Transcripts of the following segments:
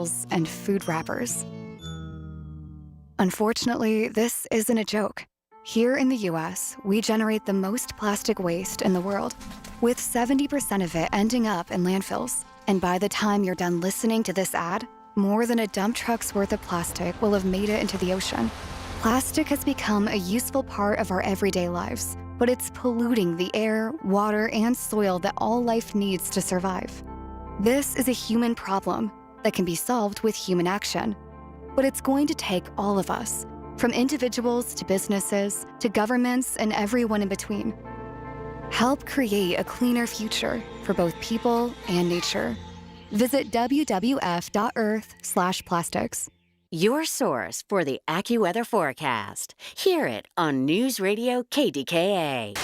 bottles, and food wrappers. Unfortunately, this isn't a joke. Here in the U.S., we generate the most plastic waste in the world, with 70% of it ending up in landfills. And by the time you're done listening to this ad, more than a dump truck's worth of plastic will have made it into the ocean. Plastic has become a useful part of our everyday lives, but it's polluting the air, water, and soil that all life needs to survive. This is a human problem that can be solved with human action. But it's going to take all of us, from individuals to businesses to governments and everyone in between. Help create a cleaner future for both people and nature. Visit wwf.earth/plastics. Your source for the AccuWeather forecast. Hear it on News Radio KDKA.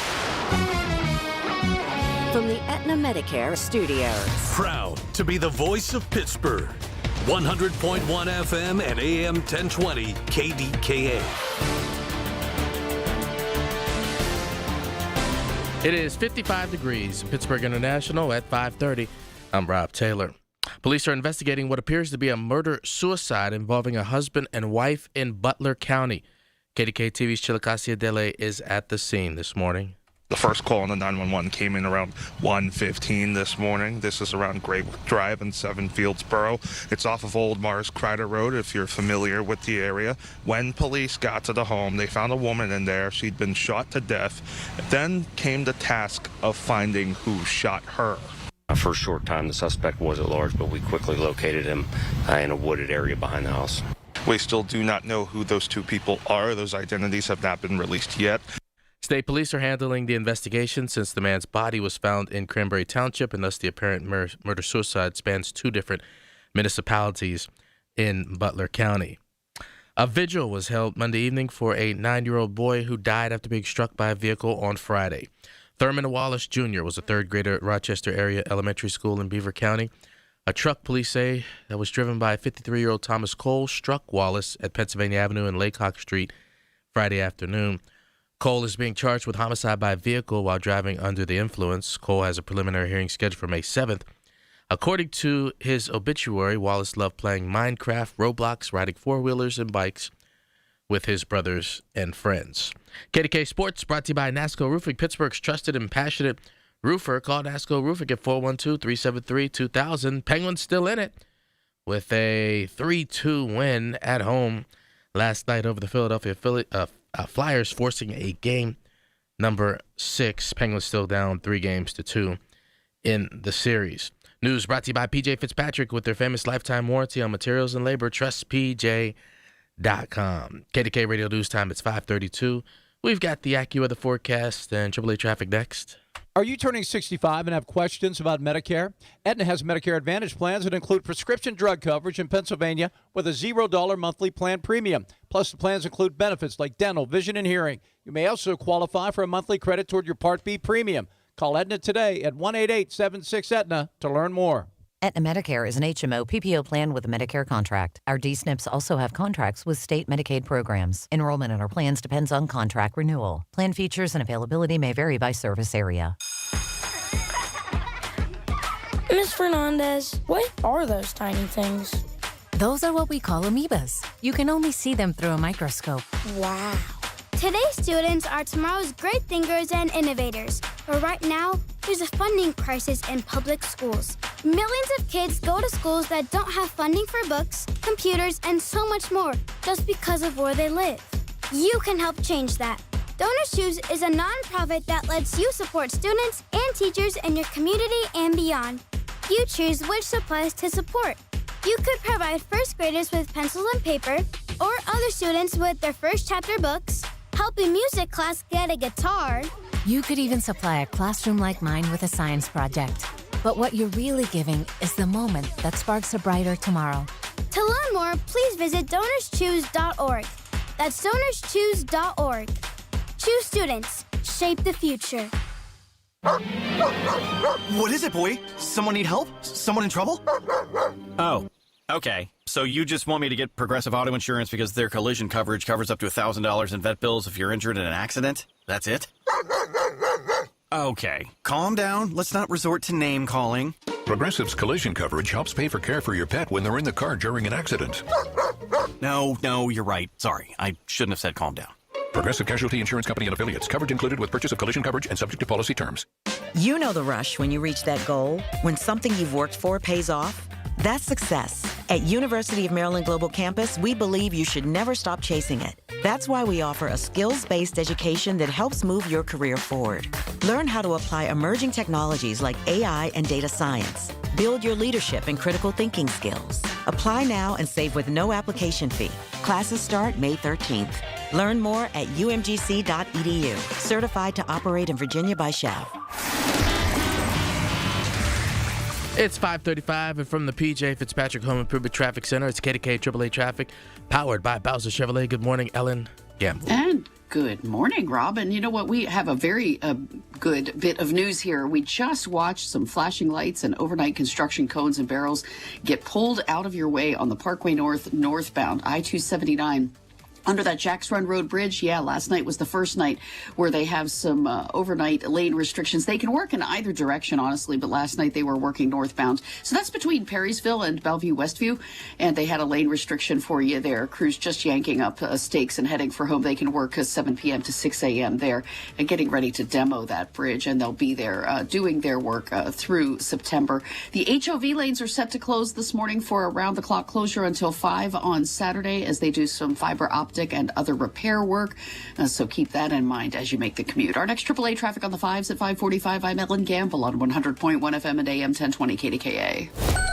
From the Aetna Medicare studios. Proud to be the voice of Pittsburgh. 100.1 FM and AM 1020 KDKA. It is 55 degrees in Pittsburgh International at 5:30. I'm Rob Taylor. Police are investigating what appears to be a murder-suicide involving a husband and wife in Butler County. KDKA TV's Chillicassia Dele is at the scene this morning. The first call on the 911 came in around 1:15 this morning. This is around Great Drive in Seven Fieldsboro. It's off of Old Mars Kreider Road, if you're familiar with the area. When police got to the home, they found a woman in there. She'd been shot to death. Then came the task of finding who shot her. For a short time, the suspect was at large, but we quickly located him in a wooded area behind the house. We still do not know who those two people are. Those identities have not been released yet. State police are handling the investigation since the man's body was found in Cranberry Township, and thus the apparent murder-suicide spans two different municipalities in Butler County. A vigil was held Monday evening for a 9-year-old boy who died after being struck by a vehicle on Friday. Thurman Wallace Jr. was a third grader at Rochester Area Elementary School in Beaver County. A truck, police say, that was driven by 53-year-old Thomas Cole struck Wallace at Pennsylvania Avenue and Laycock Street Friday afternoon. Cole is being charged with homicide by vehicle while driving under the influence. Cole has a preliminary hearing scheduled for May 7th. According to his obituary, Wallace loved playing Minecraft, Roblox, riding four-wheelers and bikes with his brothers and friends. KDK Sports brought to you by NASCO Roofing, Pittsburgh's trusted and passionate roofer. Call NASCO Roofing at 412-373-2000. Penguins still in it with a 3-2 win at home last night over the Philadelphia Flyers, forcing a game number 6. Penguins still down 3-2 in the series. News brought to you by PJ Fitzpatrick with their famous lifetime warranty on materials and labor. TrustPJ.com. KDK Radio News Time, it's 5:32. We've got the AccuWeather forecast and AAA traffic next. Are you turning 65 and have questions about Medicare? Aetna has Medicare Advantage plans that include prescription drug coverage in Pennsylvania with a $0 monthly plan premium. Plus, the plans include benefits like dental, vision, and hearing. You may also qualify for a monthly credit toward your Part B premium. Call Aetna today at 1-888-76-AETNA to learn more. Aetna Medicare is an HMO PPO plan with a Medicare contract. Our D-SNPs also have contracts with state Medicaid programs. Enrollment in our plans depends on contract renewal. Plan features and availability may vary by service area. Ms. Fernandez, what are those tiny things? Those are what we call amoebas. You can only see them through a microscope. Wow. Today's students are tomorrow's great thinkers and innovators. But right now, there's a funding crisis in public schools. Millions of kids go to schools that don't have funding for books, computers, and so much more just because of where they live. You can help change that. Donors Choose is a nonprofit that lets you support students and teachers in your community and beyond. You choose which supplies to support. You could provide first graders with pencils and paper, or other students with their first chapter books, help a music class get a guitar. You could even supply a classroom like mine with a science project. But what you're really giving is the moment that sparks a brighter tomorrow. To learn more, please visit DonorsChoose.org. That's DonorsChoose.org. Choose students. Shape the future. What is it, boy? Someone need help? Someone in trouble? Oh, okay. So you just want me to get Progressive Auto Insurance because their collision coverage covers up to $1,000 in vet bills if you're injured in an accident? That's it? Okay, calm down. Let's not resort to name calling. Progressive's collision coverage helps pay for care for your pet when they're in the car during an accident. No, you're right. Sorry, I shouldn't have said calm down. Progressive Casualty Insurance Company and Affiliates. Coverage included with purchase of collision coverage and subject to policy terms. You know the rush when you reach that goal, when something you've worked for pays off. That's success. At University of Maryland Global Campus, we believe you should never stop chasing it. That's why we offer a skills-based education that helps move your career forward. Learn how to apply emerging technologies like AI and data science. Build your leadership and critical thinking skills. Apply now and save with no application fee. Classes start May 13th. Learn more at umgc.edu. Certified to operate in Virginia by SCHEV. It's 5:35, and from the PJ Fitzpatrick Home Improvement Traffic Center, it's KDKA AAA Traffic, powered by Bowser Chevrolet. Good morning, Ellen Gamble. And good morning, Rob. And you know what? We have a very good bit of news here. We just watched some flashing lights and overnight construction cones and barrels get pulled out of your way on the Parkway North northbound I-279. Under that Jacks Run Road Bridge, last night was the first night where they have some overnight lane restrictions. They can work in either direction, honestly, but last night they were working northbound. So that's between Perrysville and Bellevue Westview, and they had a lane restriction for you there. Crews just yanking up stakes and heading for home. They can work 7 p.m. to 6 a.m. there and getting ready to demo that bridge, and they'll be there doing their work through September. The HOV lanes are set to close this morning for around-the-clock closure until 5 on Saturday as they do some fiber optic and other repair work. So keep that in mind as you make the commute. Our next AAA traffic on the 5s at 5:45. I'm Ellen Gamble on 100.1 FM and AM 1020 KDKA.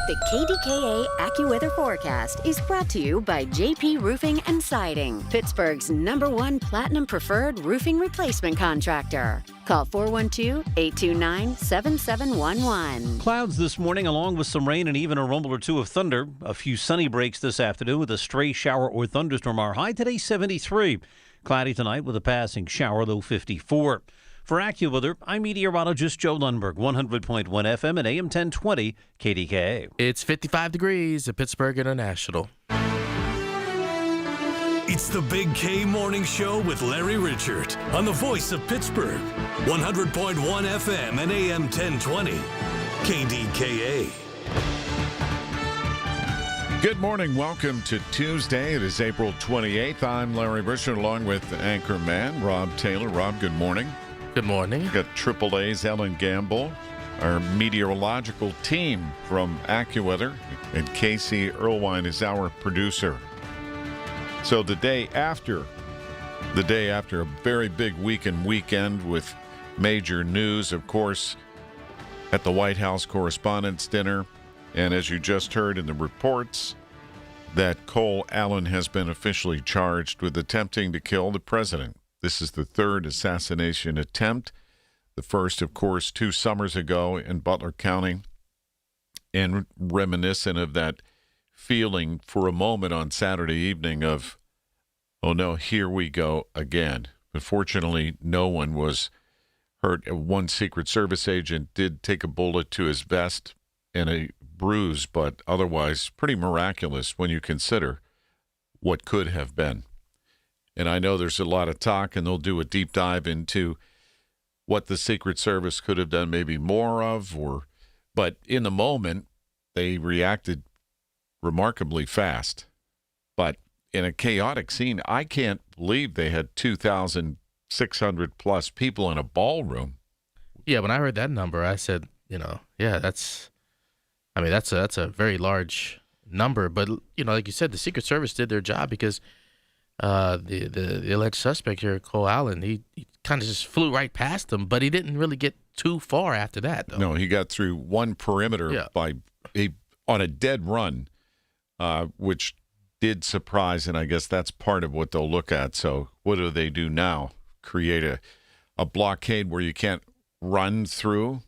The KDKA AccuWeather forecast is brought to you by JP Roofing and Siding, Pittsburgh's #1 Platinum Preferred Roofing Replacement Contractor. Call 412-829-7711. Clouds this morning, along with some rain and even a rumble or two of thunder. A few sunny breaks this afternoon with a stray shower or thunderstorm. Our high today, 73. Cloudy tonight with a passing shower, low 54. For AccuWeather, I'm meteorologist Joe Lundberg, 100.1 FM and AM 1020 KDKA. It's 55 degrees at Pittsburgh International. It's the Big K Morning Show with Larry Richert on the voice of Pittsburgh. 100.1 FM and AM 1020 KDKA. Good morning. Welcome to Tuesday. It is April 28th. I'm Larry Richert along with anchor man Rob Taylor. Rob, good morning. Good morning. We've got AAA's Ellen Gamble, our meteorological team from AccuWeather, and Casey Erlewine is our producer. So the day after a very big weekend with major news, of course, at the White House Correspondents' Dinner. And as you just heard in the reports, that Cole Allen has been officially charged with attempting to kill the president. This is the third assassination attempt. The first, of course, 2 summers ago in Butler County, and reminiscent of that feeling for a moment on Saturday evening of, oh no, here we go again. But fortunately, no one was hurt. One Secret Service agent did take a bullet to his vest and a bruise, but otherwise pretty miraculous when you consider what could have been. And I know there's a lot of talk, and they'll do a deep dive into what the Secret Service could have done maybe more of, but in the moment, they reacted remarkably fast. But in a chaotic scene, I can't believe they had 2,600 plus people in a ballroom. Yeah, when I heard that number, I said, that's a very large number. But, like you said, the Secret Service did their job because the alleged suspect here, Cole Allen, he kind of just flew right past them, but he didn't really get too far after that, though. No, he got through one perimeter on a dead run, which did surprise, and I guess that's part of what they'll look at. So what do they do now? Create a blockade where you can't run through?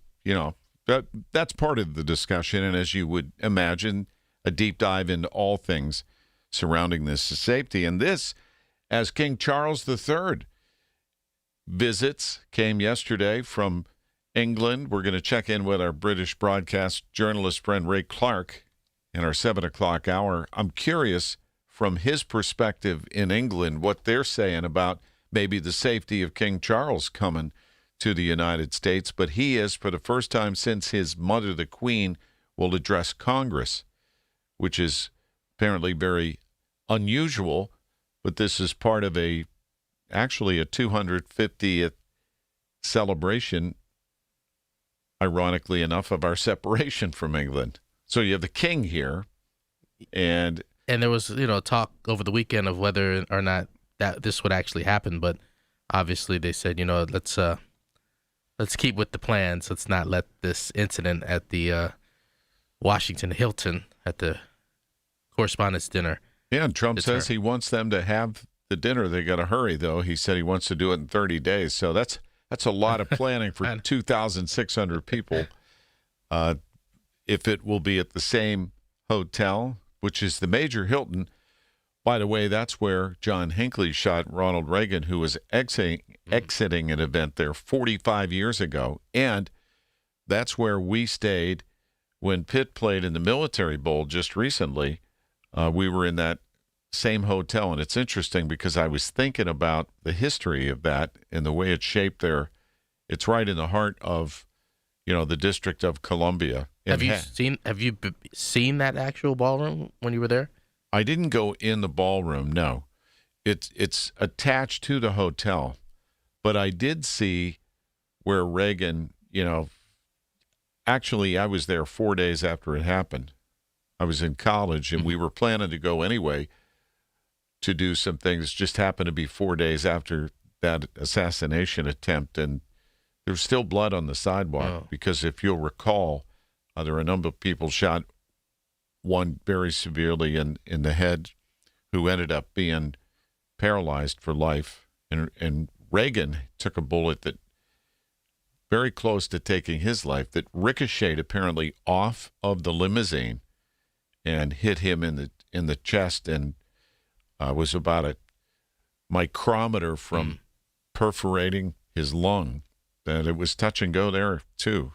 That's part of the discussion, and as you would imagine, a deep dive into all things surrounding this safety. And this, as King Charles III visits, came yesterday from England. We're going to check in with our British broadcast journalist friend Ray Clark in our 7 o'clock hour. I'm curious from his perspective in England what they're saying about maybe the safety of King Charles coming to the United States, but he is, for the first time since his mother, the Queen, will address Congress, which is apparently very unusual, but this is part of actually a 250th celebration, ironically enough, of our separation from England. So you have the king here, and there was, talk over the weekend of whether or not that this would actually happen, but obviously they said, let's keep with the plans. Let's not let this incident at the Washington Hilton at the correspondence dinner. Yeah, and Trump says he wants them to have the dinner. They got to hurry, though. He said he wants to do it in 30 days. So that's a lot of planning for 2,600 people. If it will be at the same hotel, which is the major Hilton. By the way, that's where John Hinckley shot Ronald Reagan, who was exiting an event there 45 years ago. And that's where we stayed when Pitt played in the Military Bowl just recently. We were in that same hotel, and it's interesting because I was thinking about the history of that and the way it's shaped there. It's right in the heart of, the District of Columbia. Have you seen that actual ballroom when you were there? I didn't go in the ballroom, no. It's attached to the hotel, but I did see where Reagan, actually I was there 4 days after it happened. I was in college, and we were planning to go anyway to do some things. Just happened to be 4 days after that assassination attempt, and there was still blood on the sidewalk because if you'll recall, there were a number of people shot, one very severely in the head, who ended up being paralyzed for life. And Reagan took a bullet that very close to taking his life that ricocheted apparently off of the limousine and hit him in the chest, and was about a micrometer from perforating his lung. And it was touch and go there too.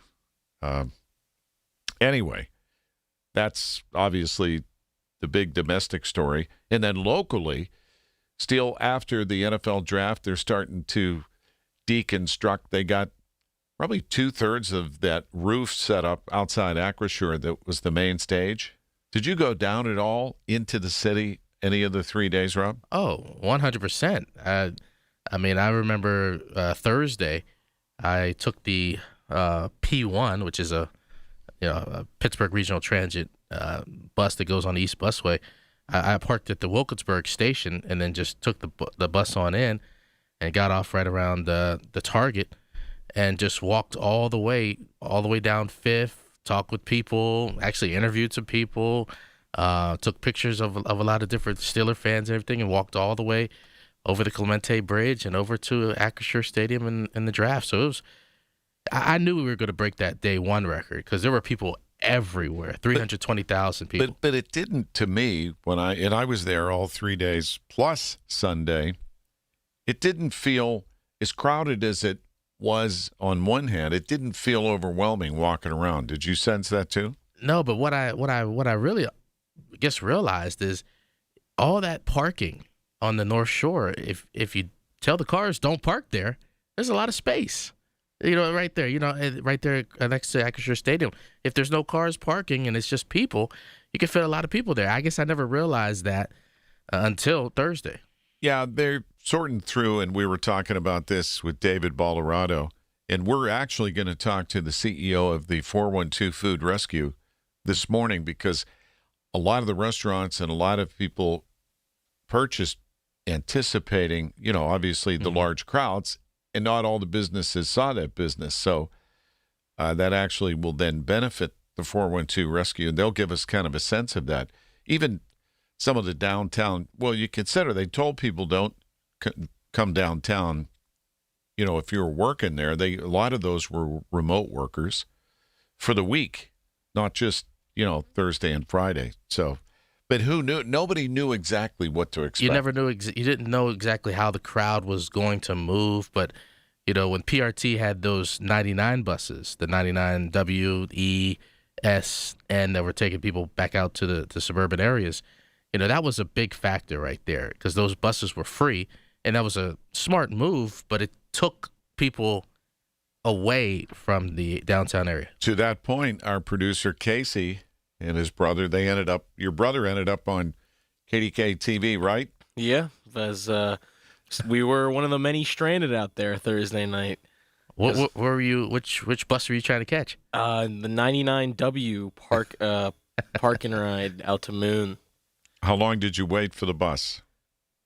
Anyway, that's obviously the big domestic story. And then locally, still after the NFL draft, they're starting to deconstruct. They got probably 2/3 of that roof set up outside Acrisure that was the main stage. Did you go down at all into the city any of the 3 days, Rob? Oh, 100%. I remember Thursday, I took the P1, which is a Pittsburgh Regional Transit bus that goes on the East Busway. I parked at the Wilkinsburg station and then just took the bus on in and got off right around the Target and just walked all the way down Fifth. Talked with people, actually interviewed some people, took pictures of a lot of different Steeler fans and everything, and walked all the way over the Clemente Bridge and over to Acrisure Stadium in the draft. So I knew we were going to break that day one record because there were people everywhere, 320,000 people. But it didn't to me when I was there all 3 days plus Sunday. It didn't feel as crowded as it was on one hand. It didn't feel overwhelming walking around. Did you sense that too? No, but what I really realized is all that parking on the North Shore. If you tell the cars don't park there, there's a lot of space. Right there. Right there next to Acrisure Stadium. If there's no cars parking and it's just people, you can fit a lot of people there. I guess I never realized that until Thursday. Yeah, they're sorting through, and we were talking about this with David Ballarado, and we're actually going to talk to the CEO of the 412 Food Rescue this morning because a lot of the restaurants and a lot of people purchased anticipating, obviously the large crowds, and not all the businesses saw that business. So that actually will then benefit the 412 Rescue, and they'll give us kind of a sense of that. Even some of the downtown, well, you consider they told people don't come downtown, if you were working there. A lot of those were remote workers for the week, not just, Thursday and Friday. So, but who knew? Nobody knew exactly what to expect. You never knew. You didn't know exactly how the crowd was going to move. But, when PRT had those 99 buses, the 99 W, E, S, and that were taking people back out to the suburban areas, that was a big factor right there because those buses were free, and that was a smart move, but it took people away from the downtown area. To that point, our producer Casey and his brother, your brother ended up on KDKA TV, right? Yeah, as we were one of the many stranded out there Thursday night. What were you? Which bus were you trying to catch? The 99W park and ride out to Moon. How long did you wait for the bus?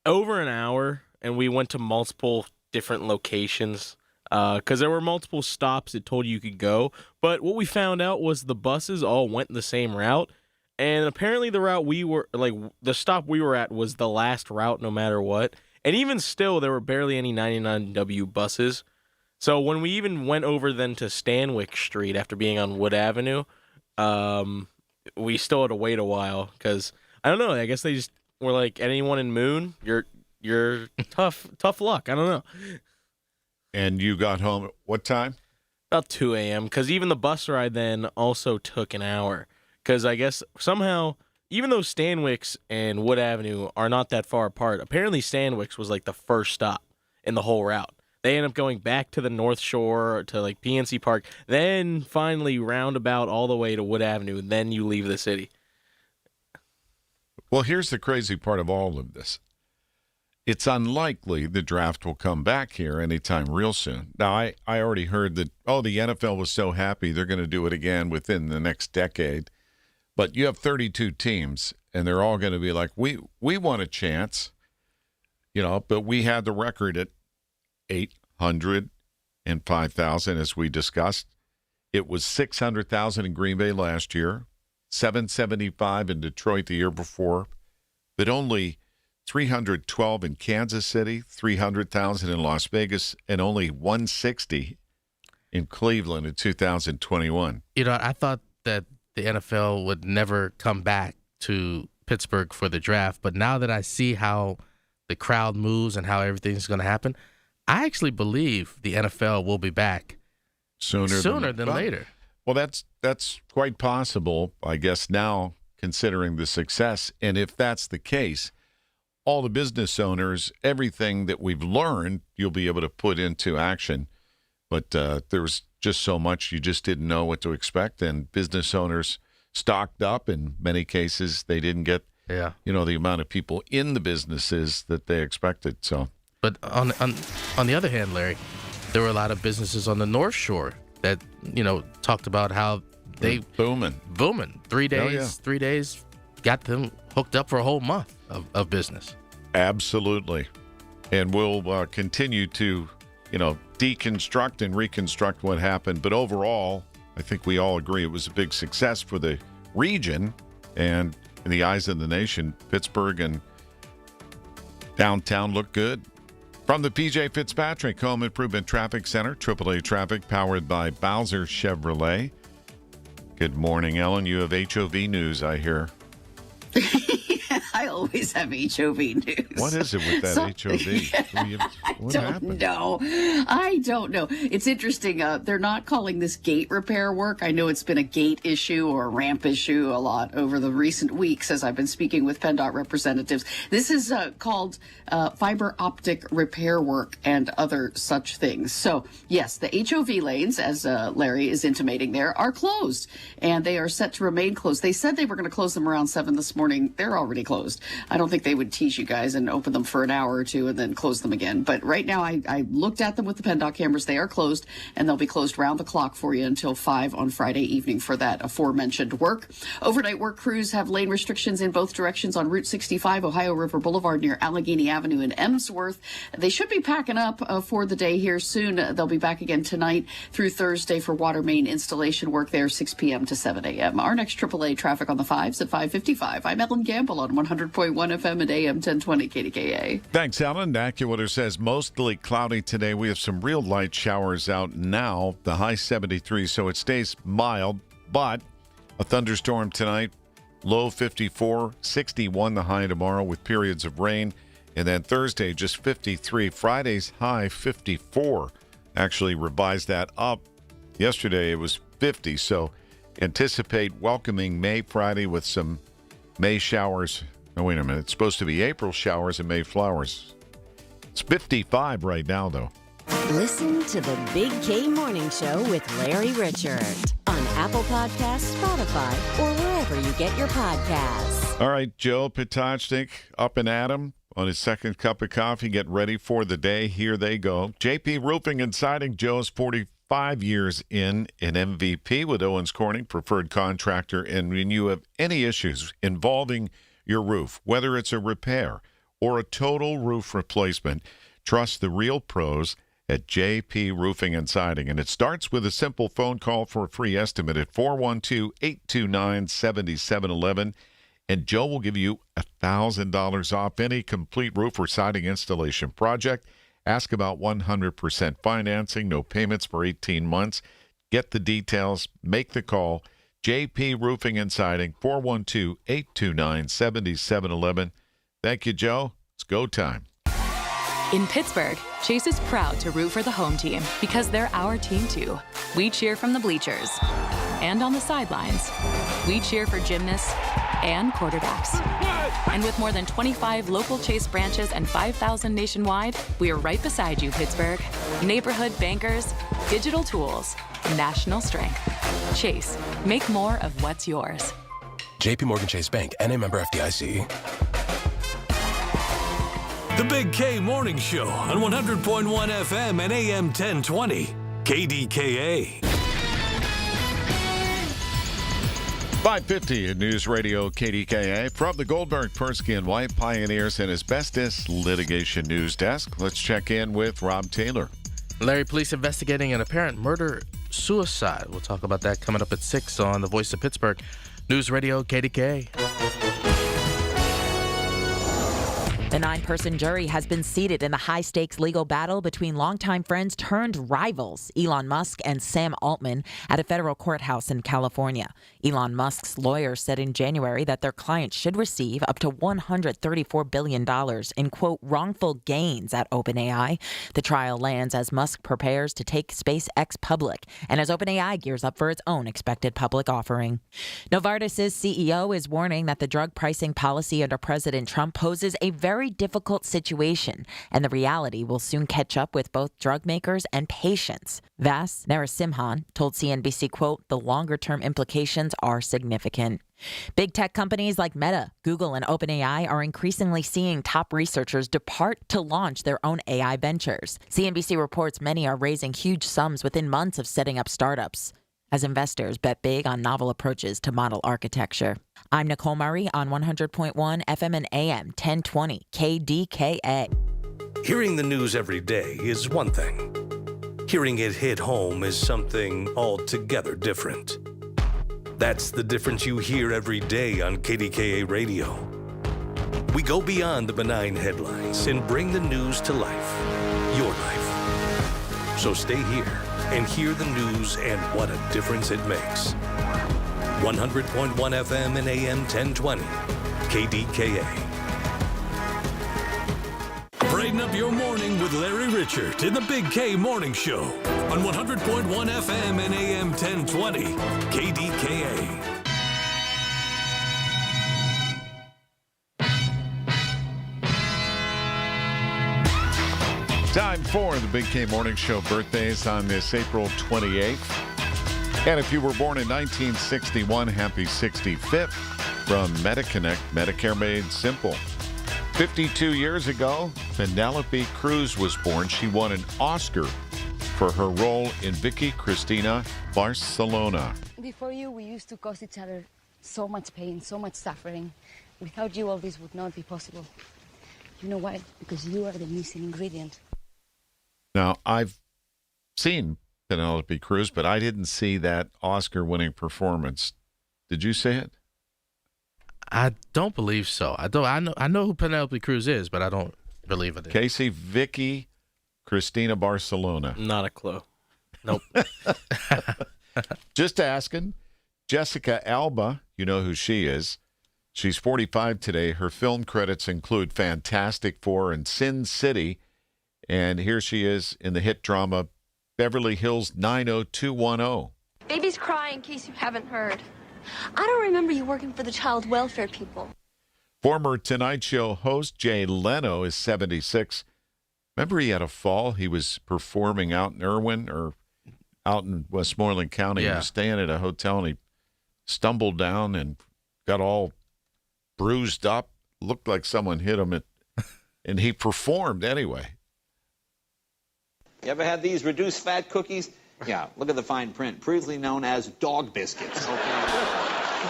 Over an hour, and we went to multiple different locations because there were multiple stops it told you could go. But what we found out was the buses all went the same route, and apparently the route the stop we were at was the last route no matter what. And even still, there were barely any 99W buses. So when we even went over then to Stanwyck Street after being on Wood Avenue, we still had to wait a while because I don't know. I guess they just were like, anyone in Moon, you're tough luck. I don't know. And you got home at what time? About 2 a.m. Because even the bus ride then also took an hour. Because I guess somehow, even though Stanwyck's and Wood Avenue are not that far apart, apparently Stanwyck's was like the first stop in the whole route. They end up going back to the North Shore to like PNC Park, then finally roundabout all the way to Wood Avenue, and then you leave the city. Well, here's the crazy part of all of this. It's unlikely the draft will come back here anytime real soon. Now, I already heard that, the NFL was so happy they're going to do it again within the next decade. But you have 32 teams, and they're all going to be like, we want a chance, but we had the record at 805,000, as we discussed. It was 600,000 in Green Bay last year, 775 in Detroit the year before, but only 312 in Kansas City, 300,000 in Las Vegas, and only 160 in Cleveland in 2021. I thought that the NFL would never come back to Pittsburgh for the draft, but now that I see how the crowd moves and how everything's going to happen, I actually believe the NFL will be back sooner than later. Well, that's quite possible, I guess, now, considering the success. And if that's the case, all the business owners, everything that we've learned, you'll be able to put into action. But there was just so much you just didn't know what to expect. And business owners stocked up. In many cases, they didn't get the amount of people in the businesses that they expected. So. But on the other hand, Larry, there were a lot of businesses on the North Shore that, talked about how they booming. 3 days, 3 days got them hooked up for a whole month of business. Absolutely. And we'll continue to, deconstruct and reconstruct what happened. But overall, I think we all agree it was a big success for the region and in the eyes of the nation. Pittsburgh and downtown look good. From the PJ Fitzpatrick Home Improvement Traffic Center, AAA Traffic powered by Bowser Chevrolet. Good morning, Ellen. You have HOV news, I hear. I always have HOV news. What is it with that HOV? I don't know. It's interesting. They're not calling this gate repair work. I know it's been a gate issue or a ramp issue a lot over the recent weeks as I've been speaking with PennDOT representatives. This is called fiber optic repair work and other such things. So, yes, the HOV lanes, as Larry is intimating there, are closed, and they are set to remain closed. They said they were going to close them around 7 this morning. They're already closed. I don't think they would tease you guys and open them for an hour or two and then close them again. But right now, I looked at them with the PennDOT cameras. They are closed, and they'll be closed round the clock for you until 5 on Friday evening for that aforementioned work. Overnight work crews have lane restrictions in both directions on Route 65, Ohio River Boulevard near Allegheny Avenue in Emsworth. They should be packing up for the day here soon. They'll be back again tonight through Thursday for water main installation work there, 6 p.m. to 7 a.m. Our next AAA traffic on the 5s at 5:55. I'm Ellen Gamble on 100.1 FM and AM 1020 KDKA. Thanks, Ellen. AccuWeather says mostly cloudy today. We have some real light showers out now. The high 73, so it stays mild, but a thunderstorm tonight. Low 54, 61 the high tomorrow with periods of rain. And then Thursday, just 53. Friday's high 54. Actually revised that up. Yesterday it was 50, so anticipate welcoming May Friday with some May showers. Oh, wait a minute. It's supposed to be April showers and May flowers. It's 55 right now, though. Listen to the Big K Morning Show with Larry Richert on Apple Podcasts, Spotify, or wherever you get your podcasts. All right, Joe Potocnik up and at him on his second cup of coffee. Get ready for the day. Here they go. JP Roofing and Siding. Joe's 45 years in an MVP with Owens Corning, preferred contractor. And when you have any issues involving your roof, whether it's a repair or a total roof replacement, trust the real pros at JP Roofing and Siding. And it starts with a simple phone call for a free estimate at 412-829-7711. And Joe will give you $1,000 off any complete roof or siding installation project. Ask about 100% financing, no payments for 18 months. Get the details. Make the call. JP Roofing and Siding, 412-829-7711. Thank you, Joe. It's go time. In Pittsburgh, Chase is proud to root for the home team because they're our team too. We cheer from the bleachers and on the sidelines. We cheer for gymnasts and quarterbacks. And with more than 25 local Chase branches and 5,000 nationwide, we are right beside you, Pittsburgh. Neighborhood bankers, digital tools, national strength. Chase, make more of what's yours. JP Morgan Chase Bank, N.A. member FDIC. The Big K Morning Show on 100.1 FM and AM 1020. KDKA. 550 at News Radio KDKA. From the Goldberg, Persky, and White Pioneers and Asbestos Litigation News Desk, let's check in with Rob Taylor. Larry, police investigating an apparent murder-suicide. We'll talk about that coming up at 6 on the Voice of Pittsburgh. News Radio KDKA. The 9-person jury has been seated in the high-stakes legal battle between longtime friends turned rivals, Elon Musk and Sam Altman, at a federal courthouse in California. Elon Musk's lawyer said in January that their client should receive up to $134 billion in, quote, wrongful gains at OpenAI. The trial lands as Musk prepares to take SpaceX public and as OpenAI gears up for its own expected public offering. Novartis' CEO is warning that the drug pricing policy under President Trump poses a very difficult situation, and the reality will soon catch up with both drug makers and patients. Vas Narasimhan told CNBC, quote, the longer-term implications are significant. Big tech companies like Meta, Google, and OpenAI are increasingly seeing top researchers depart to launch their own AI ventures. CNBC reports many are raising huge sums within months of setting up startups, as investors bet big on novel approaches to model architecture. I'm Nicole Murray on 100.1 FM and AM 1020 KDKA. Hearing the news every day is one thing. Hearing it hit home is something altogether different. That's the difference you hear every day on KDKA Radio. We go beyond the benign headlines and bring the news to life, your life. So stay here and hear the news and what a difference it makes. 100.1 FM and AM 1020, KDKA. Brighten up your morning with Larry Richert in the Big K Morning Show on 100.1 FM and AM 1020, KDKA. Time for the Big K Morning Show birthdays on this April 28th. And if you were born in 1961, happy 65th from MediConnect, Medicare Made Simple. 52 years ago, Penelope Cruz was born. She won an Oscar for her role in Vicky Cristina Barcelona. Before you, we used to cause each other so much pain, so much suffering. Without you, all this would not be possible. You know why? Because you are the missing ingredient. Now, I've seen Penelope Cruz, but I didn't see that Oscar-winning performance. Did you see it? I don't believe so. I know who Penelope Cruz is, but I don't believe it is. Casey, Vicky Cristina Barcelona. Not a clue. Nope. Just asking. Jessica Alba, you know who she is. She's 45 today. Her film credits include Fantastic Four and Sin City. And here she is in the hit drama Beverly Hills 90210. Baby's crying in case you haven't heard. I don't remember you working for the child welfare people. Former Tonight Show host Jay Leno is 76. Remember he had a fall? He was performing out in Irwin or out in Westmoreland County. Yeah. He was staying at a hotel, and he stumbled down and got all bruised up. Looked like someone hit him, and he performed anyway. You ever had these reduced fat cookies? Yeah, look at the fine print. Previously known as dog biscuits.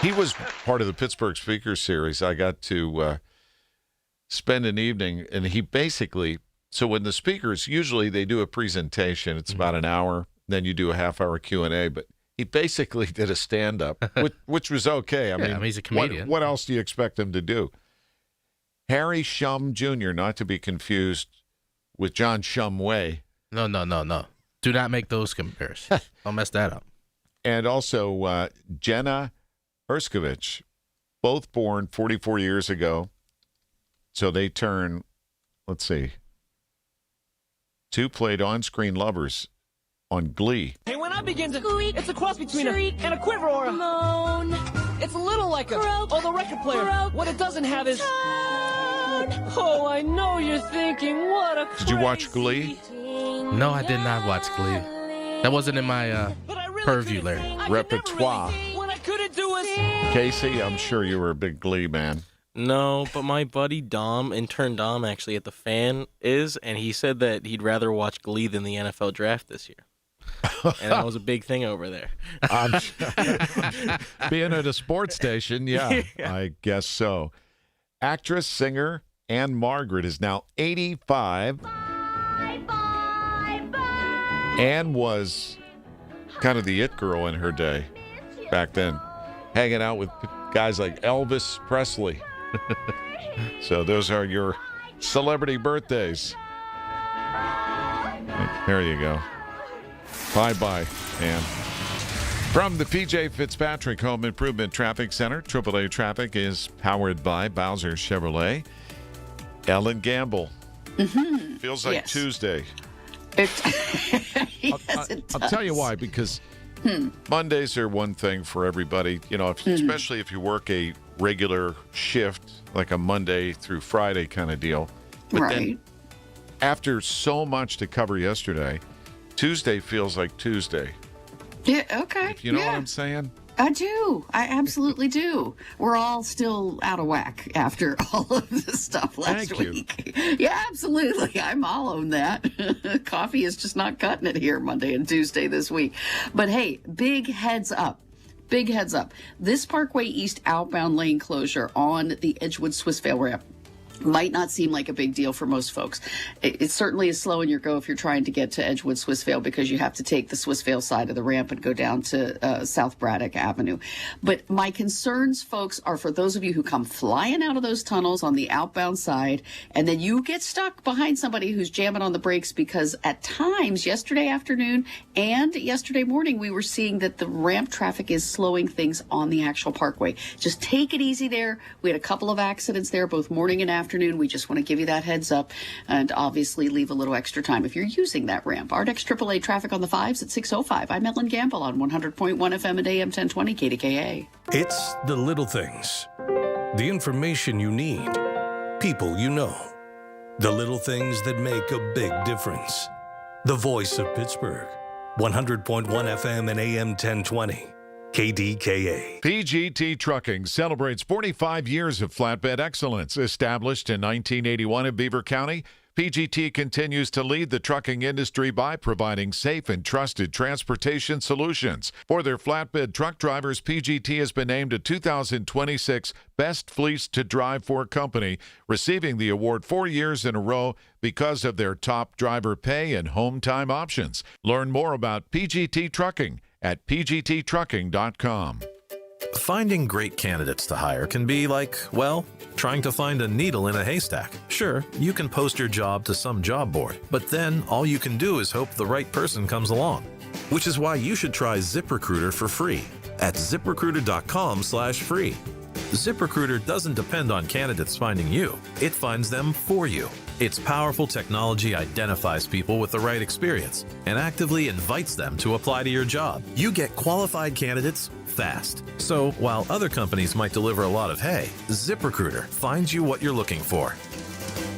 He was part of the Pittsburgh Speaker Series. I got to spend an evening, and he basically, so when the speakers, usually they do a presentation. It's about an hour. Then you do a half-hour Q&A, but he basically did a stand-up, which was okay. I mean, he's a comedian. What else do you expect him to do? Harry Shum Jr., not to be confused with John Shumway. No. Do not make those comparisons. I'll mess that up. And also Jenna Erskovich, both born 44 years ago. So they turn, let's see, two played on-screen lovers on Glee. Hey, when I begin to squeak, it's a cross between a shriek and a quiver or a moan. It's a little like a croak, the record player. Croak, what it doesn't have is tone. Oh, I know you're thinking, what a Did you watch Glee? No, I did not watch Glee. That wasn't in my purview, Larry. Repertoire. What I couldn't do is... Casey, I'm sure you were a big Glee man. No, but my buddy Dom, intern Dom, actually at the Fan is, and he said that he'd rather watch Glee than the NFL draft this year. And that was a big thing over there. Being at a sports station, yeah, I guess so. Actress, singer Anne Margaret is now 85. Anne was kind of the it girl in her day back then, hanging out with guys like Elvis Presley. So those are your celebrity birthdays. There you go. Bye-bye, Anne. From the P.J. Fitzpatrick Home Improvement Traffic Center, AAA Traffic is powered by Bowser Chevrolet. Ellen Gamble. Mm-hmm. Feels like Tuesday. I'll tell you why, because Mondays are one thing for everybody, especially if you work a regular shift, like a Monday through Friday kind of deal. But then after so much to cover yesterday, Tuesday feels like Tuesday. Yeah, okay. You know what I'm saying? I do. I absolutely do. We're all still out of whack after all of this stuff last week. Yeah, absolutely. I'm all on that. Coffee is just not cutting it here Monday and Tuesday this week. But hey, big heads up. Big heads up. This Parkway East outbound lane closure on the Edgewood Swissvale ramp might not seem like a big deal for most folks. It certainly is slow in your go if you're trying to get to Edgewood Swissvale, because you have to take the Swissvale side of the ramp and go down to South Braddock Avenue. But my concerns, folks, are for those of you who come flying out of those tunnels on the outbound side, and then you get stuck behind somebody who's jamming on the brakes, because at times yesterday afternoon and yesterday morning, we were seeing that the ramp traffic is slowing things on the actual parkway. Just take it easy there. We had a couple of accidents there, both morning and afternoon. We just want to give you that heads up, and obviously leave a little extra time if you're using that ramp. Our next AAA traffic on the 5s at 6:05. I'm Ellen Gamble on 100.1 FM and AM 1020 KDKA. It's the little things. The information you need. People you know. The little things that make a big difference. The voice of Pittsburgh. 100.1 FM and AM 1020. KDKA. PGT Trucking celebrates 45 years of flatbed excellence. Established in 1981 in Beaver County, PGT continues to lead the trucking industry by providing safe and trusted transportation solutions. For their flatbed truck drivers, PGT has been named a 2026 Best Fleets to Drive For company, receiving the award 4 years in a row because of their top driver pay and home time options. Learn more about PGT Trucking at pgttrucking.com. Finding great candidates to hire can be like, well, trying to find a needle in a haystack. Sure, you can post your job to some job board, but then all you can do is hope the right person comes along. Which is why you should try ZipRecruiter for free at ziprecruiter.com/free. ZipRecruiter doesn't depend on candidates finding you. It finds them for you. Its powerful technology identifies people with the right experience and actively invites them to apply to your job. You get qualified candidates fast. So while other companies might deliver a lot of hay, ZipRecruiter finds you what you're looking for.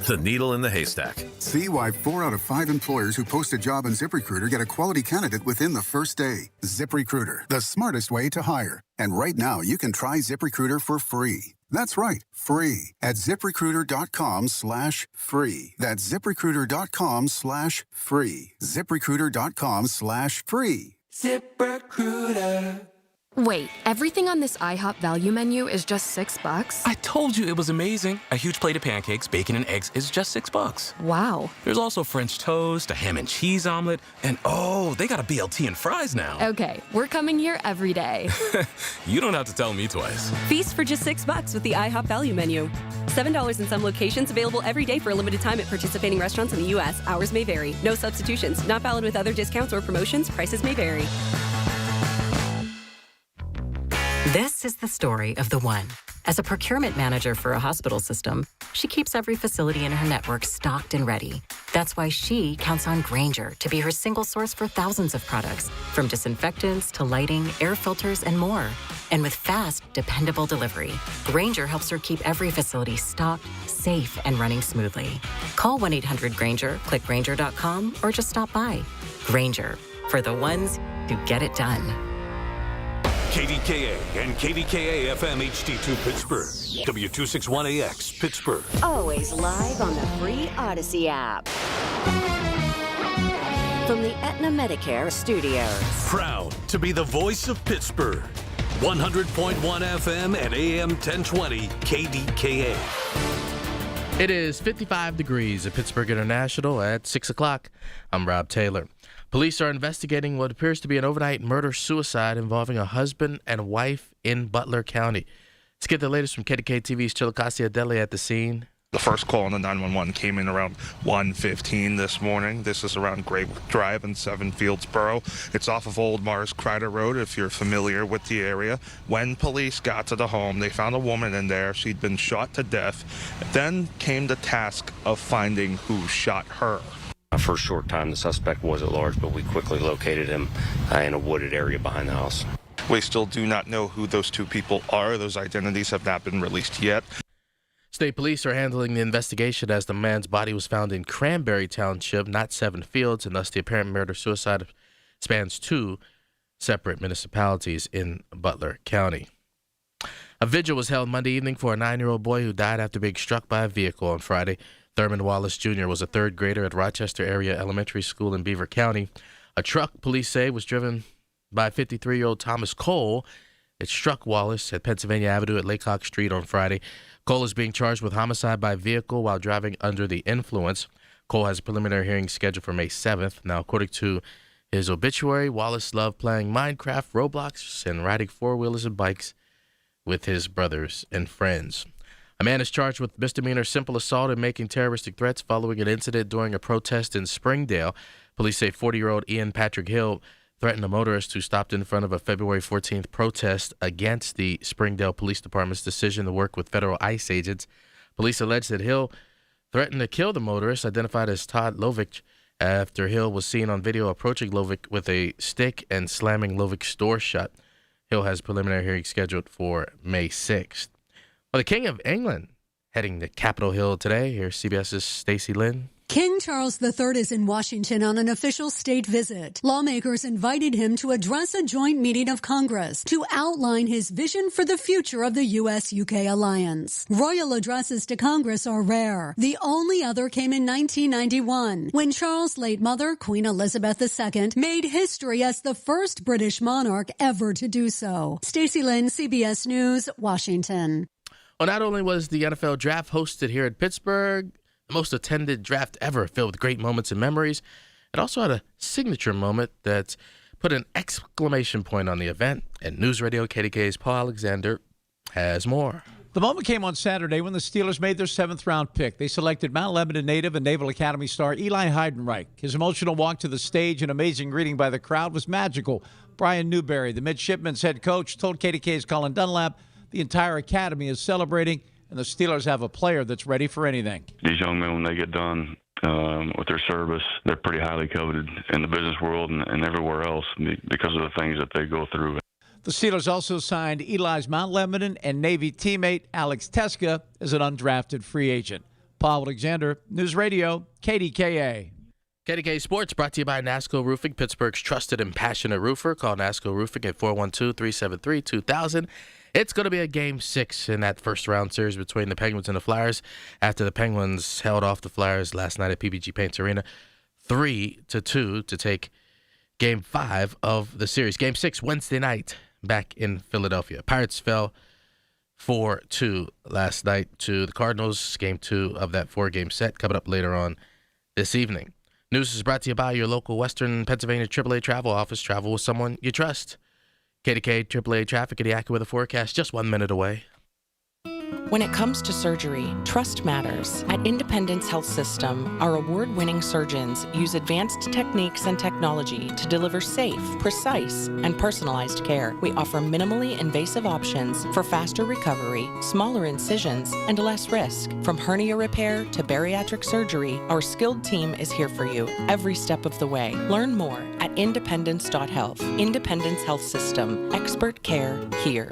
the needle in the haystack. See why 4 out of 5 employers who post a job on ZipRecruiter get a quality candidate within the first day. ZipRecruiter, the smartest way to hire. And right now, you can try ZipRecruiter for free. That's right, free at ZipRecruiter.com/free. That's ZipRecruiter.com/free. ZipRecruiter.com/free. ZipRecruiter. Wait, everything on this IHOP value menu is just $6? I told you it was amazing. A huge plate of pancakes, bacon, and eggs is just $6. Wow. There's also French toast, a ham and cheese omelet, and oh, they got a BLT and fries now. Okay, we're coming here every day. You don't have to tell me twice. Feast for just $6 with the IHOP value menu. $7 in some locations, available every day for a limited time at participating restaurants in the U.S. Hours may vary. No substitutions. Not valid with other discounts or promotions. Prices may vary. This is the story of the one. As a procurement manager for a hospital system, she keeps every facility in her network stocked and ready. That's why she counts on Grainger to be her single source for thousands of products, from disinfectants to lighting, air filters, and more. And with fast, dependable delivery, Grainger helps her keep every facility stocked, safe, and running smoothly. Call 1-800-GRAINGER, click Grainger.com, or just stop by. Grainger, for the ones who get it done. KDKA and KDKA-FM HD2 Pittsburgh. W261AX Pittsburgh. Always live on the free Odyssey app. From the Aetna Medicare studios. Proud to be the voice of Pittsburgh. 100.1 FM and AM 1020 KDKA. It is 55 degrees at Pittsburgh International at 6 o'clock. I'm Rob Taylor. Police are investigating what appears to be an overnight murder-suicide involving a husband and wife in Butler County. Let's get the latest from KDKA TV's Chillicothe Adeli at the scene. The first call on the 911 came in around 1:15 this morning. This is around Great Drive in Seven Fieldsboro. It's off of Old Mars Crider Road, if you're familiar with the area. When police got to the home, they found a woman in there. She'd been shot to death. Then came the task of finding who shot her. For a short time, the suspect was at large, but we quickly located him in a wooded area behind the house. We still do not know who those two people are. Those identities have not been released yet. State police are handling the investigation as the man's body was found in Cranberry Township, not Seven Fields, and thus the apparent murder-suicide spans 2 separate municipalities in Butler County. A vigil was held Monday evening for a 9-year-old boy who died after being struck by a vehicle on Friday. Thurman Wallace Jr. was a 3rd grader at Rochester Area Elementary School in Beaver County. A truck, police say, was driven by 53-year-old Thomas Cole. It struck Wallace at Pennsylvania Avenue at Laycock Street on Friday. Cole is being charged with homicide by vehicle while driving under the influence. Cole has a preliminary hearing scheduled for May 7th. Now, according to his obituary, Wallace loved playing Minecraft, Roblox, and riding 4-wheelers and bikes with his brothers and friends. A man is charged with misdemeanor simple assault and making terroristic threats following an incident during a protest in Springdale. Police say 40-year-old Ian Patrick Hill threatened a motorist who stopped in front of a February 14th protest against the Springdale Police Department's decision to work with federal ICE agents. Police allege that Hill threatened to kill the motorist, identified as Todd Lovich, after Hill was seen on video approaching Lovich with a stick and slamming Lovich's door shut. Hill has preliminary hearing scheduled for May 6th. Well, the King of England heading to Capitol Hill today. Here's CBS's Stacey Lynn. King Charles III is in Washington on an official state visit. Lawmakers invited him to address a joint meeting of Congress to outline his vision for the future of the U.S.-UK alliance. Royal addresses to Congress are rare. The only other came in 1991, when Charles' late mother, Queen Elizabeth II, made history as the first British monarch ever to do so. Stacey Lynn, CBS News, Washington. Well, not only was the NFL draft hosted here at Pittsburgh, the most attended draft ever, filled with great moments and memories, it also had a signature moment that put an exclamation point on the event. And News Radio KDKA's Paul Alexander has more. The moment came on Saturday when the Steelers made their 7th-round pick. They selected Mount Lebanon native and Naval Academy star Eli Heidenreich. His emotional walk to the stage and amazing greeting by the crowd was magical. Brian Newberry, the midshipman's head coach, told KDKA's Colin Dunlap the entire academy is celebrating, and the Steelers have a player that's ready for anything. These young men, when they get done with their service, they're pretty highly coveted in the business world and everywhere else because of the things that they go through. The Steelers also signed Eli's Mount Lebanon and Navy teammate Alex Teska as an undrafted free agent. Paul Alexander, News Radio, KDKA. KDKA Sports brought to you by NASCO Roofing, Pittsburgh's trusted and passionate roofer. Call NASCO Roofing at 412-373-2000. It's going to be a Game 6 in that first-round series between the Penguins and the Flyers after the Penguins held off the Flyers last night at PPG Paints Arena 3-2 to take Game 5 of the series. Game 6 Wednesday night back in Philadelphia. Pirates fell 4-2 last night to the Cardinals. Game 2 of that 4-game set coming up later on this evening. News is brought to you by your local Western Pennsylvania AAA travel office. Travel with someone you trust. KDKA AAA traffic at the AccuWeather forecast just 1 minute away. When it comes to surgery, trust matters. At Independence Health System, our award-winning surgeons use advanced techniques and technology to deliver safe, precise, and personalized care. We offer minimally invasive options for faster recovery, smaller incisions, and less risk. From hernia repair to bariatric surgery, our skilled team is here for you every step of the way. Learn more at independence.health. Independence Health System. Expert care here.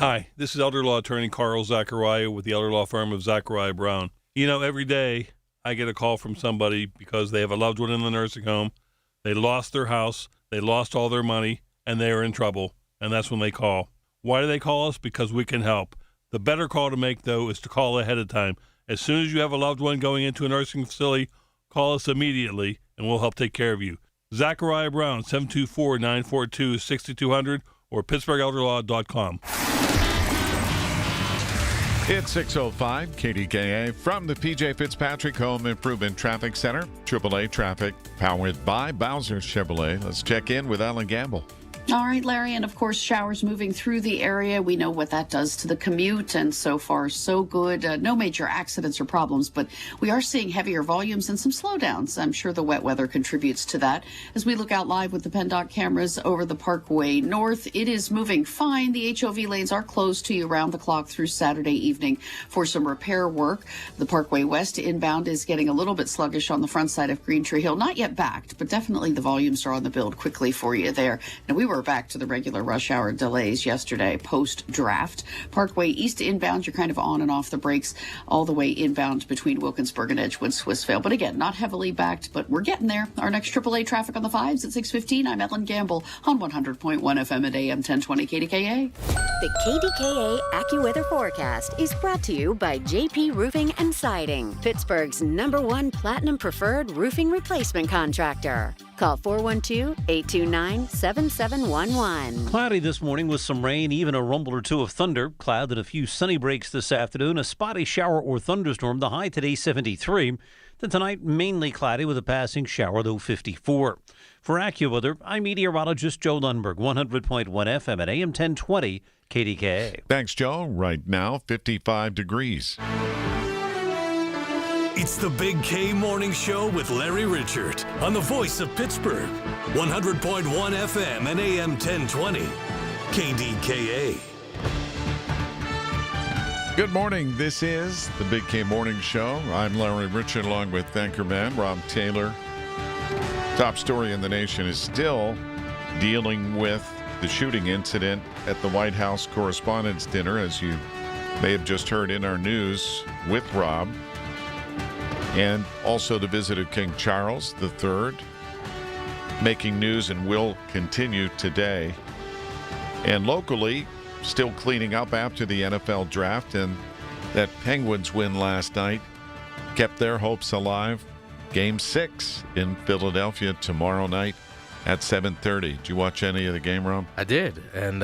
Hi, this is elder law attorney Carl Zachariah with the elder law firm of Zachariah Brown. You know, every day I get a call from somebody because they have a loved one in the nursing home, they lost their house, they lost all their money, and they are in trouble, and that's when they call. Why do they call us? Because we can help. The better call to make, though, is to call ahead of time. As soon as you have a loved one going into a nursing facility, call us immediately, and we'll help take care of you. Zachariah Brown, 724-942-6200 or PittsburghElderLaw.com. It's 6:05 KDKA from the PJ Fitzpatrick Home Improvement Traffic Center. AAA traffic powered by Bowser Chevrolet. Let's check in with Alan Gamble. All right, Larry, and of course, showers moving through the area. We know what that does to the commute, and so far, so good. No major accidents or problems, but we are seeing heavier volumes and some slowdowns. I'm sure the wet weather contributes to that. As we look out live with the PennDOT cameras over the Parkway North, it is moving fine. The HOV lanes are closed to you around the clock through Saturday evening for some repair work. The Parkway West inbound is getting a little bit sluggish on the front side of Green Tree Hill. Not yet backed, but definitely the volumes are on the build quickly for you there. And we were back to the regular rush hour delays yesterday post-draft. Parkway East inbound, you're kind of on and off the brakes all the way inbound between Wilkinsburg and Edgewood, Swissvale. But again, not heavily backed, but we're getting there. Our next AAA traffic on the 5s at 6:15. I'm Ellen Gamble on 100.1 FM at AM 1020 KDKA. The KDKA AccuWeather forecast is brought to you by JP Roofing and Siding, Pittsburgh's #1 Platinum Preferred Roofing Replacement Contractor. Call 412-829-7711. Cloudy this morning with some rain, even a rumble or two of thunder. Cloud and a few sunny breaks this afternoon. A spotty shower or thunderstorm. The high today 73. Then tonight mainly cloudy with a passing shower, though 54. For AccuWeather, I'm meteorologist Joe Lundberg, 100.1 FM at AM 1020 KDKA. Thanks, Joe. Right now, 55 degrees. It's the Big K Morning Show with Larry Richert on the voice of Pittsburgh, 100.1 FM and AM 1020, KDKA. Good morning. This is the Big K Morning Show. I'm Larry Richert along with anchorman Rob Taylor. Top story in the nation is still dealing with the shooting incident at the White House Correspondents' Dinner, as you may have just heard in our news with Rob. And also the visit of King Charles III, making news and will continue today. And locally, still cleaning up after the NFL draft, and that Penguins win last night kept their hopes alive. Game 6 in Philadelphia tomorrow night at 7:30. Did you watch any of the game, Rob? I did, and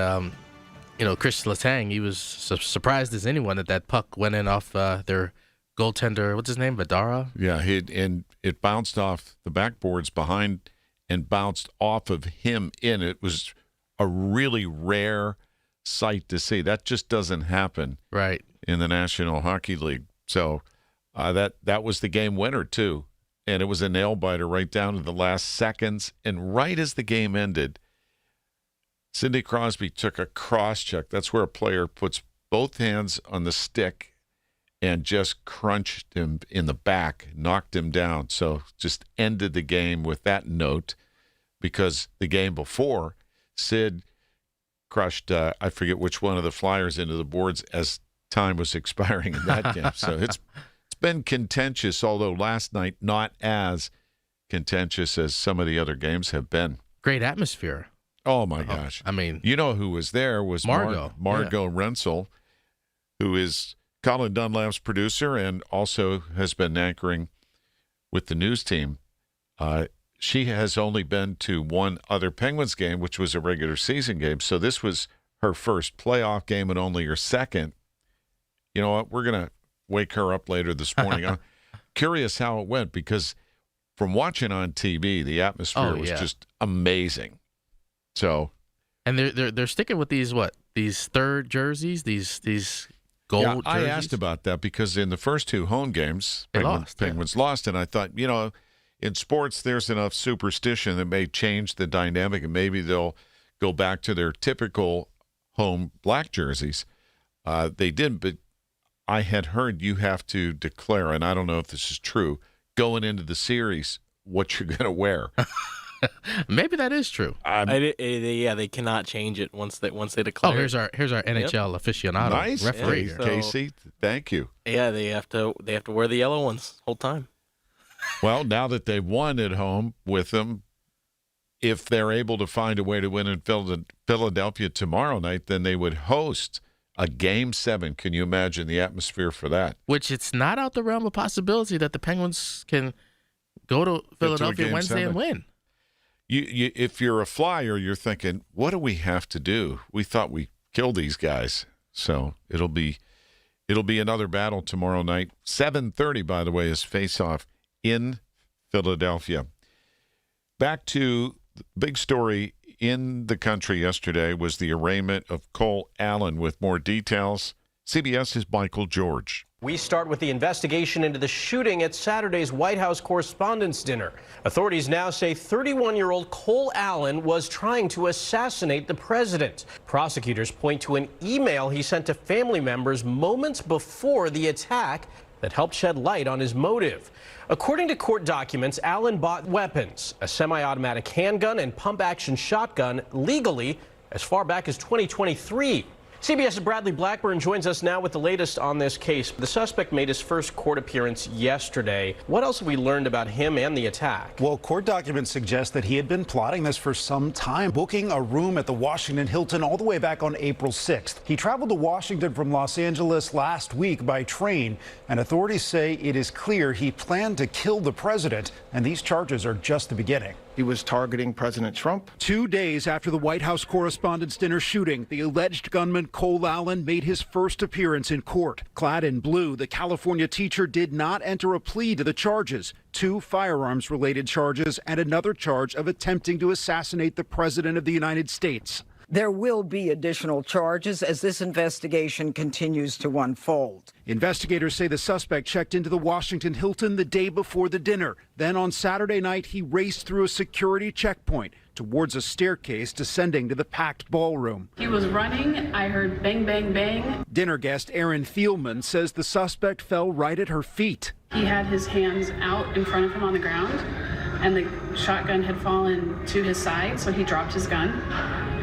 Chris Letang, he was surprised as anyone that puck went in off their goaltender, what's his name, Vidara? Yeah, and it bounced off the backboards behind and bounced off of him in. It was a really rare sight to see. That just doesn't happen right in the National Hockey League. So that was the game winner, too. And it was a nail-biter right down to the last seconds. And right as the game ended, Sidney Crosby took a cross-check. That's where a player puts both hands on the stick and just crunched him in the back, knocked him down. So just ended the game with that note, because the game before, Sid crushed, I forget which one of the Flyers into the boards as time was expiring in that game. So it's been contentious, although last night not as contentious as some of the other games have been. Great atmosphere. Oh, my gosh. I mean, you know who was there was Margot Rensel, who is Colin Dunlap's producer and also has been anchoring with the news team. She has only been to one other Penguins game, which was a regular season game. So this was her first playoff game and only her second. You know what? We're going to wake her up later this morning. I'm curious how it went because from watching on TV, the atmosphere was just amazing. So, and they're sticking with these third jerseys, these gold jerseys. I asked about that because in the first two home games, Penguins lost, and I thought, in sports there's enough superstition that may change the dynamic, and maybe they'll go back to their typical home black jerseys. They didn't, but I had heard you have to declare, and I don't know if this is true, going into the series what you're going to wear. Maybe that is true. They cannot change it once they declare. Oh, here's our NHL aficionado referee here. Casey. Thank you. Yeah, they have to wear the yellow ones whole time. Well, now that they've won at home with them, if they're able to find a way to win in Philadelphia tomorrow night, then they would host a Game 7. Can you imagine the atmosphere for that? Which it's not out the realm of possibility that the Penguins can go to Philadelphia Wednesday and win. You, if you're a Flyer, you're thinking, what do we have to do? We thought we killed these guys. So it'll be another battle tomorrow night. 7:30, by the way, is face-off in Philadelphia. Back to the big story in the country yesterday was the arraignment of Cole Allen. With more details, CBS's Michael George. We start with the investigation into the shooting at Saturday's White House Correspondents' Dinner. Authorities now say 31-year-old Cole Allen was trying to assassinate the president. Prosecutors point to an email he sent to family members moments before the attack that helped shed light on his motive. According to court documents, Allen bought weapons, a semi-automatic handgun and pump-action shotgun, legally as far back as 2023. CBS's Bradley Blackburn joins us now with the latest on this case. The suspect made his first court appearance yesterday. What else have we learned about him and the attack? Well, court documents suggest that he had been plotting this for some time, booking a room at the Washington Hilton all the way back on April 6th. He traveled to Washington from Los Angeles last week by train, and authorities say it is clear he planned to kill the president, and these charges are just the beginning. He was targeting President Trump. 2 days after the White House Correspondents' Dinner shooting, the alleged gunman Cole Allen made his first appearance in court. Clad in blue, the California teacher did not enter a plea to the charges. 2 firearms-related charges and another charge of attempting to assassinate the President of the United States. There will be additional charges as this investigation continues to unfold. Investigators say the suspect checked into the Washington Hilton the day before the dinner. Then on Saturday night, he raced through a security checkpoint towards a staircase descending to the packed ballroom. He was running. I heard bang, bang, bang. Dinner guest Erin Thielman says the suspect fell right at her feet. He had his hands out in front of him on the ground, and the shotgun had fallen to his side, so he dropped his gun.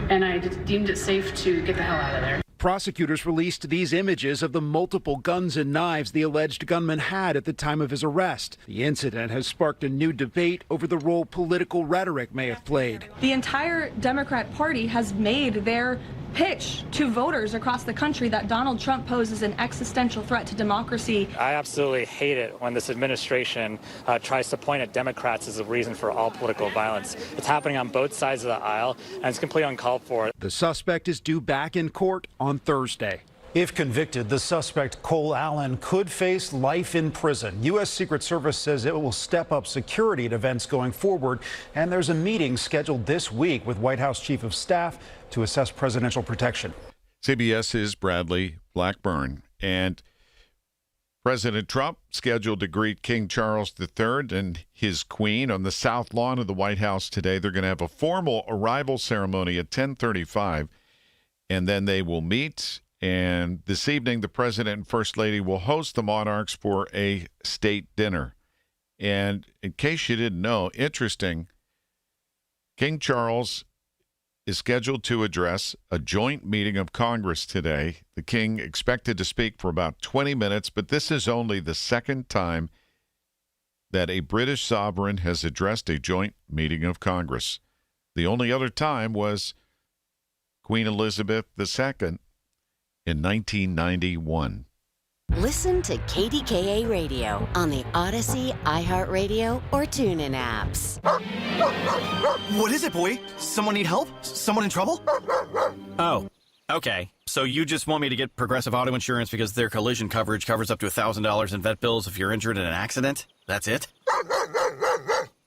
And I deemed it safe to get the hell out of there. Prosecutors released these images of the multiple guns and knives the alleged gunman had at the time of his arrest. The incident has sparked a new debate over the role political rhetoric may have played. The entire Democrat Party has made their pitch to voters across the country that Donald Trump poses an existential threat to democracy. I absolutely hate it when this administration tries to point at Democrats as a reason for all political violence. It's happening on both sides of the aisle, and it's completely uncalled for. The suspect is due back in court on Thursday. If convicted, the suspect Cole Allen could face life in prison. U.S. Secret Service says it will step up security at events going forward, and there's a meeting scheduled this week with White House Chief of Staff to assess presidential protection. CBS's Bradley Blackburn. And President Trump scheduled to greet King Charles III and his queen on the south lawn of the White House today. They're going to have a formal arrival ceremony at 10:35, and then they will meet. And this evening, the president and first lady will host the monarchs for a state dinner. And in case you didn't know, interesting, King Charles is scheduled to address a joint meeting of Congress today. The king expected to speak for about 20 minutes, but this is only the second time that a British sovereign has addressed a joint meeting of Congress. The only other time was Queen Elizabeth II in 1991. Listen to KDKA Radio on the Odyssey, iHeartRadio, or TuneIn apps. What is it, boy? Someone need help? Someone in trouble? Oh, okay. So you just want me to get Progressive Auto Insurance because their collision coverage covers up to $1,000 in vet bills if you're injured in an accident? That's it?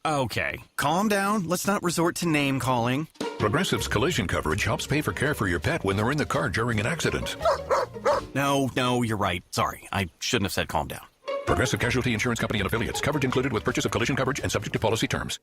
Okay, calm down. Let's not resort to name calling. Progressive's collision coverage helps pay for care for your pet when they're in the car during an accident. No, you're right. Sorry, I shouldn't have said calm down. Progressive Casualty Insurance Company and Affiliates. Coverage included with purchase of collision coverage and subject to policy terms.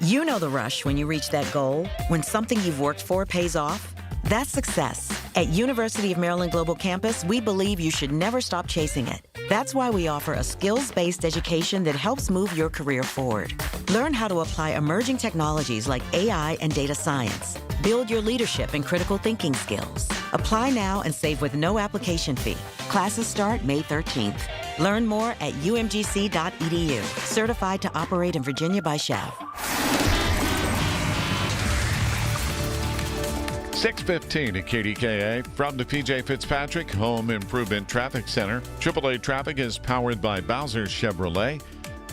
You know the rush when you reach that goal, when something you've worked for pays off. That's success. At University of Maryland Global Campus, we believe you should never stop chasing it. That's why we offer a skills-based education that helps move your career forward. Learn how to apply emerging technologies like AI and data science. Build your leadership and critical thinking skills. Apply now and save with no application fee. Classes start May 13th. Learn more at umgc.edu. Certified to operate in Virginia by SCHEV. 6:15 at KDKA from the PJ Fitzpatrick Home Improvement Traffic Center. AAA traffic is powered by Bowser Chevrolet.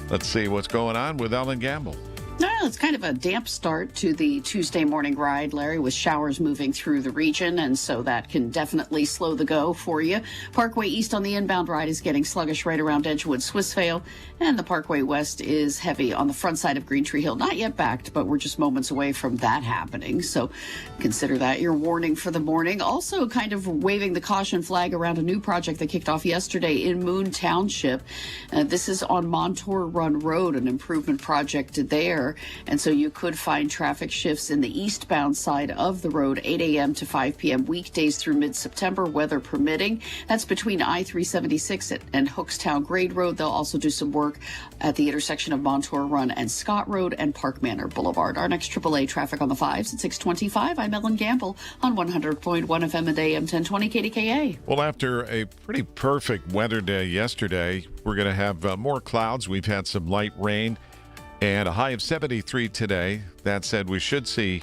Let's see what's going on with Ellen Gamble. Well, it's kind of a damp start to the Tuesday morning ride, Larry, with showers moving through the region, and so that can definitely slow the go for you. Parkway East on the inbound ride is getting sluggish right around Edgewood, Swissvale, and the Parkway West is heavy on the front side of Green Tree Hill. Not yet backed, but we're just moments away from that happening, so consider that your warning for the morning. Also kind of waving the caution flag around a new project that kicked off yesterday in Moon Township. This is on Montour Run Road, an improvement project there. And so you could find traffic shifts in the eastbound side of the road, 8 a.m. to 5 p.m. weekdays through mid-September, weather permitting. That's between I-376 and Hookstown Grade Road. They'll also do some work at the intersection of Montour Run and Scott Road and Park Manor Boulevard. Our next AAA traffic on the 5s at 6:25. I'm Ellen Gamble on 100.1 FM and AM 1020 KDKA. Well, after a pretty perfect weather day yesterday, we're going to have more clouds. We've had some light rain and a high of 73 today. That said, we should see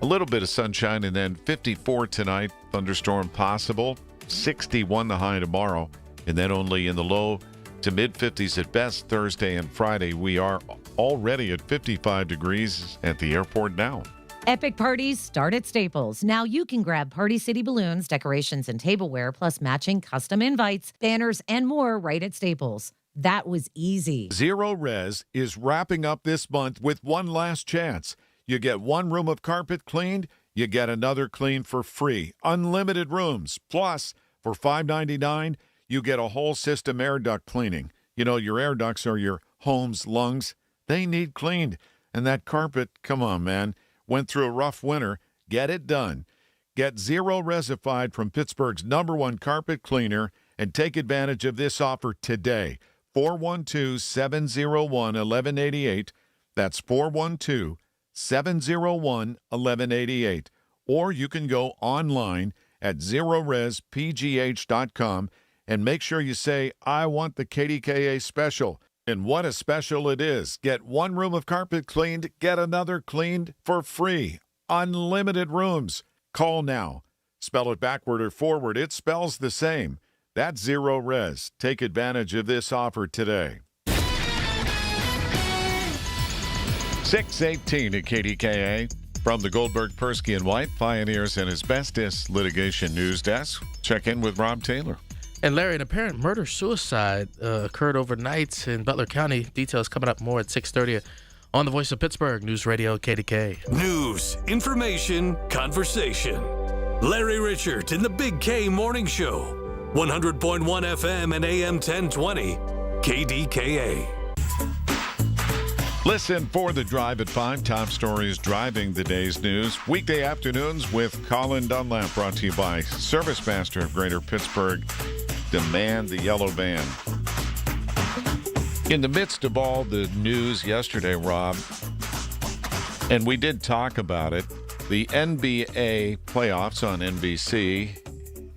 a little bit of sunshine, and then 54 tonight, thunderstorm possible, 61 the high tomorrow, and then only in the low to mid-50s at best Thursday and Friday. We are already at 55 degrees at the airport now. Epic parties start at Staples. Now you can grab Party City balloons, decorations, and tableware, plus matching custom invites, banners, and more right at Staples. That was easy. Zero Res is wrapping up this month with one last chance. You get one room of carpet cleaned, you get another cleaned for free. Unlimited rooms. Plus, for $5.99, you get a whole system air duct cleaning. You know, your air ducts are your home's lungs. They need cleaned. And that carpet, come on, man, went through a rough winter. Get it done. Get Zero Resified from Pittsburgh's #1 carpet cleaner and take advantage of this offer today. 412-701-1188. That's 412-701-1188. Or you can go online at ZeroResPGH.com and make sure you say, I want the KDKA special. And what a special it is. Get one room of carpet cleaned, get another cleaned for free. Unlimited rooms. Call now. Spell it backward or forward. It spells the same. That's Zero Res. Take advantage of this offer today. 6:18 at KDKA. From the Goldberg, Persky, and White Pioneers and Asbestos Litigation News Desk, check in with Rob Taylor. And Larry, an apparent murder-suicide occurred overnight in Butler County. Details coming up more at 6:30 on the Voice of Pittsburgh, News Radio KDK. News, information, conversation. Larry Richert in the Big K Morning Show. 100.1 FM and AM 1020, KDKA. Listen for The Drive at 5. Top stories driving the day's news. Weekday afternoons with Colin Dunlap, brought to you by Service Master of Greater Pittsburgh. Demand the yellow van. In the midst of all the news yesterday, Rob, and we did talk about it, The NBA playoffs on NBC,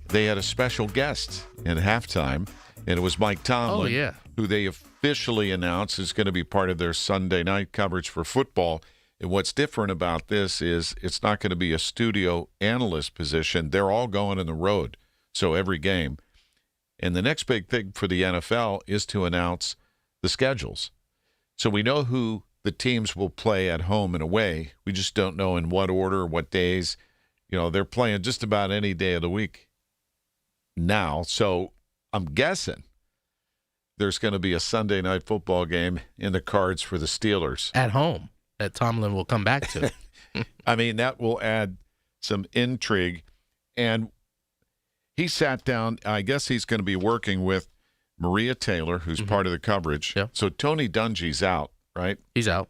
they had a special guest in halftime, and it was Mike Tomlin, who they officially announced is going to be part of their Sunday night coverage for football. And what's different about this is it's not going to be a studio analyst position. They're all going on the road, so every game. And the next big thing for the NFL is to announce the schedules. So we know who the teams will play at home and away. We just don't know in what order, what days. They're playing just about any day of the week now. So I'm guessing there's going to be a Sunday night football game in the cards for the Steelers. At home, that Tomlin will come back to. I mean, that will add some intrigue. And he sat down. I guess he's going to be working with Maria Taylor, who's part of the coverage. Yeah. So Tony Dungy's out, right? He's out.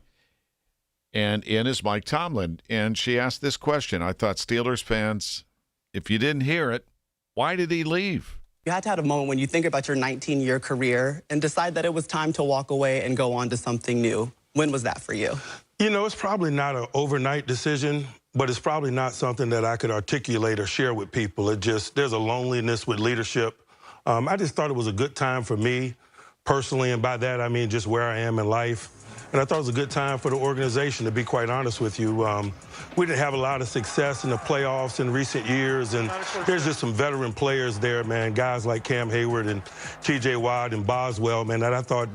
And in is Mike Tomlin. And she asked this question. I thought Steelers fans, if you didn't hear it, why did he leave? You had to have a moment when you think about your 19-year career and decide that it was time to walk away and go on to something new. When was that for you? It's probably not an overnight decision, but it's probably not something that I could articulate or share with people. There's a loneliness with leadership. I just thought it was a good time for me personally, and by that I mean just where I am in life. And I thought it was a good time for the organization, to be quite honest with you. We didn't have a lot of success in the playoffs in recent years, and there's just some veteran players there, man, guys like Cam Hayward and T.J. Watt and Boswell, man, that I thought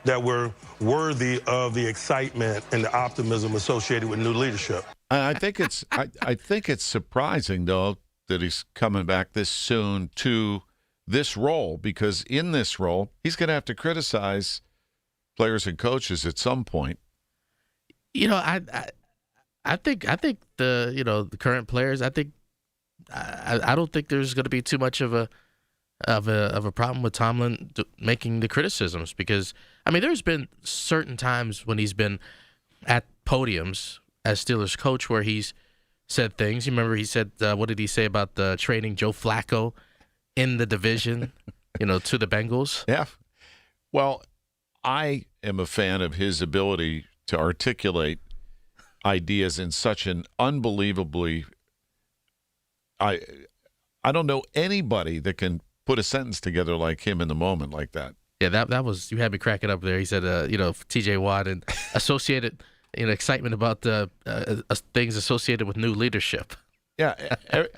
that were worthy of the excitement and the optimism associated with new leadership. I think it's surprising, though, that he's coming back this soon to this role, because in this role, he's going to have to criticize players and coaches at some point. I think the current players. I don't think there's going to be too much of a problem with Tomlin making the criticisms, because there's been certain times when he's been at podiums as Steelers coach where he's said things. You remember he said, what did he say about trading Joe Flacco in the division, to the Bengals? Yeah. Well, I am a fan of his ability to articulate ideas in such an unbelievably I don't know anybody that can put a sentence together like him in the moment like that. Yeah, that was, you had me cracking up there. He said, T.J. Watt and associated, excitement about the things associated with new leadership. Yeah,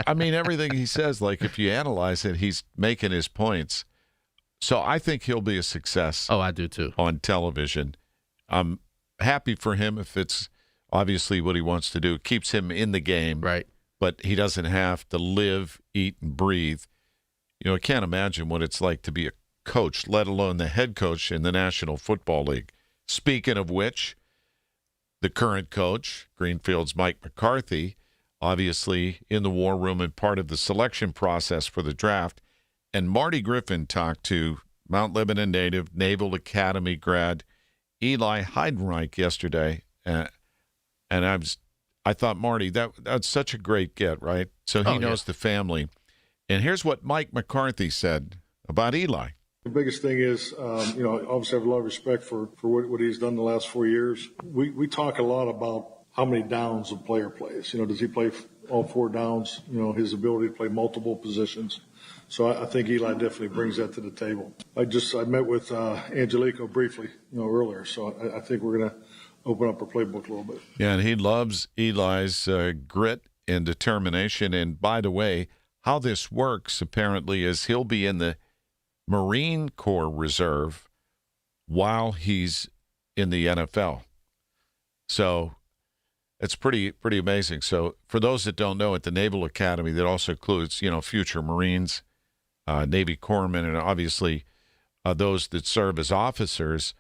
everything he says, like if you analyze it, he's making his points. So I think he'll be a success. Oh, I do too. On television. I'm happy for him if it's obviously what he wants to do. It keeps him in the game. Right. But he doesn't have to live, eat, and breathe. I can't imagine what it's like to be a coach, let alone the head coach in the National Football League. Speaking of which, the current coach, Greenfield's Mike McCarthy, obviously in the war room and part of the selection process for the draft. And Marty Griffin talked to Mount Lebanon native, Naval Academy grad Eli Heidenreich yesterday. And I thought, Marty, that's such a great get, right? So he knows the family. And here's what Mike McCarthy said about Eli. The biggest thing is, obviously I have a lot of respect for what he's done the last 4 years. We talk a lot about how many downs a player plays. Does he play all 4 downs? His ability to play multiple positions. So I think Eli definitely brings that to the table. I met with Angelico briefly, earlier. So I think we're going to open up our playbook a little bit. Yeah, and he loves Eli's grit and determination. And by the way, how this works apparently is he'll be in the Marine Corps Reserve while he's in the NFL. So it's pretty amazing. So for those that don't know, at the Naval Academy, that also includes, future Marines, Navy corpsmen, and obviously those that serve as officers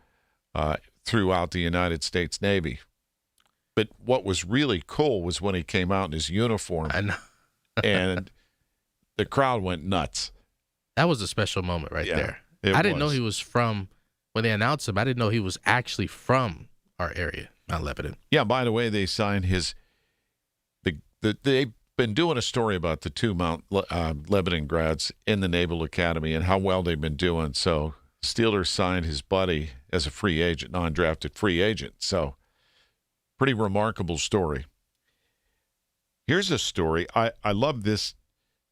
throughout the United States Navy. But what was really cool was when he came out in his uniform, and the crowd went nuts. That was a special moment right there. I didn't know he was from, when they announced him, I didn't know he was actually from our area, Mount Lebanon. Yeah, by the way, they signed they've been doing a story about the 2 Mount Lebanon grads in the Naval Academy and how well they've been doing. So Steelers signed his buddy as a free agent, non-drafted free agent. So pretty remarkable story. Here's a story. I love this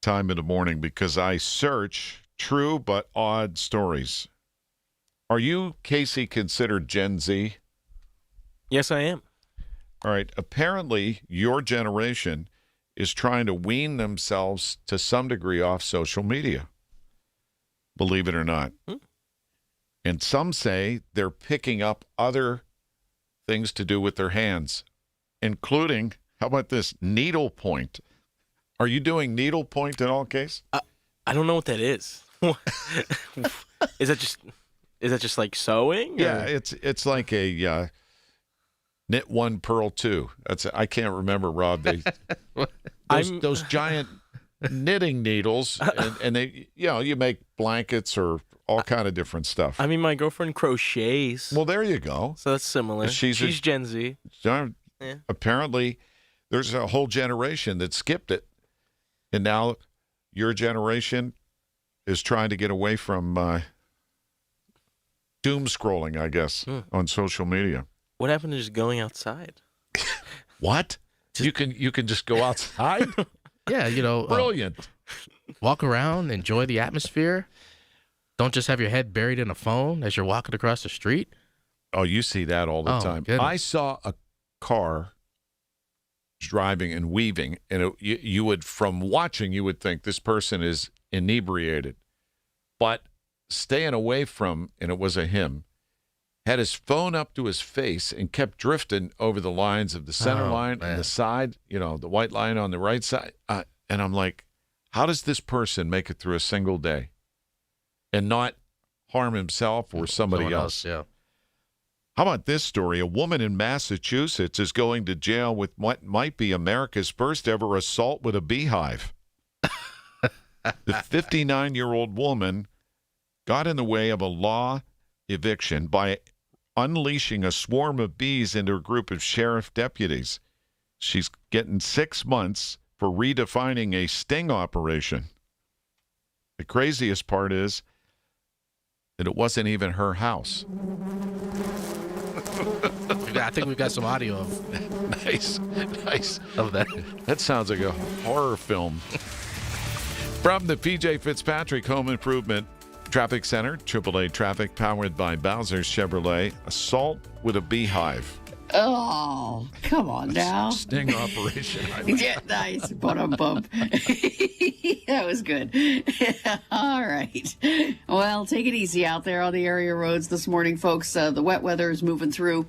time in the morning because I search true but odd stories. Are you, Casey, considered Gen Z? Yes, I am. All right. Apparently, your generation is trying to wean themselves to some degree off social media. Believe it or not. And some say they're picking up other things to do with their hands, including, how about this, needlepoint? Are you doing needlepoint in all case? I don't know what that is. Is that just like sewing? Or? Yeah, it's like a knit one, purl two. I can't remember, Rob. Those giant knitting needles, and they, you make blankets or all kind of different stuff. I mean, my girlfriend crochets. Well, there you go. So that's similar. She's Gen Z. Yeah. Apparently, there's a whole generation that skipped it, and now your generation is trying to get away from doom scrolling, I guess, on social media. What happened to just going outside? What? You can just go outside? Yeah, brilliant. Walk around, enjoy the atmosphere. Don't just have your head buried in a phone as you're walking across the street. Oh, you see that all the time. Goodness. I saw a car driving and weaving, and you would, from watching, you would think this person is inebriated. But staying away from, and it was a him, had his phone up to his face and kept drifting over the lines of the center line and the side, the white line on the right side. And I'm like, how does this person make it through a single day and not harm himself or somebody else? Yeah. How about this story? A woman in Massachusetts is going to jail with what might be America's first ever assault with a beehive. The 59-year-old woman got in the way of a law eviction by unleashing a swarm of bees into a group of sheriff deputies. She's getting 6 months for redefining a sting operation. The craziest part is that it wasn't even her house. I think we've got some audio of nice of that. That sounds like a horror film. From the PJ Fitzpatrick Home Improvement Traffic Center, AAA traffic powered by Bowser's Chevrolet. Assault with a beehive. Oh, come on now. Sting operation. Yeah, nice. Bum. That was good. All right. Well, take it easy out there on the area roads this morning, folks. The wet weather is moving through.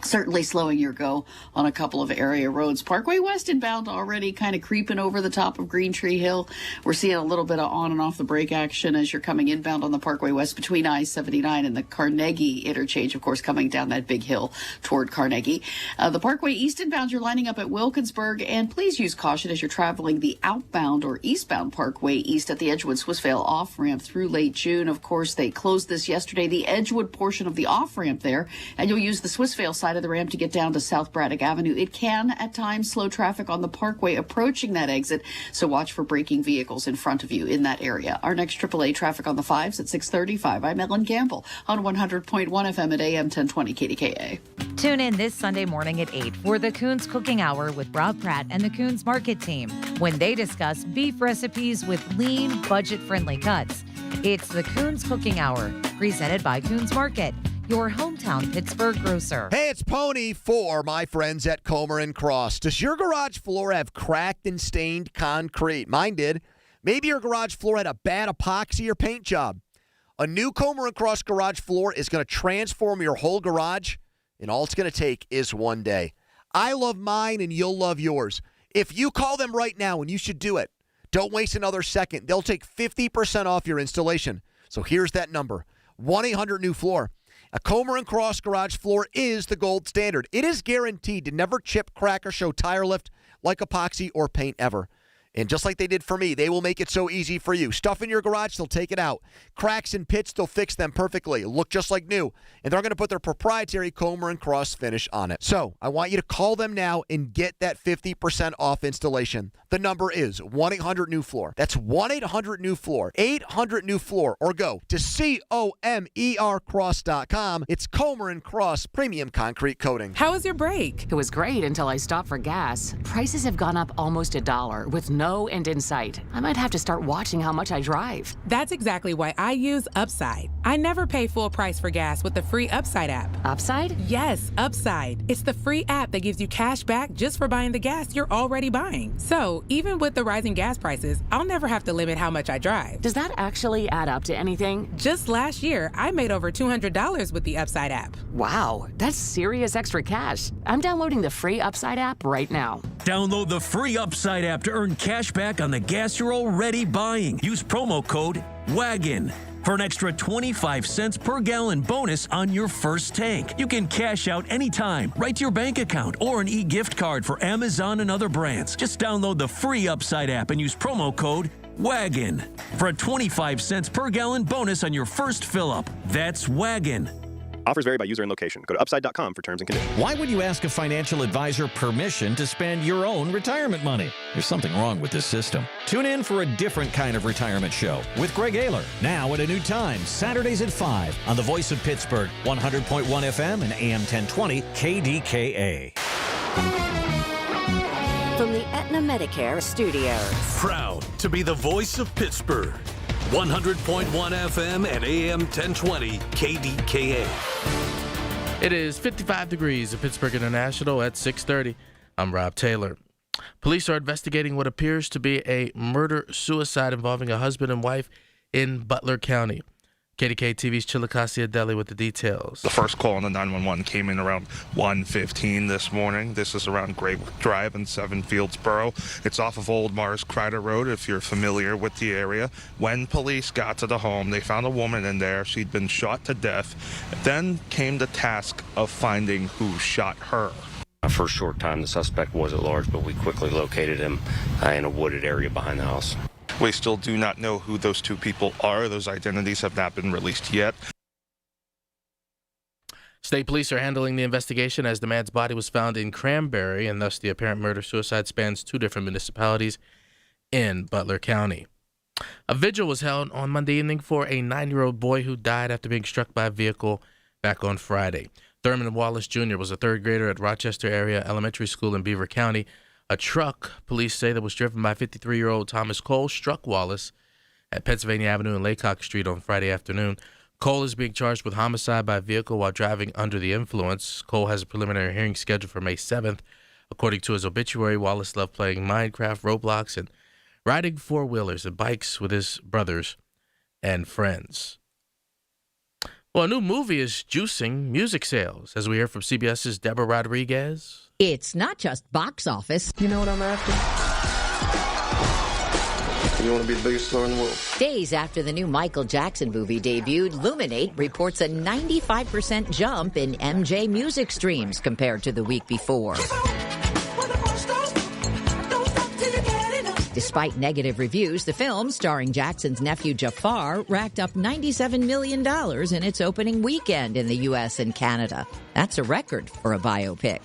Certainly slowing your go on a couple of area roads. Parkway West inbound already kind of creeping over the top of Green Tree Hill. We're seeing a little bit of on and off the brake action as you're coming inbound on the Parkway West between I-79 and the Carnegie interchange, of course, coming down that big hill toward Carnegie. The Parkway East inbound, you're lining up at Wilkinsburg, and please use caution as you're traveling the outbound or eastbound Parkway East at the Edgewood Swissvale off-ramp through late June. Of course, they closed this yesterday, the Edgewood portion of the off-ramp there, and you'll use the Swissvale side of the ramp to get down to South Braddock Avenue. It can at times slow traffic on the Parkway approaching that exit, so watch for braking vehicles in front of you in that area. Our next AAA traffic on the 5s at 6:35. I'm Ellen Gamble on 100.1 FM at AM 1020 KDKA. Tune in this Sunday morning at 8 for the Coons Cooking Hour with Rob Pratt and the Coons Market team when they discuss beef recipes with lean, budget-friendly cuts. It's the Coons Cooking Hour, presented by Coons Market, your hometown Pittsburgh grocer. Hey, it's Pony for my friends at Comer and Cross. Does your garage floor have cracked and stained concrete? Mine did. Maybe your garage floor had a bad epoxy or paint job. A new Comer and Cross garage floor is going to transform your whole garage, and all it's going to take is one day. I love mine, and you'll love yours. If you call them right now, and you should do it, don't waste another second. They'll take 50% off your installation. So here's that number, 1-800-NEW-FLOOR. A Comer and Cross garage floor is the gold standard. It is guaranteed to never chip, crack, or show tire lift like epoxy or paint ever. And just like they did for me, they will make it so easy for you. Stuff in your garage, they'll take it out. Cracks and pits, they'll fix them perfectly. Look just like new. And they're going to put their proprietary Comer and Cross finish on it. So I want you to call them now and get that 50% off installation. The The number is 1-800-NEW-FLOOR. That's 1-800-NEW-FLOOR. 800-NEW-FLOOR. Or go to COMERcross.com. It's Comer & Cross Premium Concrete Coating. How was your break? It was great until I stopped for gas. Prices have gone up almost $1 with no end in sight. I might have to start watching how much I drive. That's exactly why I use Upside. I never pay full price for gas with the free Upside app. Upside? Yes, Upside. It's the free app that gives you cash back just for buying the gas you're already buying. So even with the rising gas prices, I'll never have to limit how much I drive. Does that actually add up to anything? Just last year, I made over $200 with the Upside app. Wow, that's serious extra cash. I'm downloading the free Upside app right now. Download the free Upside app to earn cash back on the gas you're already buying. Use promo code WAGON for an extra 25 cents per gallon bonus on your first tank. You can cash out anytime, right to your bank account, or an e-gift card for Amazon and other brands. Just download the free Upside app and use promo code WAGON for a 25 cents per gallon bonus on your first fill-up. That's WAGON. Offers vary by user and location. Go to upside.com for terms and conditions. Why would you ask a financial advisor permission to spend your own retirement money? There's something wrong with this system. Tune in for a different kind of retirement show with Greg Ayler. Now at a new time, Saturdays at 5 on the Voice of Pittsburgh, 100.1 FM and AM 1020 KDKA. From the Aetna Medicare studios. Proud to be the voice of Pittsburgh. 100.1 FM and AM 1020 KDKA. It is 55 degrees at Pittsburgh International at 6:30. I'm Rob Taylor. Police are investigating what appears to be a murder-suicide involving a husband and wife in Butler County. KDKA TV's Chillicothe Adeli with the details. The first call on the 911 came in around 1:15 this morning. This is around Graywick Drive in Seven Fieldsboro. It's off of Old Mars Crider Road, if you're familiar with the area. When police got to the home, they found a woman in there. She'd been shot to death. Then came the task of finding who shot her. For a short time, the suspect was at large, but we quickly located him in a wooded area behind the house. We still do not know who those two people are. Those identities have not been released yet. State police are handling the investigation as the man's body was found in Cranberry, and thus the apparent murder-suicide spans two different municipalities in Butler County. A vigil was held on Monday evening for a 9-year-old boy who died after being struck by a vehicle back on Friday. Thurman Wallace Jr. was a third grader at Rochester Area Elementary School in Beaver County. A truck, police say, that was driven by 53-year-old Thomas Cole struck Wallace at Pennsylvania Avenue and Laycock Street on Friday afternoon. Cole is being charged with homicide by vehicle while driving under the influence. Cole has a preliminary hearing scheduled for May 7th. According to his obituary, Wallace loved playing Minecraft, Roblox, and riding four-wheelers and bikes with his brothers and friends. Well, a new movie is juicing music sales, as we hear from CBS's Deborah Rodriguez. It's not just box office. You know what I'm after? You want to be the biggest star in the world. Days after the new Michael Jackson movie debuted, Luminate reports a 95% jump in MJ music streams compared to the week before. Despite negative reviews, the film, starring Jackson's nephew Jafar, racked up $97 million in its opening weekend in the U.S. and Canada. That's a record for a biopic.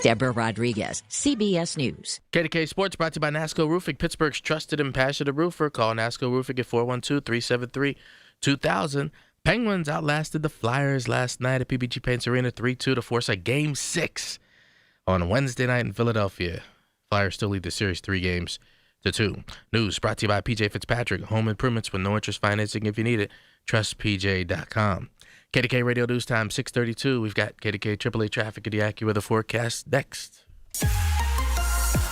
Deborah Rodriguez, CBS News. KDKA Sports brought to you by NASCO Roofing, Pittsburgh's trusted and passionate roofer. Call NASCO Roofing at 412-373-2000. Penguins outlasted the Flyers last night at PPG Paints Arena 3-2 to force a Game 6 on Wednesday night in Philadelphia. Flyers still lead the series 3-2. News brought to you by PJ Fitzpatrick. Home improvements with no interest financing if you need it. TrustPJ.com. KDK Radio News Time, 6:32. We've got KDK AAA traffic and the AccuWeather forecast next.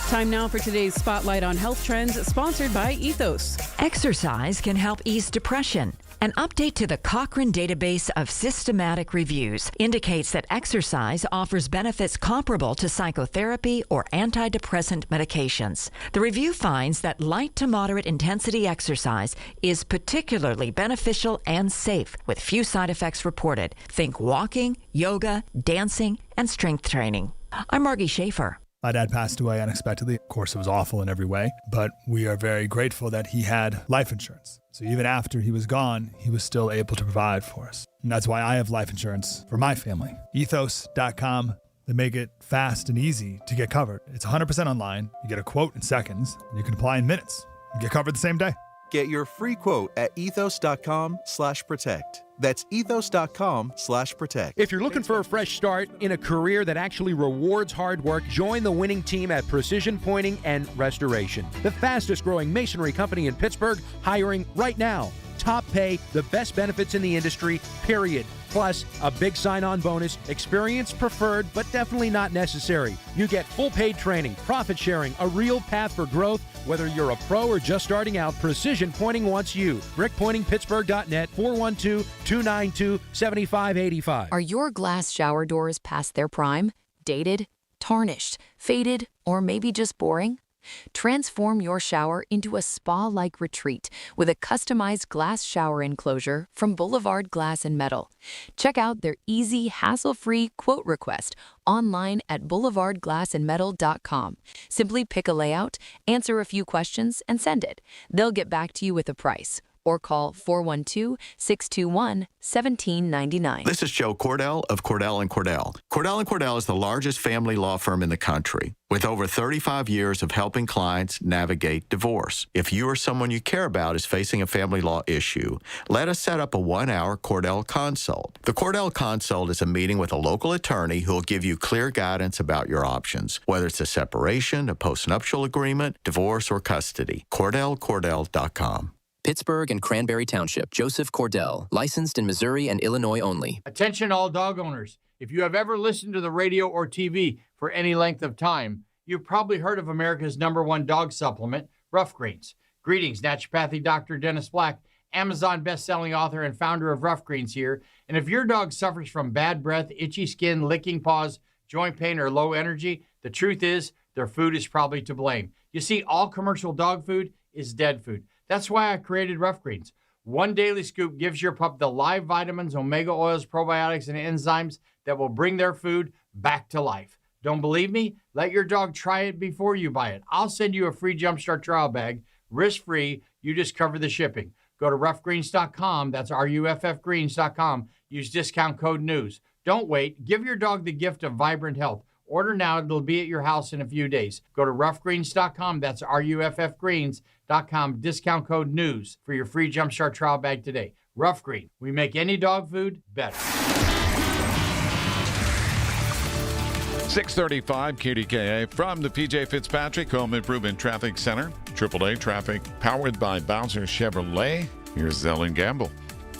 Time now for today's Spotlight on Health Trends, sponsored by Ethos. Exercise can help ease depression. An update to the Cochrane database of systematic reviews indicates that exercise offers benefits comparable to psychotherapy or antidepressant medications. The review finds that light to moderate intensity exercise is particularly beneficial and safe, with few side effects reported. Think walking, yoga, dancing, and strength training. I'm Margie Schaefer. My dad passed away unexpectedly. Of course, it was awful in every way, but we are very grateful that he had life insurance. So even after he was gone, he was still able to provide for us. And that's why I have life insurance for my family. Ethos.com, that make it fast and easy to get covered. It's 100% online. You get a quote in seconds, and you can apply in minutes and get covered the same day. Get your free quote at ethos.com/protect. That's ethos.com/protect. If you're looking for a fresh start in a career that actually rewards hard work, join the winning team at Precision Pointing and Restoration, the fastest growing masonry company in Pittsburgh, hiring right now. Top pay, the best benefits in the industry, period. Plus, a big sign-on bonus, experience preferred, but definitely not necessary. You get full paid training, profit sharing, a real path for growth. Whether you're a pro or just starting out, Precision Pointing wants you. BrickPointingPittsburgh.net, 412-292-7585. Are your glass shower doors past their prime? Dated? Tarnished? Faded? Or maybe just boring? Transform your shower into a spa-like retreat with a customized glass shower enclosure from Boulevard Glass and Metal. Check out their easy, hassle-free quote request online at boulevardglassandmetal.com. Simply pick a layout, answer a few questions, and send it. They'll get back to you with a price. Or call 412-621-1799. This is Joe Cordell of Cordell & Cordell. Cordell & Cordell is the largest family law firm in the country with over 35 years of helping clients navigate divorce. If you or someone you care about is facing a family law issue, let us set up a 1-hour Cordell Consult. The Cordell Consult is a meeting with a local attorney who will give you clear guidance about your options, whether it's a separation, a postnuptial agreement, divorce, or custody. CordellCordell.com. Pittsburgh and Cranberry Township. Joseph Cordell, licensed in Missouri and Illinois only. Attention all dog owners. If you have ever listened to the radio or TV for any length of time, you've probably heard of America's #1 dog supplement, Rough Greens. Greetings, naturopathy Dr. Dennis Black, Amazon best-selling author and founder of Rough Greens here. And if your dog suffers from bad breath, itchy skin, licking paws, joint pain, or low energy, the truth is their food is probably to blame. You see, all commercial dog food is dead food. That's why I created Rough Greens. One daily scoop gives your pup the live vitamins, omega oils, probiotics, and enzymes that will bring their food back to life. Don't believe me? Let your dog try it before you buy it. I'll send you a free Jumpstart trial bag, risk-free. You just cover the shipping. Go to roughgreens.com. That's RUFFgreens.com. Use discount code NEWS. Don't wait. Give your dog the gift of vibrant health. Order now. It'll be at your house in a few days. Go to roughgreens.com. That's RUFFgreens.com. Discount code NEWS for your free Jumpstart trial bag today. Rough Green. We make any dog food better. 635 KDKA from the PJ Fitzpatrick Home Improvement Traffic Center. AAA traffic powered by Bowser Chevrolet. Here's Ellen Gamble.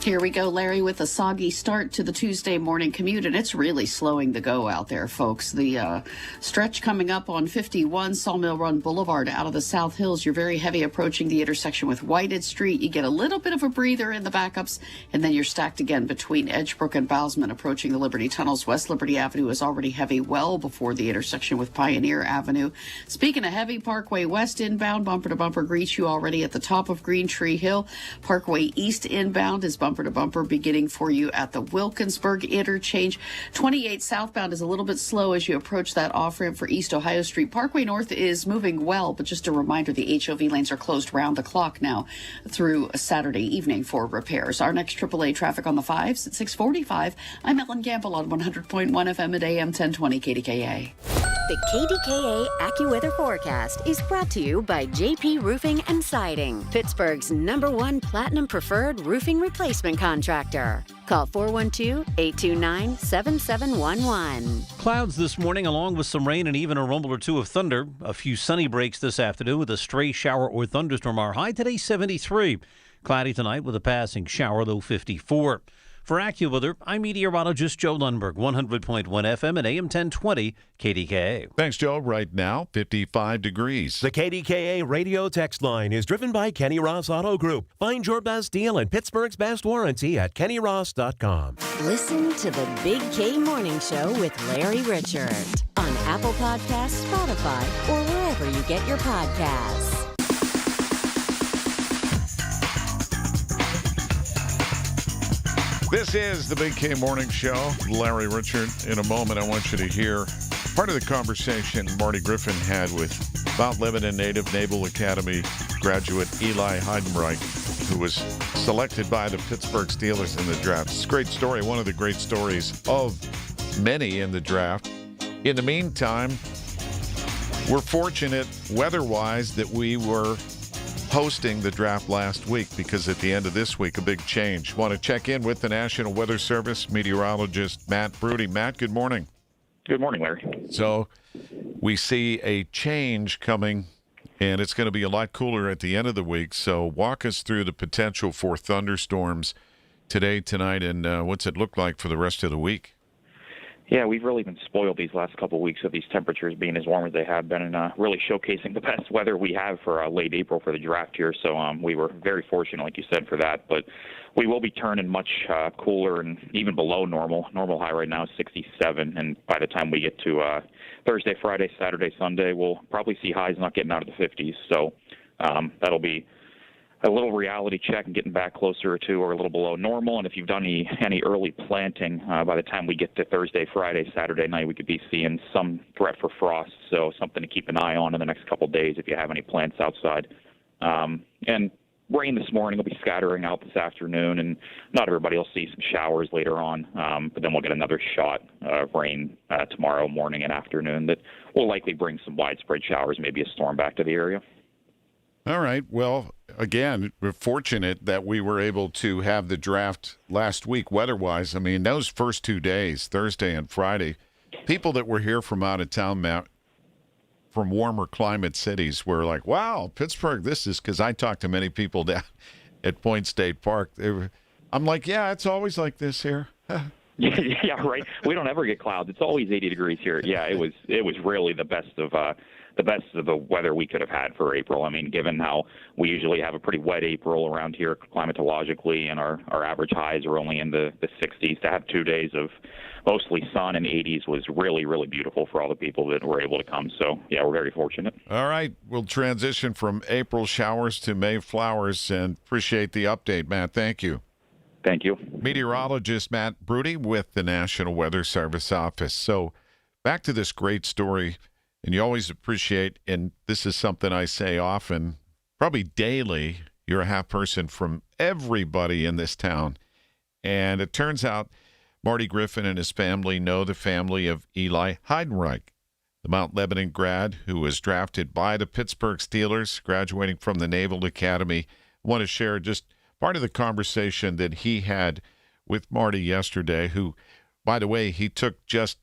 Here we go, Larry, with a soggy start to the Tuesday morning commute, and it's really slowing the go out there, folks. The stretch coming up on 51 Sawmill Run Boulevard out of the South Hills. You're very heavy approaching the intersection with Whited Street. You get a little bit of a breather in the backups, and then you're stacked again between Edgebrook and Bousman approaching the Liberty Tunnels. West Liberty Avenue is already heavy well before the intersection with Pioneer Avenue. Speaking of heavy, Parkway West inbound, bumper to bumper greets you already at the top of Green Tree Hill. Parkway East inbound is bumper to bumper beginning for you at the Wilkinsburg interchange. 28 southbound is a little bit slow as you approach that off-ramp for East Ohio Street. Parkway North is moving well, but just a reminder, the HOV lanes are closed round the clock now through Saturday evening for repairs. Our next AAA traffic on the 5s at 6:45. I'm Ellen Gamble on 100.1 FM at AM 1020 KDKA. The KDKA AccuWeather forecast is brought to you by JP Roofing and Siding, Pittsburgh's #1 Platinum Preferred Roofing Replacement Contractor. Call 412-829-7711. Clouds this morning along with some rain and even a rumble or two of thunder. A few sunny breaks this afternoon with a stray shower or thunderstorm. Our high today 73. Cloudy tonight with a passing shower, low 54. For AccuWeather, I'm meteorologist Joe Lundberg, 100.1 FM and AM 1020 KDKA. Thanks, Joe. Right now, 55 degrees. The KDKA radio text line is driven by Kenny Ross Auto Group. Find your best deal and Pittsburgh's best warranty at kennyross.com. Listen to the Big K Morning Show with Larry Richert on Apple Podcasts, Spotify, or wherever you get your podcasts. This is the Big K Morning Show. Larry Richert. In a moment, I want you to hear part of the conversation Marty Griffin had with Mount Lebanon Native Naval Academy graduate Eli Heidenreich, who was selected by the Pittsburgh Steelers in the draft. It's a great story, one of the great stories of many in the draft. In the meantime, we're fortunate weather-wise that we were hosting the draft last week, because at the end of this week, a big change. Want to check in with the National Weather Service meteorologist Matt Broody. Matt, good morning. Good morning, Larry. So we see a change coming, and it's going to be a lot cooler at the end of the week. So walk us through the potential for thunderstorms today, tonight, and what's it look like for the rest of the week? Yeah, we've really been spoiled these last couple of weeks of these temperatures being as warm as they have been, and really showcasing the best weather we have for late April for the draft here. So we were very fortunate, like you said, for that. But we will be turning much cooler and even below normal. Normal high right now is 67, and by the time we get to Thursday, Friday, Saturday, Sunday, we'll probably see highs not getting out of the 50s. So that'll be a little reality check and getting back closer to or a little below normal. And if you've done any early planting, by the time we get to Thursday, Friday, Saturday night, we could be seeing some threat for frost. So something to keep an eye on in the next couple of days if you have any plants outside. And rain this morning will be scattering out this afternoon, and not everybody will see some showers later on. But then we'll get another shot of rain tomorrow morning and afternoon that will likely bring some widespread showers, maybe a storm back to the area. All right. Well, again, we're fortunate that we were able to have the draft last week weather-wise. I mean, those first 2 days, Thursday and Friday, people that were here from out of town, from warmer climate cities, were like, wow, Pittsburgh, this is, because I talked to many people down at Point State Park. I'm like, yeah, it's always like this here. Yeah, right. We don't ever get clouds. It's always 80 degrees here. Yeah, it was really the best of the weather we could have had for April. I mean, given how we usually have a pretty wet April around here climatologically, and our average highs are only in the 60s, to have 2 days of mostly sun and 80s was really, really beautiful for all the people that were able to come. So, yeah, we're very fortunate. All right. We'll transition from April showers to May flowers, and appreciate the update, Matt. Thank you. Thank you. Meteorologist Matt Broody with the National Weather Service office. So back to this great story, and you always appreciate, and this is something I say often, probably daily, you're a half person from everybody in this town. And it turns out Marty Griffin and his family know the family of Eli Heidenreich, the Mount Lebanon grad who was drafted by the Pittsburgh Steelers, graduating from the Naval Academy. I want to share just part of the conversation that he had with Marty yesterday, who, by the way, he took just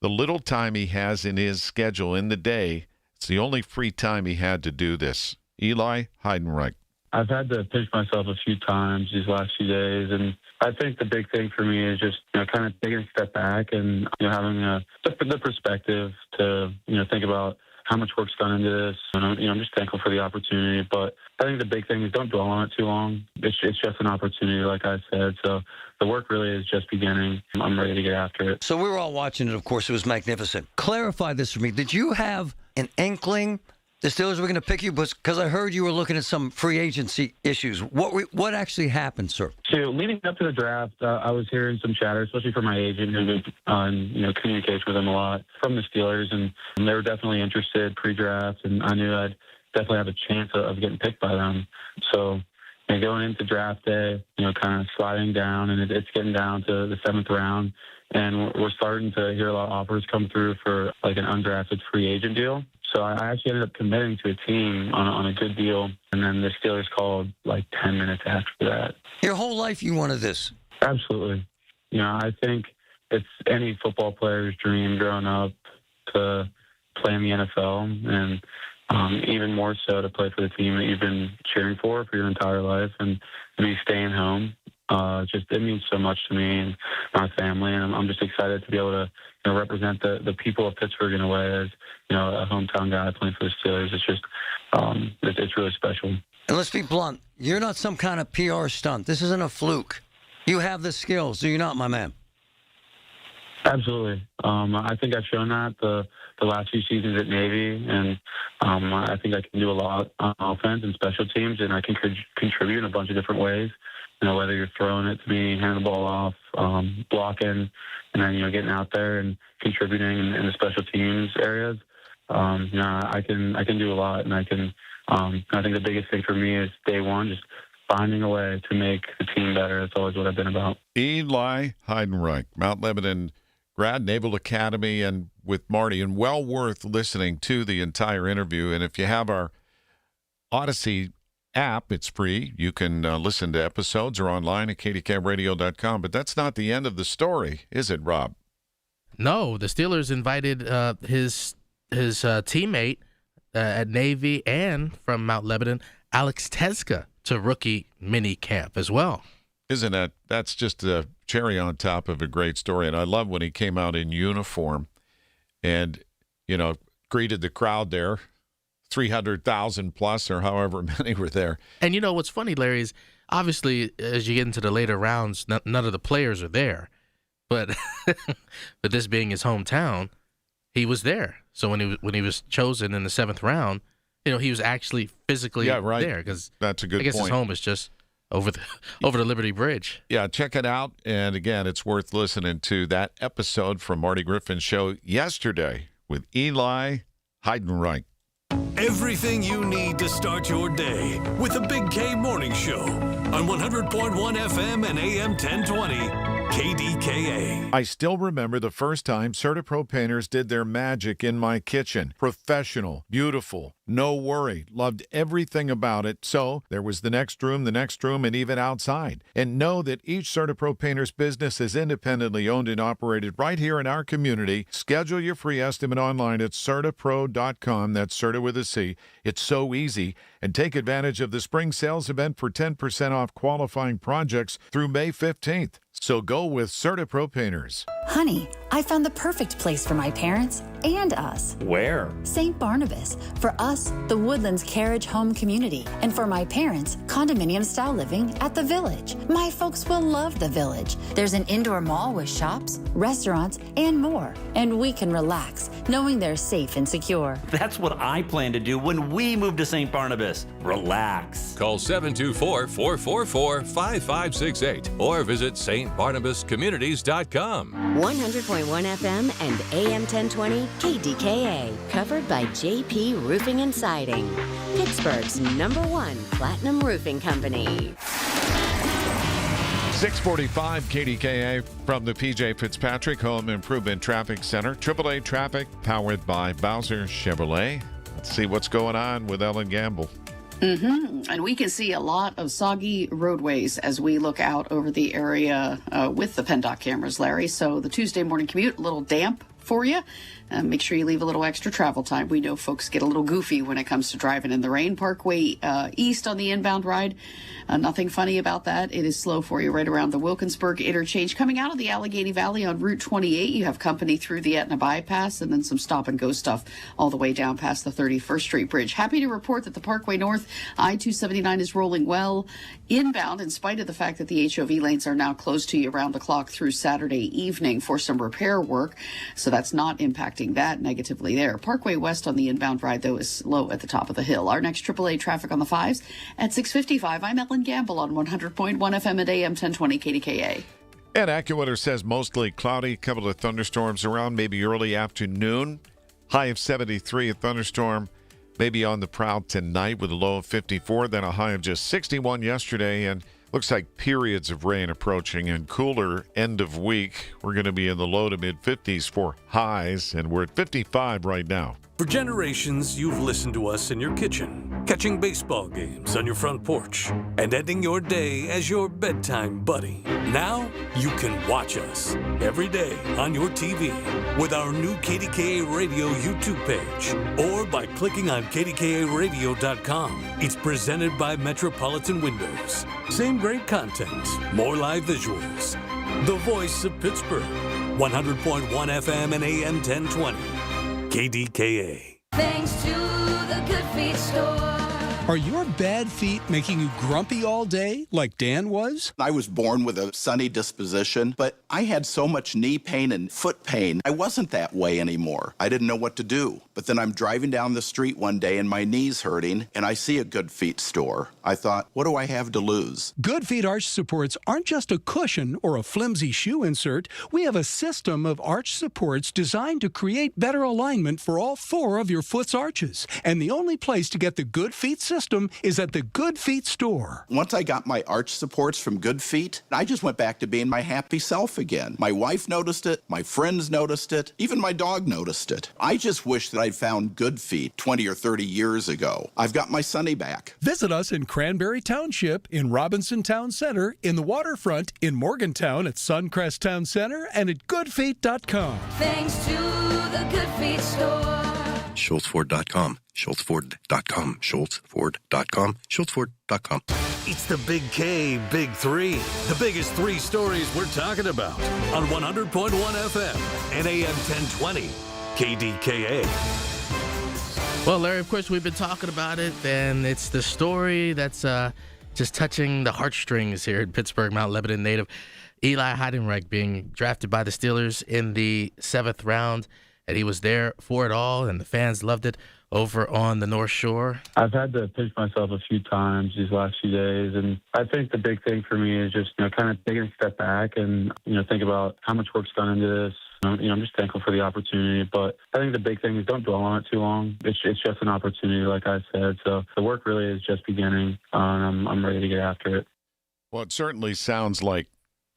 the little time he has in his schedule in the day. It's the only free time he had to do this. Eli Heidenreich. I've had to pinch myself a few times these last few days, and I think the big thing for me is just kind of taking a step back and having the perspective to think about how much work's gone into this. And I'm just thankful for the opportunity. But I think the big thing is don't dwell on it too long. It's just an opportunity, like I said. So the work really is just beginning. I'm ready to get after it. So we were all watching it, of course. It was magnificent. Clarify this for me. Did you have an inkling the Steelers were going to pick you? Because I heard you were looking at some free agency issues. What actually happened, sir? So leading up to the draft, I was hearing some chatter, especially from my agent, who communicates with them a lot, from the Steelers, and they were definitely interested pre-draft, and I knew I'd definitely have a chance of getting picked by them. So going into draft day, kind of sliding down, and it's getting down to the 7th round, and we're starting to hear a lot of offers come through for like an undrafted free agent deal. So I actually ended up committing to a team on a good deal, and then the Steelers called like 10 minutes after that. Your whole life you wanted this? Absolutely. I think it's any football player's dream growing up to play in the NFL, and even more so to play for the team that you've been cheering for your entire life, and to be staying home. It means so much to me and my family, and I'm just excited to be able to represent the people of Pittsburgh in a way as a hometown guy playing for the Steelers. It's just it's really special. And let's be blunt, you're not some kind of PR stunt. This isn't a fluke. You have the skills, do you not, my man? Absolutely. I think I've shown that the last few seasons at Navy, and I think I can do a lot on offense and special teams, and I can contribute in a bunch of different ways. Whether you're throwing it to me, handing the ball off, blocking, and then getting out there and contributing in the special teams areas. I can do a lot, and I think the biggest thing for me is day one, just finding a way to make the team better. That's always what I've been about. Eli Heidenreich, Mount Lebanon grad, Naval Academy, and with Marty, and well worth listening to the entire interview. And if you have our Odyssey app, it's free. You can listen to episodes or online at KDKA-Radio.com. But that's not the end of the story, is it, Rob? No, the Steelers invited his teammate at Navy and from Mount Lebanon, Alex Tezka, to rookie mini camp as well. Isn't that's just a cherry on top of a great story. And I love when he came out in uniform and, greeted the crowd there, 300,000 plus or however many were there. And what's funny, Larry, is obviously as you get into the later rounds, none of the players are there. But but this being his hometown, he was there. So when he was chosen in the 7th round, he was actually physically there, because that's a good point. I guess his home is just over the Liberty Bridge. Yeah, check it out. And again, it's worth listening to that episode from Marty Griffin's show yesterday with Eli Heidenreich. Everything you need to start your day with the Big K Morning Show on 100.1 FM and AM 1020. KDKA. I still remember the first time CertaPro painters did their magic in my kitchen. Professional, beautiful, no worry. Loved everything about it. So there was the next room, and even outside. And know that each CertaPro painter's business is independently owned and operated right here in our community. Schedule your free estimate online at CertaPro.com. That's Certa with a C. It's so easy. And take advantage of the spring sales event for 10% off qualifying projects through May 15th. So go with CertaPro Painters. Honey, I found the perfect place for my parents and us. Where? St. Barnabas. For us, the Woodlands Carriage Home Community. And for my parents, condominium-style living at the Village. My folks will love the Village. There's an indoor mall with shops, restaurants, and more. And we can relax, knowing they're safe and secure. That's what I plan to do when we move to St. Barnabas. Relax. Call 724-444-5568 or visit stbarnabascommunities.com. 100.1 FM and AM 1020 KDKA. Covered by JP Roofing and Siding. Pittsburgh's #1 platinum roofing company. 645 KDKA from the PJ Fitzpatrick Home Improvement Traffic Center. AAA traffic powered by Bowser Chevrolet. Let's see what's going on with Ellen Gamble. And we can see a lot of soggy roadways as we look out over the area with the PennDOT cameras, Larry. So the Tuesday morning commute, a little damp for you. Make sure you leave a little extra travel time. We know folks get a little goofy when it comes to driving in the rain. Parkway East on the inbound ride. Nothing funny about that. It is slow for you right around the Wilkinsburg interchange. Coming out of the Allegheny Valley on Route 28, you have company through the Etna bypass and then some stop and go stuff all the way down past the 31st Street Bridge. Happy to report that the Parkway North I-279 is rolling well inbound in spite of the fact that the HOV lanes are now closed to you around the clock through Saturday evening for some repair work. So that's not impacting that negatively there. Parkway West on the inbound ride, though, is slow at the top of the hill. Our next AAA traffic on the 5s at 6:55. I'm Ellen Gamble on 100.1 FM at AM 1020 KDKA. And AccuWeather says mostly cloudy, couple of thunderstorms around, maybe early afternoon. High of 73, a thunderstorm maybe on the prowl tonight with a low of 54, then a high of just 61 yesterday, and looks like periods of rain approaching and cooler end of week. We're going to be in the low to mid 50s for highs, and we're at 55 right now. For generations, you've listened to us in your kitchen, catching baseball games on your front porch, and ending your day as your bedtime buddy. Now, you can watch us every day on your TV with our new KDKA Radio YouTube page or by clicking on KDKARadio.com. It's presented by Metropolitan Windows. Same great content, more live visuals. The voice of Pittsburgh, 100.1 FM and AM 1020. KDKA. Thanks to the Good Feet Store. Are your bad feet making you grumpy all day, like Dan was? I was born with a sunny disposition, but I had so much knee pain and foot pain, I wasn't that way anymore. I didn't know what to do. But then I'm driving down the street one day and my knee's hurting, and I see a Good Feet store. I thought, what do I have to lose? Good Feet arch supports aren't just a cushion or a flimsy shoe insert. We have a system of arch supports designed to create better alignment for all 4 of your foot's arches. And the only place to get the Good Feet system system is at the Good Feet store. Once I got my arch supports from Good Feet, I just went back to being my happy self again. My wife noticed it, my friends noticed it, even my dog noticed it. I just wish that I'd found Good Feet 20 or 30 years ago. I've got my Sonny back. Visit us in Cranberry Township, in Robinson Town Center, in the waterfront, in Morgantown at Suncrest Town Center, and at goodfeet.com. Thanks to the Good Feet store. SchultzFord.com, SchultzFord.com, SchultzFord.com, SchultzFord.com. It's the Big K, Big Three. The biggest three stories we're talking about on 100.1 FM and AM 1020 KDKA. Well, Larry, of course, we've been talking about it, and it's the story that's just touching the heartstrings here at Pittsburgh, Mount Lebanon native Eli Heidenreich being drafted by the Steelers in the 7th round, and he was there for it all, and the fans loved it over on the North Shore. I've had to pinch myself a few times these last few days, and I think the big thing for me is just, kind of taking a step back and, think about how much work's gone into this. I'm just thankful for the opportunity, but I think the big thing is don't dwell on it too long. It's just an opportunity, like I said. So the work really is just beginning, and I'm ready to get after it. Well, it certainly sounds like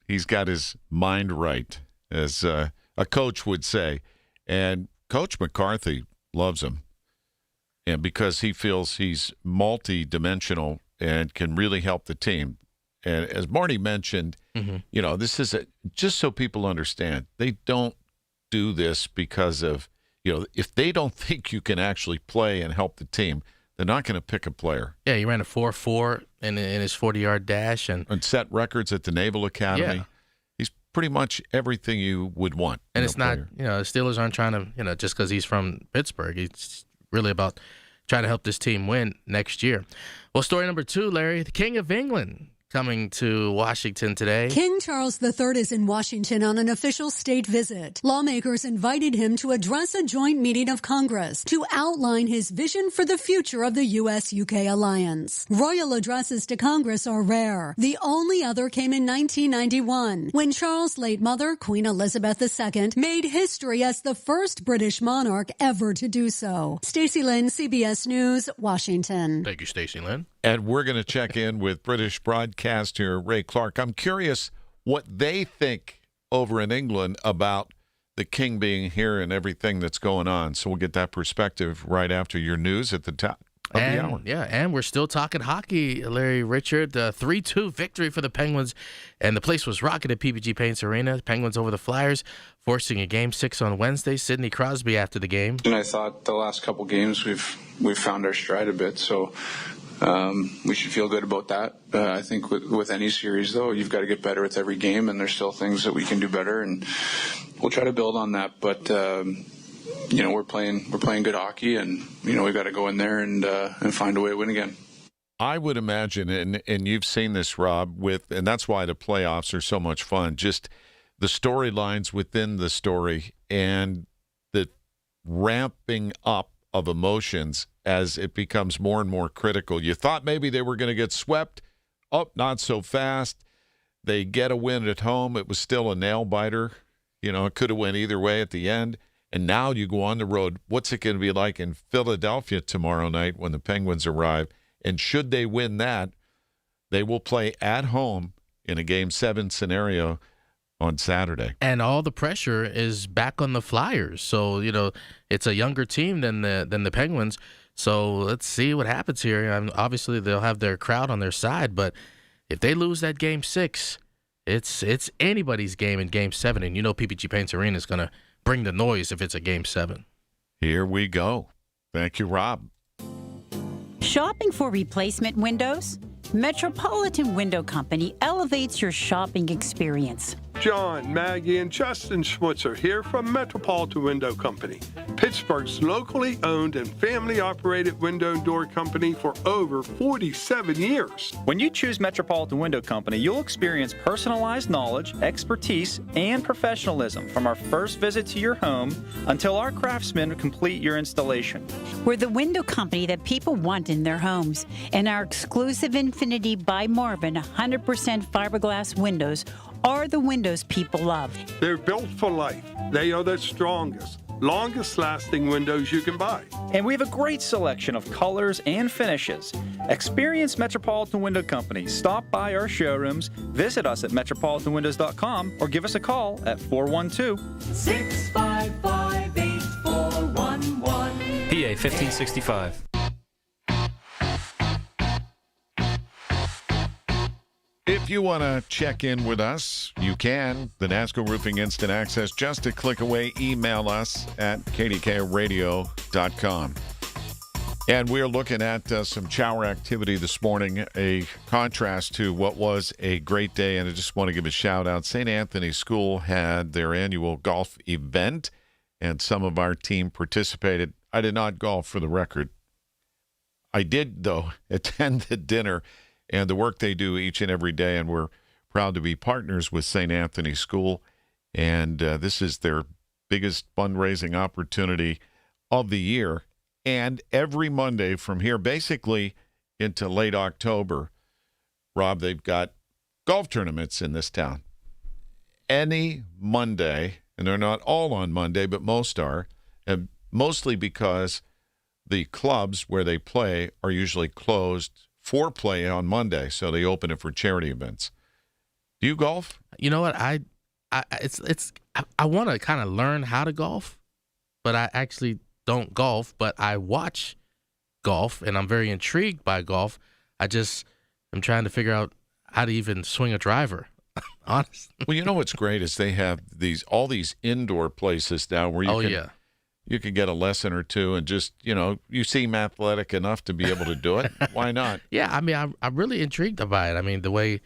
he's got his mind right, as a coach would say. And Coach McCarthy loves him, and because he feels he's multi-dimensional and can really help the team. And as Marty mentioned, this is just so people understand, they don't do this because of, if they don't think you can actually play and help the team, they're not going to pick a player. Yeah, he ran a 4.4 in his 40-yard dash. And set records at the Naval Academy. Yeah. He's pretty much everything you would want. And it's not, the Steelers aren't trying to, just because he's from Pittsburgh. It's really about trying to help this team win next year. Well, story number 2, Larry, the King of England coming to Washington today. King Charles III is in Washington on an official state visit. Lawmakers invited him to address a joint meeting of Congress to outline his vision for the future of the U.S.-UK alliance. Royal addresses to Congress are rare. The only other came in 1991, when Charles' late mother, Queen Elizabeth II, made history as the first British monarch ever to do so. Stacey Lynn, CBS News, Washington. Thank you, Stacey Lynn. And we're going to check in with British broadcaster Ray Clark. I'm curious what they think over in England about the King being here and everything that's going on. So we'll get that perspective right after your news at the top of the hour. Yeah, and we're still talking hockey, Larry Richard. 3-2 victory for the Penguins, and the place was rocking at PPG Paints Arena. Penguins over the Flyers, forcing a Game 6 on Wednesday. Sidney Crosby after the game. And I thought the last couple games we've found our stride a bit, so we should feel good about that. I think with any series, though, you've got to get better with every game, and there's still things that we can do better, and we'll try to build on that. But we're playing good hockey, and we've got to go in there and find a way to win again. I would imagine, and you've seen this, Rob, and that's why the playoffs are so much fun. Just the storylines within the story and the ramping up of emotions as it becomes more and more critical. You thought maybe they were going to get swept. Oh, not so fast. They get a win at home. It was still a nail-biter. It could have went either way at the end. And now you go on the road. What's it going to be like in Philadelphia tomorrow night when the Penguins arrive? And should they win that, they will play at home in a Game 7 scenario on Saturday. And all the pressure is back on the Flyers. So, it's a younger team than the Penguins. So let's see what happens here. Obviously, they'll have their crowd on their side, but if they lose that Game 6, it's anybody's game in Game 7, and PPG Paints Arena is going to bring the noise if it's a Game 7. Here we go. Thank you, Rob. Shopping for replacement windows? Metropolitan Window Company elevates your shopping experience. John, Maggie, and Justin Schmutzer here from Metropolitan Window Company, Pittsburgh's locally owned and family-operated window and door company for over 47 years. When you choose Metropolitan Window Company, you'll experience personalized knowledge, expertise, and professionalism from our first visit to your home until our craftsmen complete your installation. We're the window company that people want in their homes, and our exclusive Infinity by Marvin 100% fiberglass windows are the windows people love. They're built for life. They are the strongest, longest lasting windows you can buy. And we have a great selection of colors and finishes. Experience Metropolitan Window Company. Stop by our showrooms, visit us at metropolitanwindows.com, or give us a call at 412-655-8411. PA 1565. If you want to check in with us, you can. The NASCO Roofing Instant Access, just a click away. Email us at KDKA-radio.com. And we're looking at some shower activity this morning, a contrast to what was a great day. And I just want to give a shout out. St. Anthony School had their annual golf event, and some of our team participated. I did not golf, for the record. I did, though, attend the dinner and the work they do each and every day, and we're proud to be partners with St. Anthony School. And this is their biggest fundraising opportunity of the year. And every Monday from here, basically into late October, Rob, they've got golf tournaments in this town. Any Monday, and they're not all on Monday, but most are, and mostly because the clubs where they play are usually closed for play on Monday, so they open it for charity events. Do you golf? You know what? I want to kind of learn how to golf, but I actually don't golf. But I watch golf, and I'm very intrigued by golf. I'm trying to figure out how to even swing a driver. Honestly. Well, you know what's great is they have all these indoor places now where you can get a lesson or two, and just, you seem athletic enough to be able to do it. Why not? Yeah, I mean, I'm really intrigued by it. I mean, the way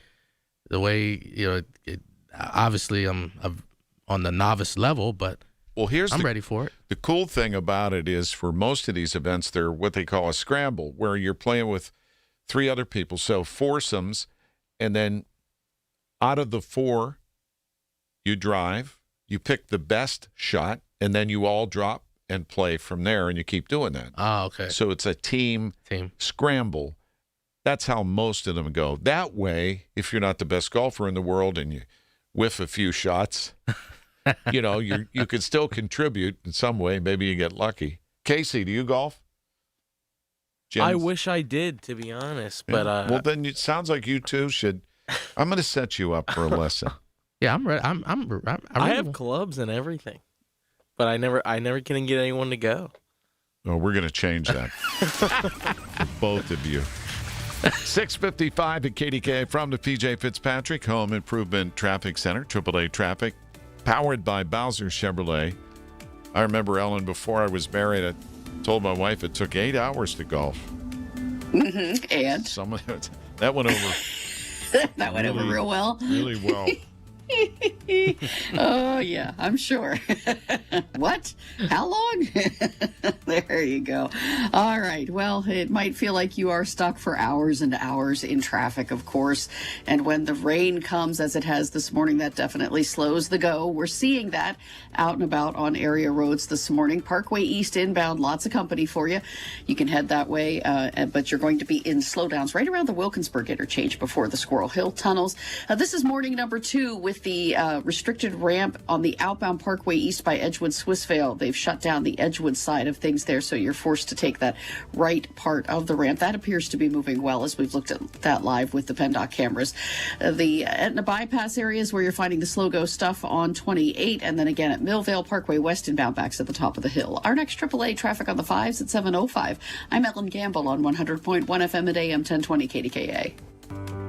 obviously I'm on the novice level, but I'm ready for it. The cool thing about it is, for most of these events, they're what they call a scramble, where you're playing with 3 other people, so foursomes, and then out of the 4, you drive, you pick the best shot, and then you all drop and play from there, and you keep doing that. Oh, okay. So it's a team scramble. That's how most of them go. That way, if you're not the best golfer in the world and you whiff a few shots, you could still contribute in some way. Maybe you get lucky. Casey, do you golf? Jim's? I wish I did, to be honest. But well, then it sounds like you two should. I'm going to set you up for a lesson. Yeah, I'm ready. I have clubs and everything, but I never can get anyone to go. Oh, we're going to change that. For both of you. 6:55 at KDKA from the PJ Fitzpatrick Home Improvement Traffic Center, AAA Traffic, powered by Bowser Chevrolet. I remember, Ellen, before I was married, I told my wife it took 8 hours to golf. Mm-hmm. And? That went over. That went over real well. Really well. Oh, yeah, I'm sure. What? How long? There you go. All right. Well, it might feel like you are stuck for hours and hours in traffic, of course. And when the rain comes, as it has this morning, that definitely slows the go. We're seeing that out and about on area roads this morning. Parkway East inbound, lots of company for you. You can head that way, but you're going to be in slowdowns right around the Wilkinsburg interchange before the Squirrel Hill tunnels. This is morning number 2 with the restricted ramp on the outbound Parkway East by Edgewood Swissvale. They've shut down the Edgewood side of things there, so you're forced to take that right part of the ramp. That appears to be moving well as we've looked at that live with the PennDOT cameras. The Etna bypass areas where you're finding the slow go stuff on 28, and then again at Millvale Parkway West inbound backs at the top of the hill. Our next AAA traffic on the 5s at 7:05. I'm Ellen Gamble on 100.1 FM at AM 1020 KDKA.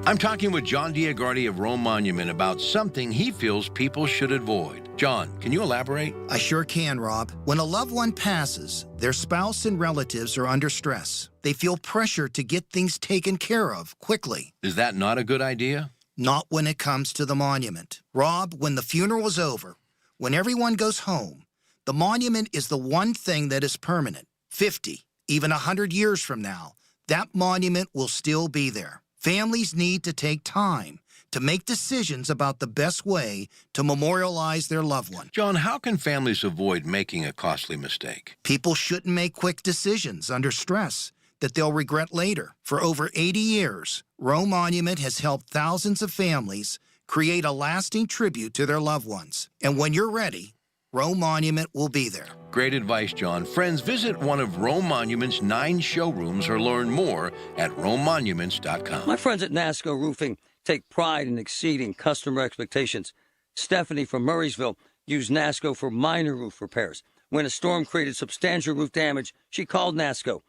I'm talking with John Diagardi of Rome Monument about something he feels people should avoid. John, can you elaborate? I sure can, Rob. When a loved one passes, their spouse and relatives are under stress. They feel pressure to get things taken care of quickly. Is that not a good idea? Not when it comes to the monument. Rob, when the funeral is over, when everyone goes home, the monument is the one thing that is permanent. 50, even 100 years from now, that monument will still be there. Families need to take time to make decisions about the best way to memorialize their loved one. John, how can families avoid making a costly mistake? People shouldn't make quick decisions under stress that they'll regret later. For over 80 years, Rome Monument has helped thousands of families create a lasting tribute to their loved ones. And when you're ready, Rome Monument will be there. Great advice, John. Friends, visit one of Rome Monument's 9 showrooms or learn more at romemonuments.com. My friends at NASCO Roofing take pride in exceeding customer expectations. Stephanie from Murraysville used NASCO for minor roof repairs. When a storm created substantial roof damage, she called NASCO.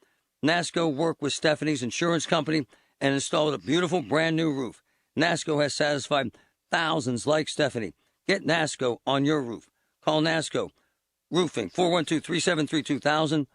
NASCO worked with Stephanie's insurance company and installed a beautiful brand new roof. NASCO has satisfied thousands like Stephanie. Get NASCO on your roof. Call NASCO Roofing, 412-373-2000,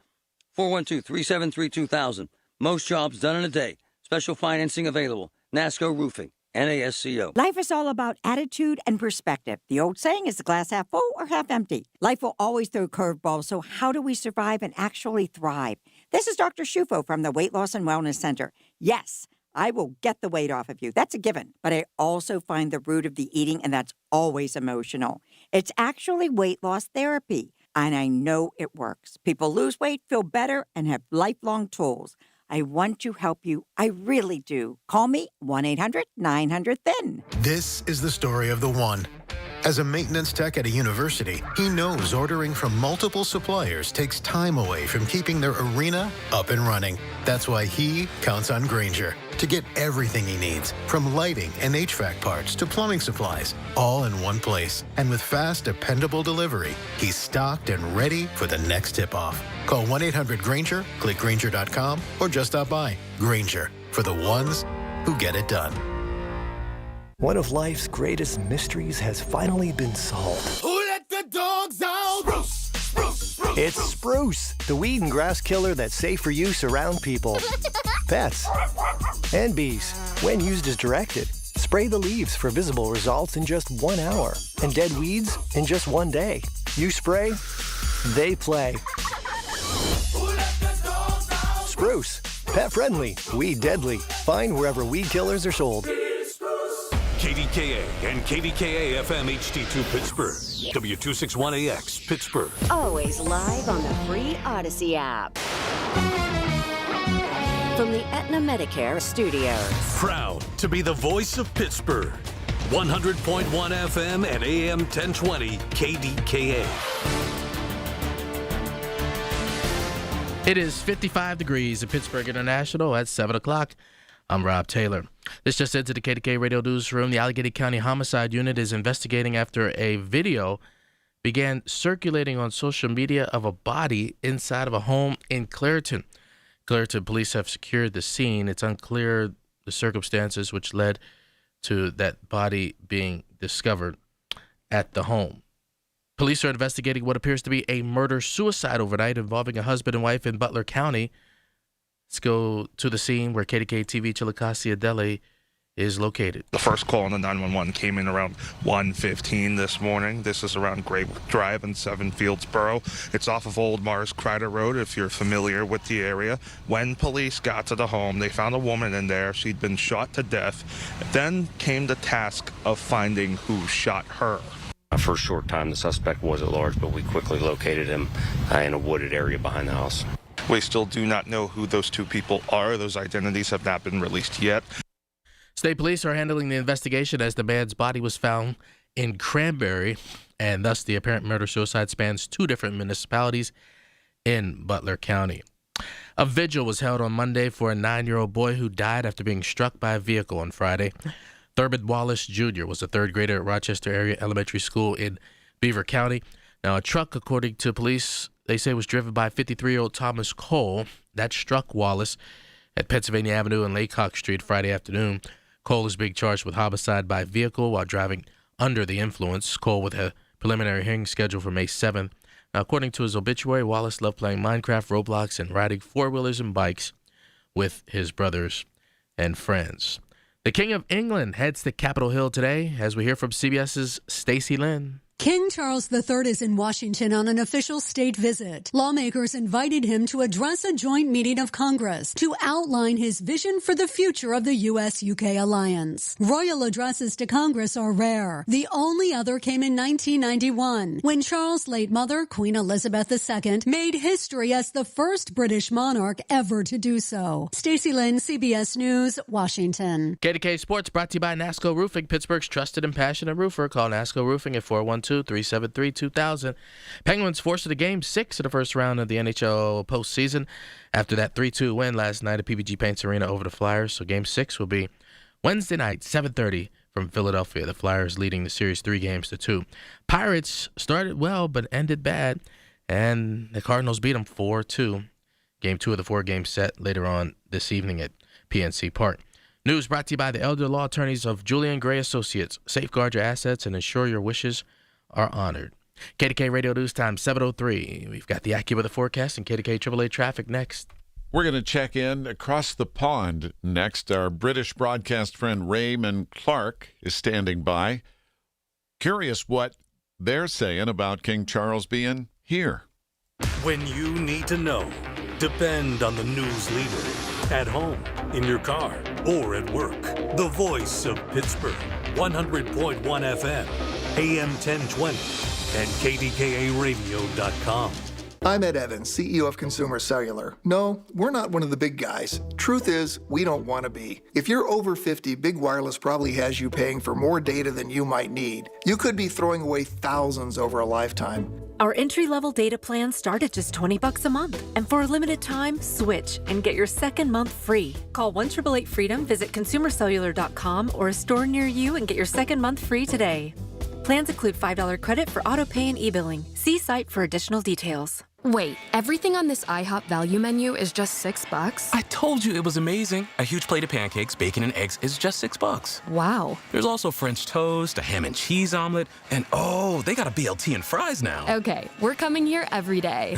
412-373-2000. Most jobs done in a day. Special financing available. NASCO Roofing, NASCO. Life is all about attitude and perspective. The old saying is the glass half full or half empty. Life will always throw curveballs, so how do we survive and actually thrive? This is Dr. Shufo from the Weight Loss and Wellness Center. Yes, I will get the weight off of you. That's a given. But I also find the root of the eating, and that's always emotional. It's actually weight loss therapy, and I know it works. People lose weight, feel better, and have lifelong tools. I want to help you. I really do. Call me 1-800-900-THIN. This is the story of the one. As a maintenance tech at a university, he knows ordering from multiple suppliers takes time away from keeping their arena up and running. That's why he counts on Grainger to get everything he needs, from lighting and HVAC parts to plumbing supplies, all in one place. And with fast, dependable delivery, he's stocked and ready for the next tip-off. Call 1-800-GRAINGER, click Grainger.com, or just stop by. Grainger, for the ones who get it done. One of life's greatest mysteries has finally been solved. Who let the dogs out? Spruce, spruce, spruce. It's Spruce, the weed and grass killer that's safe for use around people, pets, and bees. When used as directed, spray the leaves for visible results in just 1 hour and dead weeds in just 1 day. You spray, they play. Who let the dogs out? Spruce, pet friendly, weed deadly. Find wherever weed killers are sold. KDKA and KDKA-FM HD2 Pittsburgh. W261AX Pittsburgh. Always live on the free Odyssey app. From the Aetna Medicare studios. Proud to be the voice of Pittsburgh. 100.1 FM and AM 1020 KDKA. It is 55 degrees at Pittsburgh International at 7 o'clock. I'm Rob Taylor. This just into the KDKA Radio Newsroom. The Allegheny County Homicide Unit is investigating after a video began circulating on social media of a body inside of a home in Clairton. Clairton police have secured the scene. It's unclear the circumstances which led to that body being discovered at the home. Police are investigating what appears to be a murder-suicide overnight involving a husband and wife in Butler County. Let's go to the scene where KDKA-TV Chillicothe Deli is located. The first call on the 911 came in around 1:15 this morning. This is around Great Drive in Seven Fieldsboro. It's off of Old Mars Crider Road, if you're familiar with the area. When police got to the home, they found a woman in there. She'd been shot to death. Then came the task of finding who shot her. For a short time, the suspect was at large, but we quickly located him in a wooded area behind the house. We still do not know who those two people are. Those identities have not been released yet. State police are handling the investigation as the man's body was found in Cranberry, and thus the apparent murder-suicide spans 2 different municipalities in Butler County. A vigil was held on Monday for a 9-year-old boy who died after being struck by a vehicle on Friday. Thurman Wallace Jr. was a 3rd grader at Rochester Area Elementary School in Beaver County. Now, a truck, according to police, they say was driven by 53-year-old Thomas Cole. That struck Wallace at Pennsylvania Avenue and Laycock Street Friday afternoon. Cole is being charged with homicide by vehicle while driving under the influence. Cole with a preliminary hearing scheduled for May 7th. Now, according to his obituary, Wallace loved playing Minecraft, Roblox, and riding 4-wheelers and bikes with his brothers and friends. The King of England heads to Capitol Hill today, as we hear from CBS's Stacey Lynn. King Charles III is in Washington on an official state visit. Lawmakers invited him to address a joint meeting of Congress to outline his vision for the future of the U.S.-UK alliance. Royal addresses to Congress are rare. The only other came in 1991, when Charles' late mother, Queen Elizabeth II, made history as the first British monarch ever to do so. Stacey Lynn, CBS News, Washington. KDKA Sports brought to you by NASCO Roofing, Pittsburgh's trusted and passionate roofer. Call NASCO Roofing at 412 702-373-2000. Penguins forced it to Game 6 of the first round of the NHL postseason after that 3-2 win last night at PPG Paints Arena over the Flyers. So Game 6 will be Wednesday night, 7:30 from Philadelphia. The Flyers leading the series 3-2. Pirates started well but ended bad, and the Cardinals beat them 4-2. Game 2 of the 4-game set later on this evening at PNC Park. News brought to you by the elder law attorneys of Julian Gray Associates. Safeguard your assets and ensure your wishes are honored. KDK Radio News Time, 7:03. We've got the AccuWeather forecast and KDK AAA traffic next. We're going to check in across the pond next. Our British broadcast friend Raymond Clark is standing by. Curious what they're saying about King Charles being here. When you need to know, depend on the news leader. At home, in your car, or at work. The voice of Pittsburgh, 100.1 FM, AM 1020, and KDKA-radio.com. I'm Ed Evans, CEO of Consumer Cellular. No, we're not one of the big guys. Truth is, we don't want to be. If you're over 50, Big Wireless probably has you paying for more data than you might need. You could be throwing away thousands over a lifetime. Our entry-level data plans start at just $20 a month. And for a limited time, switch and get your second month free. Call 1-888-FREEDOM, visit consumercellular.com or a store near you and get your second month free today. Plans include $5 credit for auto pay and e-billing. See site for additional details. Wait, everything on this IHOP value menu is just $6? I told you it was amazing. A huge plate of pancakes, bacon, and eggs is just $6. Wow. There's also French toast, a ham and cheese omelet, and oh, they got a BLT and fries now. Okay, we're coming here every day.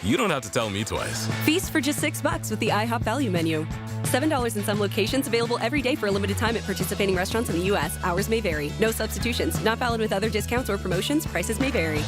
You don't have to tell me twice. Feast for just $6 with the IHOP value menu. $7 in some locations, available every day for a limited time at participating restaurants in the U.S. Hours may vary. No substitutions. Not valid with other discounts or promotions. Prices may vary.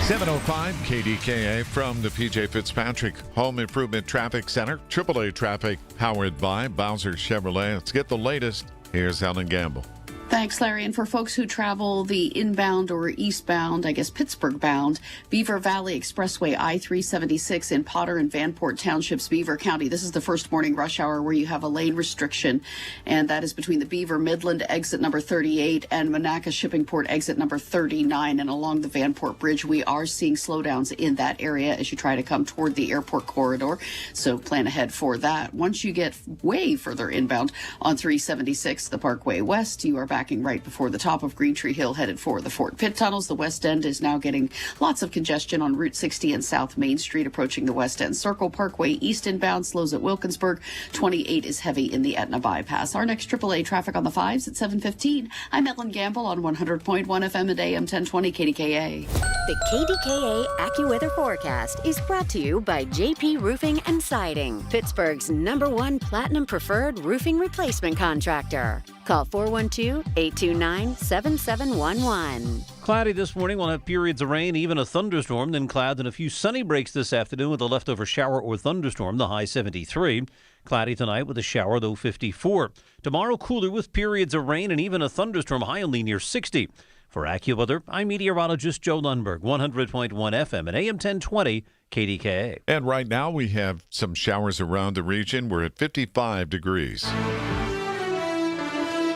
7:05 KDKA from the PJ Fitzpatrick Home Improvement Traffic Center. AAA traffic powered by Bowser Chevrolet. Let's get the latest. Here's Helen Gamble. Thanks, Larry. And for folks who travel the inbound or eastbound, I guess Pittsburgh bound, Beaver Valley Expressway I-376 in Potter and Vanport Townships, Beaver County. This is the first morning rush hour where you have a lane restriction, and that is between the Beaver Midland exit number 38 and Monaca Shipping Port exit number 39. And along the Vanport Bridge, we are seeing slowdowns in that area as you try to come toward the airport corridor. So plan ahead for that. Once you get way further inbound on 376, the Parkway West, you are backing right before the top of Green Tree Hill headed for the Fort Pitt tunnels. The West End is now getting lots of congestion on Route 60 and South Main Street approaching the West End Circle. Parkway East inbound slows at Wilkinsburg. 28 is heavy in the Etna bypass. Our next AAA traffic on the 5s at 7:15. I'm Ellen Gamble on 100.1 FM and AM 1020 KDKA. The KDKA AccuWeather forecast is brought to you by JP Roofing and Siding, Pittsburgh's #1 Platinum Preferred Roofing Replacement Contractor. Call 412-829-7711. Cloudy this morning. We'll have periods of rain, even a thunderstorm, then clouds and a few sunny breaks this afternoon with a leftover shower or thunderstorm, the high 73. Cloudy tonight with a shower, though 54. Tomorrow, cooler with periods of rain and even a thunderstorm, high only near 60. For AccuWeather, I'm meteorologist Joe Lundberg, 100.1 FM and AM 1020 KDKA. And right now we have some showers around the region. We're at 55 degrees.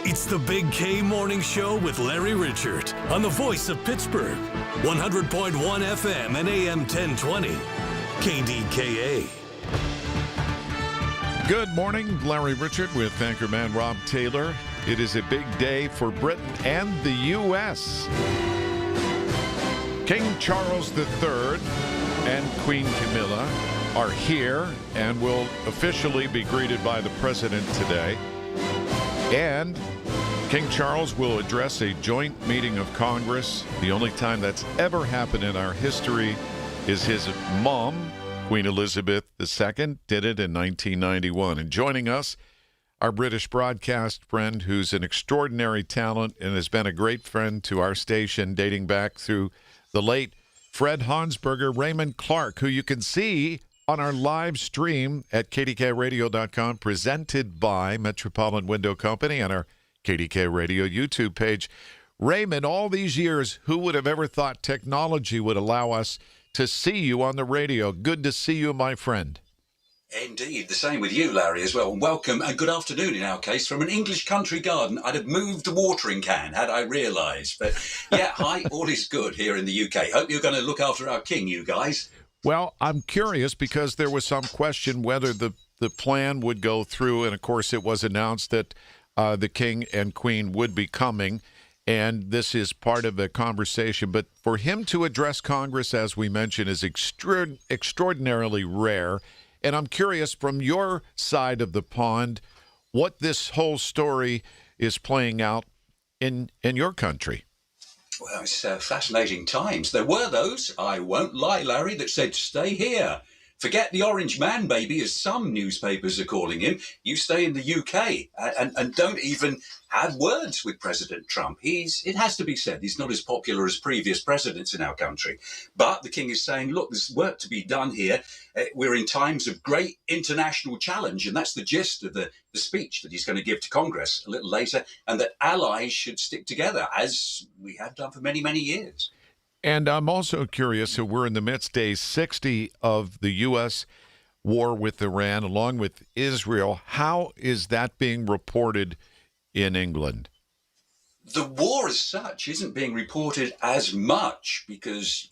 It's the Big K Morning Show with Larry Richert on the voice of Pittsburgh, 100.1 FM and AM 1020, KDKA. Good morning, Larry Richert with anchorman Rob Taylor. It is a big day for Britain and the U.S. King Charles III and Queen Camilla are here and will officially be greeted by the president today. And King Charles will address a joint meeting of Congress. The only time that's ever happened in our history is his mom, Queen Elizabeth II, did it in 1991. And joining us, our British broadcast friend who's an extraordinary talent and has been a great friend to our station dating back through the late Fred Hansberger, Raymond Clark, who you can see on our live stream at KDKRadio.com, presented by Metropolitan Window Company and our KDK Radio YouTube page. Raymond, all these years, who would have ever thought technology would allow us to see you on the radio? Good to see you, my friend. Indeed, the same with you, Larry, as well. And welcome and good afternoon in our case from an English country garden. I'd have moved the watering can had I realised. But yeah, hi, all is good here in the UK. Hope you're going to look after our king, you guys. Well, I'm curious because there was some question whether the plan would go through. And, of course, it was announced that the king and queen would be coming. And this is part of the conversation. But for him to address Congress, as we mentioned, is extraordinarily rare. And I'm curious, from your side of the pond, what this whole story is playing out in your country. Well, it's fascinating times. There were those, I won't lie, Larry, that said, stay here. Forget the orange man, baby, as some newspapers are calling him. You stay in the UK and don't even have words with President Trump. It has to be said, he's not as popular as previous presidents in our country. But the king is saying, look, there's work to be done here. We're in times of great international challenge. And that's the gist of the speech that he's going to give to Congress a little later. And that allies should stick together, as we have done for many, many years. And I'm also curious, so we're in the midst, day 60 of the U.S. war with Iran, along with Israel. How is that being reported in England? The war as such isn't being reported as much because,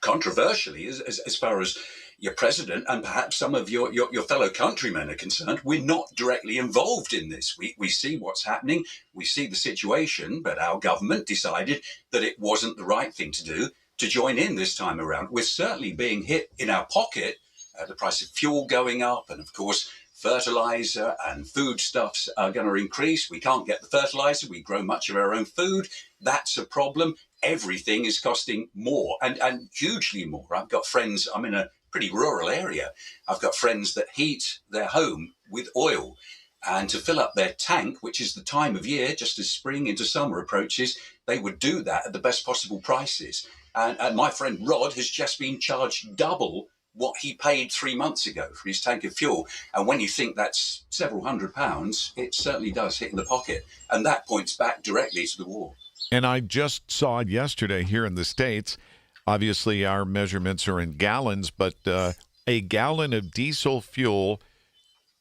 controversially, as far as your president and perhaps some of your fellow countrymen are concerned, we're not directly involved in this. We see what's happening, we see the situation, but our government decided that it wasn't the right thing to do to join in this time around. We're certainly being hit in our pocket, the price of fuel going up, and of course, fertilizer and foodstuffs are going to increase. We can't get the fertilizer. We grow much of our own food. That's a problem. Everything is costing more and hugely more. I've got friends, I'm in a pretty rural area. I've got friends that heat their home with oil, and to fill up their tank, which is the time of year, just as spring into summer approaches, they would do that at the best possible prices. And my friend Rod has just been charged double what he paid 3 months ago for his tank of fuel. And when you think that's several £100s, it certainly does hit in the pocket. And that points back directly to the war. And I just saw it yesterday here in the States. Obviously, our measurements are in gallons, but a gallon of diesel fuel,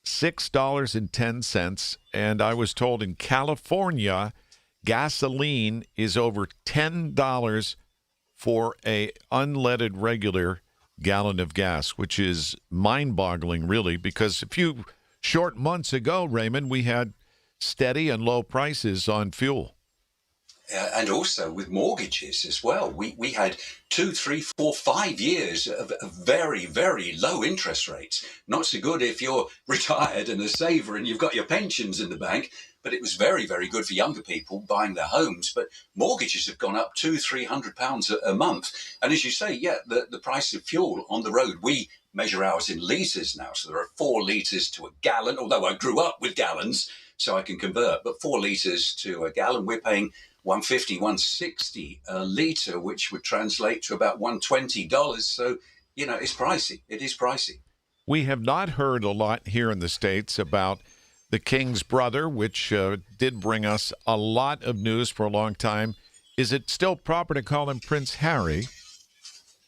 $6.10. And I was told in California, gasoline is over $10 for a unleaded regular gallon of gas, which is mind-boggling, really, because a few short months ago, Raymond, we had steady and low prices on fuel. And also with mortgages as well. We had 2, 3, 4, 5 years of very, very low interest rates. Not so good if you're retired and a saver and you've got your pensions in the bank, but it was very, very good for younger people buying their homes. But mortgages have gone up £200-300 a month. And as you say, yeah, the price of fuel on the road, we measure ours in litres now. So there are 4 litres to a gallon, although I grew up with gallons, so I can convert. But 4 litres to a gallon, we're paying $150, $160 a litre, which would translate to about $120. So, it's pricey. It is pricey. We have not heard a lot here in the States about the king's brother, which did bring us a lot of news for a long time. Is it still proper to call him Prince Harry?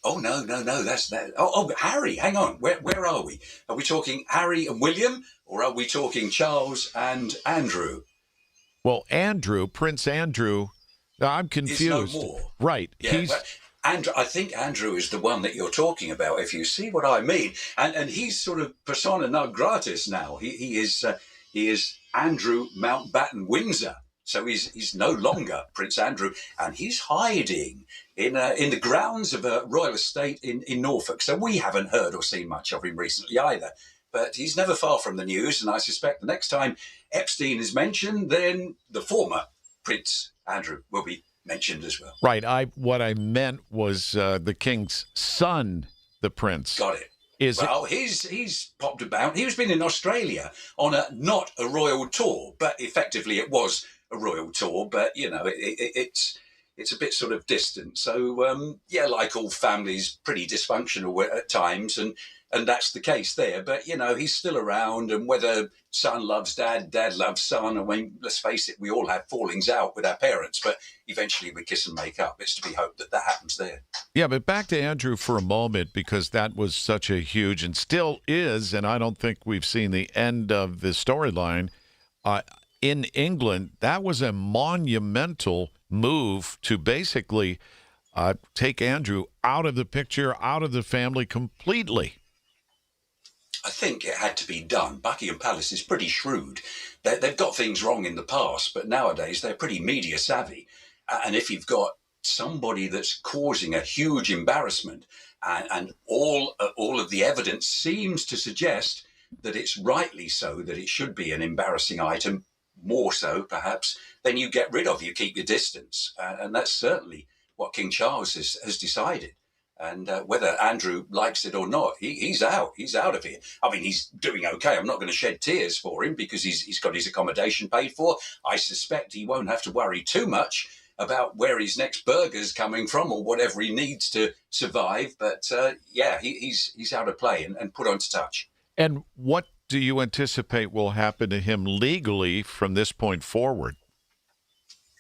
Oh, no, that's that. Oh, Harry, hang on. Where are we? Are we talking Harry and William, or are we talking Charles and Andrew? Well, Andrew, Prince Andrew, I'm confused. Is no more. Right. Yeah, Andrew, I think Andrew is the one that you're talking about, if you see what I mean. And he's sort of persona non gratis now. He is Andrew Mountbatten Windsor. So he's no longer Prince Andrew, and he's hiding in the grounds of a royal estate in Norfolk. So we haven't heard or seen much of him recently either. But he's never far from the news, and I suspect the next time Epstein is mentioned, then the former Prince Andrew will be mentioned as well. Right. What I meant was the king's son, the prince. Got it. He's popped about. He's been in Australia on not a royal tour, but effectively it was a royal tour. But it's it's a bit sort of distant. So, yeah, like all families, pretty dysfunctional at times, and that's the case there. But, you know, he's still around, and whether son loves dad, dad loves son, I mean, let's face it, we all have fallings out with our parents, but eventually we kiss and make up. It's to be hoped that that happens there. Yeah, but back to Andrew for a moment, because that was such a huge, and still is, and I don't think we've seen the end of the storyline. In England, that was a monumental move to basically take Andrew out of the picture, out of the family completely. I think it had to be done. Buckingham Palace is pretty shrewd. They've got things wrong in the past, but nowadays they're pretty media savvy. And if you've got somebody that's causing a huge embarrassment, and all of the evidence seems to suggest that it's rightly so, that it should be an embarrassing item, more so perhaps, then you get rid of, you keep your distance. And that's certainly what King Charles has decided. And whether Andrew likes it or not, he's out of here. I mean, he's doing okay. I'm not going to shed tears for him because he's got his accommodation paid for. I suspect he won't have to worry too much about where his next burger's coming from or whatever he needs to survive. But yeah, he's out of play and put on to touch. And what do you anticipate will happen to him legally from this point forward?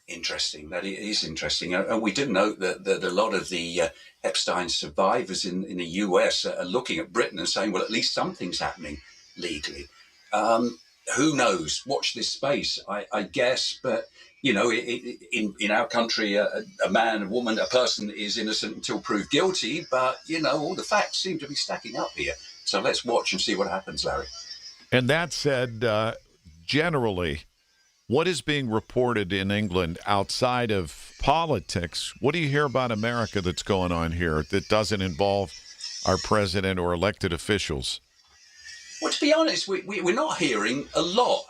Interesting. That is interesting. And we do note that a lot of the Epstein survivors in the US are looking at Britain and saying, well, at least something's happening legally. Who knows? Watch this space, I guess. But, you know, in our country, a man, a woman, a person is innocent until proved guilty. But, you know, all the facts seem to be stacking up here. So let's watch and see what happens, Larry. And that said, generally, what is being reported in England outside of politics? What do you hear about America that's going on here that doesn't involve our president or elected officials? Well, to be honest, we're not hearing a lot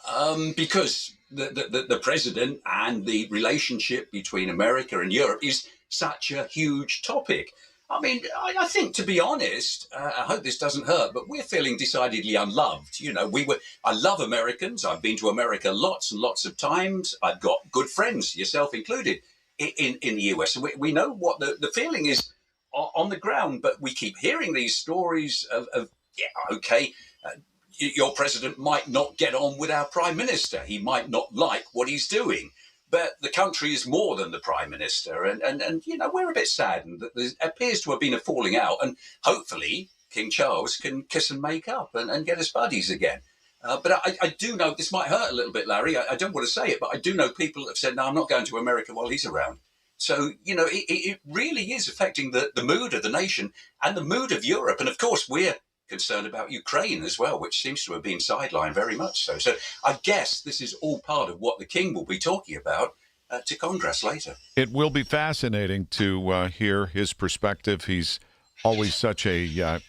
because the president and the relationship between America and Europe is such a huge topic. I mean, I think, to be honest, I hope this doesn't hurt, but we're feeling decidedly unloved. You know, I love Americans. I've been to America lots and lots of times. I've got good friends, yourself included, in the US. And we know what the feeling is on the ground, but we keep hearing these stories of yeah, okay, your president might not get on with our prime minister. He might not like what he's doing. But the country is more than the prime minister. And you know, we're a bit saddened that there appears to have been a falling out. And hopefully King Charles can kiss and make up and get us buddies again. But I do know, this might hurt a little bit, Larry. I don't want to say it, but I do know people that have said, no, I'm not going to America while he's around. So, you know, it really is affecting the mood of the nation and the mood of Europe. And of course, we're concerned about Ukraine as well, which seems to have been sidelined very much so. So I guess this is all part of what the king will be talking about to Congress later. It will be fascinating to hear his perspective. He's always such a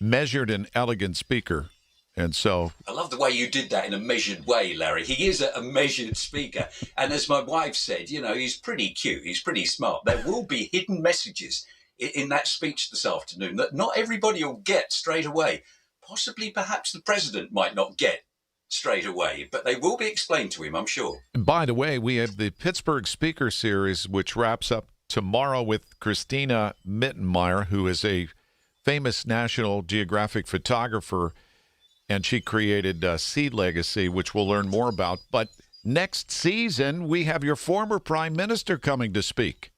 measured and elegant speaker. And so I love the way you did that in a measured way, Larry. He is a measured speaker. And as my wife said, you know, he's pretty cute. He's pretty smart. There will be hidden messages in that speech this afternoon that not everybody will get straight away. Possibly, perhaps the president might not get straight away, but they will be explained to him, I'm sure. And by the way, we have the Pittsburgh Speaker Series, which wraps up tomorrow with Christina Mittenmeyer, who is a famous National Geographic photographer, and she created Sea Legacy, which we'll learn more about. But next season, we have your former prime minister coming to speak.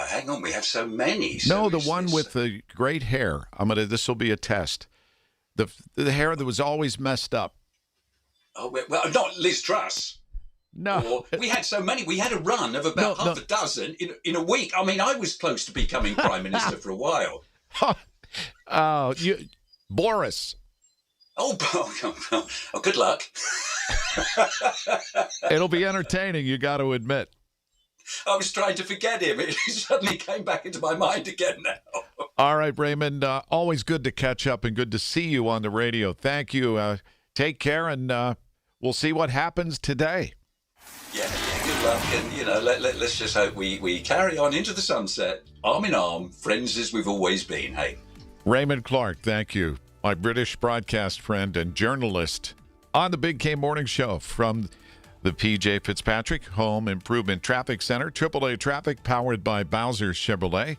Hang on, we have so many. No, the one with the great hair. This will be a test. The hair that was always messed up. Oh, well, not Liz Truss. No. Or, we had so many. We had a run of about half a dozen in a week. I mean, I was close to becoming prime minister for a while. Boris. Oh, good luck. It'll be entertaining, you got to admit. I was trying to forget him. It suddenly came back into my mind again now. All right, Raymond. Always good to catch up and good to see you on the radio. Thank you. Take care, and we'll see what happens today. Yeah, good luck. And, you know, let's just hope we carry on into the sunset, arm in arm, friends as we've always been, hey? Raymond Clark, thank you. My British broadcast friend and journalist on the Big K Morning Show from The P.J. Fitzpatrick Home Improvement Traffic Center, AAA traffic powered by Bowser Chevrolet.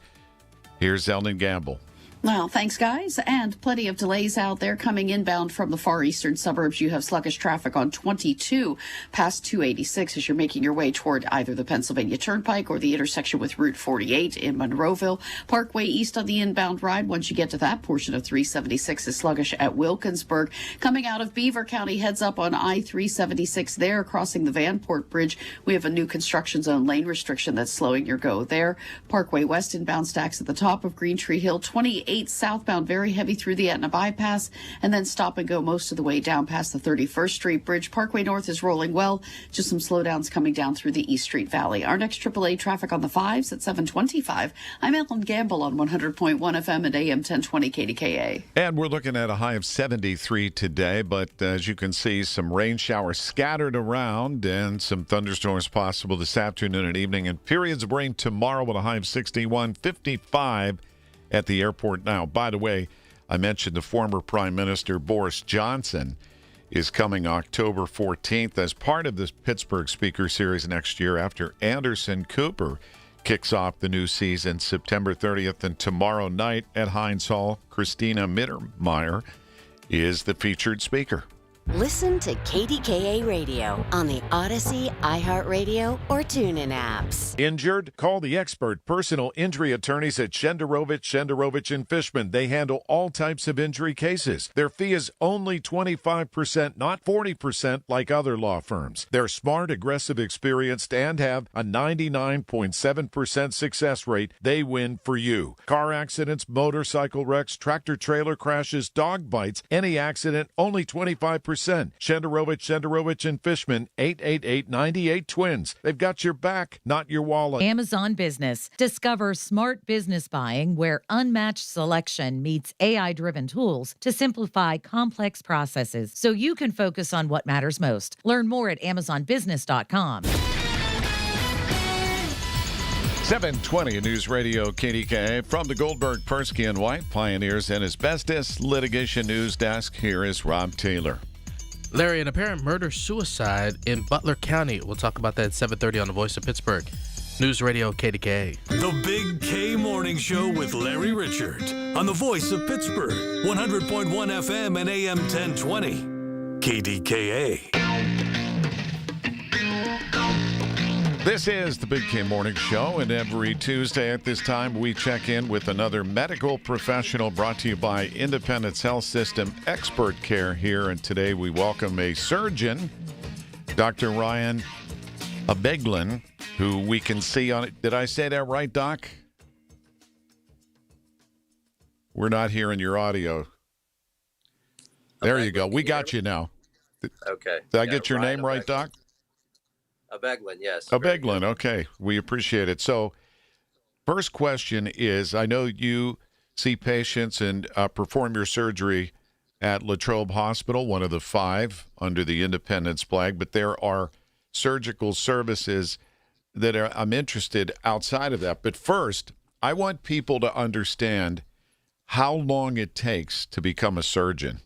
Here's Eldon Gamble. Well, thanks, guys. And plenty of delays out there coming inbound from the far eastern suburbs. You have sluggish traffic on 22 past 286 as you're making your way toward either the Pennsylvania Turnpike or the intersection with Route 48 in Monroeville. Parkway east on the inbound ride. Once you get to that portion of 376 is sluggish at Wilkinsburg. Coming out of Beaver County, heads up on I-376 there, crossing the Vanport Bridge. We have a new construction zone lane restriction that's slowing your go there. Parkway west inbound stacks at the top of Green Tree Hill. 28 southbound, very heavy through the Etna bypass, and then stop and go most of the way down past the 31st Street Bridge. Parkway North is rolling well, just some slowdowns coming down through the East Street Valley. Our next AAA traffic on the 5s at 7:25. I'm Ellen Gamble on 100.1 FM and AM 1020 KDKA. And we're looking at a high of 73 today, but as you can see, some rain showers scattered around and some thunderstorms possible this afternoon and evening, and periods of rain tomorrow with a high of 61, 55 at the airport now. By the way, I mentioned the former Prime Minister Boris Johnson is coming October 14th as part of the Pittsburgh Speaker Series next year after Anderson Cooper kicks off the new season September 30th. And tomorrow night at Heinz Hall, Christina Mittermeier is the featured speaker. Listen to KDKA Radio on the Odyssey, iHeartRadio, or TuneIn apps. Injured? Call the expert personal injury attorneys at Shenderovich & Fishman. They handle all types of injury cases. Their fee is only 25%, not 40% like other law firms. They're smart, aggressive, experienced, and have a 99.7% success rate. They win for you. Car accidents, motorcycle wrecks, tractor-trailer crashes, dog bites, any accident, only 25%. Shenderovich & Fishman, 888-98-TWINS. They've got your back, not your wallet. Amazon Business. Discover smart business buying where unmatched selection meets AI-driven tools to simplify complex processes so you can focus on what matters most. Learn more at amazonbusiness.com. 720 News Radio KDKA from the Goldberg, Persky & White Pioneers and Asbestos Litigation News Desk. Here is Rob Taylor. Larry, an apparent murder-suicide in Butler County. We'll talk about that at 7:30 on The Voice of Pittsburgh. News Radio KDKA. The Big K Morning Show with Larry Richert on The Voice of Pittsburgh, 100.1 FM and AM 1020. KDKA. This is the Big K Morning Show, and every Tuesday at this time we check in with another medical professional brought to you by Independence Health System Expert Care here. And today we welcome a surgeon, Dr. Ryan Abeglin, who we can see on it. Did I say that right, Doc? We're not hearing your audio. There you go. We got you now. Okay. Did I get your name right, Doc? Abeglin, yes. Abeglin, okay. We appreciate it. So, first question is, I know you see patients and perform your surgery at Latrobe Hospital, one of the 5 under the Independence flag, but there are surgical services that I'm interested outside of that. But first, I want people to understand how long it takes to become a surgeon.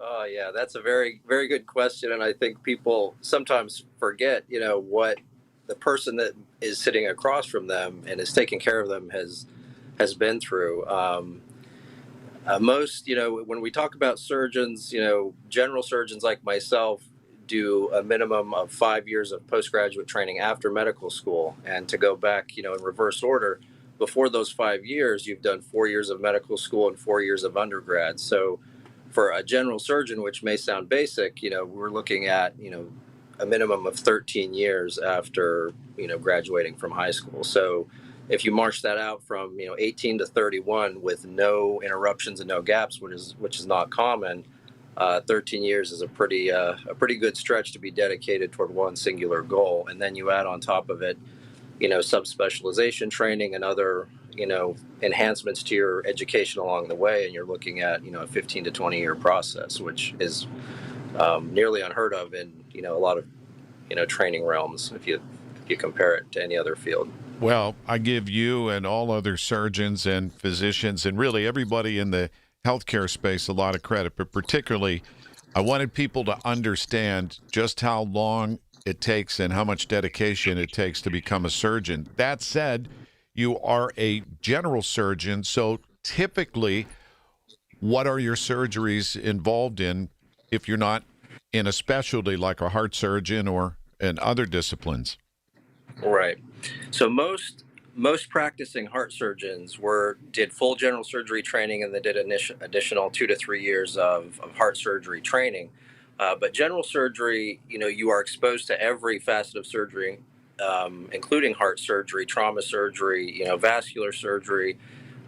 Oh, yeah, that's a very, very good question. And I think people sometimes forget, what the person that is sitting across from them and is taking care of them has been through. Most, when we talk about surgeons, general surgeons like myself do a minimum of 5 years of postgraduate training after medical school. And to go back, in reverse order, before those 5 years, you've done 4 years of medical school and 4 years of undergrad. So for a general surgeon, which may sound basic, we're looking at, a minimum of 13 years after, graduating from high school. So if you march that out from, 18 to 31 with no interruptions and no gaps, which is not common, 13 years is a pretty good stretch to be dedicated toward one singular goal. And then you add on top of it, subspecialization training and other, enhancements to your education along the way. And you're looking at, a 15 to 20 year process, which is nearly unheard of in, a lot of, training realms if you compare it to any other field. Well, I give you and all other surgeons and physicians and really everybody in the healthcare space a lot of credit, but particularly I wanted people to understand just how long it takes and how much dedication it takes to become a surgeon. That said, you are a general surgeon, so typically, what are your surgeries involved in if you're not in a specialty like a heart surgeon or in other disciplines? Right. So most practicing heart surgeons did full general surgery training, and they did additional 2 to 3 years of heart surgery training. But general surgery, you are exposed to every facet of surgery, including heart surgery, trauma surgery, vascular surgery.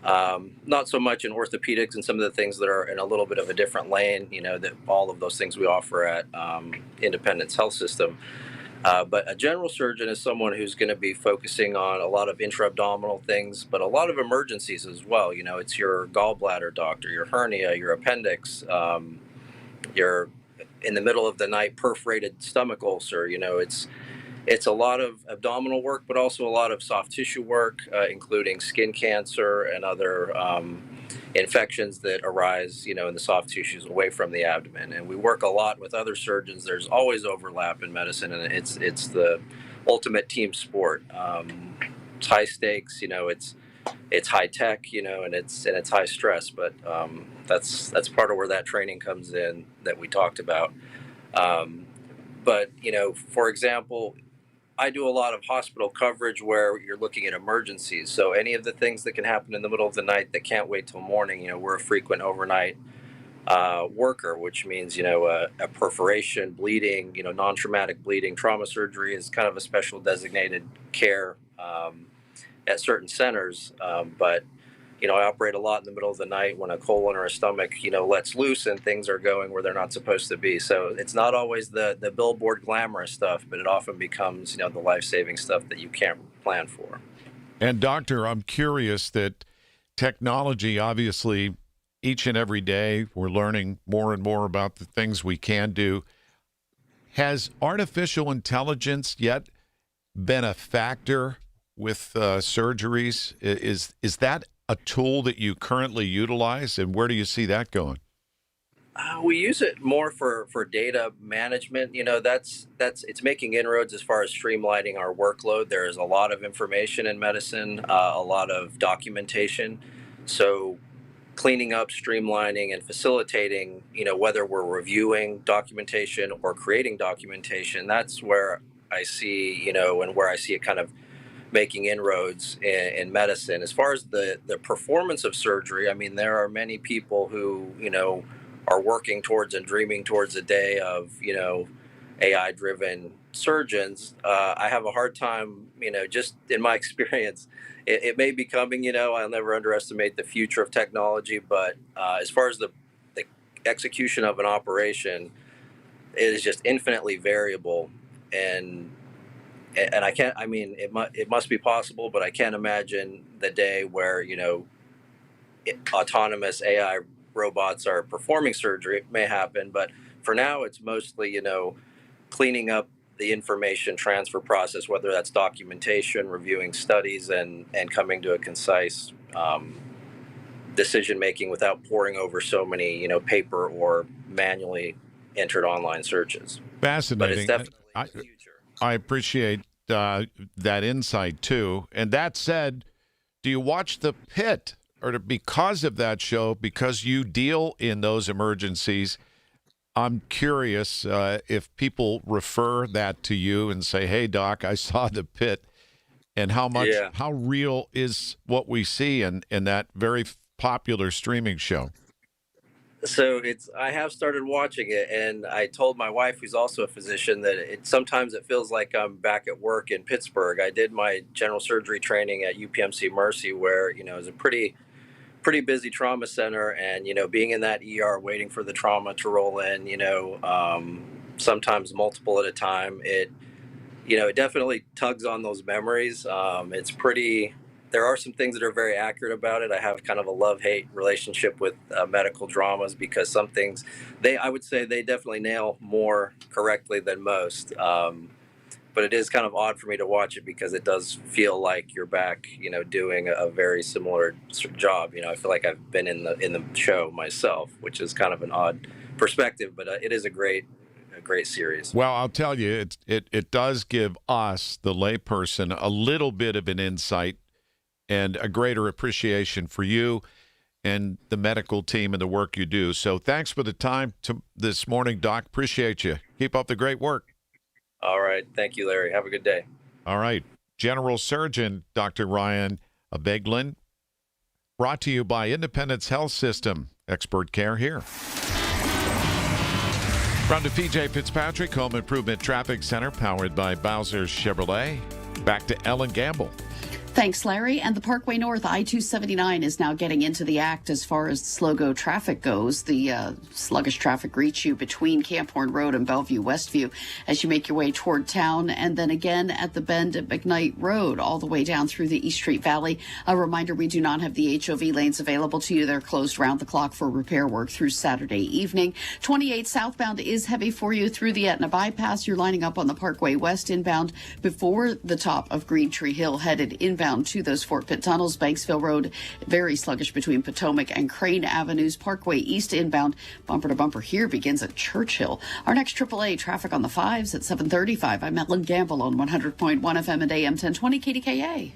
Not so much in orthopedics and some of the things that are in a little bit of a different lane, that all of those things we offer at Independence Health System. But a general surgeon is someone who's going to be focusing on a lot of intra-abdominal things, but a lot of emergencies as well. It's your gallbladder doctor, your hernia, your appendix, your in the middle of the night perforated stomach ulcer. It's a lot of abdominal work, but also a lot of soft tissue work, including skin cancer and other infections that arise, in the soft tissues away from the abdomen. And we work a lot with other surgeons. There's always overlap in medicine, and it's the ultimate team sport. It's high stakes, it's high tech, and it's high stress. But that's part of where that training comes in that we talked about. But for example, I do a lot of hospital coverage where you're looking at emergencies. So any of the things that can happen in the middle of the night that can't wait till morning, we're a frequent overnight worker, which means, a perforation, bleeding, non-traumatic bleeding. Trauma surgery is kind of a special designated care at certain centers. But I operate a lot in the middle of the night when a colon or a stomach, lets loose and things are going where they're not supposed to be. So it's not always the billboard glamorous stuff, but it often becomes, the life-saving stuff that you can't plan for. And doctor, I'm curious that technology, obviously, each and every day, we're learning more and more about the things we can do. Has artificial intelligence yet been a factor with surgeries? Is that a tool that you currently utilize, and where do you see that going? We use it more for data management. It's making inroads as far as streamlining our workload. There is a lot of information in medicine, a lot of documentation. So cleaning up, streamlining, and facilitating, whether we're reviewing documentation or creating documentation, that's where I see, and where I see it kind of making inroads in medicine. As far as the performance of surgery, there are many people who, are working towards and dreaming towards a day of, AI-driven surgeons. I have a hard time, just in my experience, it may be coming, I'll never underestimate the future of technology, but as far as the execution of an operation, it is just infinitely variable. And I can't, it must be possible, but I can't imagine the day where, autonomous AI robots are performing surgery. It may happen, but for now, it's mostly, cleaning up the information transfer process, whether that's documentation, reviewing studies, and coming to a concise decision-making without poring over so many, paper or manually entered online searches. Fascinating. But it's definitely the future. I appreciate that insight, too. And that said, do you watch The Pit? Or because of that show, because you deal in those emergencies, I'm curious if people refer that to you and say, hey, Doc, I saw The Pit, and how real is what we see in that very popular streaming show? So I have started watching it, and I told my wife, who's also a physician, that sometimes it feels like I'm back at work in Pittsburgh. I did my general surgery training at UPMC Mercy, where, it was a pretty busy trauma center, and, being in that ER, waiting for the trauma to roll in, sometimes multiple at a time, it definitely tugs on those memories. There are some things that are very accurate about it. I have kind of a love-hate relationship with medical dramas, because some things I would say they definitely nail more correctly than most. But it is kind of odd for me to watch it, because it does feel like you're back, doing a very similar job. I feel like I've been in the show myself, which is kind of an odd perspective, but it is a great series. Well, I'll tell you, it does give us, the layperson, a little bit of an insight and a greater appreciation for you and the medical team and the work you do. So thanks for the time this morning, Doc. Appreciate you. Keep up the great work. All right. Thank you, Larry. Have a good day. All right. General Surgeon Dr. Ryan Beglin, brought to you by Independence Health System. Expert care here. From to PJ Fitzpatrick Home Improvement Traffic Center, powered by Bowser Chevrolet. Back to Ellen Gamble. Thanks, Larry. And the Parkway North I-279 is now getting into the act as far as slow-go traffic goes. The sluggish traffic greets you between Camp Horn Road and Bellevue Westview as you make your way toward town, and then again at the bend at McKnight Road all the way down through the East Street Valley. A reminder, we do not have the HOV lanes available to you. They're closed round the clock for repair work through Saturday evening. 28 southbound is heavy for you through the Etna Bypass. You're lining up on the Parkway West inbound before the top of Green Tree Hill, headed inbound to those Fort Pitt tunnels. Banksville Road, very sluggish between Potomac and Crane Avenues. Parkway East inbound, bumper to bumper here, begins at Churchill. Our next AAA traffic on the 5s at 7:35. I'm Ellen Gamble on 100.1 FM and AM 1020 KDKA.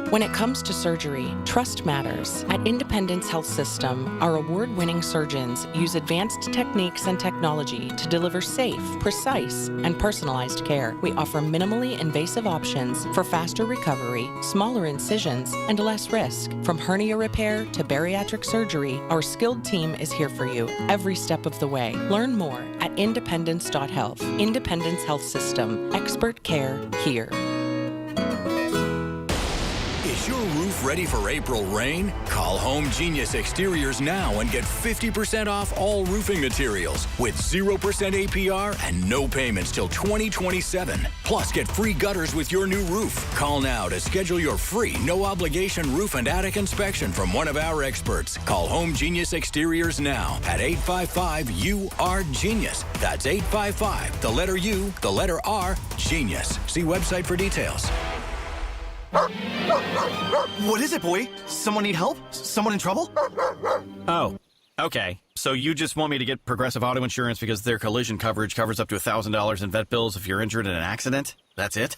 When it comes to surgery, trust matters. At Independence Health System, our award-winning surgeons use advanced techniques and technology to deliver safe, precise, and personalized care. We offer minimally invasive options for faster recovery, smaller incisions, and less risk. From hernia repair to bariatric surgery, our skilled team is here for you every step of the way. Learn more at independence.health. Independence Health System. Expert care here. Is your roof ready for April rain? Call Home Genius Exteriors now and get 50% off all roofing materials with 0% APR and no payments till 2027. Plus, get free gutters with your new roof. Call now to schedule your free, no-obligation roof and attic inspection from one of our experts. Call Home Genius Exteriors now at 855-U-R-GENIUS. That's 855, the letter U, the letter R, Genius. See website for details. What is it, boy? Someone need help? Someone in trouble? Oh, okay. So you just want me to get Progressive Auto Insurance because their collision coverage covers up to $1,000 in vet bills if you're injured in an accident? That's it?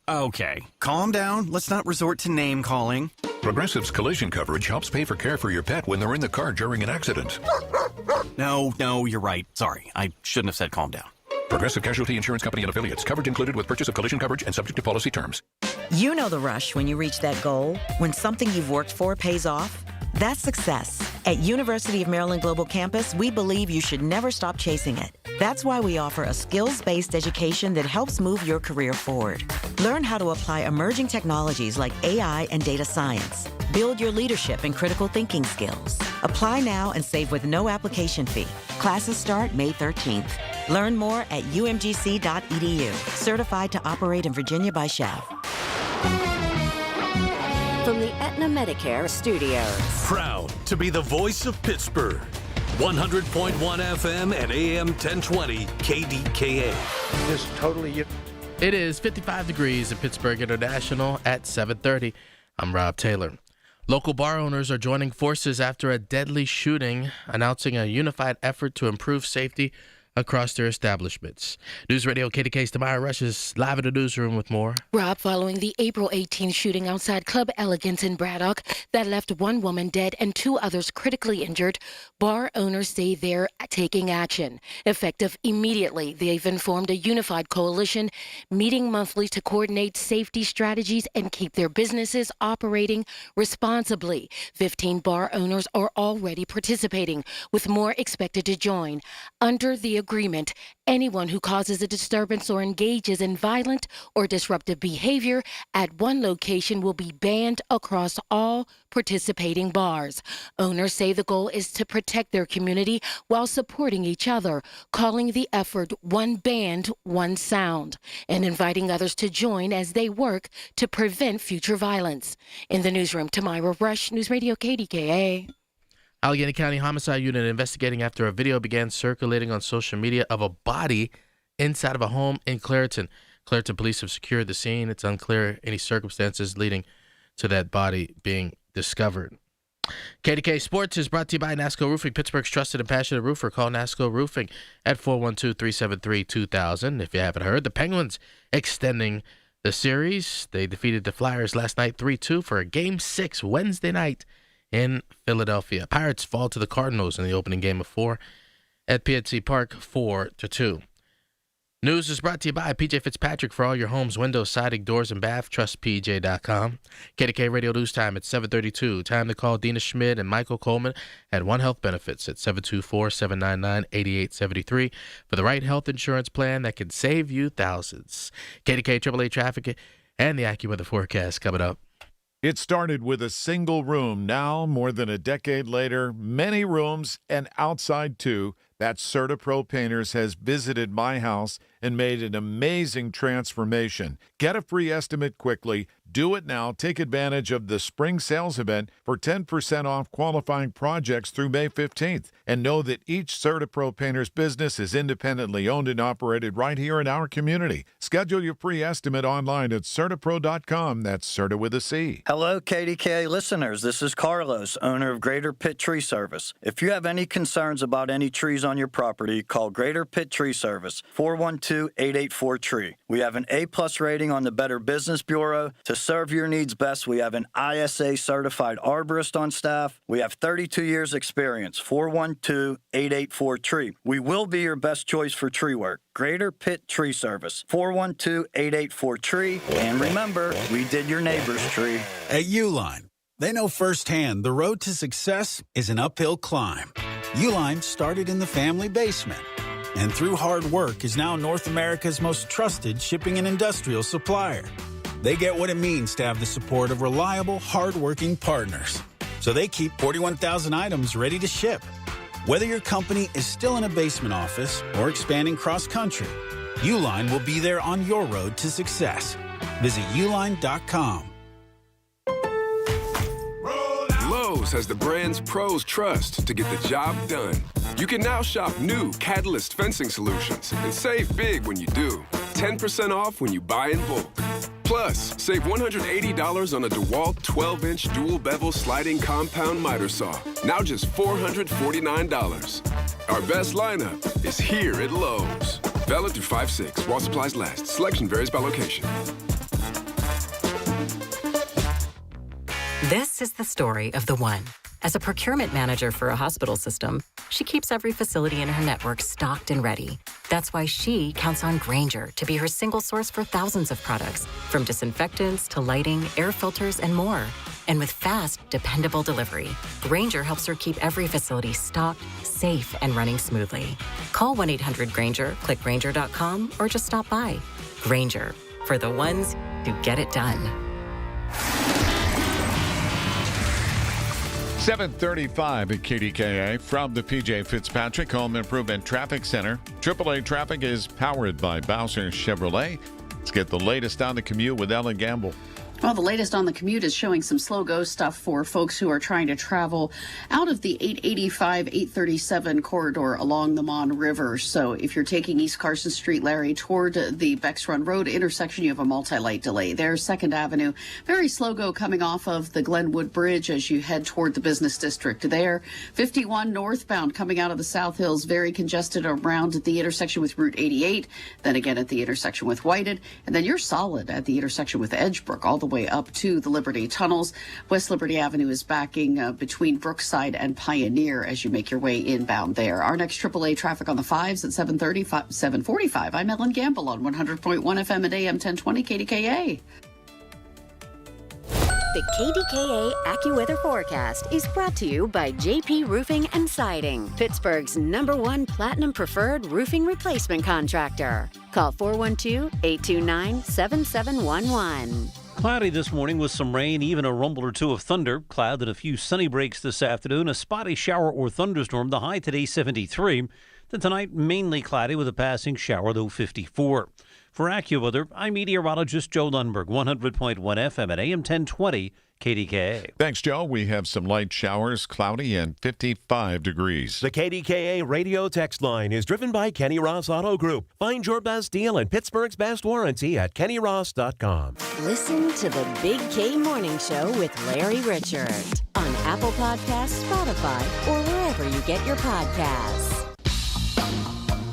Okay. Calm down. Let's not resort to name calling. Progressive's collision coverage helps pay for care for your pet when they're in the car during an accident. No, you're right. Sorry. I shouldn't have said calm down. Progressive Casualty Insurance Company and affiliates. Coverage included with purchase of collision coverage and subject to policy terms. You know the rush when you reach that goal, when something you've worked for pays off. That's success. At University of Maryland Global Campus, we believe you should never stop chasing it. That's why we offer a skills-based education that helps move your career forward. Learn how to apply emerging technologies like AI and data science. Build your leadership and critical thinking skills. Apply now and save with no application fee. Classes start May 13th. Learn more at umgc.edu. Certified to operate in Virginia by SCHEV. From the Aetna Medicare Studios. Proud to be the voice of Pittsburgh. 100.1 FM and AM 1020 KDKA. Just totally. It is 55 degrees at Pittsburgh International at 7:30. I'm Rob Taylor. Local bar owners are joining forces after a deadly shooting, announcing a unified effort to improve safety across their establishments. News Radio KDK's Tamara Rush is live in the newsroom with more. Rob, following the April 18th shooting outside Club Elegance in Braddock that left one woman dead and two others critically injured, bar owners say they're taking action. Effective immediately, they've informed a unified coalition meeting monthly to coordinate safety strategies and keep their businesses operating responsibly. 15 bar owners are already participating, with more expected to join. Under the agreement, anyone who causes a disturbance or engages in violent or disruptive behavior at one location will be banned across all participating bars. Owners say the goal is to protect their community while supporting each other, calling the effort One Band, One Sound, and inviting others to join as they work to prevent future violence. In the newsroom, Tamira Rush, News Radio KDKA. Allegheny County Homicide Unit investigating after a video began circulating on social media of a body inside of a home in Clairton. Clairton police have secured the scene. It's unclear any circumstances leading to that body being discovered. KDKA Sports is brought to you by NASCO Roofing, Pittsburgh's trusted and passionate roofer. Call NASCO Roofing at 412-373-2000. If you haven't heard, the Penguins extending the series. They defeated the Flyers last night 3-2 for a Game 6 Wednesday night in Philadelphia. Pirates fall to the Cardinals in the opening game of 4 at PNC Park 4-2. News is brought to you by PJ Fitzpatrick for all your homes, windows, siding, doors, and bath. Trust PJ.com. KDKA Radio News Time at 7:32. Time to call Dina Schmidt and Michael Coleman at One Health Benefits at 724-799-8873 for the right health insurance plan that can save you thousands. KDKA AAA traffic and the AccuWeather forecast coming up. It started with a single room. Now, more than a decade later, many rooms and outside too. That CertaPro Painters has visited my house and made an amazing transformation. Get a free estimate quickly. Do it now. Take advantage of the spring sales event for 10% off qualifying projects through May 15th. And know that each CertaPro Painters business is independently owned and operated right here in our community. Schedule your free estimate online at CertaPro.com. That's Certa with a C. Hello, KDKA listeners. This is Carlos, owner of Greater Pitt Tree Service. If you have any concerns about any trees on your property, call Greater Pitt Tree Service, 412-884-TREE. We have an A+ rating on the Better Business Bureau. To serve your needs best, we have an ISA certified arborist on staff. We have 32 years experience, 412-884-TREE. We will be your best choice for tree work. Greater Pitt Tree Service, 412-884-TREE. And remember, we did your neighbor's tree. At Uline, they know firsthand the road to success is an uphill climb. Uline started in the family basement, and through hard work is now North America's most trusted shipping and industrial supplier. They get what it means to have the support of reliable, hard-working partners. So they keep 41,000 items ready to ship. Whether your company is still in a basement office or expanding cross-country, Uline will be there on your road to success. Visit uline.com. Lowe's has the brands pros trust to get the job done. You can now shop new Catalyst fencing solutions and save big when you do. 10% off when you buy in bulk. Plus, save $180 on a DeWalt 12-inch dual bevel sliding compound miter saw. Now just $449. Our best lineup is here at Lowe's. Valid through 5/6 while supplies last. Selection varies by location. This is the story of the one. As a procurement manager for a hospital system, she keeps every facility in her network stocked and ready. That's why she counts on Grainger to be her single source for thousands of products, from disinfectants to lighting, air filters, and more. And with fast, dependable delivery, Grainger helps her keep every facility stocked, safe, and running smoothly. Call 1-800-GRAINGER, click Grainger.com, or just stop by. Grainger, for the ones who get it done. 7:35 at KDKA from the PJ Fitzpatrick Home Improvement Traffic Center. AAA traffic is powered by Bowser Chevrolet. Let's get the latest on the commute with Ellen Gamble. Well, the latest on the commute is showing some slow-go stuff for folks who are trying to travel out of the 885, 837 corridor along the Mon River. So if you're taking East Carson Street, Larry, toward the Becks Run Road intersection, you have a multi-light delay there. 2nd Avenue, very slow-go coming off of the Glenwood Bridge as you head toward the business district there. 51 northbound coming out of the South Hills, very congested around at the intersection with Route 88, then again at the intersection with Whited, and then you're solid at the intersection with Edgebrook, all the way up to the Liberty Tunnels. West Liberty Avenue is backing between Brookside and Pioneer as you make your way inbound there. Our next AAA traffic on the 5s at 7:45. I'm Ellen Gamble on 100.1 FM and AM 1020 KDKA. The KDKA AccuWeather forecast is brought to you by JP Roofing and Siding, Pittsburgh's #1 Platinum Preferred Roofing Replacement Contractor. Call 412-829-7711. Cloudy this morning with some rain, even a rumble or two of thunder. Cloud and a few sunny breaks this afternoon. A spotty shower or thunderstorm. The high today 73. Then tonight mainly cloudy with a passing shower, though 54. For AccuWeather, I'm meteorologist Joe Lundberg, 100.1 FM at AM 1020 KDKA. Thanks, Joe. We have some light showers, cloudy, and 55 degrees. The KDKA radio text line is driven by Kenny Ross Auto Group. Find your best deal and Pittsburgh's best warranty at kennyross.com. Listen to the Big K Morning Show with Larry Richard on Apple Podcasts, Spotify, or wherever you get your podcasts.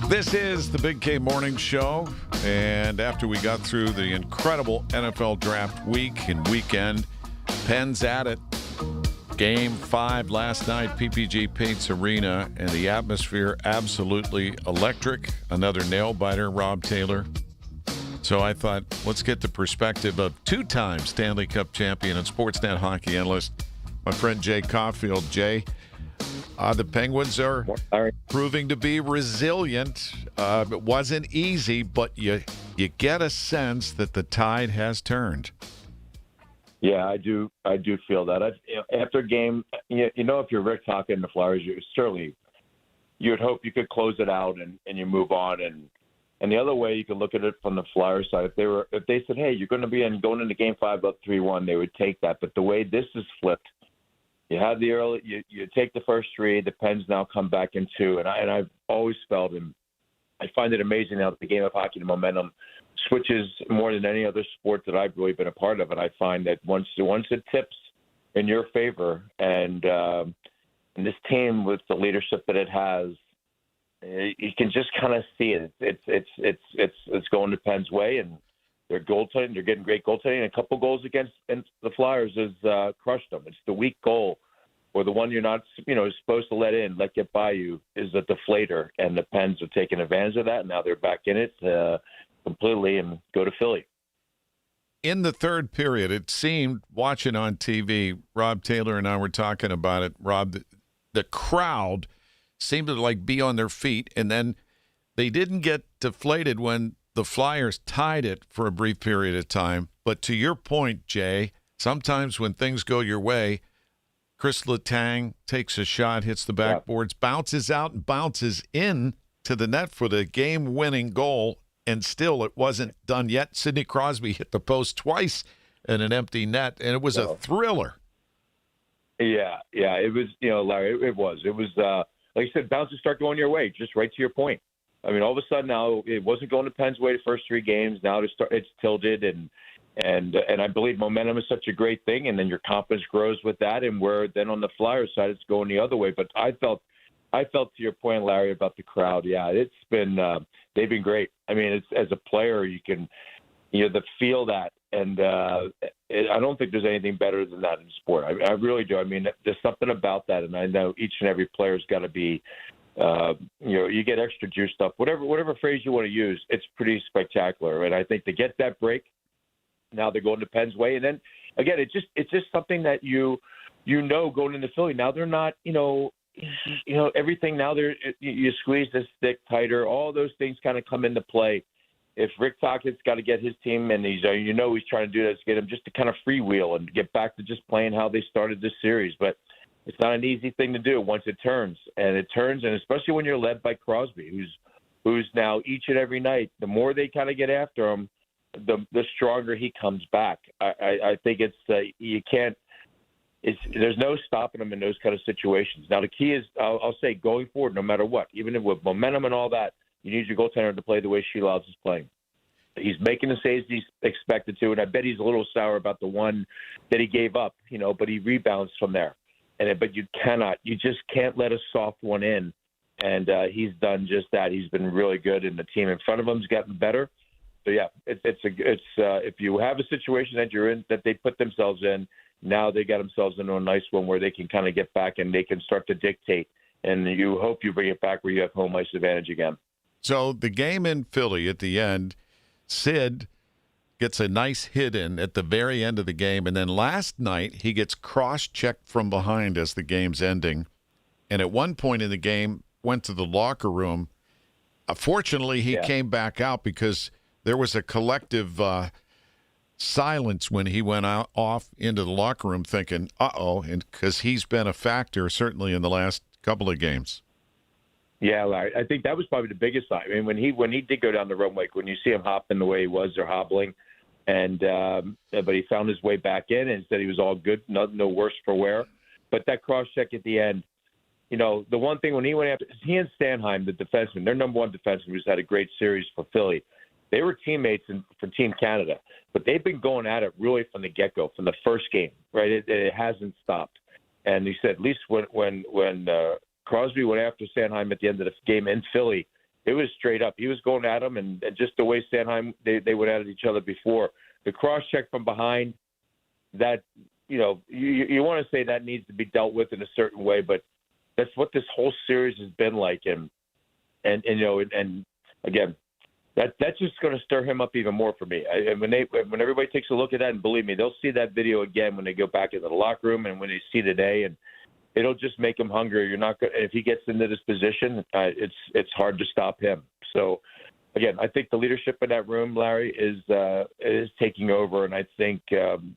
This is the Big K Morning Show, and after we got through the incredible NFL draft week and weekend, Penn's at it. Game 5 last night, PPG Paints Arena, and the atmosphere absolutely electric. Another nail-biter, Rob Taylor. So I thought, let's get the perspective of two-time Stanley Cup champion and Sportsnet hockey analyst, my friend Jay Caulfield. Jay, the Penguins are proving to be resilient. It wasn't easy, but you get a sense that the tide has turned. Yeah, I do feel that. After a game, if you're Rick Tocchet and the Flyers, you would hope you could close it out and you move on. And the other way you could look at it from the Flyers side, if they said, hey, you're going to be going into Game 5 up 3-1, they would take that. But the way this is flipped, you have the early, you take the first 3, the Pens now come back in 2, and I've always felt, and I find it amazing how the game of hockey, the momentum switches more than any other sport that I've really been a part of. And I find that once it tips in your favor, and this team with the leadership that it has, you can just kind of see it. It's going the Pens' way, and they're goaltending. They're getting great goaltending. A couple goals against the Flyers has crushed them. It's the weak goal, or the one you're not, supposed to let get by you, is a deflator, and the Pens are taking advantage of that. And now they're back in it completely and go to Philly. In the third period, it seemed, watching on TV, Rob Taylor and I were talking about it, Rob, the crowd seemed to be on their feet, and then they didn't get deflated when the Flyers tied it for a brief period of time. But to your point, Jay, sometimes when things go your way, Chris Letang takes a shot, hits the backboards, bounces out and bounces in to the net for the game-winning goal, and still it wasn't done yet. Sidney Crosby hit the post twice in an empty net, and it was a thriller. Yeah, it was, Larry, it was. Like I said, bounces start going your way, just right to your point. I mean, all of a sudden now it wasn't going to Penn's way the first 3 games. Now it's tilted, and I believe momentum is such a great thing, and then your confidence grows with that. And where then on the Flyers side, it's going the other way. But I felt to your point, Larry, about the crowd. Yeah, it's been they've been great. I mean, as a player, you can feel that, and I don't think there's anything better than that in sport. I really do. I mean, there's something about that, and I know each and every player's got to be. You get extra juiced up. Whatever phrase you want to use, it's pretty spectacular. And I think to get that break, now they're going to Penn's way. And then again, it's just something that going into Philly. Now they're not, everything. Now you squeeze the stick tighter. All those things kind of come into play. If Rick Tocchet's got to get his team, and he's trying to do that, to get them just to kind of freewheel and get back to just playing how they started this series, but. It's not an easy thing to do once it turns, and especially when you're led by Crosby, who's now each and every night, the more they kind of get after him, the stronger he comes back. I think you can't. There's no stopping him in those kind of situations. Now the key is, I'll say, going forward, no matter what, even with momentum and all that, you need your goaltender to play the way Shelovs is playing. He's making the saves he's expected to, and I bet he's a little sour about the one that he gave up, but he rebounds from there. But you just can't let a soft one in, and he's done just that. He's been really good, and the team in front of him's gotten better. So yeah, if you have a situation that you're in, that they put themselves in, now they got themselves into a nice one where they can kind of get back and they can start to dictate, and you hope you bring it back where you have home ice advantage again. So the game in Philly at the end, Sid gets a nice hit in at the very end of the game. And then last night, he gets cross-checked from behind as the game's ending. And at one point in the game, went to the locker room. Fortunately, he came back out because there was a collective silence when he went off into the locker room thinking, uh-oh, and because he's been a factor certainly in the last couple of games. Yeah, Larry, I think that was probably the biggest sign. I mean, when he did go down the runway, when you see him hopping the way he was or hobbling, but he found his way back in and said he was all good, no worse for wear. But that cross check at the end, the one thing when he went after, he and Sanheim, the defenseman, their number one defenseman, who's had a great series for Philly. They were teammates for Team Canada, but they've been going at it really from the get-go, from the first game, right? It hasn't stopped. And he said at least when Crosby went after Sanheim at the end of the game in Philly, it was straight up. He was going at him, and just the way Sanheim they went at each other before. The cross check from behind, that you want to say that needs to be dealt with in a certain way, but that's what this whole series has been like. And again, that's just going to stir him up even more for me. And when everybody takes a look at that, and believe me, they'll see that video again when they go back into the locker room and when they see today, and it'll just make him hungry. You're not going. If he gets into this position, it's hard to stop him. So, again, I think the leadership in that room, Larry, is taking over, and I think, you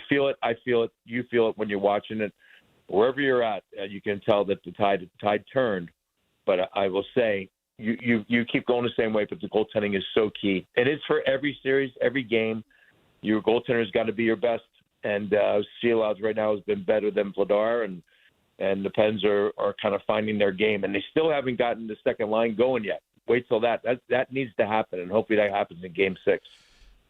feel it. I feel it. You feel it when you're watching it. Wherever you're at, you can tell that the tide turned. But I will say, you keep going the same way, but the goaltending is so key. It is for every series, every game. Your goaltender's got to be your best. And Sealouds right now has been better than Vladar, and the Pens are kind of finding their game. And they still haven't gotten the second line going yet. Wait till that needs to happen, and hopefully that happens in Game 6.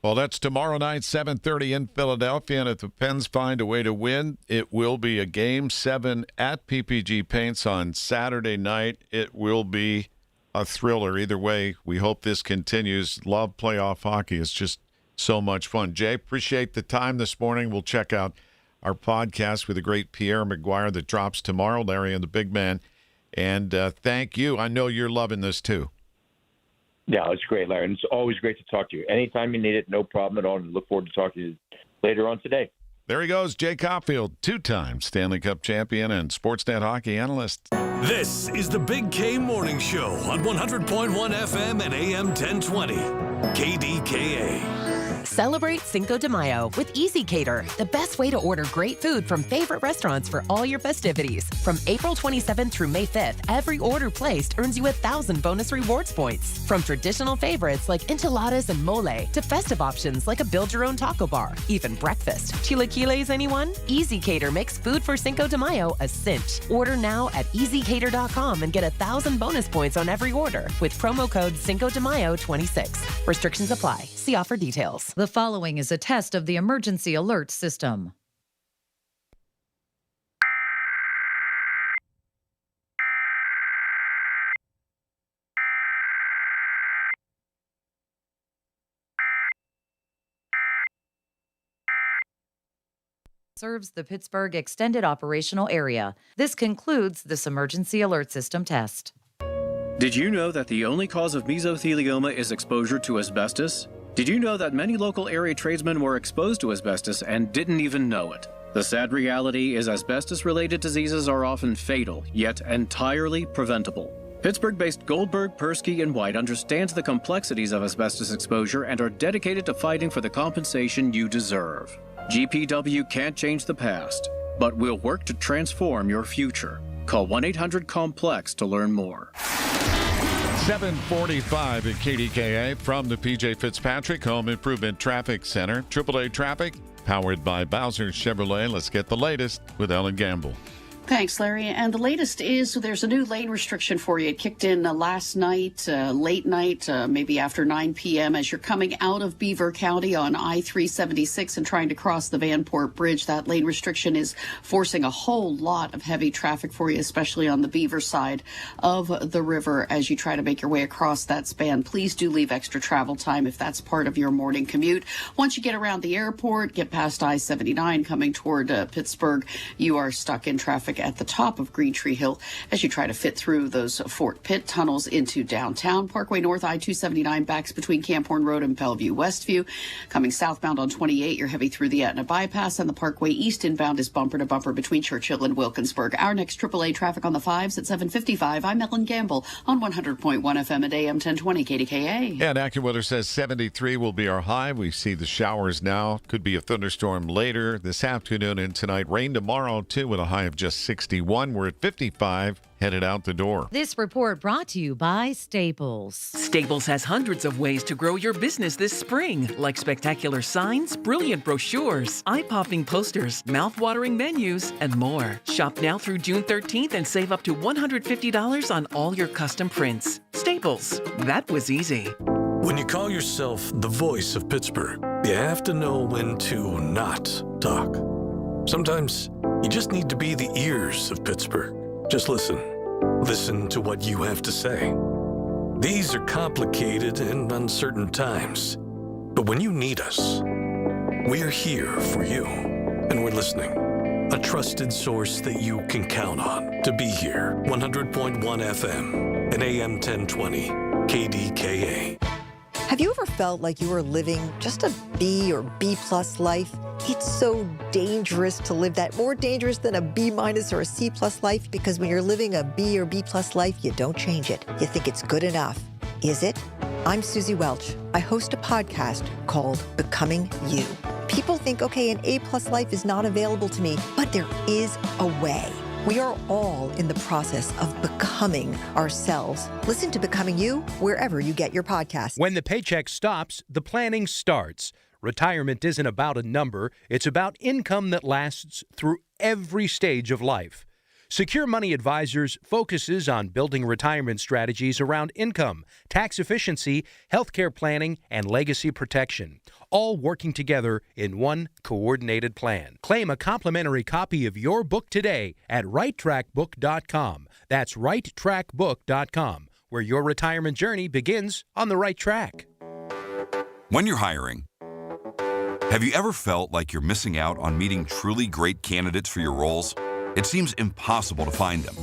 Well, that's tomorrow night, 7:30 in Philadelphia, and if the Pens find a way to win, it will be a Game 7 at PPG Paints on Saturday night. It will be a thriller. Either way, we hope this continues. Love playoff hockey. It's just so much fun. Jay, appreciate the time this morning. We'll check out our podcast with the great Pierre McGuire that drops tomorrow, Larry and the Big Man. And thank you. I know you're loving this too. Yeah, it's great, Larry. And it's always great to talk to you. Anytime you need it, no problem at all. And look forward to talking to you later on today. There he goes, Jay Caulfield, two-time Stanley Cup champion and Sportsnet hockey analyst. This is the Big K Morning Show on 100.1 FM and AM 1020. KDKA. Celebrate Cinco de Mayo with Easy Cater, the best way to order great food from favorite restaurants for all your festivities. From April 27th through May 5th, every order placed earns you 1,000 bonus rewards points. From traditional favorites like enchiladas and mole to festive options like a build-your-own taco bar, even breakfast. Chilaquiles, anyone? Easy Cater makes food for Cinco de Mayo a cinch. Order now at easycater.com and get 1,000 bonus points on every order with promo code Cinco de Mayo 26. Restrictions apply. See offer details. The following is a test of the emergency alert system. Serves the Pittsburgh Extended Operational Area. This concludes this emergency alert system test. Did you know that the only cause of mesothelioma is exposure to asbestos? Did you know that many local area tradesmen were exposed to asbestos and didn't even know it? The sad reality is asbestos-related diseases are often fatal, yet entirely preventable. Pittsburgh-based Goldberg, Persky, and White understands the complexities of asbestos exposure and are dedicated to fighting for the compensation you deserve. GPW can't change the past, but we'll work to transform your future. Call 1-800-COMPLEX to learn more. 7:45 at KDKA from the PJ Fitzpatrick Home Improvement Traffic Center. AAA Traffic, powered by Bowser Chevrolet. Let's get the latest with Ellen Gamble. Thanks, Larry. And the latest is there's a new lane restriction for you. It kicked in last night, late night, maybe after 9 p.m. as you're coming out of Beaver County on I-376 and trying to cross the Vanport Bridge. That lane restriction is forcing a whole lot of heavy traffic for you, especially on the Beaver side of the river as you try to make your way across that span. Please do leave extra travel time if that's part of your morning commute. Once you get around the airport, get past I-79 coming toward Pittsburgh, you are stuck in traffic at the top of Green Tree Hill as you try to fit through those Fort Pitt tunnels into downtown. Parkway North I-279 backs between Camp Horn Road and Bellevue Westview. Coming southbound on 28, you're heavy through the Etna Bypass, and the Parkway East inbound is bumper to bumper between Churchill and Wilkinsburg. Our next AAA traffic on the 5s at 7:55. I'm Ellen Gamble on 100.1 FM at AM 1020 KDKA. And AccuWeather says 73 will be our high. We see the showers now. Could be a thunderstorm later this afternoon and tonight. Rain tomorrow, too, with a high of just 61. We're at 55, headed out the door. This report brought to you by Staples. Staples has hundreds of ways to grow your business this spring, like spectacular signs, brilliant brochures, eye-popping posters, mouth-watering menus, and more. Shop now through June 13th and save up to $150 on all your custom prints. Staples. That was easy. When you call yourself the voice of Pittsburgh, you have to know when to not talk. Sometimes You just need to be the ears of Pittsburgh. Just listen. Listen to what you have to say. These are complicated and uncertain times. But when you need us, we are here for you. And we're listening. A trusted source that you can count on to be here. 100.1 FM and AM 1020 KDKA. Have you ever felt like you were living just a B or B plus life? It's so dangerous to live that, more dangerous than a B minus or a C plus life, because when you're living a B or B plus life, you don't change it. You think it's good enough. Is it? I'm Susie Welch. I host a podcast called Becoming You. People think, okay, an A plus life is not available to me, but there is a way. We are all in the process of becoming ourselves. Listen to Becoming You wherever you get your podcasts. When the paycheck stops, the planning starts. Retirement isn't about a number. It's about income that lasts through every stage of life. Secure Money Advisors focuses on building retirement strategies around income, tax efficiency, healthcare planning, and legacy protection, all working together in one coordinated plan. Claim a complimentary copy of your book today at righttrackbook.com. That's righttrackbook.com, where your retirement journey begins on the right track. When you're hiring, have you ever felt like you're missing out on meeting truly great candidates for your roles? It seems impossible to find them,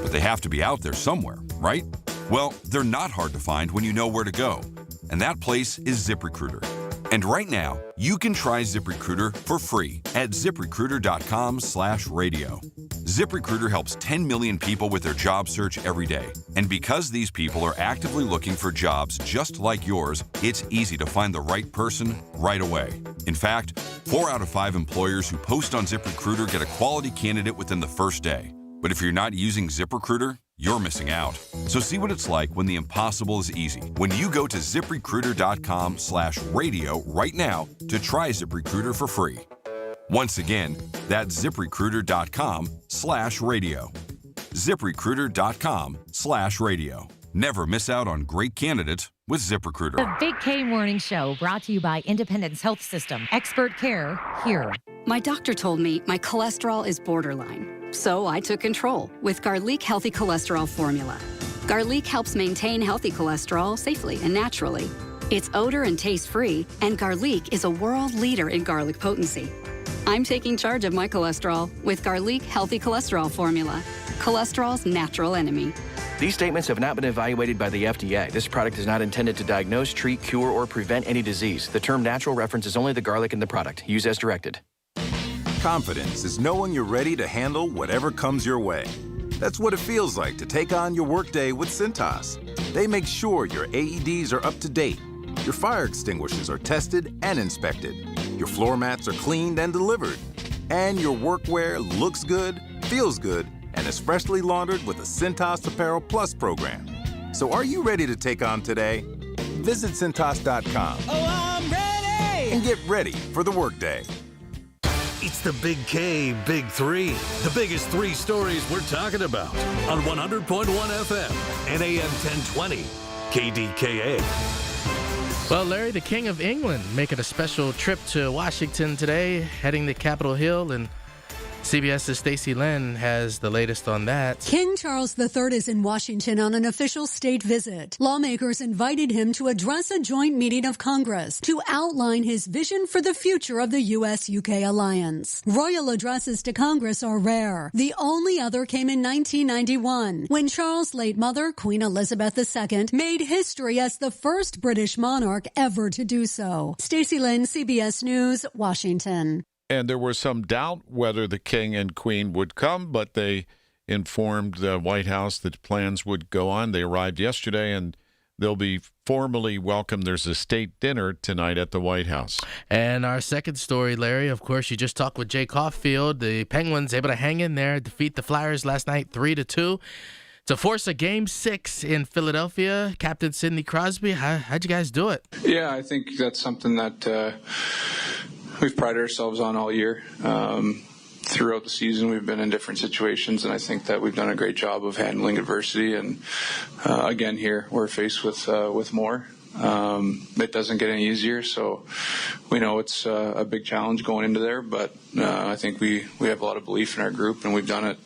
but they have to be out there somewhere, right? Well, they're not hard to find when you know where to go, and that place is ZipRecruiter. And right now, you can try ZipRecruiter for free at ZipRecruiter.com/radio. ZipRecruiter helps 10 million people with their job search every day. And because these people are actively looking for jobs just like yours, it's easy to find the right person right away. In fact, 4 out of 5 employers who post on ZipRecruiter get a quality candidate within the first day. But if you're not using ZipRecruiter, you're missing out. So see what it's like when the impossible is easy. When you go to ZipRecruiter.com/radio right now to try ZipRecruiter for free. Once again, that's ZipRecruiter.com/radio. ZipRecruiter.com/radio. Never miss out on great candidates with ZipRecruiter. The Big K Morning Show, brought to you by Independence Health System. Expert care here. My doctor told me my cholesterol is borderline. So I took control with Garlic Healthy Cholesterol Formula. Garlic helps maintain healthy cholesterol safely and naturally. It's odor and taste-free, and Garlic is a world leader in garlic potency. I'm taking charge of my cholesterol with Garlic Healthy Cholesterol Formula, cholesterol's natural enemy. These statements have not been evaluated by the FDA. This product is not intended to diagnose, treat, cure, or prevent any disease. The term natural references only the garlic in the product. Use as directed. Confidence is knowing you're ready to handle whatever comes your way. That's what it feels like to take on your workday with Cintas. They make sure your AEDs are up to date, your fire extinguishers are tested and inspected, your floor mats are cleaned and delivered, and your workwear looks good, feels good, and is freshly laundered with a Cintas Apparel Plus program. So are you ready to take on today? Visit Cintas.com. Oh, I'm ready! And get ready for the workday. It's the Big K Big Three. The biggest 3 stories we're talking about on 100.1 FM and AM 1020 KDKA. Well, Larry, the King of England, making a special trip to Washington today, heading to Capitol Hill, and CBS's Stacey Lynn has the latest on that. King Charles III is in Washington on an official state visit. Lawmakers invited him to address a joint meeting of Congress to outline his vision for the future of the U.S.-UK alliance. Royal addresses to Congress are rare. The only other came in 1991, when Charles' late mother, Queen Elizabeth II, made history as the first British monarch ever to do so. Stacey Lynn, CBS News, Washington. And there was some doubt whether the king and queen would come, but they informed the White House that plans would go on. They arrived yesterday, and they'll be formally welcomed. There's a state dinner tonight at the White House. And our second story, Larry, of course, you just talked with Jay Caulfield. The Penguins able to hang in there, defeat the Flyers last night 3-2 to force a Game 6 in Philadelphia. Captain Sidney Crosby, how'd you guys do it? Yeah, I think that's something that we've prided ourselves on all year. Throughout the season, we've been in different situations, and I think that we've done a great job of handling adversity. And again, here we're faced with more. It doesn't get any easier, so we know it's a big challenge going into there, but I think we have a lot of belief in our group, and we've done it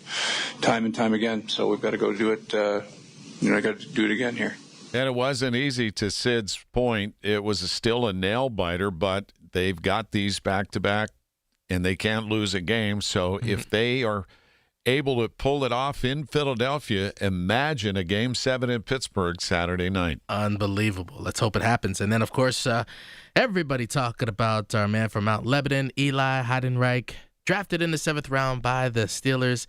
time and time again, so we've got to go do it. Got to do it again here. And it wasn't easy, to Sid's point. It was still a nail-biter, but they've got these back-to-back, and they can't lose a game. So if they are able to pull it off in Philadelphia, imagine a Game 7 in Pittsburgh Saturday night. Unbelievable. Let's hope it happens. And then, of course, everybody talking about our man from Mount Lebanon, Eli Heidenreich, drafted in the 7th round by the Steelers.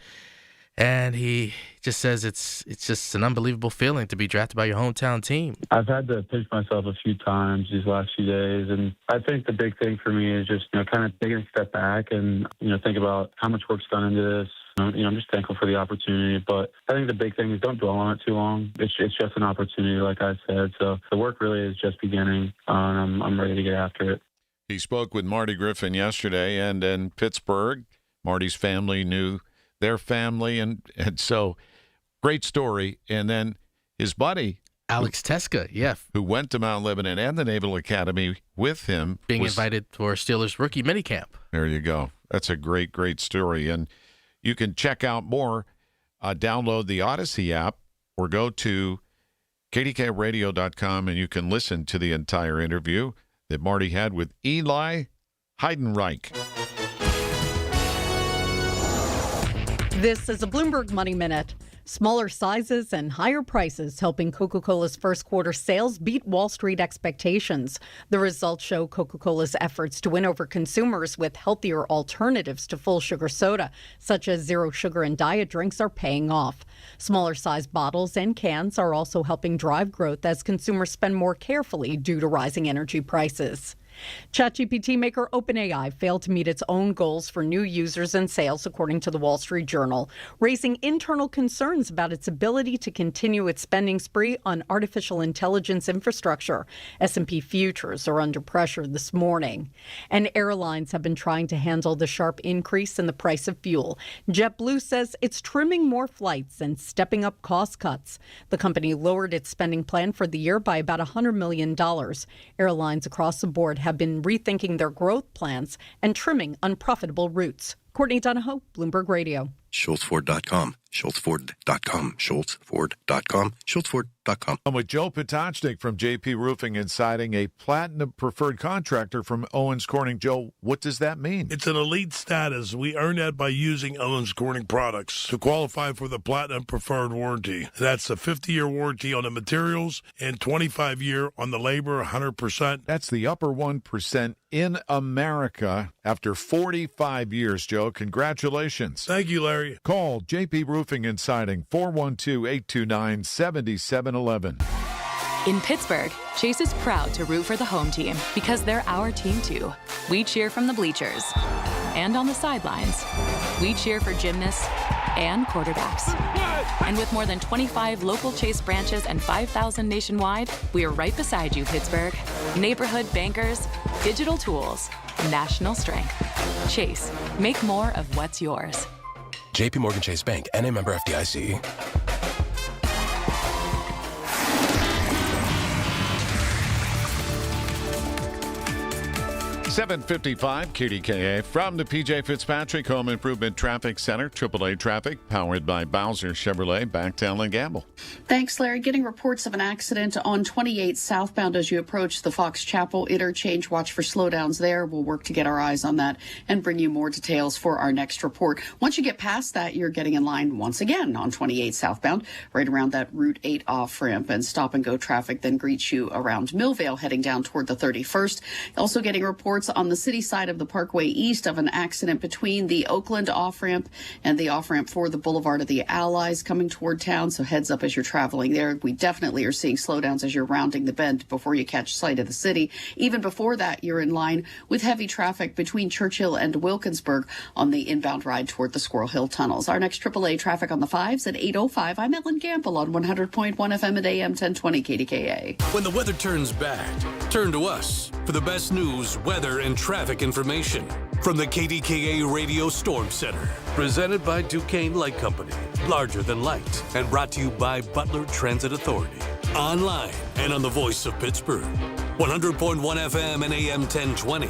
And he just says it's just an unbelievable feeling to be drafted by your hometown team. I've had to pinch myself a few times these last few days, and I think the big thing for me is just kind of taking a step back and think about how much work's gone into this. I'm just thankful for the opportunity, but I think the big thing is don't dwell on it too long. It's just an opportunity, like I said. So the work really is just beginning, and I'm ready to get after it. He spoke with Marty Griffin yesterday, and in Pittsburgh, Marty's family knew their family, and so great story. And then his buddy Alex Teska, who went to Mount Lebanon and the Naval Academy with him, being invited for Steelers rookie minicamp. There you go. That's a great story. And you can check out more, download the Odyssey app, or go to KDKA-radio.com, and you can listen to the entire interview that Marty had with Eli Heidenreich. This is a Bloomberg Money Minute. Smaller sizes and higher prices helping Coca-Cola's first quarter sales beat Wall Street expectations. The results show Coca-Cola's efforts to win over consumers with healthier alternatives to full sugar soda, such as zero sugar and diet drinks, are paying off. Smaller size bottles and cans are also helping drive growth as consumers spend more carefully due to rising energy prices. ChatGPT maker OpenAI failed to meet its own goals for new users and sales, according to the Wall Street Journal, raising internal concerns about its ability to continue its spending spree on artificial intelligence infrastructure. S&P futures are under pressure this morning. And airlines have been trying to handle the sharp increase in the price of fuel. JetBlue says it's trimming more flights and stepping up cost cuts. The company lowered its spending plan for the year by about $100 million. Airlines across the board have been rethinking their growth plans and trimming unprofitable routes. Courtney Donahoe, Bloomberg Radio. SchultzFord.com, SchultzFord.com, SchultzFord.com, SchultzFord.com. I'm with Joe Potachnik from JP Roofing and Siding, a platinum preferred contractor from Owens Corning. Joe, what does that mean? It's an elite status. We earn that by using Owens Corning products to qualify for the platinum preferred warranty. That's a 50-year warranty on the materials and 25-year on the labor, 100%. That's the upper 1% in America after 45 years, Joe. Congratulations. Thank you, Larry. Call JP Roofing and Siding, 412-829-7711. In Pittsburgh, Chase is proud to root for the home team because they're our team too. We cheer from the bleachers and on the sidelines. We cheer for gymnasts and quarterbacks. And with more than 25 local Chase branches and 5,000 nationwide, we are right beside you, Pittsburgh. Neighborhood bankers, digital tools, national strength. Chase, make more of what's yours. JP Morgan Chase Bank, N.A. member FDIC. $7:55 KDKA from the PJ Fitzpatrick Home Improvement Traffic Center. AAA traffic powered by Bowser Chevrolet, Backtown and Gamble. Thanks, Larry. Getting reports of an accident on 28 southbound as you approach the Fox Chapel interchange. Watch for slowdowns there. We'll work to get our eyes on that and bring you more details for our next report. Once you get past that, you're getting in line once again on 28 southbound, right around that Route 8 off-ramp, and stop-and-go traffic then greets you around Millvale heading down toward the 31st. Also getting reports on the city side of the Parkway East of an accident between the Oakland off-ramp and the off-ramp for the Boulevard of the Allies coming toward town, so heads up as you're traveling there. We definitely are seeing slowdowns as you're rounding the bend before you catch sight of the city. Even before that, you're in line with heavy traffic between Churchill and Wilkinsburg on the inbound ride toward the Squirrel Hill tunnels. Our next AAA traffic on the 5s at 8:05. I'm Ellen Gamble on 100.1 FM at AM 1020 KDKA. When the weather turns bad, turn to us for the best news, weather, and traffic information from the KDKA Radio Storm Center. Presented by Duquesne Light Company, larger than light, and brought to you by Butler Transit Authority. online, and on the voice of Pittsburgh. 100.1 FM and AM 1020.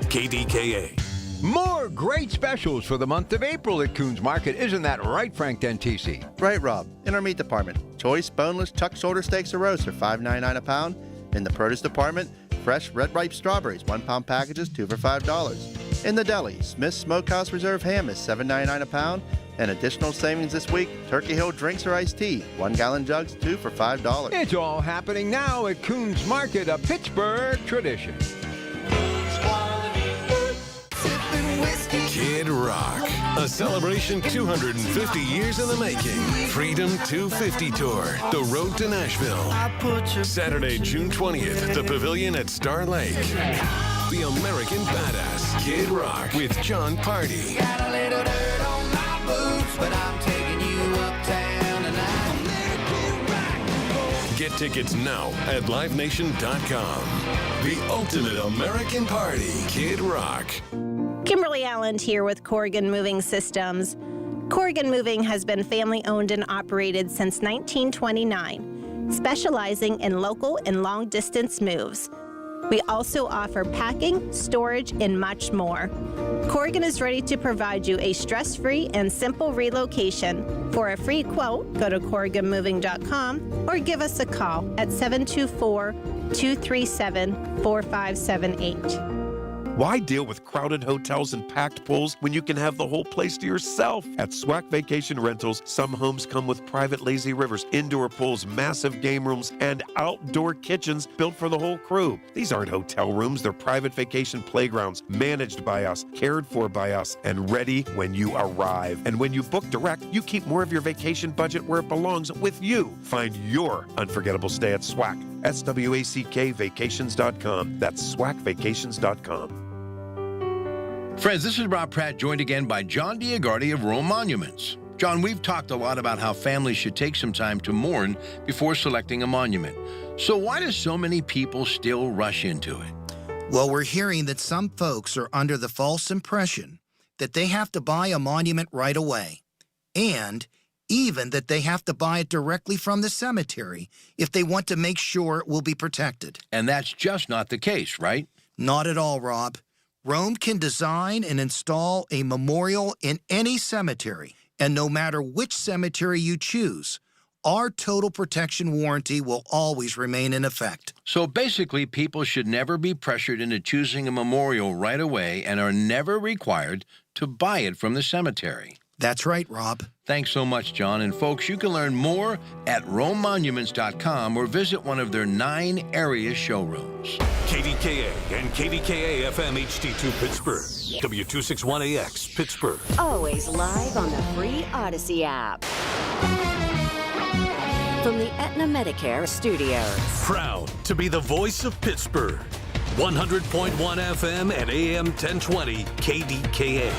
KDKA. More great specials for the month of April at Coons Market. Isn't that right, Frank Dentisi? Right, Rob. In our meat department, choice boneless chuck shoulder steaks or roasts are $5.99 a pound. In the produce department, fresh red ripe strawberries, 1 pound packages, 2 for $5. In the deli, Smith's Smokehouse Reserve ham is $7.99 a pound. And additional savings this week, Turkey Hill drinks or iced tea, 1 gallon jugs, 2 for $5. It's all happening now at Coons Market, a Pittsburgh tradition. Kid Rock, a celebration 250 years in the making. Freedom 250 Tour, the road to Nashville. Saturday, June 20th at the Pavilion at Star Lake. The American Badass, Kid Rock, with John Party. Got a little dirt on my boots, but I'm taking you uptown tonight. Get tickets now at livenation.com. The ultimate American party, Kid Rock. Kimberly Allen here with Corrigan Moving Systems. Corrigan Moving has been family-owned and operated since 1929, specializing in local and long-distance moves. We also offer packing, storage, and much more. Corrigan is ready to provide you a stress-free and simple relocation. For a free quote, go to corriganmoving.com or give us a call at 724-237-4578. Why deal with crowded hotels and packed pools when you can have the whole place to yourself? At SWAC Vacation Rentals, some homes come with private lazy rivers, indoor pools, massive game rooms, and outdoor kitchens built for the whole crew. These aren't hotel rooms, they're private vacation playgrounds, managed by us, cared for by us, and ready when you arrive. And when you book direct, you keep more of your vacation budget where it belongs, with you. Find your unforgettable stay at SWAC. SWACK Vacations.com. That's SWACVacations.com. Friends, this is Rob Pratt, joined again by John Diagardi of Rome Monuments. John, we've talked a lot about how families should take some time to mourn before selecting a monument. So why do so many people still rush into it? Well, we're hearing that some folks are under the false impression that they have to buy a monument right away, and even that they have to buy it directly from the cemetery if they want to make sure it will be protected. And that's just not the case, right? Not at all, Rob. Rome can design and install a memorial in any cemetery, and no matter which cemetery you choose, our total protection warranty will always remain in effect. So basically, people should never be pressured into choosing a memorial right away and are never required to buy it from the cemetery. That's right, Rob. Thanks so much, John. And folks, you can learn more at romemonuments.com or visit one of their 9 area showrooms. KDKA and KDKA-FM HD2 Pittsburgh. W261AX Pittsburgh. Always live on the free Odyssey app. From the Aetna Medicare studios. Proud to be the voice of Pittsburgh. 100.1 FM and AM 1020 KDKA.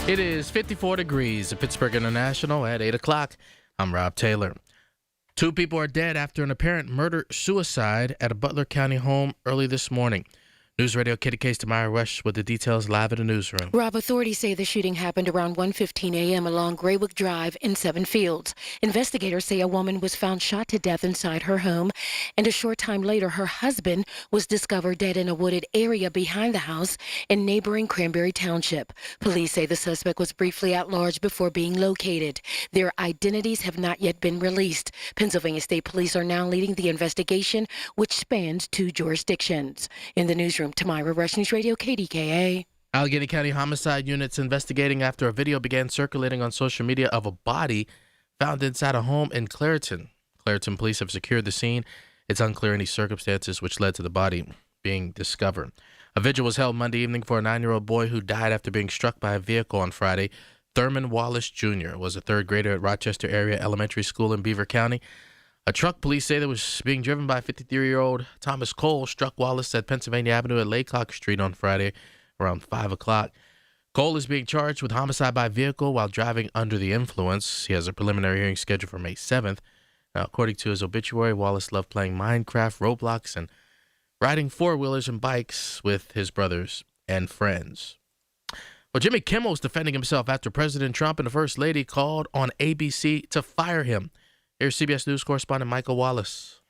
It is 54 degrees at Pittsburgh International at 8 o'clock. I'm Rob Taylor. 2 people are dead after an apparent murder-suicide at a Butler County home early this morning. News Radio KDK's Tamara Rush with the details live in the newsroom. Rob, authorities say the shooting happened around 1:15 a.m. along Graywick Drive in Seven Fields. Investigators say a woman was found shot to death inside her home, and a short time later, her husband was discovered dead in a wooded area behind the house in neighboring Cranberry Township. Police say the suspect was briefly at large before being located. Their identities have not yet been released. Pennsylvania State Police are now leading the investigation, which spans 2 jurisdictions. In the newsroom, Tamira Rush, News Radio KDKA. Allegheny County Homicide Unit's investigating after a video began circulating on social media of a body found inside a home in Clairton. Clairton police have secured the scene. It's unclear any circumstances which led to the body being discovered. A vigil was held Monday evening for a 9-year-old boy who died after being struck by a vehicle on Friday. Thurman Wallace Jr. was a 3rd grader at Rochester Area Elementary School in Beaver County. A truck, police say, that was being driven by 53-year-old Thomas Cole struck Wallace at Pennsylvania Avenue at Laycock Street on Friday around 5 o'clock. Cole is being charged with homicide by vehicle while driving under the influence. He has a preliminary hearing scheduled for May 7th. Now, according to his obituary, Wallace loved playing Minecraft, Roblox, and riding 4-wheelers and bikes with his brothers and friends. Well, Jimmy Kimmel is defending himself after President Trump and the First Lady called on ABC to fire him. Here's CBS News correspondent Michael Wallace.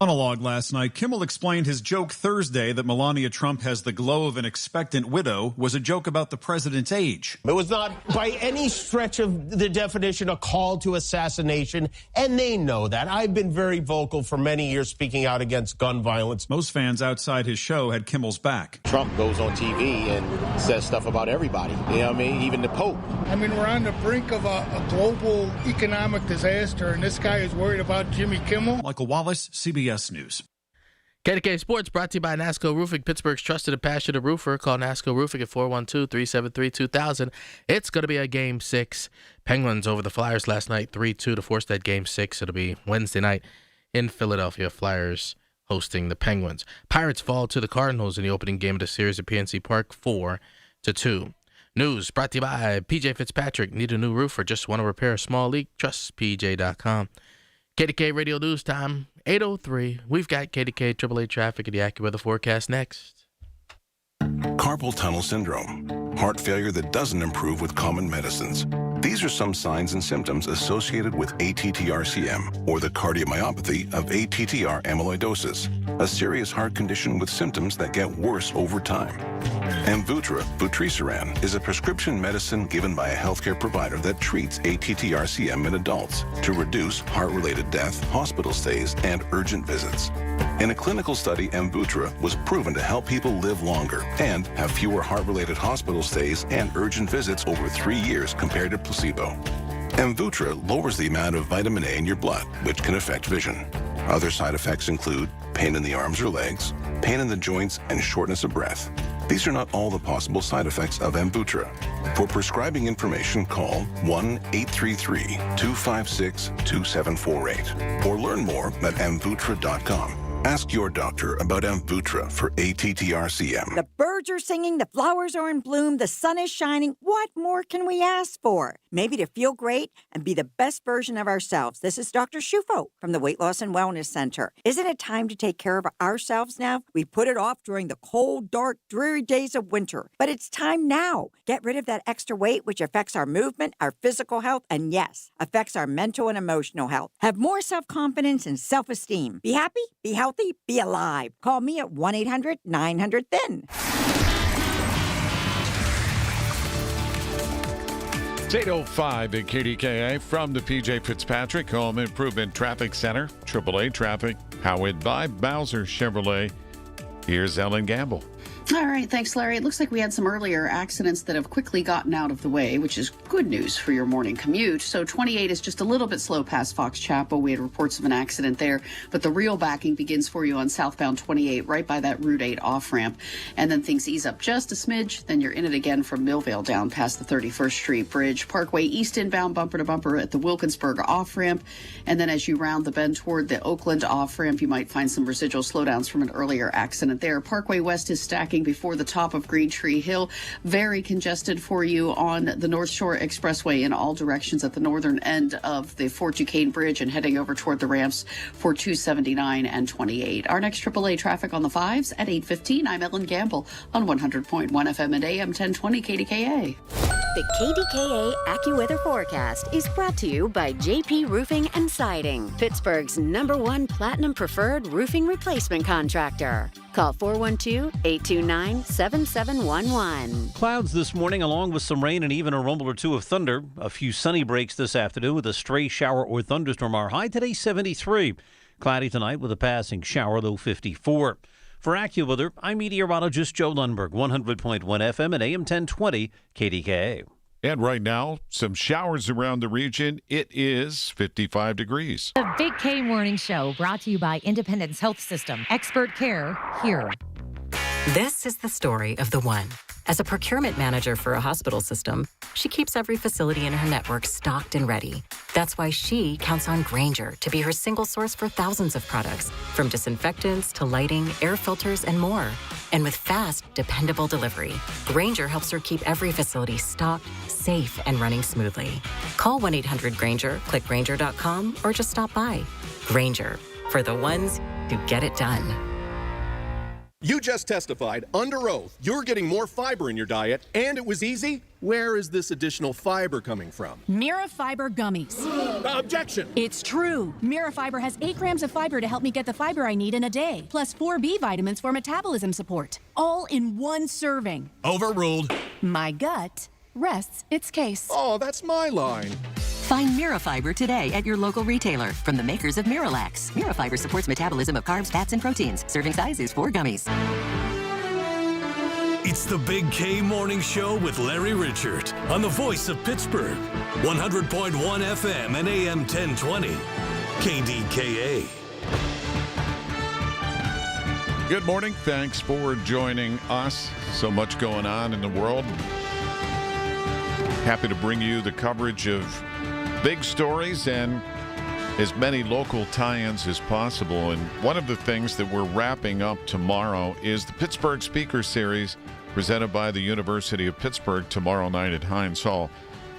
Monologue last night, Kimmel explained his joke Thursday that Melania Trump has the glow of an expectant widow was a joke about the president's age. It was not by any stretch of the definition a call to assassination, and they know that. I've been very vocal for many years speaking out against gun violence. Most fans outside his show had Kimmel's back. Trump goes on TV and says stuff about everybody. You know what I mean? Even the Pope. I mean, we're on the brink of a global economic disaster, and this guy is worried about Jimmy Kimmel. Michael Wallace, CBS News. KDKA Sports brought to you by Nasco Roofing, Pittsburgh's trusted and passionate roofer. Call Nasco Roofing at 412-373-2000. It's going to be a Game 6. Penguins over the Flyers last night, 3-2 to force that Game 6. It'll be Wednesday night in Philadelphia. Flyers hosting the Penguins. Pirates fall to the Cardinals in the opening game of the series at PNC Park, 4-2. News brought to you by PJ Fitzpatrick. Need a new roof or just want to repair a small leak? Trust PJ.com. KDKA Radio News Time, 8:03. We've got KDKA AAA traffic and the AccuWeather forecast next. Carpal tunnel syndrome, heart failure that doesn't improve with common medicines. These are some signs and symptoms associated with ATTR-CM, or the cardiomyopathy of ATTR amyloidosis, a serious heart condition with symptoms that get worse over time. Amvuttra, vutrisiran, is a prescription medicine given by a healthcare provider that treats ATTR-CM in adults to reduce heart-related death, hospital stays, and urgent visits. In a clinical study, Amvuttra was proven to help people live longer and have fewer heart-related hospital stays and urgent visits over 3 years compared to placebo. Amvuttra lowers the amount of vitamin A in your blood, which can affect vision. Other side effects include pain in the arms or legs, pain in the joints, and shortness of breath. These are not all the possible side effects of Amvuttra. For prescribing information, call 1-833-256-2748 or learn more at amvuttra.com. Ask your doctor about Amvuttra for ATTR-CM. The birds are singing, the flowers are in bloom, the sun is shining. What more can we ask for? Maybe to feel great and be the best version of ourselves. This is Dr. Shufo from the Weight Loss and Wellness Center. Isn't it time to take care of ourselves now? We put it off during the cold, dark, dreary days of winter. But it's time now. Get rid of that extra weight, which affects our movement, our physical health, and yes, affects our mental and emotional health. Have more self-confidence and self-esteem. Be happy, be healthy, be alive. Call me at 1-800-900-THIN. It's 8:05 at KDKA from the PJ Fitzpatrick Home Improvement Traffic Center. AAA traffic powered by Bowser Chevrolet. Here's Ellen Gamble. All right, thanks, Larry. It looks like we had some earlier accidents that have quickly gotten out of the way, which is good news for your morning commute. So 28 is just a little bit slow past Fox Chapel. We had reports of an accident there, but the real backing begins for you on southbound 28, right by that Route 8 off-ramp. And then things ease up just a smidge. Then you're in it again from Millvale down past the 31st Street Bridge. Parkway East inbound bumper to bumper at the Wilkinsburg off-ramp. And then as you round the bend toward the Oakland off-ramp, you might find some residual slowdowns from an earlier accident there. Parkway West is stacking before the top of Green Tree Hill. Very congested for you on the North Shore Expressway in all directions at the northern end of the Fort Duquesne Bridge and heading over toward the ramps for 279 and 28. Our next AAA traffic on the 5s at 8:15. I'm Ellen Gamble on 100.1 FM and AM 1020 KDKA. The KDKA AccuWeather forecast is brought to you by JP Roofing and Siding, Pittsburgh's #1 Platinum Preferred Roofing Replacement Contractor. Call 412-829-7711. Clouds this morning along with some rain and even a rumble or two of thunder. A few sunny breaks this afternoon with a stray shower or thunderstorm. Our high today 73. Cloudy tonight with a passing shower, low 54. For AccuWeather, I'm meteorologist Joe Lundberg, 100.1 FM and AM 1020 KDKA. And right now, some showers around the region. It is 55 degrees. The Big K Morning Show, brought to you by Independence Health System. Expert care here. This is the story of the one. As a procurement manager for a hospital system, she keeps every facility in her network stocked and ready. That's why she counts on Grainger to be her single source for thousands of products, from disinfectants to lighting, air filters, and more. And with fast, dependable delivery, Grainger helps her keep every facility stocked, safe, and running smoothly. Call 1-800-GRAINGER, click Grainger.com, or just stop by. Grainger, for the ones who get it done. You just testified under oath you're getting more fiber in your diet, and it was easy. Where is this additional fiber coming from? Mira Fiber Gummies. Objection! It's true. Mira Fiber has 8 grams of fiber to help me get the fiber I need in a day, plus 4 B vitamins for metabolism support, all in one serving. Overruled. My gut rests its case. Oh, that's my line. Find Mirafiber today at your local retailer from the makers of Miralax. Mirafiber supports metabolism of carbs, fats, and proteins. Serving size is 4 gummies. It's the Big K Morning Show with Larry Richert on the voice of Pittsburgh. 100.1 FM and AM 1020. KDKA. Good morning. Thanks for joining us. So much going on in the world. Happy to bring you the coverage of big stories and as many local tie-ins as possible. And one of the things that we're wrapping up tomorrow is the Pittsburgh Speaker Series presented by the University of Pittsburgh tomorrow night at Heinz Hall.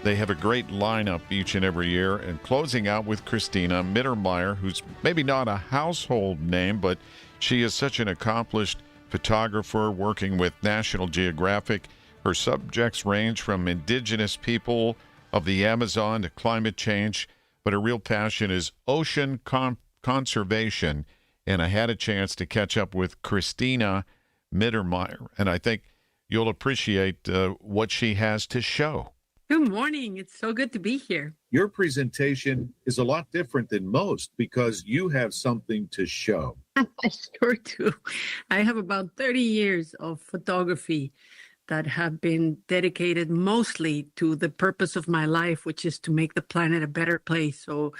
They have a great lineup each and every year, and closing out with Christina Mittermeier, who's maybe not a household name, but she is such an accomplished photographer working with National Geographic. Her subjects range from indigenous people of the Amazon to climate change, but her real passion is ocean conservation. And I had a chance to catch up with Christina Mittermeier, and I think you'll appreciate what she has to show. Good morning. It's so good to be here. Your presentation is a lot different than most because you have something to show. I sure do. I have about 30 years of photography that have been dedicated mostly to the purpose of my life, which is to make the planet a better place. So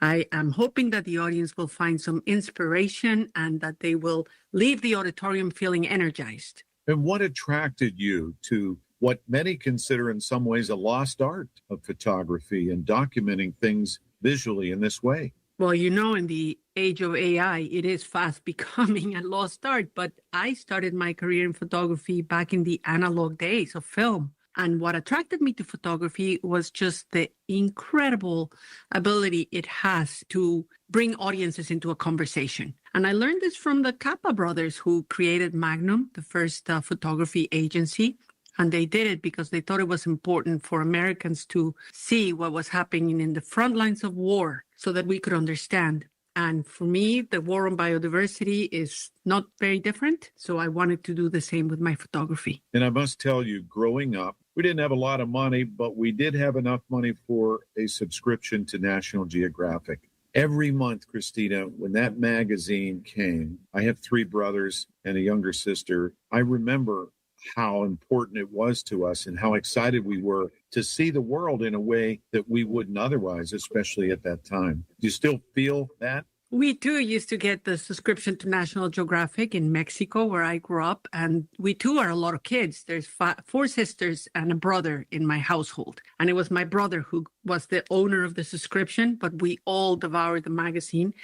I am hoping that the audience will find some inspiration and that they will leave the auditorium feeling energized. And what attracted you to what many consider in some ways a lost art of photography and documenting things visually in this way? Well, you know, in the age of AI, it is fast becoming a lost art, but I started my career in photography back in the analog days of film. And what attracted me to photography was just the incredible ability it has to bring audiences into a conversation. And I learned this from the Kappa brothers, who created Magnum, the first photography agency. And they did it because they thought it was important for Americans to see what was happening in the front lines of war so that we could understand. And for me, the war on biodiversity is not very different. So I wanted to do the same with my photography. And I must tell you, growing up, we didn't have a lot of money, but we did have enough money for a subscription to National Geographic. Every month, Christina, when that magazine came, I have 3 brothers and a younger sister. I remember how important it was to us and how excited we were to see the world in a way that we wouldn't otherwise, especially at that time. Do you still feel that? We too used to get the subscription to National Geographic in Mexico, where I grew up. And we too are a lot of kids. There's 4 sisters and a brother in my household. And it was my brother who was the owner of the subscription, but we all devoured the magazine.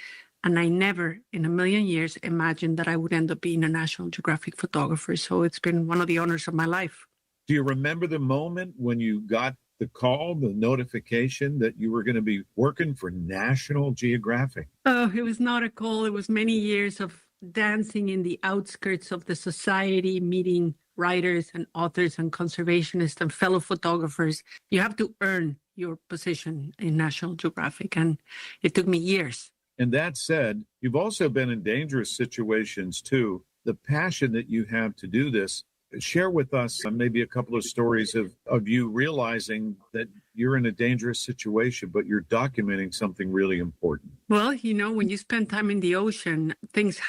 And I never in a million years imagined that I would end up being a National Geographic photographer. So it's been one of the honors of my life. Do you remember the moment when you got the call, the notification that you were going to be working for National Geographic? Oh, it was not a call. It was many years of dancing in the outskirts of the society, meeting writers and authors and conservationists and fellow photographers. You have to earn your position in National Geographic. And it took me years. And that said, you've also been in dangerous situations too. The passion that you have to do this, share with us maybe a couple of stories of you realizing that you're in a dangerous situation, but you're documenting something really important. Well, you know, when you spend time in the ocean, things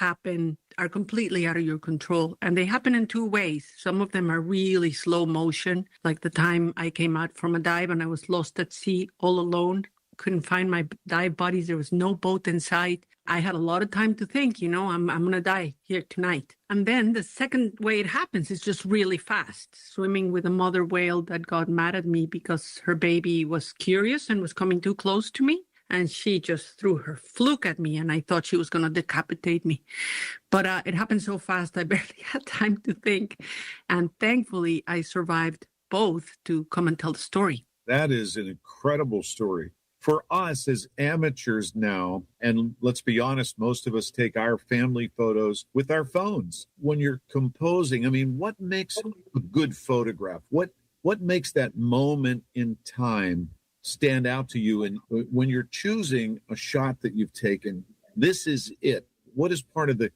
are completely out of your control. And they happen in 2 ways. Some of them are really slow motion, like the time I came out from a dive and I was lost at sea all alone. Couldn't find my dive buddies. There was no boat in sight. I had a lot of time to think, you know, I'm going to die here tonight. And then the second way it happens is just really fast. Swimming with a mother whale that got mad at me because her baby was curious and was coming too close to me. And she just threw her fluke at me and I thought she was going to decapitate me. But it happened so fast, I barely had time to think. And thankfully, I survived both to come and tell the story. That is an incredible story. For us as amateurs now, and let's be honest, most of us take our family photos with our phones. When you're composing, I mean, what makes a good photograph? What makes that moment in time stand out to you? And when you're choosing a shot that you've taken, this is it. What is part of the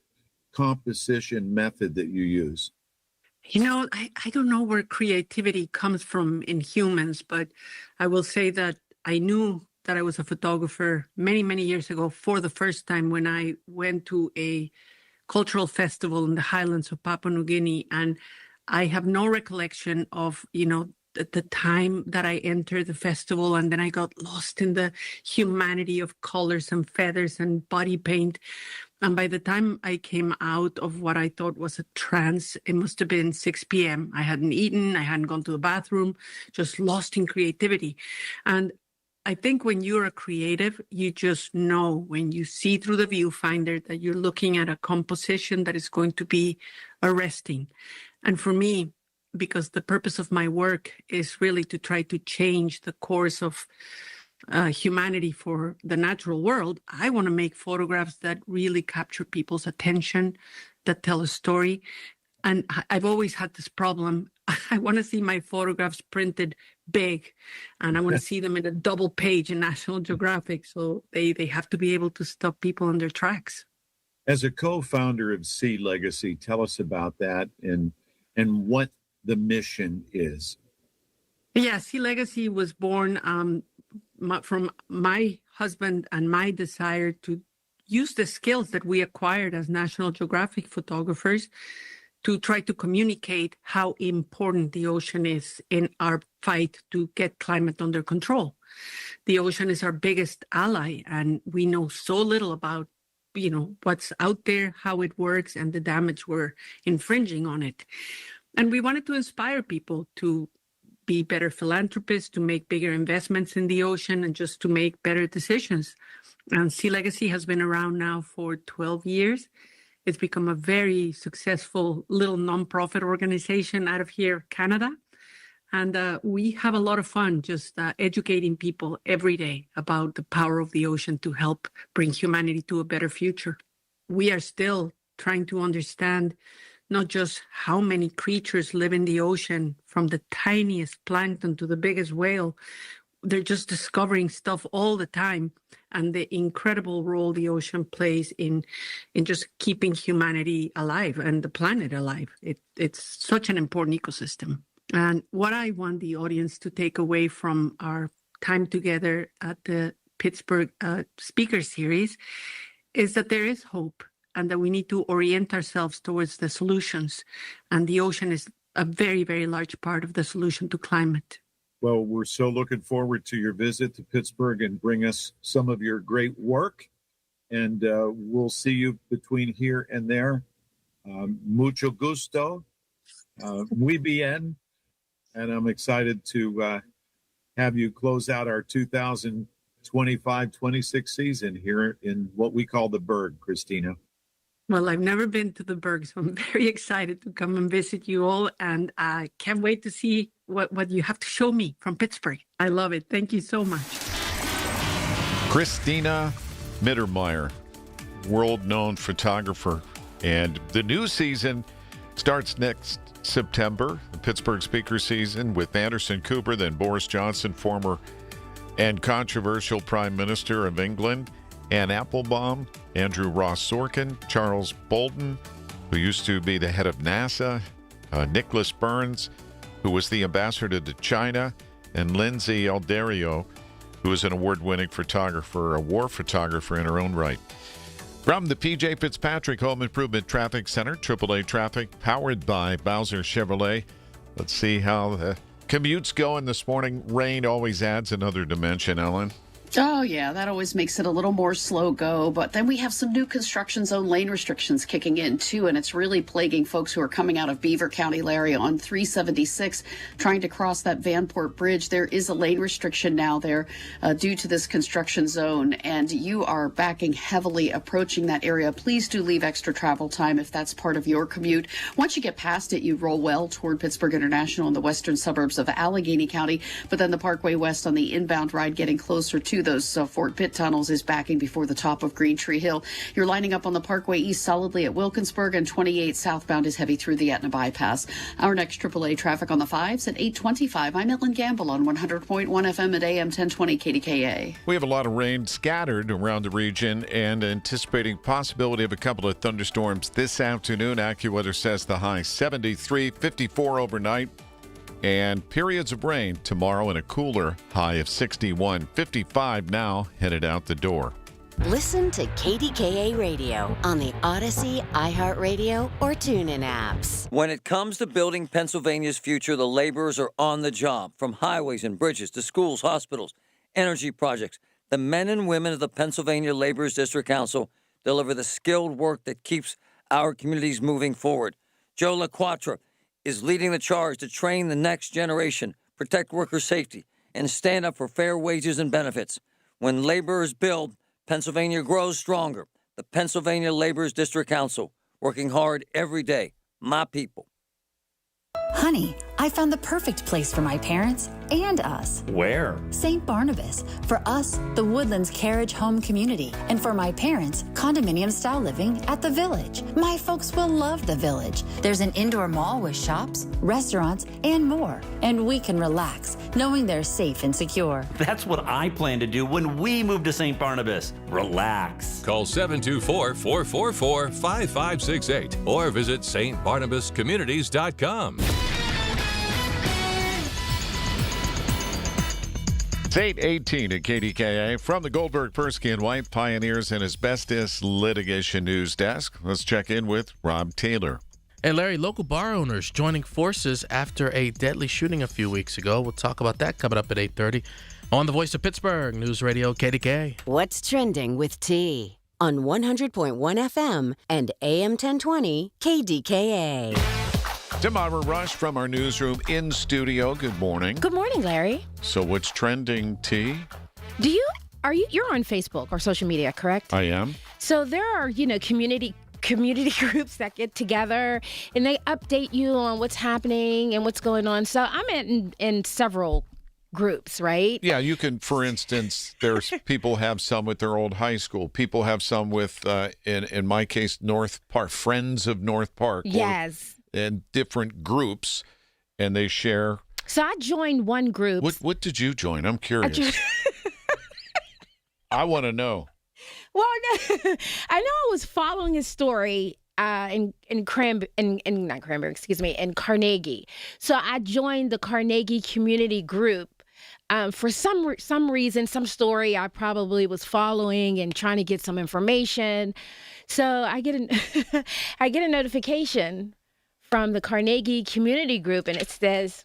composition method that you use? You know, I don't know where creativity comes from in humans, but I will say that I knew that I was a photographer many, many years ago for the first time when I went to a cultural festival in the highlands of Papua New Guinea. And I have no recollection of, the time that I entered the festival, and then I got lost in the humanity of colors and feathers and body paint. And by the time I came out of what I thought was a trance, it must have been 6 p.m. I hadn't eaten, I hadn't gone to the bathroom, just lost in creativity. And I think when you're a creative, you just know when you see through the viewfinder that you're looking at a composition that is going to be arresting. And for me, because the purpose of my work is really to try to change the course of humanity for the natural world, I want to make photographs that really capture people's attention, that tell a story. And I've always had this problem. I want to see my photographs printed big, and I want to see them in a double page in National Geographic. So they have to be able to stop people in their tracks. As a co-founder of Sea Legacy, tell us about that and what the mission is. Yeah, Sea Legacy was born from my husband and my desire to use the skills that we acquired as National Geographic photographers to try to communicate how important the ocean is in our fight to get climate under control. The ocean is our biggest ally, and we know so little about, what's out there, how it works, and the damage we're infringing on it. And we wanted to inspire people to be better philanthropists, to make bigger investments in the ocean, and just to make better decisions. And Sea Legacy has been around now for 12 years. It's become a very successful little nonprofit organization out of here, Canada. And we have a lot of fun just educating people every day about the power of the ocean to help bring humanity to a better future. We are still trying to understand not just how many creatures live in the ocean, from the tiniest plankton to the biggest whale. They're just discovering stuff all the time, and the incredible role the ocean plays in just keeping humanity alive and the planet alive. It's such an important ecosystem. And what I want the audience to take away from our time together at the Pittsburgh Speaker Series is that there is hope, and that we need to orient ourselves towards the solutions. And the ocean is a very, very large part of the solution to climate. Well, we're so looking forward to your visit to Pittsburgh and bring us some of your great work. And we'll see you between here and there. Mucho gusto. Muy bien. And I'm excited to have you close out our 2025-26 season here in what we call the Berg, Christina. Well, I've never been to the Berg, so I'm very excited to come and visit you all. And I can't wait to see what you have to show me from Pittsburgh. I love it. Thank you so much. Christina Mittermeier, world-known photographer. And the new season starts next September, the Pittsburgh Speaker season, with Anderson Cooper, then Boris Johnson, former and controversial Prime Minister of England, Anne Applebaum, Andrew Ross Sorkin, Charles Bolden, who used to be the head of NASA, Nicholas Burns, who was the ambassador to China, and Lindsay Alderio, who is an award-winning photographer, a war photographer in her own right. From the P.J. Fitzpatrick Home Improvement Traffic Center, AAA Traffic, powered by Bowser Chevrolet. Let's see how the commute's going this morning. Rain always adds another dimension, Ellen. Oh, yeah, that always makes it a little more slow go. But then we have some new construction zone lane restrictions kicking in, too. And it's really plaguing folks who are coming out of Beaver County area on 376, trying to cross that Vanport Bridge. There is a lane restriction now there due to this construction zone. And you are backing heavily approaching that area. Please do leave extra travel time if that's part of your commute. Once you get past it, you roll well toward Pittsburgh International in the western suburbs of Allegheny County. But then the Parkway West on the inbound ride getting closer to to those Fort Pitt tunnels is backing before the top of Green Tree Hill. You're lining up on the Parkway East solidly at Wilkinsburg, and 28 southbound is heavy through the Etna bypass. Our next AAA traffic on the 5s at 8:25. I'm Ellen Gamble on 100.1 FM at AM 1020 KDKA. We have a lot of rain scattered around the region and anticipating possibility of a couple of thunderstorms this afternoon. AccuWeather says the high 73, 54 overnight, and periods of rain tomorrow and a cooler high of 61, 55 now headed out the door. Listen to KDKA Radio on the Odyssey, iHeartRadio, or TuneIn apps. When it comes to building Pennsylvania's future, the laborers are on the job. From highways and bridges to schools, hospitals, energy projects, the men and women of the Pennsylvania Laborers District Council deliver the skilled work that keeps our communities moving forward. Joe LaQuatra is leading the charge to train the next generation, protect worker safety, and stand up for fair wages and benefits. When laborers build, Pennsylvania grows stronger. The Pennsylvania Laborers District Council, working hard every day. My people. Honey, I found the perfect place for my parents and us. Where? St. Barnabas. For us, the Woodlands Carriage Home Community. And for my parents, condominium-style living at the Village. My folks will love the Village. There's an indoor mall with shops, restaurants, and more. And we can relax, knowing they're safe and secure. That's what I plan to do when we move to St. Barnabas. Relax. Call 724-444-5568 or visit stbarnabascommunities.com. It's 8:18 at KDKA from the Goldberg, Persky & White Pioneers and Asbestos Litigation News Desk. Let's check in with Rob Taylor. And Larry, local bar owners joining forces after a deadly shooting a few weeks ago. We'll talk about that coming up at 8:30 on the Voice of Pittsburgh News Radio KDKA. What's trending with T on 100.1 FM and AM 1020 KDKA. Tim Ira Rush from our newsroom in studio. Good morning. Good morning, Larry. So what's trending, T? You're on Facebook or social media, correct? I am. So there are, community groups that get together and they update you on what's happening and what's going on. So I'm in several groups, right? Yeah, you can, for instance, there's people have some with their old high school. People have some with, in my case, North Park, Friends of North Park. Yes. And different groups, and they share. So I joined one group. What did you join? I'm curious. I want to know. Well, I know I was following his story in Carnegie. So I joined the Carnegie community group. For some reason, some story I probably was following and trying to get some information. So I get a notification from the Carnegie Community Group, and it says,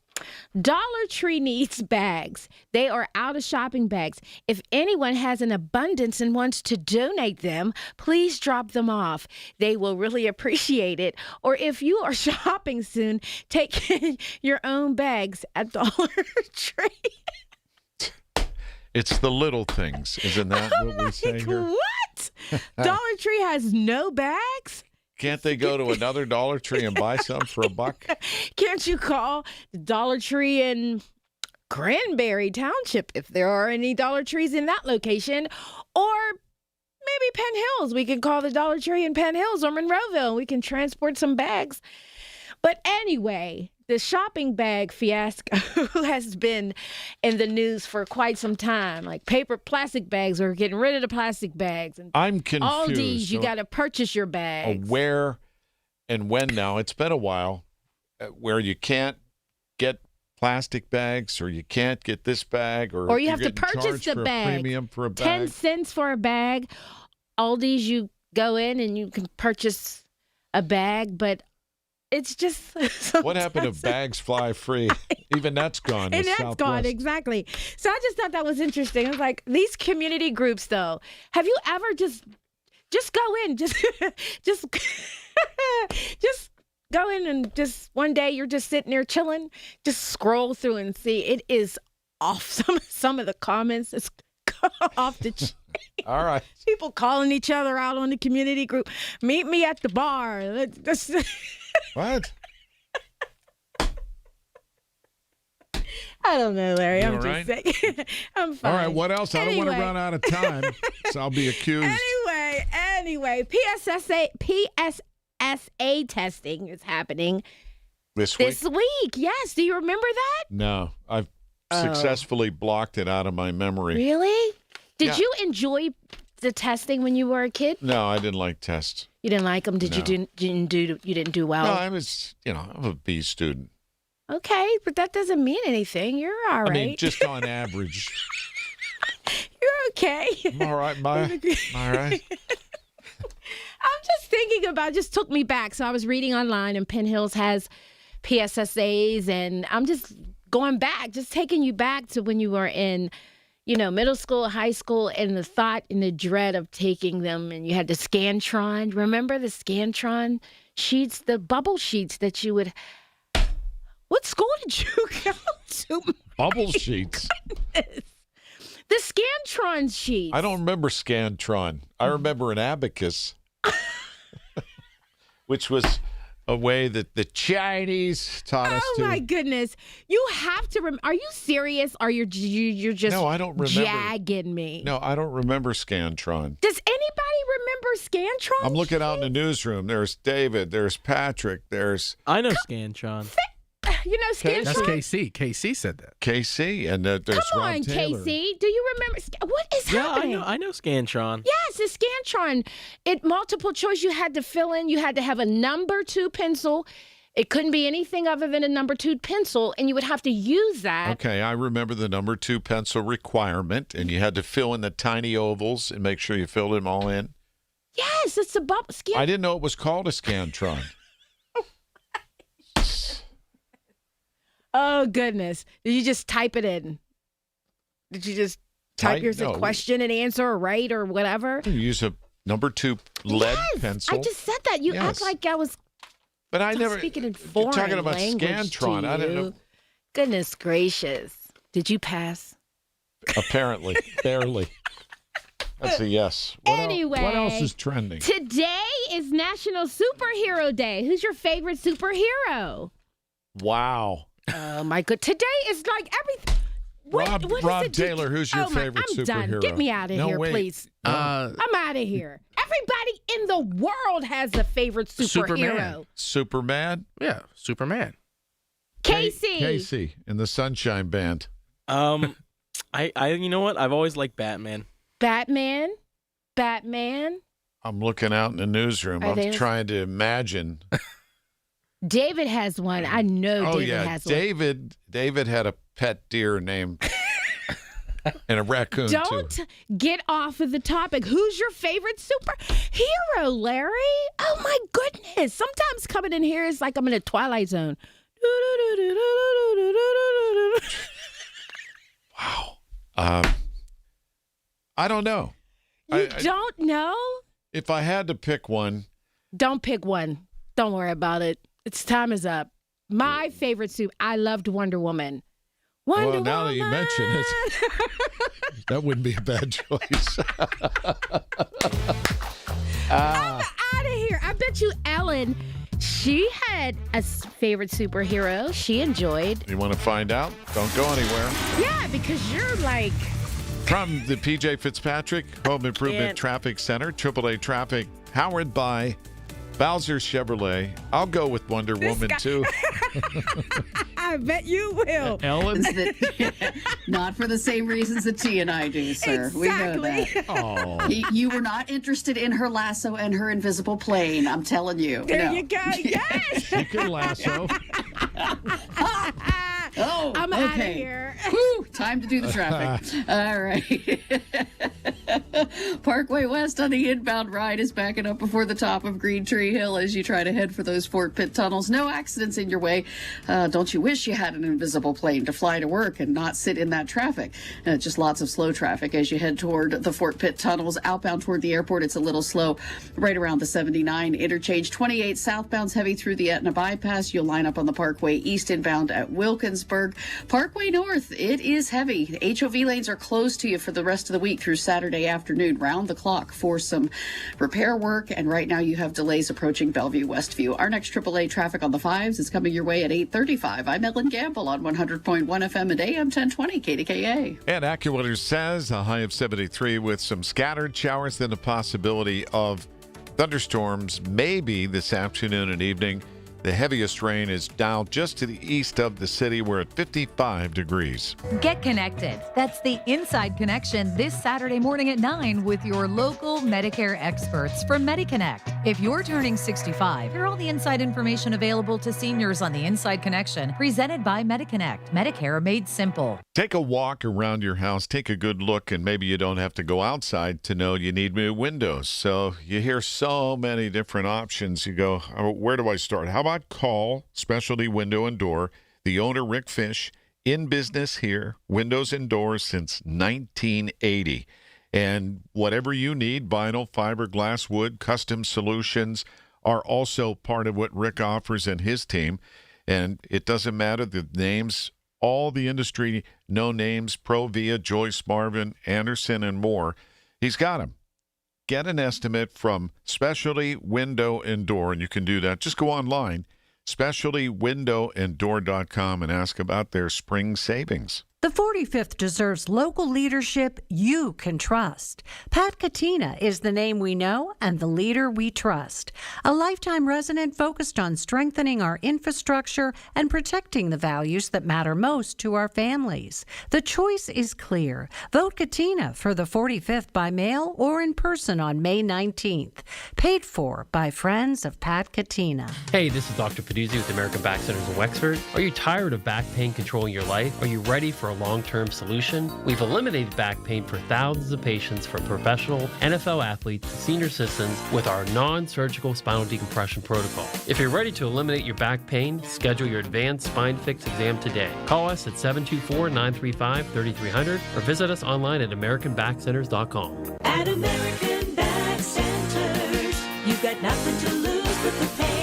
Dollar Tree needs bags. They are out of shopping bags. If anyone has an abundance and wants to donate them, please drop them off. They will really appreciate it. Or if you are shopping soon, take your own bags at Dollar Tree. It's the little things. Isn't that what we say here? What? Dollar Tree has no bags? Can't they go to another Dollar Tree and buy some for $1? Can't you call the Dollar Tree in Cranberry Township if there are any Dollar Trees in that location? Or maybe Penn Hills. We can call the Dollar Tree in Penn Hills or Monroeville. We can transport some bags. But anyway, the shopping bag fiasco has been in the news for quite some time. Like plastic bags, are getting rid of the plastic bags. And I'm confused. Aldi's, you got to purchase your bags. Where and when now? It's been a while where you can't get plastic bags, or you can't get this bag, or you have to purchase the bag. Premium for a bag. 10 cents for a bag. Aldi's, you go in and you can purchase a bag, but it's just what happened to bags fly free? Even that's gone. And that's Southwest. gone, exactly. So I just thought that was interesting. I was like, these community groups, though, have you ever just go in, just go in and just one day you're just sitting there chilling, just scroll through and see. It is off. Some of the comments is off the chain. All right. People calling each other out on the community group. Meet me at the bar. What? I don't know, Larry. You I'm all just right? saying. I'm fine. All right, what else? I don't want to run out of time, so I'll be accused. Anyway, PSSA testing is happening This week? this week. Yes. Do you remember that? No, I've successfully blocked it out of my memory. Really? Did Yeah. you enjoy the testing when you were a kid? No, I didn't like tests. You didn't like them? No. You didn't do well? No, I was, I'm a B student. Okay, but that doesn't mean anything. You're all right. I mean, just on average. You're okay. I'm all right, Maya. All right. I'm just thinking about, just took me back. So I was reading online, and Penn Hills has PSSAs, and I'm just going back, just taking you back to when you were in, middle school, high school, and the thought and the dread of taking them, and you had the Scantron. Remember the Scantron sheets, the bubble sheets that you would. What school did you go to? Bubble sheets. Goodness. The Scantron sheets. I don't remember Scantron. I remember an abacus, which was a way that the Chinese taught us to. Oh my goodness! You have to. Are you serious? Or you're just? No, I don't remember. Jagging me. No, I don't remember Scantron. Does anybody remember Scantron? I'm looking out in the newsroom. There's David. There's Patrick. I know Scantron. You know Scantron? That's KC. KC said that. KC, and there's Come Rob on, Taylor. KC. Do you remember? What is happening? I know Scantron. Yes, the Scantron. It multiple choice. You had to fill in. You had to have a number 2 pencil. It couldn't be anything other than a number 2 pencil, and you would have to use that. Okay, I remember the number 2 pencil requirement, and you had to fill in the tiny ovals and make sure you filled them all in. Yes, it's a bubble. I didn't know it was called a Scantron. Oh, goodness. Did you just type it in? Did you just type your question and answer or write or whatever? You use a number 2 lead pencil. I just said that. You act like I was But I never. speaking in foreign You're talking about language Scantron. to I didn't you. know. Goodness gracious. Did you pass? Apparently. Barely. That's a yes. Anyway. What else is trending? Today is National Superhero Day. Who's your favorite superhero? Wow. Oh, my God. Today is like everything. Rob Taylor, who's your favorite I'm superhero? done. Get me out of here, wait. please. I'm out of here. Everybody in the world has a favorite superhero. Superman? Yeah, Superman. Casey. Casey in the Sunshine Band. You know what? I've always liked Batman. Batman. I'm looking out in the newsroom. I'm trying to imagine. David has one. I know Oh David yeah, has one. David had a pet deer named and a raccoon too. Don't get off of the topic. Who's your favorite superhero, Larry? Oh my goodness. Sometimes coming in here is like I'm in a Twilight Zone. Wow. I don't know. You don't know? If I had to pick one. Don't pick one. Don't worry about it. Its time is up. My favorite I loved Wonder Woman. Well, now that you mention it, that wouldn't be a bad choice. I'm out of here. I bet you Ellen, she had a favorite superhero she enjoyed. You want to find out? Don't go anywhere. Yeah, because you're like... From the PJ Fitzpatrick Home Improvement Traffic Center, AAA Traffic, powered by Bowser Chevrolet. I'll go with Wonder Woman, too. I bet you will. Ellen? Not for the same reasons that T and I do, sir. Exactly. We know that. Oh. You were not interested in her lasso and her invisible plane. I'm telling you. There No. you go. Yes. She can lasso. Oh, I'm okay. out of here. Whew, time to do the traffic. All right. Parkway West on the inbound ride is backing up before the top of Green Tree Hill as you try to head for those Fort Pitt tunnels. No accidents in your way. Don't you wish you had an invisible plane to fly to work and not sit in that traffic? Just lots of slow traffic as you head toward the Fort Pitt tunnels. Outbound toward the airport, it's a little slow right around the 79 interchange. 28 southbound's heavy through the Etna bypass. You'll line up on the Parkway East inbound at Wilkinsburg. Parkway North, it is heavy. HOV lanes are closed to you for the rest of the week through Saturday afternoon. afternoon, round the clock for some repair work. And right now you have delays approaching Bellevue Westview. Our next AAA traffic on the 5s is coming your way at 8:35. I'm Ellen Gamble on 100.1 FM and AM 1020 KDKA. And AccuWeather says a high of 73 with some scattered showers, then a possibility of thunderstorms maybe this afternoon and evening. The heaviest rain is down just to the east of the city. We're at 55 degrees. Get connected. That's the Inside Connection this Saturday morning at 9 with your local Medicare experts from MediConnect. If you're turning 65, hear all the inside information available to seniors on the Inside Connection, presented by MediConnect. Medicare made simple. Take a walk around your house, take a good look, and maybe you don't have to go outside to know you need new windows. So you hear so many different options. You go, oh, where do I start? How about call Specialty Window and Door, the owner, Rick Fish, in business here, windows and doors since 1980. And whatever you need, vinyl, fiberglass, wood, custom solutions are also part of what Rick offers and his team. And it doesn't matter the names, all the industry, no names, Provia, Joyce, Marvin, Anderson, and more. He's got them. Get an estimate from Specialty Window and Door, and you can do that. Just go online, specialtywindowanddoor.com, and ask about their spring savings. The 45th deserves local leadership you can trust. Pat Katina is the name we know and the leader we trust. A lifetime resident focused on strengthening our infrastructure and protecting the values that matter most to our families. The choice is clear. Vote Katina for the 45th by mail or in person on May 19th. Paid for by friends of Pat Katina. Hey, this is Dr. Peduzzi with American Back Centers in Wexford. Are you tired of back pain controlling your life? Are you ready for a long-term solution? We've eliminated back pain for thousands of patients, from professional NFL athletes to senior citizens, with our non-surgical spinal decompression protocol. If you're ready to eliminate your back pain, schedule your advanced spine fix exam today. Call us at 724-935-3300 or visit us online at AmericanBackCenters.com. At American Back Centers, you've got nothing to lose but the pain.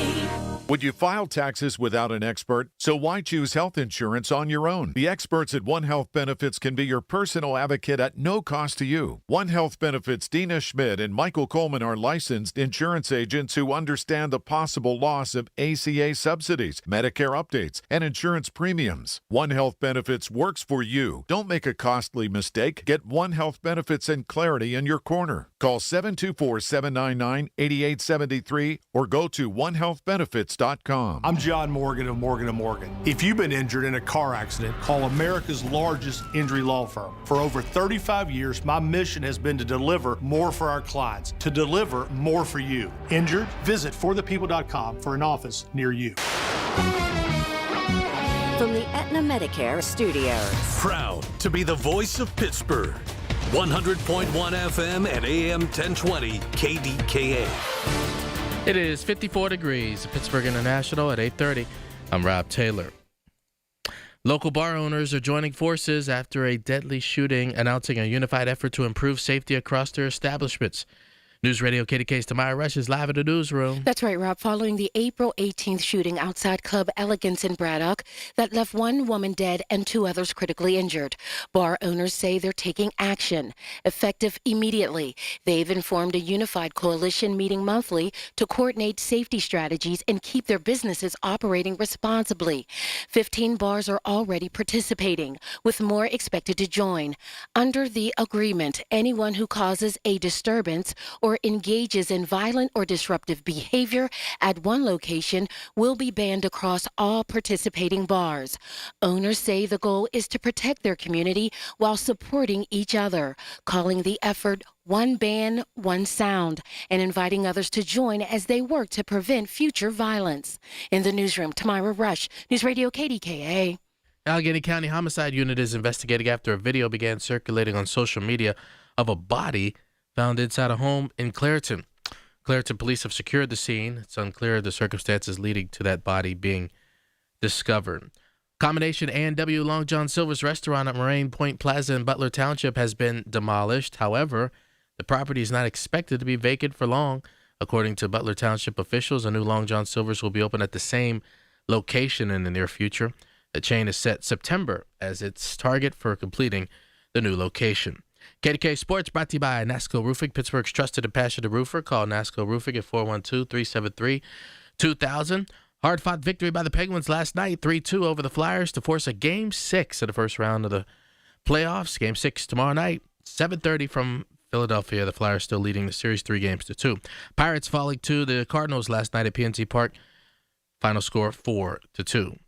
Would you file taxes without an expert? So why choose health insurance on your own? The experts at One Health Benefits can be your personal advocate at no cost to you. One Health Benefits' Dina Schmidt and Michael Coleman are licensed insurance agents who understand the possible loss of ACA subsidies, Medicare updates, and insurance premiums. One Health Benefits works for you. Don't make a costly mistake. Get One Health Benefits and clarity in your corner. Call 724-799-8873 or go to onehealthbenefits.com. I'm John Morgan of Morgan & Morgan. If you've been injured in a car accident, call America's largest injury law firm. For over 35 years, my mission has been to deliver more for our clients, to deliver more for you. Injured? Visit forthepeople.com for an office near you. From the Aetna Medicare Studios. Proud to be the voice of Pittsburgh. 100.1 FM and AM 1020 KDKA. It is 54 degrees at Pittsburgh International at 8:30. I'm Rob Taylor. Local bar owners are joining forces after a deadly shooting, announcing a unified effort to improve safety across their establishments. News Radio KDK's Tamara Rush is live at the newsroom. That's right, Rob. Following the April 18th shooting outside Club Elegance in Braddock that left one woman dead and two others critically injured, bar owners say they're taking action, effective immediately. They've informed a unified coalition meeting monthly to coordinate safety strategies and keep their businesses operating responsibly. 15 bars are already participating, with more expected to join. Under the agreement, anyone who causes a disturbance or engages in violent or disruptive behavior at one location will be banned across all participating bars. Owners say the goal is to protect their community while supporting each other, calling the effort One Ban, One Sound, and inviting others to join as they work to prevent future violence. In the newsroom, Tamara Rush, News Radio KDKA. Allegheny County Homicide Unit is investigating after a video began circulating on social media of a body found inside a home in Clairton. Clairton police have secured the scene. It's unclear the circumstances leading to that body being discovered. Combination A&W Long John Silver's restaurant at Moraine Point Plaza in Butler Township has been demolished. However, the property is not expected to be vacant for long. According to Butler Township officials, a new Long John Silver's will be open at the same location in the near future. The chain has set September as its target for completing the new location. KDKA Sports brought to you by Nasco Roofing, Pittsburgh's trusted and passionate roofer. Call Nasco Roofing at 412-373-2000. Hard-fought victory by the Penguins last night, 3-2 over the Flyers to force a Game 6 of the first round of the playoffs. Game 6 tomorrow night, 7:30 from Philadelphia. The Flyers still leading the series 3-2. Pirates falling to the Cardinals last night at PNC Park. Final score 4-2.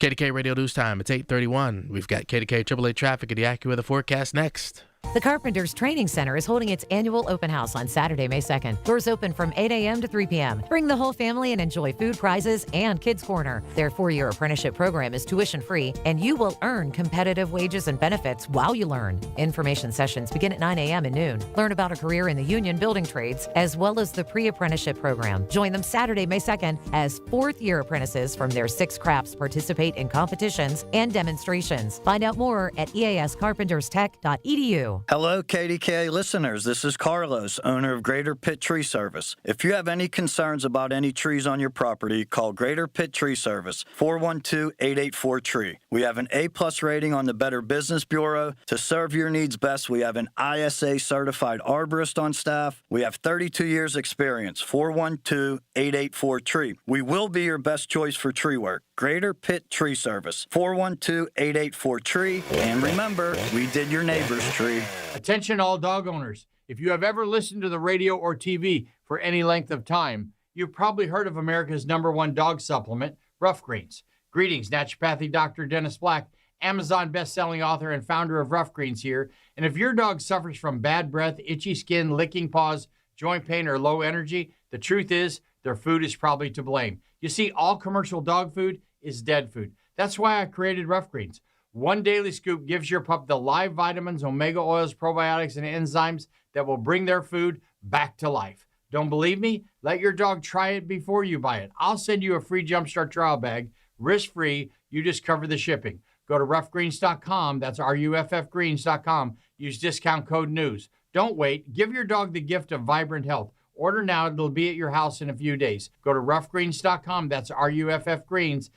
KDK Radio News Time. It's 8:31. We've got KDK AAA traffic and the AccuWeather forecast next. The Carpenters Training Center is holding its annual open house on Saturday, May 2nd. Doors open from 8 a.m. to 3 p.m. Bring the whole family and enjoy food prizes and Kids Corner. Their 4-year apprenticeship program is tuition-free, and you will earn competitive wages and benefits while you learn. Information sessions begin at 9 a.m. and noon. Learn about a career in the union building trades, as well as the pre-apprenticeship program. Join them Saturday, May 2nd, as 4th-year apprentices from their 6 crafts participate in competitions and demonstrations. Find out more at eascarpenterstech.edu. Hello, KDKA listeners. This is Carlos, owner of Greater Pitt Tree Service. If you have any concerns about any trees on your property, call Greater Pitt Tree Service, 412-884-TREE. We have an A-plus rating on the Better Business Bureau. To serve your needs best, we have an ISA-certified arborist on staff. We have 32 years experience, 412-884-TREE. We will be your best choice for tree work. Greater Pitt Tree Service, 412-884-TREE. And remember, we did your neighbor's tree. Attention all dog owners. If you have ever listened to the radio or TV for any length of time, you've probably heard of America's #1 dog supplement, Rough Greens. Greetings, naturopathy Dr. Dennis Black, Amazon best-selling author and founder of Rough Greens here. And if your dog suffers from bad breath, itchy skin, licking paws, joint pain, or low energy, the truth is their food is probably to blame. You see, all commercial dog food is dead food. That's why I created Rough Greens. One daily scoop gives your pup the live vitamins, omega oils, probiotics, and enzymes that will bring their food back to life. Don't believe me? Let your dog try it before you buy it. I'll send you a free Jumpstart trial bag, risk-free. You just cover the shipping. Go to roughgreens.com. That's RUFFgreens.com. Use discount code NEWS. Don't wait. Give your dog the gift of vibrant health. Order now. It'll be at your house in a few days. Go to roughgreens.com. That's RUFFgreens.com.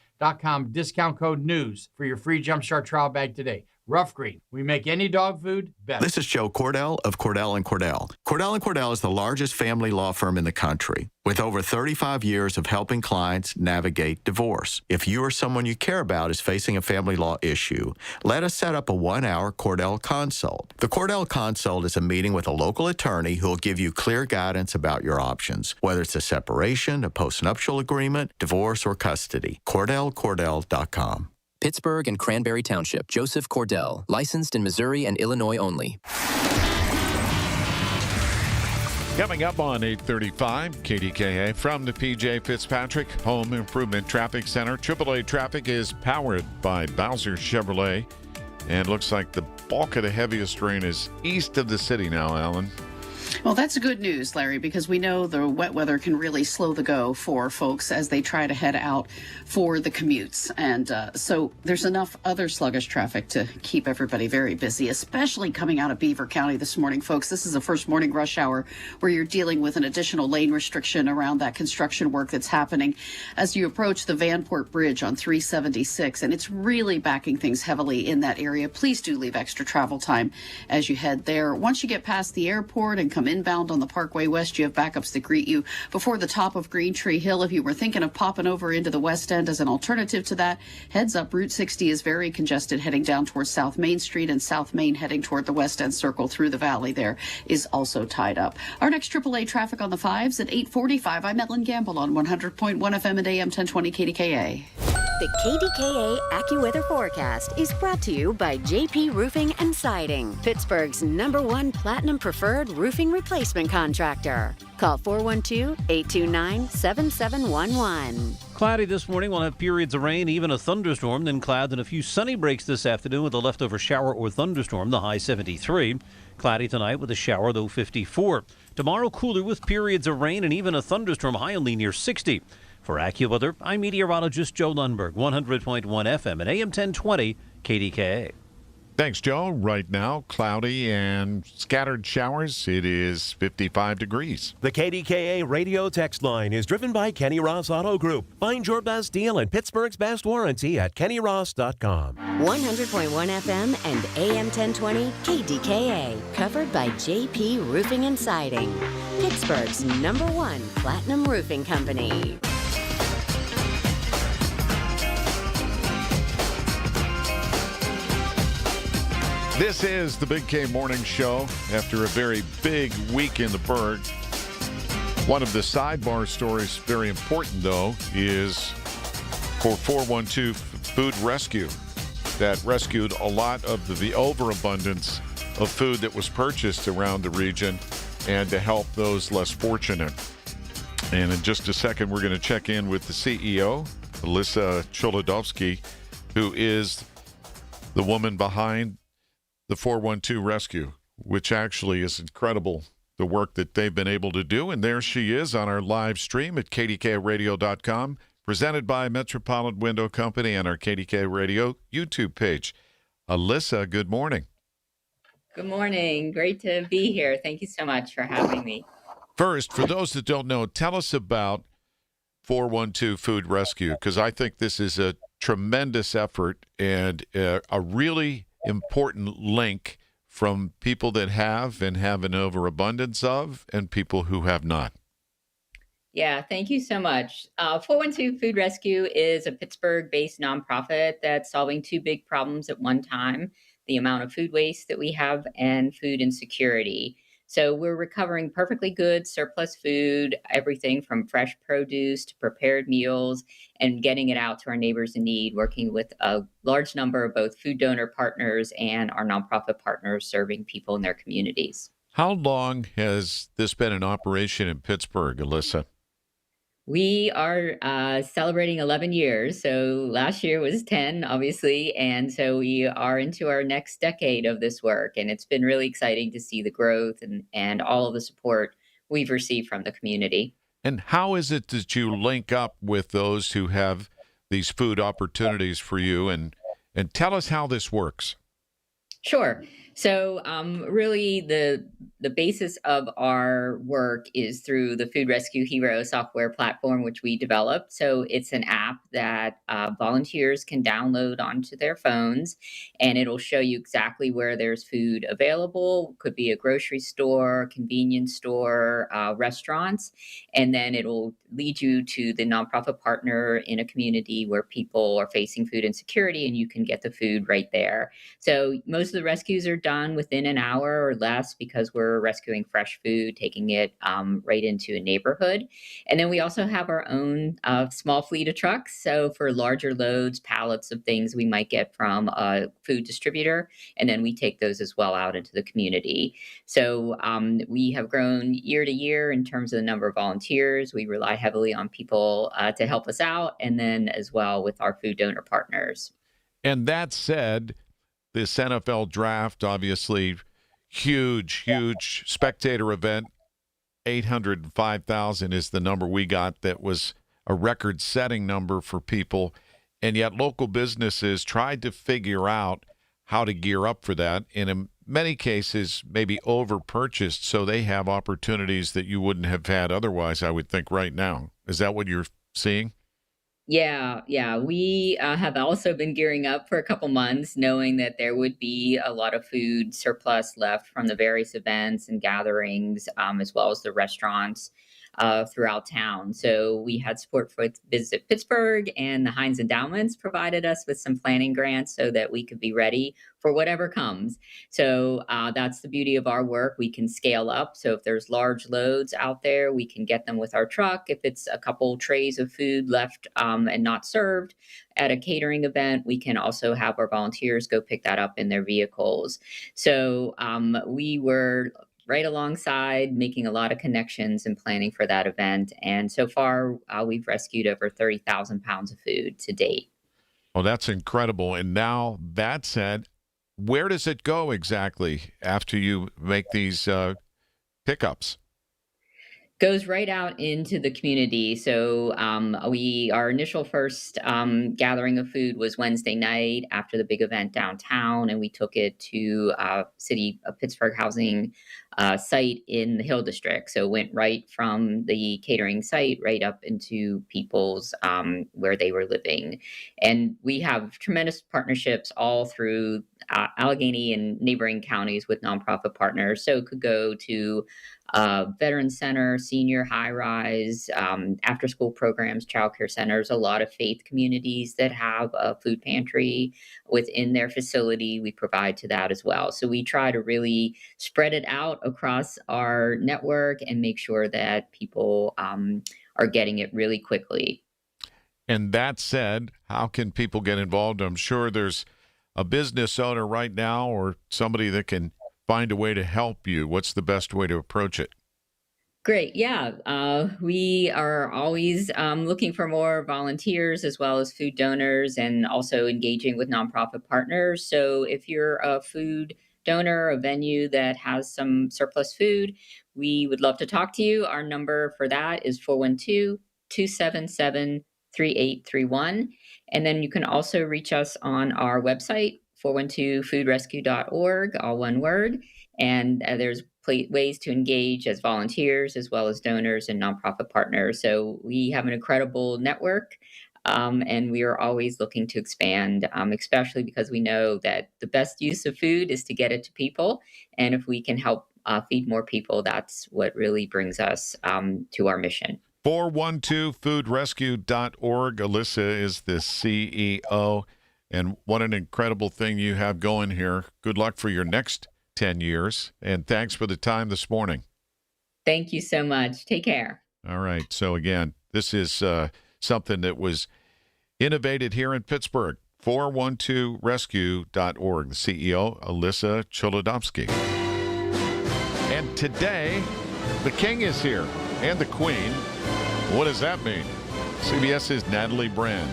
Discount code NEWS for your free Jumpstart trial bag today. Rough Green. We make any dog food better. This is Joe Cordell of Cordell & Cordell. Cordell & Cordell is the largest family law firm in the country with over 35 years of helping clients navigate divorce. If you or someone you care about is facing a family law issue, let us set up a 1-hour Cordell Consult. The Cordell Consult is a meeting with a local attorney who will give you clear guidance about your options, whether it's a separation, a postnuptial agreement, divorce, or custody. CordellCordell.com. Pittsburgh and Cranberry Township. Joseph Cordell. Licensed in Missouri and Illinois only. Coming up on 8:35, KDKA from the PJ Fitzpatrick Home Improvement Traffic Center. AAA traffic is powered by Bowser Chevrolet. And looks like the bulk of the heaviest rain is east of the city now, Alan. Well, that's good news, Larry, because we know the wet weather can really slow the go for folks as they try to head out for the commutes. And so there's enough other sluggish traffic to keep everybody very busy, especially coming out of Beaver County this morning, folks. This is the first morning rush hour where you're dealing with an additional lane restriction around that construction work that's happening as you approach the Vanport Bridge on 376. And it's really backing things heavily in that area. Please do leave extra travel time as you head there. Once you get past the airport and come inbound on the Parkway West, you have backups that greet you before the top of Green Tree Hill. If you were thinking of popping over into the West End as an alternative to that, heads up. Route 60 is very congested heading down towards South Main Street, and South Main heading toward the West End Circle through the valley there is also tied up. Our next AAA traffic on the 5s at 8:45. I'm Ellen Gamble on 100.1 FM and AM 1020 KDKA. The KDKA AccuWeather forecast is brought to you by JP Roofing and Siding, Pittsburgh's #1 Platinum Preferred Roofing Replacement Contractor. Call 412-829-7711. Cloudy this morning. We'll have periods of rain, even a thunderstorm, then clouds and a few sunny breaks this afternoon with a leftover shower or thunderstorm, the high 73. Cloudy tonight with a shower, though 54. Tomorrow cooler with periods of rain and even a thunderstorm, high only near 60. For AccuWeather, I'm meteorologist Joe Lundberg, 100.1 FM and AM 1020 KDKA. Thanks, Joe. Right now, cloudy and scattered showers. It is 55 degrees. The KDKA radio text line is driven by Kenny Ross Auto Group. Find your best deal and Pittsburgh's best warranty at kennyross.com. 100.1 FM and AM 1020 KDKA, covered by JP Roofing and Siding, Pittsburgh's #1 platinum roofing company. This is the Big K Morning Show after a very big week in the Berg. One of the sidebar stories, very important though, is for 412 Food Rescue that rescued a lot of the overabundance of food that was purchased around the region and to help those less fortunate. And in just a second, we're going to check in with the CEO, Alyssa Cholodowski, who is the woman behind the 412 Rescue, which actually is incredible, the work that they've been able to do. And there she is on our live stream at KDKRadio.com, presented by Metropolitan Window Company and our KDK Radio YouTube page. Alyssa, good morning. Good morning. Great to be here. Thank you so much for having me. First, for those that don't know, tell us about 412 Food Rescue, because I think this is a tremendous effort and a really important link from people that have and have an overabundance of and people who have not. Yeah, thank you so much. 412 Food Rescue is a Pittsburgh-based nonprofit that's solving two big problems at one time: the amount of food waste that we have and food insecurity. So we're recovering perfectly good surplus food, everything from fresh produce to prepared meals, and getting it out to our neighbors in need, working with a large number of both food donor partners and our nonprofit partners serving people in their communities. How long has this been in operation in Pittsburgh, Alyssa? We are celebrating 11 years. So last year was 10, obviously. And so we are into our next decade of this work. And it's been really exciting to see the growth and all of the support we've received from the community. And how is it that you link up with those who have these food opportunities for you? And tell us how this works. Sure. So really the basis of our work is through the Food Rescue Hero software platform, which we developed. So it's an app that volunteers can download onto their phones, and it'll show you exactly where there's food available. Could be a grocery store, convenience store, restaurants, and then it'll lead you to the nonprofit partner in a community where people are facing food insecurity, and you can get the food right there. So most of the rescues are done within an hour or less because we're rescuing fresh food, taking it right into a neighborhood. And then we also have our own small fleet of trucks. So for larger loads, pallets of things we might get from a food distributor, and then we take those as well out into the community. So we have grown year to year in terms of the number of volunteers. We rely heavily on people to help us out, and then as well with our food donor partners. And that said, this NFL draft, obviously huge spectator event. 805,000 is the number we got. That was a record-setting number for people. And yet local businesses tried to figure out how to gear up for that. And in many cases, maybe over-purchased, so they have opportunities that you wouldn't have had otherwise, I would think, right now. Is that what you're seeing? Yeah. We have also been gearing up for a couple months, knowing that there would be a lot of food surplus left from the various events and gatherings, as well as the restaurants throughout town. So we had support for Visit Pittsburgh, and the Heinz Endowments provided us with some planning grants so that we could be ready for whatever comes. So that's the beauty of our work. We can scale up. So if there's large loads out there, we can get them with our truck. If it's a couple trays of food left and not served at a catering event, we can also have our volunteers go pick that up in their vehicles. So we were right alongside, making a lot of connections and planning for that event. And so far, we've rescued over 30,000 pounds of food to date. Oh, that's incredible. And now, that said, where does it go exactly after you make these pickups? Goes right out into the community. So our initial first gathering of food was Wednesday night after the big event downtown, and we took it to City of Pittsburgh housing site in the Hill District. So it went right from the catering site right up into people's where they were living. And we have tremendous partnerships all through Allegheny and neighboring counties with nonprofit partners. So it could go to Veteran Center, senior high rise, after school programs, childcare centers, a lot of faith communities that have a food pantry within their facility. We provide to that as well. So we try to really spread it out across our network and make sure that people are getting it really quickly. And that said, how can people get involved? I'm sure there's a business owner right now or somebody that can find a way to help you. What's the best way to approach it? Great. Yeah. We are always looking for more volunteers as well as food donors and also engaging with nonprofit partners. So if you're a food donor, a venue that has some surplus food, we would love to talk to you. Our number for that is 412-277-3831. And then you can also reach us on our website, 412foodrescue.org, all one word. And there's ways to engage as volunteers as well as donors and nonprofit partners. So we have an incredible network, and we are always looking to expand, especially because we know that the best use of food is to get it to people. And if we can help feed more people, that's what really brings us to our mission. 412foodrescue.org. Alyssa is the CEO. And what an incredible thing you have going here. Good luck for your next 10 years. And thanks for the time this morning. Thank you so much. Take care. All right. So again, this is something that was innovated here in Pittsburgh. 412rescue.org. The CEO, Alyssa Cholodowski. And today, the king is here and the queen. What does that mean? CBS's Natalie Brand.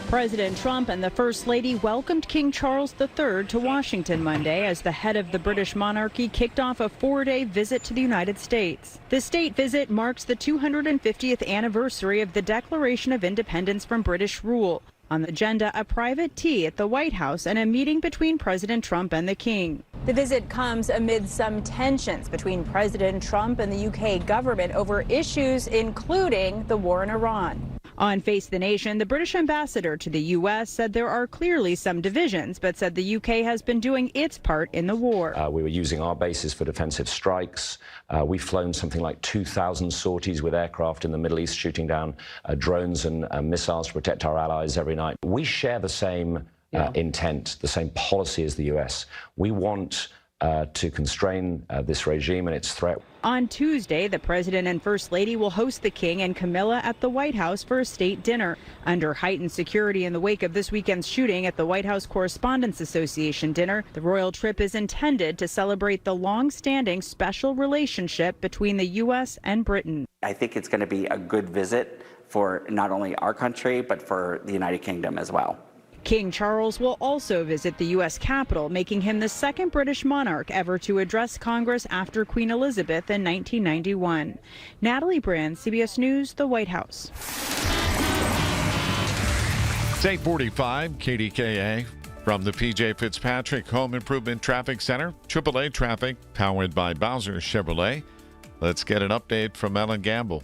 President Trump and the First Lady welcomed King Charles III to Washington Monday as the head of the British monarchy kicked off a 4-day visit to the United States. The state visit marks the 250th anniversary of the Declaration of Independence from British rule. On the agenda, a private tea at the White House and a meeting between President Trump and the King. The visit comes amid some tensions between President Trump and the UK government over issues including the war in Iran. On Face the Nation, the British ambassador to the U.S. said there are clearly some divisions, but said the U.K. has been doing its part in the war. We were using our bases for defensive strikes. We've flown something like 2,000 sorties with aircraft in the Middle East, shooting down drones and missiles to protect our allies every night. We share the same intent, the same policy as the U.S. We want to constrain this regime and its threat. On Tuesday, the president and first lady will host the king and Camilla at the White House for a state dinner. Under heightened security in the wake of this weekend's shooting at the White House Correspondents Association dinner, the royal trip is intended to celebrate the long-standing special relationship between the U.S. and Britain. I think it's going to be a good visit for not only our country, but for the United Kingdom as well. King Charles will also visit the U.S. Capitol, making him the second British monarch ever to address Congress after Queen Elizabeth in 1991. Natalie Brand, CBS News, the White House. It's 8:45, KDKA from the P.J. Fitzpatrick Home Improvement Traffic Center. AAA traffic powered by Bowser Chevrolet. Let's get an update from Ellen Gamble.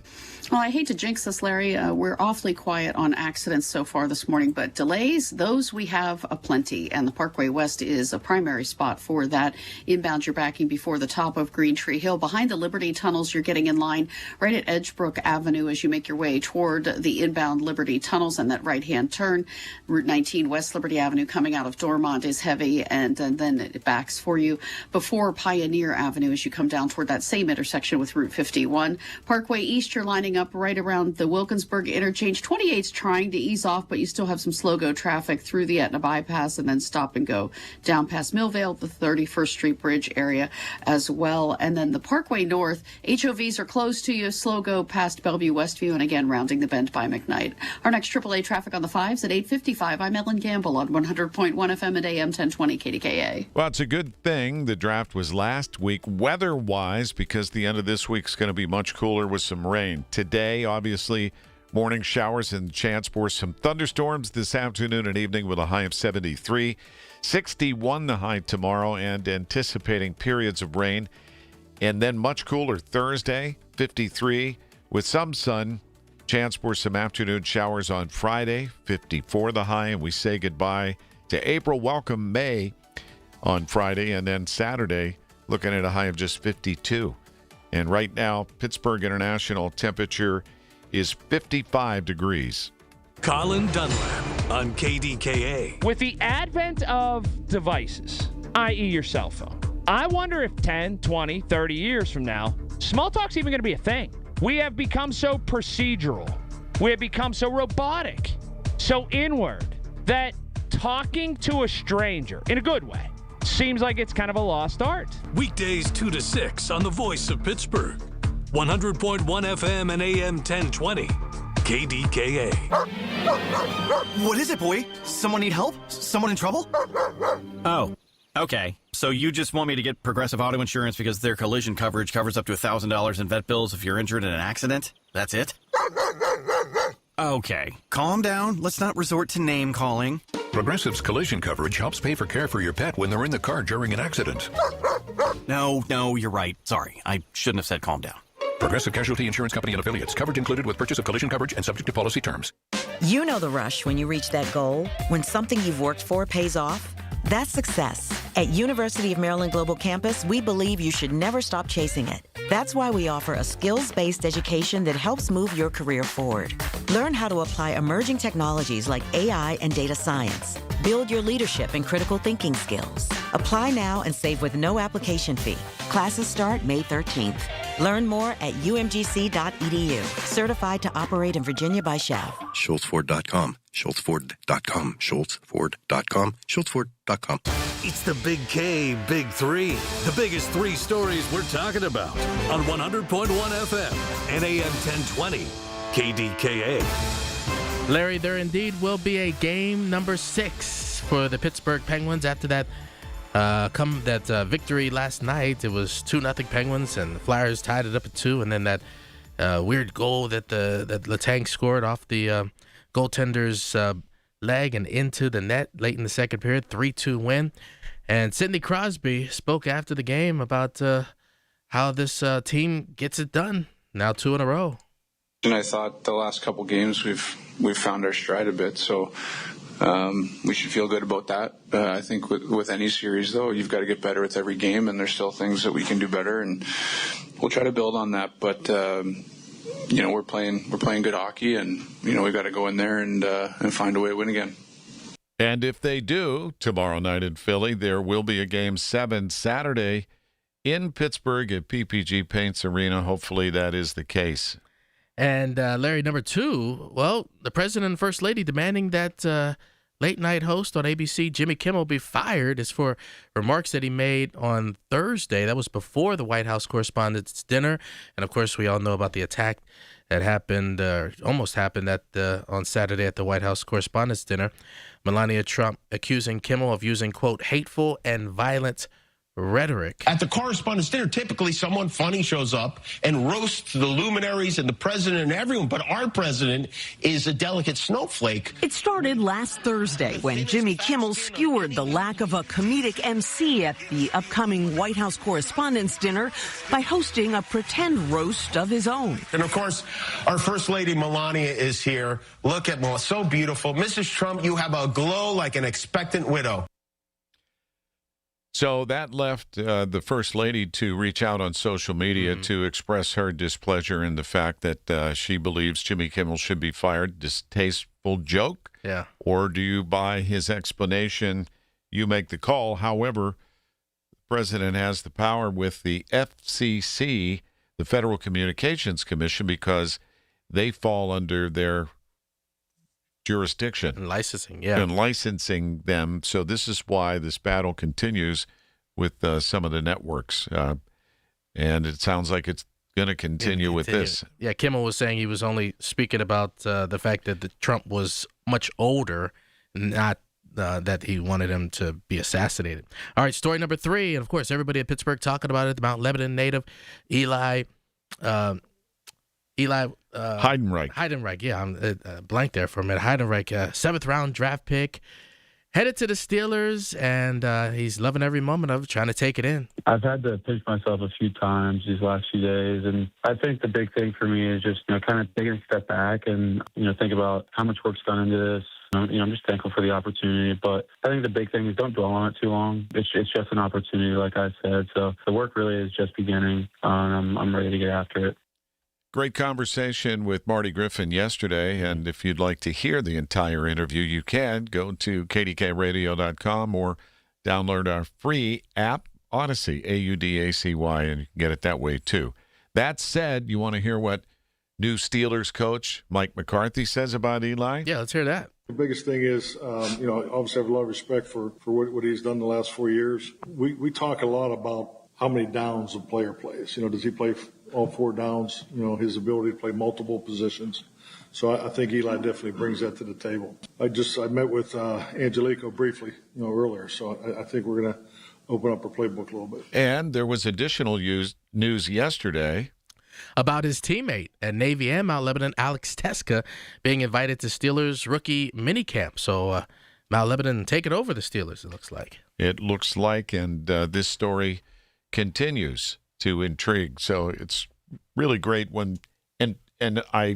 Well, I hate to jinx this, Larry. We're awfully quiet on accidents so far this morning, but delays, those we have aplenty. And the Parkway West is a primary spot for that. Inbound, you're backing before the top of Green Tree Hill. Behind the Liberty tunnels, you're getting in line right at Edgebrook Avenue as you make your way toward the inbound Liberty tunnels and that right-hand turn. Route 19 West Liberty Avenue coming out of Dormont is heavy, and then it backs for you before Pioneer Avenue as you come down toward that same intersection with Route 51. Parkway East, you're lining up right around the Wilkinsburg interchange. 28's trying to ease off, but you still have some slow-go traffic through the Etna bypass and then stop and go down past Millvale, the 31st Street Bridge area as well. And then the Parkway North, HOVs are close to you, slow-go past Bellevue Westview, and again, rounding the bend by McKnight. Our next AAA traffic on the 5s at 8:55. I'm Ellen Gamble on 100.1 FM and AM 1020 KDKA. Well, it's a good thing the draft was last week weather-wise because the end of this this week's going to be much cooler with some rain. Today, obviously, morning showers and chance for some thunderstorms this afternoon and evening with a high of 73. 61 the high tomorrow, and anticipating periods of rain. And then much cooler Thursday, 53 with some sun. Chance for some afternoon showers on Friday, 54 the high. And we say goodbye to April. Welcome May on Friday. And then Saturday, looking at a high of just 52. And right now, Pittsburgh International temperature is 55 degrees. Colin Dunlap on KDKA. With the advent of devices, i.e. your cell phone, I wonder if 10, 20, 30 years from now, small talk's even going to be a thing. We have become so procedural. We have become so robotic, so inward, that talking to a stranger, in a good way, seems like it's kind of a lost art. Weekdays 2 to 6 on the Voice of Pittsburgh. 100.1 FM and AM 1020. KDKA. What is it, boy? Someone need help? Someone in trouble? Oh, okay. So you just want me to get Progressive Auto Insurance because their collision coverage covers up to $1,000 in vet bills if you're injured in an accident? That's it? Okay. Calm down. Let's not resort to name calling. Progressive's collision coverage helps pay for care for your pet when they're in the car during an accident. No, you're right. Sorry. I shouldn't have said calm down. Progressive Casualty Insurance Company and Affiliates. Coverage included with purchase of collision coverage and subject to policy terms. You know the rush when you reach that goal, when something you've worked for pays off. That's success. At University of Maryland Global Campus, we believe you should never stop chasing it. That's why we offer a skills-based education that helps move your career forward. Learn how to apply emerging technologies like AI and data science. Build your leadership and critical thinking skills. Apply now and save with no application fee. Classes start May 13th. Learn more at umgc.edu. Certified to operate in Virginia by SCHAV. SchultzFord.com. SchultzFord.com. SchultzFord.com. SchultzFord.com. It's the Big K, Big Three. The biggest three stories we're talking about on 100.1 FM and AM 1020. KDKA. Larry, there indeed will be a game number 6 for the Pittsburgh Penguins after that victory last night. It was 2-0 Penguins, and the Flyers tied it up at 2, and then that weird goal that Letang scored off the goaltender's leg and into the net late in the second period, 3-2 win. And Sidney Crosby spoke after the game about how this team gets it done, now 2 in a row. And I thought the last couple games we've found our stride a bit, so we should feel good about that. I think with any series, though, you've got to get better with every game, and there's still things that we can do better, and we'll try to build on that. But we're playing good hockey, and we got to go in there and find a way to win again. And if they do tomorrow night in Philly, there will be a Game 7 Saturday in Pittsburgh at PPG Paints Arena. Hopefully that is the case. And Larry, number 2, well, the president and first lady demanding that late-night host on ABC, Jimmy Kimmel, be fired is for remarks that he made on Thursday. That was before the White House Correspondents' Dinner. And, of course, we all know about the attack that happened, almost happened on Saturday at the White House Correspondents' Dinner. Melania Trump accusing Kimmel of using, quote, hateful and violent rhetoric. At the Correspondents' Dinner, typically someone funny shows up and roasts the luminaries and the president and everyone, but our president is a delicate snowflake. It started last Thursday when Jimmy Kimmel skewered the lack of a comedic MC at the upcoming White House Correspondents' Dinner by hosting a pretend roast of his own. And of course, our First Lady Melania is here. Look at Melania, so beautiful. Mrs. Trump, you have a glow like an expectant widow. So that left the First Lady to reach out on social media to express her displeasure in the fact that she believes Jimmy Kimmel should be fired. Distasteful joke? Yeah. Or do you buy his explanation? You make the call. However, the president has the power with the FCC, the Federal Communications Commission, because they fall under their jurisdiction. And licensing, yeah. And licensing them. So this is why this battle continues with some of the networks. And it sounds like it's going to continue with this. Yeah, Kimmel was saying he was only speaking about the fact that Trump was much older, not that he wanted him to be assassinated. All right, story number 3, and of course everybody at Pittsburgh talking about it, the Mount Lebanon native Eli Eli Heidenreich. Yeah, I'm blank there for a minute. Heidenreich, 7th-round draft pick, headed to the Steelers, and he's loving every moment of it, trying to take it in. I've had to pinch myself a few times these last few days, and I think the big thing for me is just kind of taking a step back and think about how much work's gone into this. I'm just thankful for the opportunity, but I think the big thing is don't dwell on it too long. It's just an opportunity, like I said. So the work really is just beginning, and I'm ready to get after it. Great conversation with Marty Griffin yesterday, and if you'd like to hear the entire interview, you can go to kdkradio.com or download our free app, Odyssey, Audacy, and you can get it that way too. That said, you want to hear what new Steelers coach Mike McCarthy says about Eli? Yeah, let's hear that. The biggest thing is, obviously I have a lot of respect for what he's done the last 4 years. We talk a lot about how many downs a player plays. Does he play all 4 downs? His ability to play multiple positions. So I think Eli definitely brings that to the table. I met with Angelico briefly, earlier. So I think we're going to open up our playbook a little bit. And there was additional news yesterday about his teammate at Navy and Mount Lebanon, Alex Teska, being invited to Steelers rookie minicamp. So Mount Lebanon taking over the Steelers, it looks like. It looks like, and this story continues to intrigue. So it's really great when, and I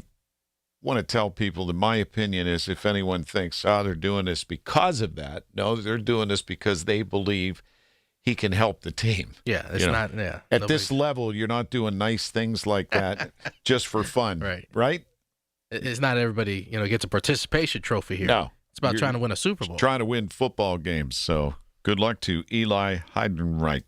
want to tell people that my opinion is, if anyone thinks, they're doing this because of that, no, they're doing this because they believe he can help the team. Yeah, it's not. Yeah, at this level, you're not doing nice things like that just for fun, right? It's not everybody, gets a participation trophy here. No, it's about trying to win a Super Bowl, trying to win football games. So good luck to Eli Heidenreich.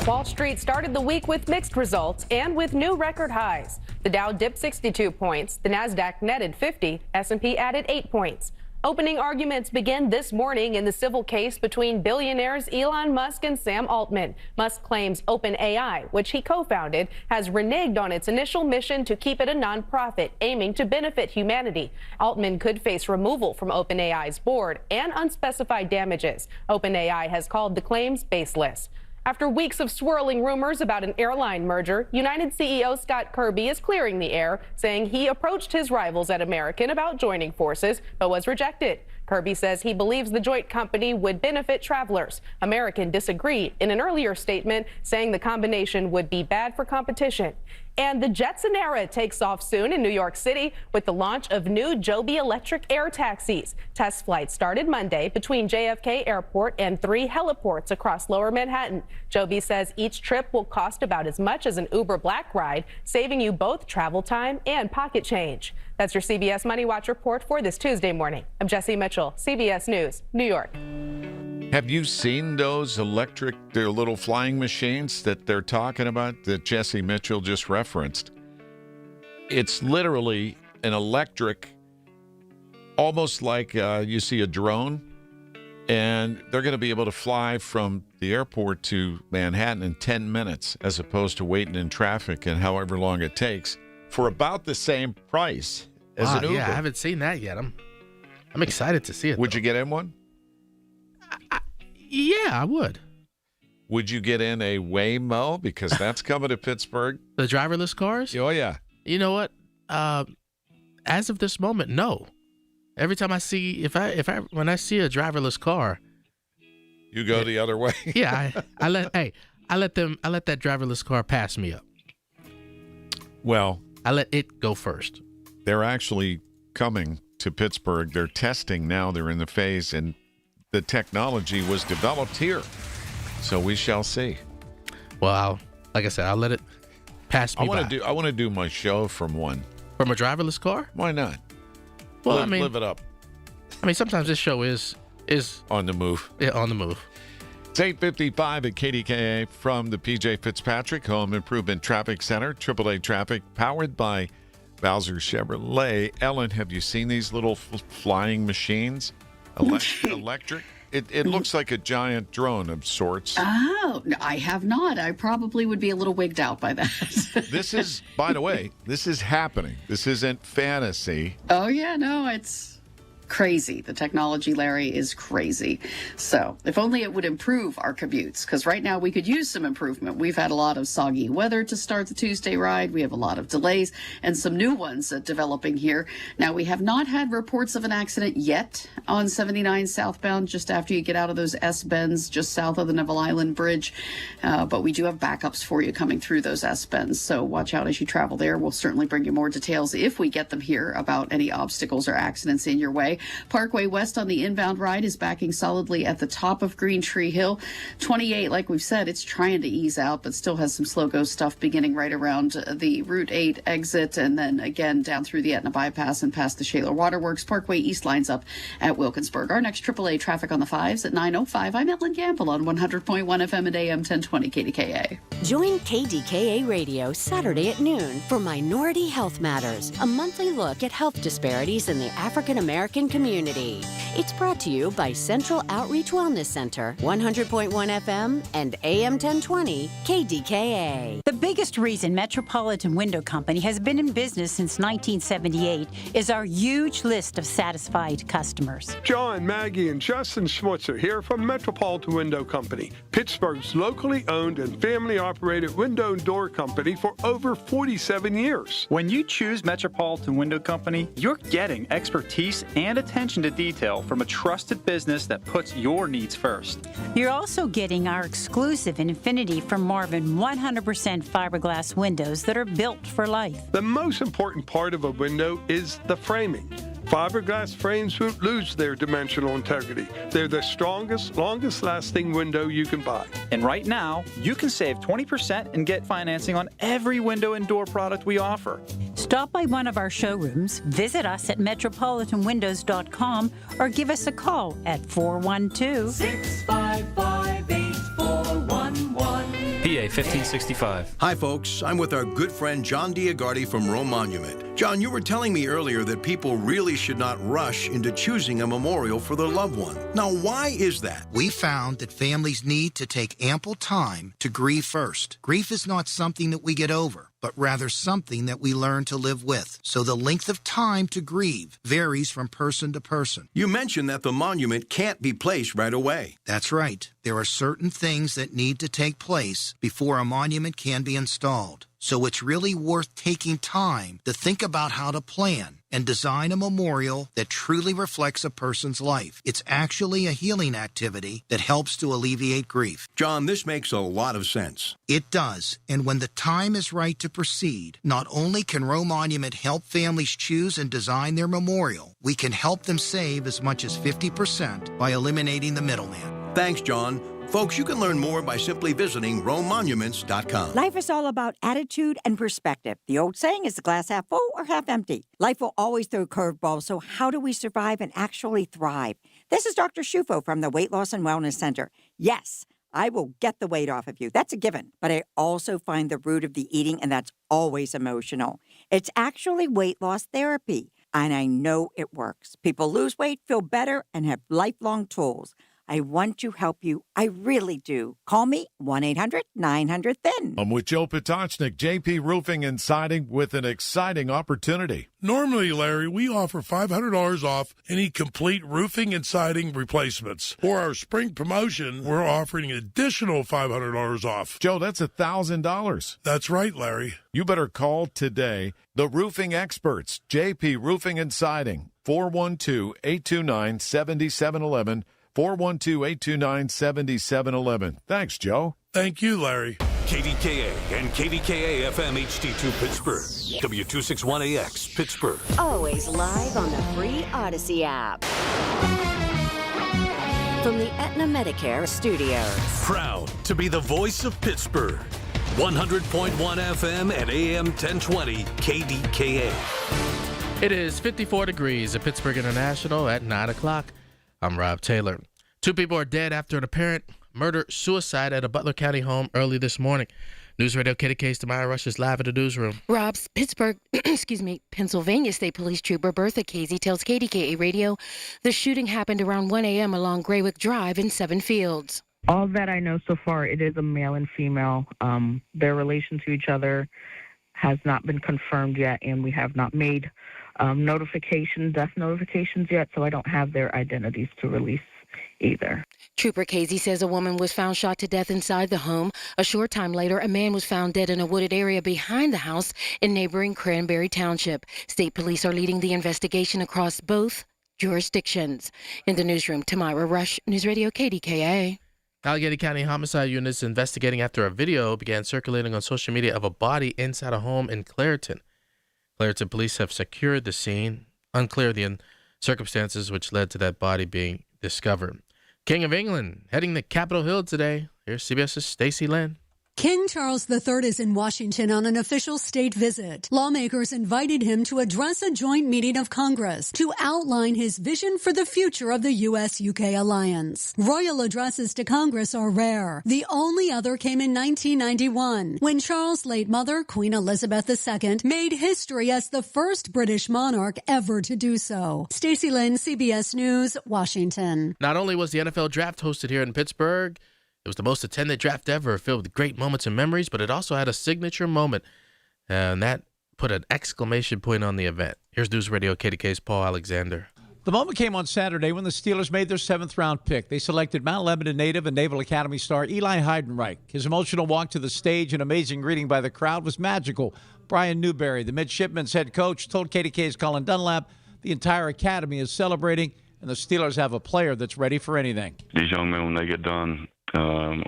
Wall Street started the week with mixed results and with new record highs. The Dow dipped 62 points, the Nasdaq netted 50, S&P added 8 points. Opening arguments begin this morning in the civil case between billionaires Elon Musk and Sam Altman. Musk claims OpenAI, which he co-founded, has reneged on its initial mission to keep it a nonprofit aiming to benefit humanity. Altman could face removal from OpenAI's board and unspecified damages. OpenAI has called the claims baseless. After weeks of swirling rumors about an airline merger, United CEO Scott Kirby is clearing the air, saying he approached his rivals at American about joining forces, but was rejected. Kirby says he believes the joint company would benefit travelers. American disagreed in an earlier statement, saying the combination would be bad for competition. And the Jetson era takes off soon in New York City with the launch of new Joby electric air taxis. Test flights started Monday between JFK Airport and 3 heliports across Lower Manhattan. Joby says each trip will cost about as much as an Uber Black ride, saving you both travel time and pocket change. That's your CBS Money Watch report for this Tuesday morning. I'm Jesse Mitchell, CBS News, New York. Have you seen those their little flying machines that they're talking about that Jesse Mitchell just referenced? It's literally an electric, almost like you see a drone, and they're going to be able to fly from the airport to Manhattan in 10 minutes as opposed to waiting in traffic and however long it takes for about the same price as an Uber. Yeah, I haven't seen that yet. I'm excited to see it. Would you get in one? Yeah, I would. Would you get in a Waymo? Because that's coming to Pittsburgh. The driverless cars? Oh, yeah. You know what? As of this moment, no. Every time I see, when I see a driverless car, you go the other way. Yeah, I let that driverless car pass me up. Well, I let it go first. They're actually coming to Pittsburgh. They're testing now. They're in the phase, and the technology was developed here. So we shall see. Well, like I said, I'll let it pass me by. I want to do my show from one. From a driverless car? Why not? Well, live it up. I mean, sometimes this show is on the move. Yeah, on the move. It's 8:55 at KDKA from the PJ Fitzpatrick Home Improvement Traffic Center. AAA Traffic, powered by Bowser Chevrolet. Ellen, have you seen these little flying machines? Electric? It looks like a giant drone of sorts. Oh, I have not. I probably would be a little wigged out by that. This is, by the way, this is happening. This isn't fantasy. Oh, yeah, no, it's crazy. The technology, Larry, is crazy. So if only it would improve our commutes, because right now we could use some improvement. We've had a lot of soggy weather to start the Tuesday ride. We have a lot of delays and some new ones developing here. Now, we have not had reports of an accident yet on 79 southbound just after you get out of those S-bends just south of the Neville Island Bridge. But we do have backups for you coming through those S-bends. So watch out as you travel there. We'll certainly bring you more details if we get them here about any obstacles or accidents in your way. Parkway West on the inbound ride is backing solidly at the top of Green Tree Hill. 28, like we've said, it's trying to ease out, but still has some slow-go stuff beginning right around the Route 8 exit, and then again down through the Etna Bypass and past the Shaler Waterworks. Parkway East lines up at Wilkinsburg. Our next AAA traffic on the 5s at 9:05. I'm Ellen Gamble on 100.1 FM and AM 1020 KDKA. Join KDKA Radio Saturday at noon for Minority Health Matters, a monthly look at health disparities in the African American community. It's brought to you by Central Outreach Wellness Center, 100.1 FM and AM 1020 KDKA. The biggest reason Metropolitan Window Company has been in business since 1978 is our huge list of satisfied customers. John, Maggie, and Justin Schmutzer here from Metropolitan Window Company, Pittsburgh's locally owned and family-operated window and door company for over 47 years. When you choose Metropolitan Window Company, you're getting expertise and attention to detail from a trusted business that puts your needs first. You're also getting our exclusive Infinity from Marvin 100% fiberglass windows that are built for life. The most important part of a window is the framing. Fiberglass frames won't lose their dimensional integrity. They're the strongest, longest-lasting window you can buy. And right now, you can save 20% and get financing on every window and door product we offer. Stop by one of our showrooms, visit us at metropolitanwindows.com, or give us a call at 412-655-8411. PA 1565. Hi, folks. I'm with our good friend John Diagardi from Rome Monument. John, you were telling me earlier that people really should not rush into choosing a memorial for their loved one. Now, why is that? We found that families need to take ample time to grieve first. Grief is not something that we get over, but rather something that we learn to live with. So the length of time to grieve varies from person to person. You mentioned that the monument can't be placed right away. That's right. There are certain things that need to take place before a monument can be installed. So it's really worth taking time to think about how to plan and design a memorial that truly reflects a person's life. It's actually a healing activity that helps to alleviate grief. John, this makes a lot of sense. It does. And when the time is right to proceed, not only can Rome Monument help families choose and design their memorial, we can help them save as much as 50% by eliminating the middleman. Thanks, John. Folks, you can learn more by simply visiting RomeMonuments.com. Life is all about attitude and perspective. The old saying is the glass half full or half empty. Life will always throw curveballs, so how do we survive and actually thrive? This is Dr. Shufo from the Weight Loss and Wellness Center. Yes, I will get the weight off of you. That's a given. But I also find the root of the eating, and that's always emotional. It's actually weight loss therapy, and I know it works. People lose weight, feel better, and have lifelong tools. I want to help you. I really do. Call me 1-800-900-THIN. I'm with Joe Potocznik, JP Roofing and Siding, with an exciting opportunity. Normally, Larry, we offer $500 off any complete roofing and siding replacements. For our spring promotion, we're offering an additional $500 off. Joe, that's $1,000. That's right, Larry. You better call today. The roofing experts, JP Roofing and Siding, 412-829-7711. 412-829-7711. Thanks, Joe. Thank you, Larry. KDKA and KDKA-FM HD2 Pittsburgh. W261AX Pittsburgh. Always live on the free Odyssey app. From the Aetna Medicare Studios. Proud to be the voice of Pittsburgh. 100.1 FM and AM 1020 KDKA. It is 54 degrees at Pittsburgh International at 9 o'clock. I'm Rob Taylor. 2 people are dead after an apparent murder-suicide at a Butler County home early this morning. News Radio KDK's Demaya Rush is live at the newsroom. Rob's Pittsburgh, Pennsylvania State Police Trooper Bertha Casey tells KDKA Radio the shooting happened around 1 a.m. along Graywick Drive in Seven Fields. All that I know so far, it is a male and female. Their relation to each other has not been confirmed yet, and we have not made death notifications yet, so I don't have their identities to release either. Trooper Casey says a woman was found shot to death inside the home. A short time later, a man was found dead in a wooded area behind the house in neighboring Cranberry Township. State police are leading the investigation across both jurisdictions. In the newsroom, Tamira Rush, News Radio KDKA. Allegheny County homicide units investigating after a video began circulating on social media of a body inside a home in Clairton. Clairton police have secured the scene. Unclear the circumstances which led to that body being discovered. King of England heading to Capitol Hill today. Here's CBS's Stacey Lynn. King Charles III is in Washington on an official state visit. Lawmakers invited him to address a joint meeting of Congress to outline his vision for the future of the U.S.-UK alliance. Royal addresses to Congress are rare. The only other came in 1991, when Charles' late mother, Queen Elizabeth II, made history as the first British monarch ever to do so. Stacey Lynn, CBS News, Washington. Not only was the NFL draft hosted here in Pittsburgh, it was the most attended draft ever, filled with great moments and memories, but it also had a signature moment, and that put an exclamation point on the event. Here's News Radio KDK's Paul Alexander. The moment came on Saturday when the Steelers made their 7th-round pick. They selected Mount Lebanon native and Naval Academy star Eli Heidenreich. His emotional walk to the stage and amazing greeting by the crowd was magical. Brian Newberry, the midshipman's head coach, told KDK's Colin Dunlap the entire academy is celebrating, and the Steelers have a player that's ready for anything. These young men, when they get done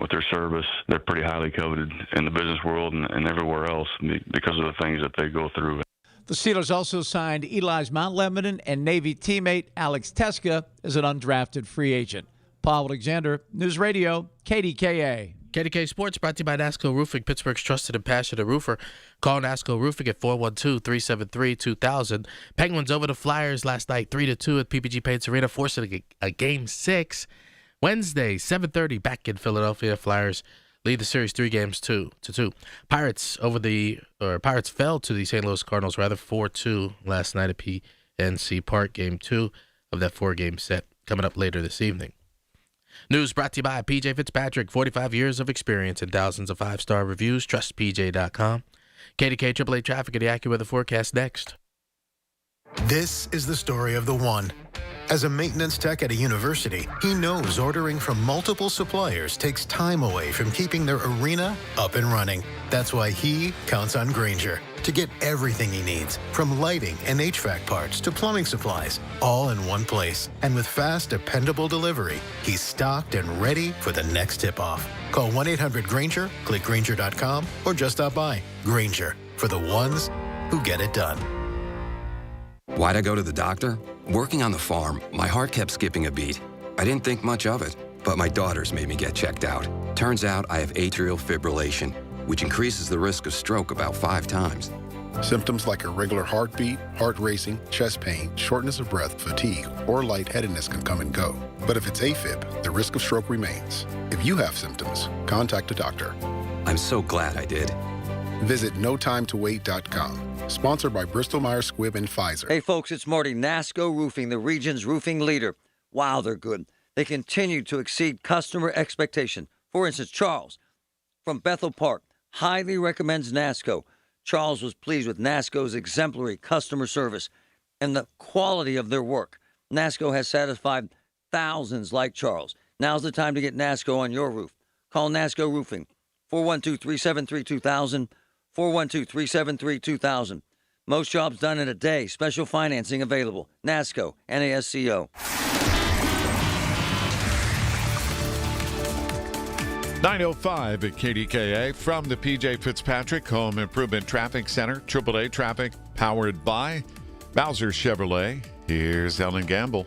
with their service, they're pretty highly coveted in the business world and everywhere else because of the things that they go through. The Steelers also signed Eli's Mount Lebanon and Navy teammate Alex Teska as an undrafted free agent. Paul Alexander, News Radio, KDKA. KDK Sports brought to you by NASCO Roofing, Pittsburgh's trusted and passionate roofer. Call NASCO Roofing at 412-373-2000. Penguins over the Flyers last night, 3-2 at PPG Paints Arena, forcing a Game 6. Wednesday, 7:30, back in Philadelphia. Flyers lead the series 3-2. Pirates fell to the St. Louis Cardinals, 4-2 last night at PNC Park. Game 2 of that 4-game set coming up later this evening. News brought to you by PJ Fitzpatrick, 45 years of experience and thousands of 5-star reviews. TrustPJ.com. KDK AAA traffic and the AccuWeather forecast next. This is the story of the one. As a maintenance tech at a university, he knows ordering from multiple suppliers takes time away from keeping their arena up and running. That's why he counts on Grainger to get everything he needs, from lighting and HVAC parts to plumbing supplies, all in one place. And with fast, dependable delivery, he's stocked and ready for the next tip-off. Call 1-800-GRAINGER, click Grainger.com, or just stop by. Grainger, for the ones who get it done. Why'd I go to the doctor? Working on the farm, my heart kept skipping a beat. I didn't think much of it, but my daughters made me get checked out. Turns out I have atrial fibrillation, which increases the risk of stroke about 5 times. Symptoms like irregular heartbeat, heart racing, chest pain, shortness of breath, fatigue, or lightheadedness can come and go. But if it's AFib, the risk of stroke remains. If you have symptoms, contact a doctor. I'm so glad I did. Visit NoTimeToWait.com. Sponsored by Bristol-Myers Squibb and Pfizer. Hey, folks, it's Marty. NASCO Roofing, the region's roofing leader. Wow, they're good. They continue to exceed customer expectation. For instance, Charles from Bethel Park highly recommends NASCO. Charles was pleased with NASCO's exemplary customer service and the quality of their work. NASCO has satisfied thousands like Charles. Now's the time to get NASCO on your roof. Call NASCO Roofing, 412-373-2000, 412-373-2000. Most jobs done in a day. Special financing available. NASCO, NASCO. 9:05 at KDKA from the PJ Fitzpatrick Home Improvement Traffic Center. AAA traffic powered by Bowser Chevrolet. Here's Ellen Gamble.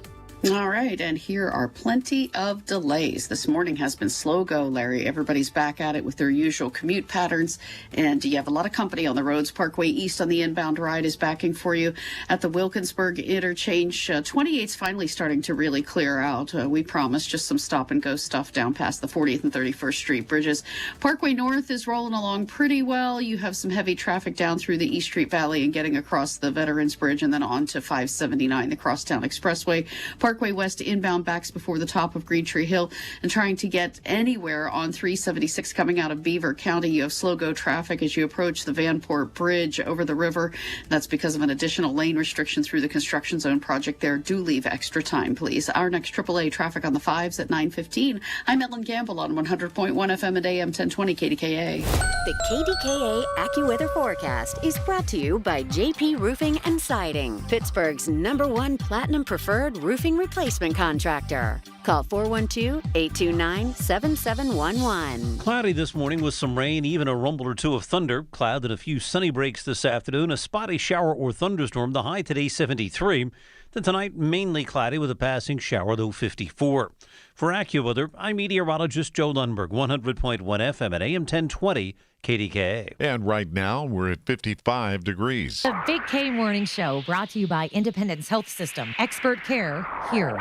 All right, and here are plenty of delays. This morning has been slow go, Larry. Everybody's back at it with their usual commute patterns, and you have a lot of company on the roads. Parkway East on the inbound ride is backing for you at the Wilkinsburg interchange. 28's finally starting to really clear out. We promise, just some stop-and-go stuff down past the 40th and 31st Street bridges. Parkway North is rolling along pretty well. You have some heavy traffic down through the East Street Valley and getting across the Veterans Bridge and then on to 579, the Crosstown Expressway. Parkway West inbound backs before the top of Green Tree Hill, and trying to get anywhere on 376 coming out of Beaver County. You have slow go traffic as you approach the Vanport Bridge over the river. That's because of an additional lane restriction through the construction zone project there. Do leave extra time, please. Our next AAA traffic on the 5s at 9:15. I'm Ellen Gamble on 100.1 FM and AM 1020 KDKA. The KDKA AccuWeather forecast is brought to you by JP Roofing and Siding, Pittsburgh's #1 Platinum Preferred Roofing Replacement Contractor. Call 412-829-7711. Cloudy this morning with some rain, even a rumble or two of thunder. Cloud and a few sunny breaks this afternoon. A spotty shower or thunderstorm. The high today 73. Then tonight mainly cloudy with a passing shower, though 54. For AccuWeather, I'm meteorologist Joe Lundberg, 100.1 FM at AM 1020 KDKA. And right now we're at 55 degrees. The Big K Morning Show brought to you by Independence Health System. Expert care here.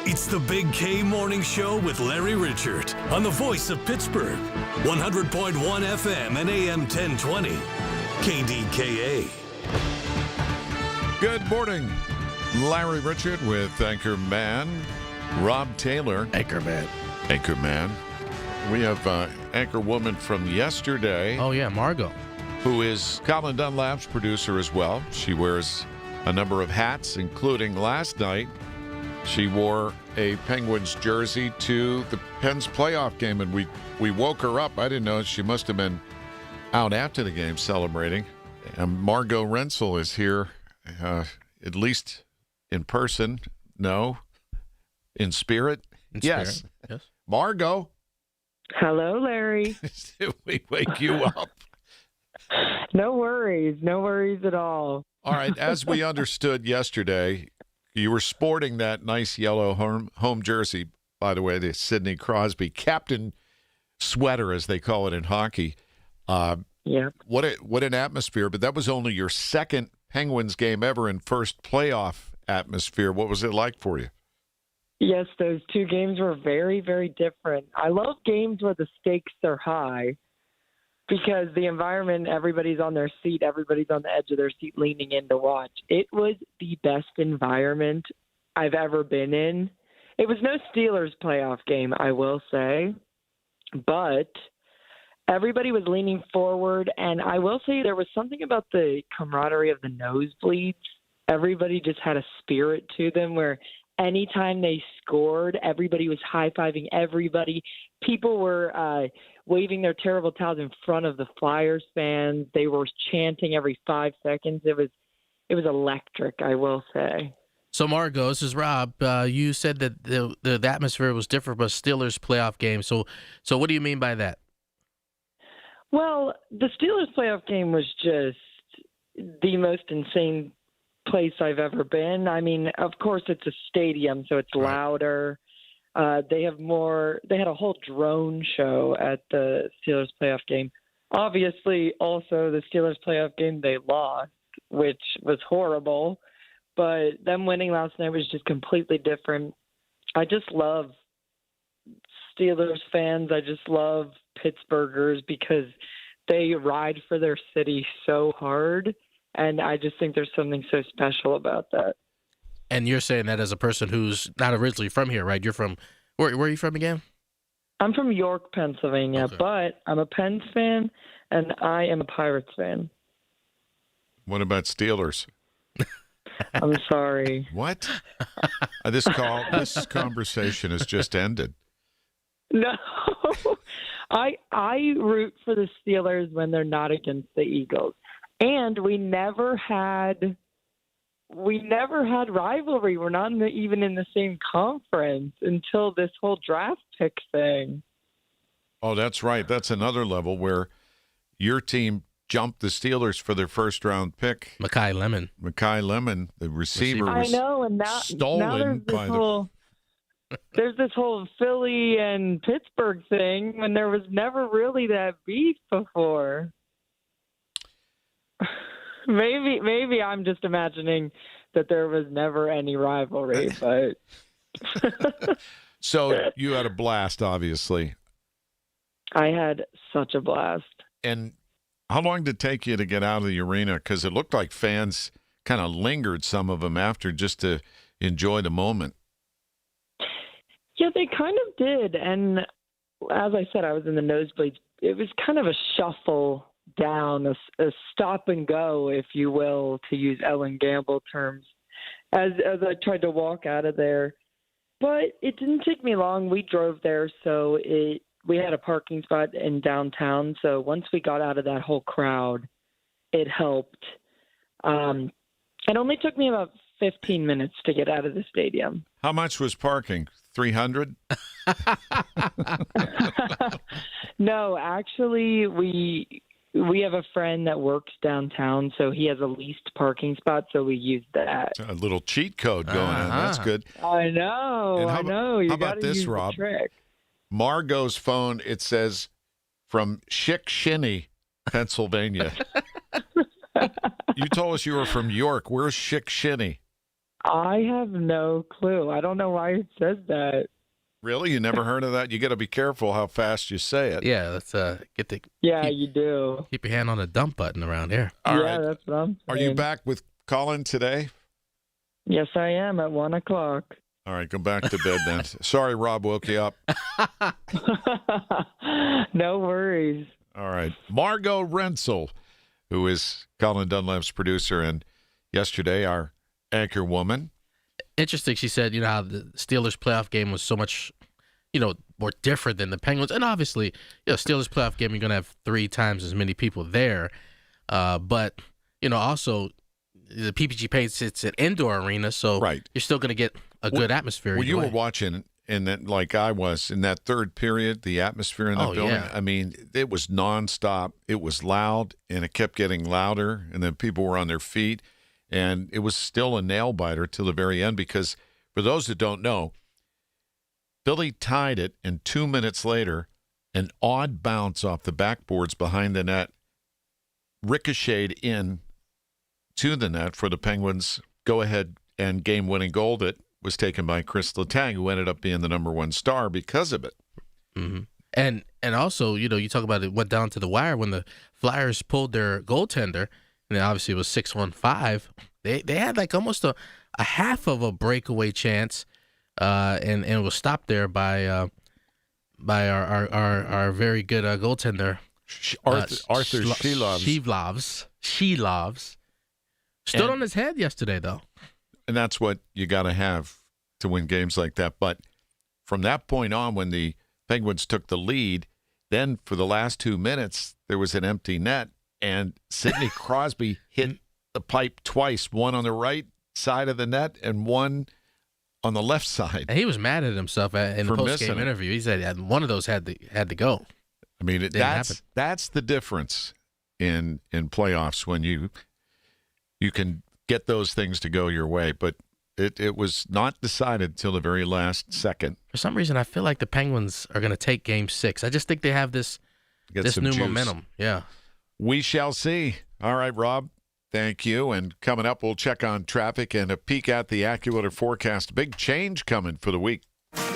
It's the Big K Morning Show with Larry Richert on the voice of Pittsburgh. 100.1 FM and AM 1020 KDKA. Good morning. Larry Richert with Anchorman Rob Taylor. Anchorman. We have Anchorwoman from yesterday. Oh, yeah, Margot. Who is Colin Dunlap's producer as well. She wears a number of hats, including last night. She wore a Penguins jersey to the Pens playoff game, and we woke her up. I didn't know. She must have been out after the game celebrating. And Margot Rensel is here, at least in person. No. In spirit? Yes. Yes. Margot. Hello, Larry. Did we wake you up? No worries. No worries at all. All right. As we understood yesterday, you were sporting that nice yellow home jersey, by the way, the Sidney Crosby captain sweater, as they call it in hockey. Yeah. What an atmosphere. But that was only your second Penguins game ever in first playoff atmosphere. What was it like for you? Yes, those two games were very, very different. I love games where the stakes are high because the environment, everybody's on their seat, everybody's on the edge of their seat leaning in to watch. It was the best environment I've ever been in. It was no Steelers playoff game, I will say, but everybody was leaning forward, and I will say there was something about the camaraderie of the nosebleeds. Everybody just had a spirit to them where anytime they scored, everybody was high-fiving everybody. People were waving their terrible towels in front of the Flyers fans. They were chanting every 5 seconds. It was electric, I will say. So, Margot, this is Rob. You said that the atmosphere was different from a Steelers playoff game. So what do you mean by that? Well, the Steelers playoff game was just the most insane place I've ever been. I mean, of course, it's a stadium, so it's louder. They had a whole drone show at the Steelers playoff game. Obviously, also the Steelers playoff game, they lost, which was horrible. But them winning last night was just completely different. I just love Steelers fans. I just love Pittsburghers because they ride for their city so hard. And I just think there's something so special about that. And you're saying that as a person who's not originally from here, right? You're from, where are you from again? I'm from York, Pennsylvania, but I'm a Pens fan, and I am a Pirates fan. What about Steelers? I'm sorry. What? This conversation has just ended. No. I root for the Steelers when they're not against the Eagles. And we never had rivalry. We're not even in the same conference until this whole draft pick thing. Oh, that's right. That's another level where your team jumped the Steelers for their first-round pick. Makai Lemon, the receiver, was I know, and stolen by the... There's this whole Philly and Pittsburgh thing when there was never really that beef before. Maybe I'm just imagining that there was never any rivalry, but So you had a blast, obviously. I had such a blast. And how long did it take you to get out of the arena? Because it looked like fans kind of lingered, some of them, after, just to enjoy the moment. Yeah, they kind of did. And as I said, I was in the nosebleeds. It was kind of a shuffle down, a stop and go, if you will, to use Ellen Gamble terms, as I tried to walk out of there. But it didn't take me long. We drove there, so we had a parking spot in downtown. So once we got out of that whole crowd, it helped. It only took me about 15 minutes to get out of the stadium. How much was parking? $300? No, actually, we have a friend that works downtown, so he has a leased parking spot, so we used that. A little cheat code going on. That's good. I know. How You about gotta this, use Rob? the trick. Margot's phone, it says, from Chick-Shinny, Pennsylvania. You told us you were from York. Where's Chick-Shinny? I have no clue. I don't know why it says that. Really? You never heard of that? You got to be careful how fast you say it. Yeah, let's you do. keep your hand on the dump button around here. All yeah, right. that's what I'm Are saying. you back with Colin today? Yes, I am at 1 o'clock. All right, go back to bed then. Sorry, Rob woke you up. No worries. All right. Margot Rensel, who is Colin Dunlap's producer, and yesterday our anchor woman. Interesting. She said, how the Steelers playoff game was so much, more different than the Penguins. And obviously, Steelers playoff game, you're going to have 3 times as many people there. But, also the PPG Paints, it's an indoor arena, so you're still going to get a good atmosphere. Well, you were watching in that, like I was, in that third period, the atmosphere in the building. Yeah. I mean, it was nonstop. It was loud, and it kept getting louder, and then people were on their feet. And it was still a nail-biter till the very end because, for those that don't know, Philly tied it, and 2 minutes later, an odd bounce off the backboards behind the net ricocheted in to the net for the Penguins' go-ahead and game-winning goal that was taken by Chris Letang, who ended up being the number 1 star because of it. Mm-hmm. And also, you talk about it went down to the wire when the Flyers pulled their goaltender. And obviously it was 6-1-5. They had like almost a half of a breakaway chance, and it was stopped there by our very good goaltender Arthur Shelovs. Stood on his head yesterday though, and that's what you got to have to win games like that. But from that point on, when the Penguins took the lead, then for the last 2 minutes there was an empty net. And Sidney Crosby hit the pipe twice, one on the right side of the net and one on the left side. And he was mad at himself in the post-game interview. He said one of those had to go. I mean, that's the difference in playoffs when you can get those things to go your way. But it was not decided till the very last second. For some reason, I feel like the Penguins are going to take Game 6. I just think they have this new momentum. Yeah. We shall see. All right, Rob, thank you. And coming up, we'll check on traffic and a peek at the AccuWeather forecast. Big change coming for the week.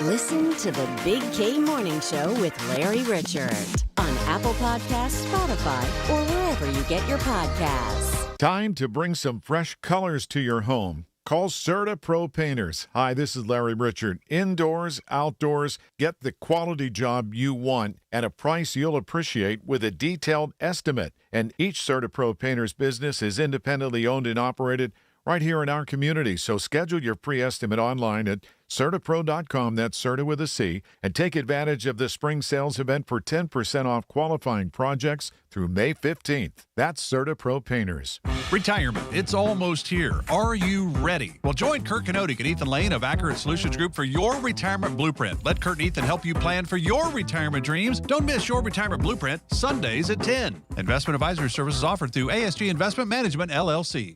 Listen to the Big K Morning Show with Larry Richert on Apple Podcasts, Spotify, or wherever you get your podcasts. Time to bring some fresh colors to your home. Call Serta Pro Painters. Hi, this is Larry Richert. Indoors, outdoors, get the quality job you want at a price you'll appreciate with a detailed estimate. And each Serta Pro Painters business is independently owned and operated right here in our community. So schedule your pre-estimate online at CertaPro.com, that's Serta with a C, and take advantage of the spring sales event for 10% off qualifying projects through May 15th. That's Serta Pro Painters. Retirement, it's almost here. Are you ready? Well, join Kurt Kanodik and Ethan Lane of Accurate Solutions Group for your retirement blueprint. Let Kurt and Ethan help you plan for your retirement dreams. Don't miss your retirement blueprint, Sundays at 10. Investment advisory services offered through ASG Investment Management, LLC.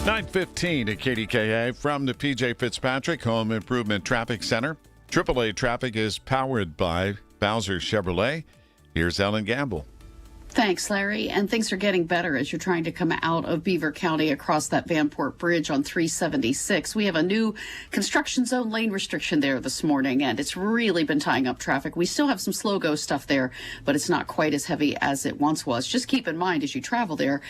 9:15 at KDKA from the PJ Fitzpatrick Home Improvement Traffic Center. AAA traffic is powered by Bowser Chevrolet. Here's Ellen Gamble. Thanks, Larry. And things are getting better as you're trying to come out of Beaver County across that Vanport Bridge on 376. We have a new construction zone lane restriction there this morning, and it's really been tying up traffic. We still have some slow-go stuff there, but it's not quite as heavy as it once was. Just keep in mind as you travel there,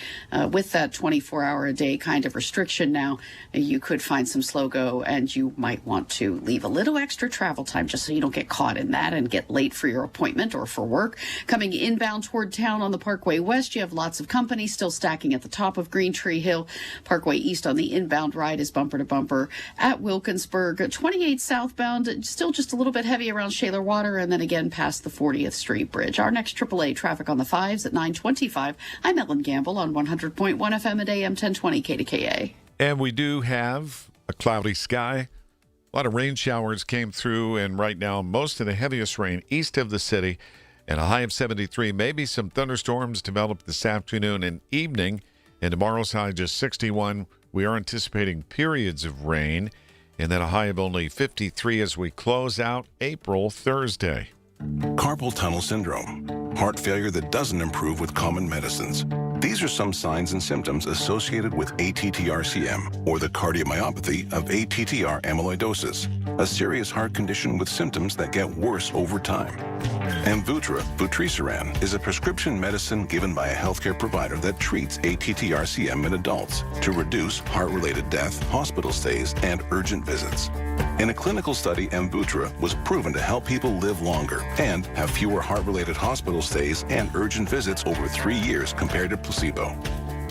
with that 24-hour-a-day kind of restriction now, you could find some slow-go, and you might want to leave a little extra travel time just so you don't get caught in that and get late for your appointment or for work. Coming inbound toward town on the Parkway West, you have lots of company still stacking at the top of Green Tree Hill. Parkway East on the inbound ride is bumper to bumper at Wilkinsburg. 28 southbound, still just a little bit heavy around Shaler Water, and then again past the 40th Street Bridge. Our next AAA traffic on the 5s at 9:25. I'm Ellen Gamble on 100.1 FM at AM 1020 KDKA. And we do have a cloudy sky. A lot of rain showers came through, and right now most of the heaviest rain east of the city. And a high of 73. Maybe some thunderstorms develop this afternoon and evening. And tomorrow's high just 61. We are anticipating periods of rain. And then a high of only 53 as we close out April Thursday. Carpal tunnel syndrome, heart failure that doesn't improve with common medicines. These are some signs and symptoms associated with ATTR-CM, or the cardiomyopathy of ATTR amyloidosis, a serious heart condition with symptoms that get worse over time. Amvuttra, vutrisiran, is a prescription medicine given by a healthcare provider that treats ATTR-CM in adults to reduce heart-related death, hospital stays, and urgent visits. In a clinical study, Amvuttra was proven to help people live longer and have fewer heart-related hospital stays and urgent visits over 3 years compared to placebo.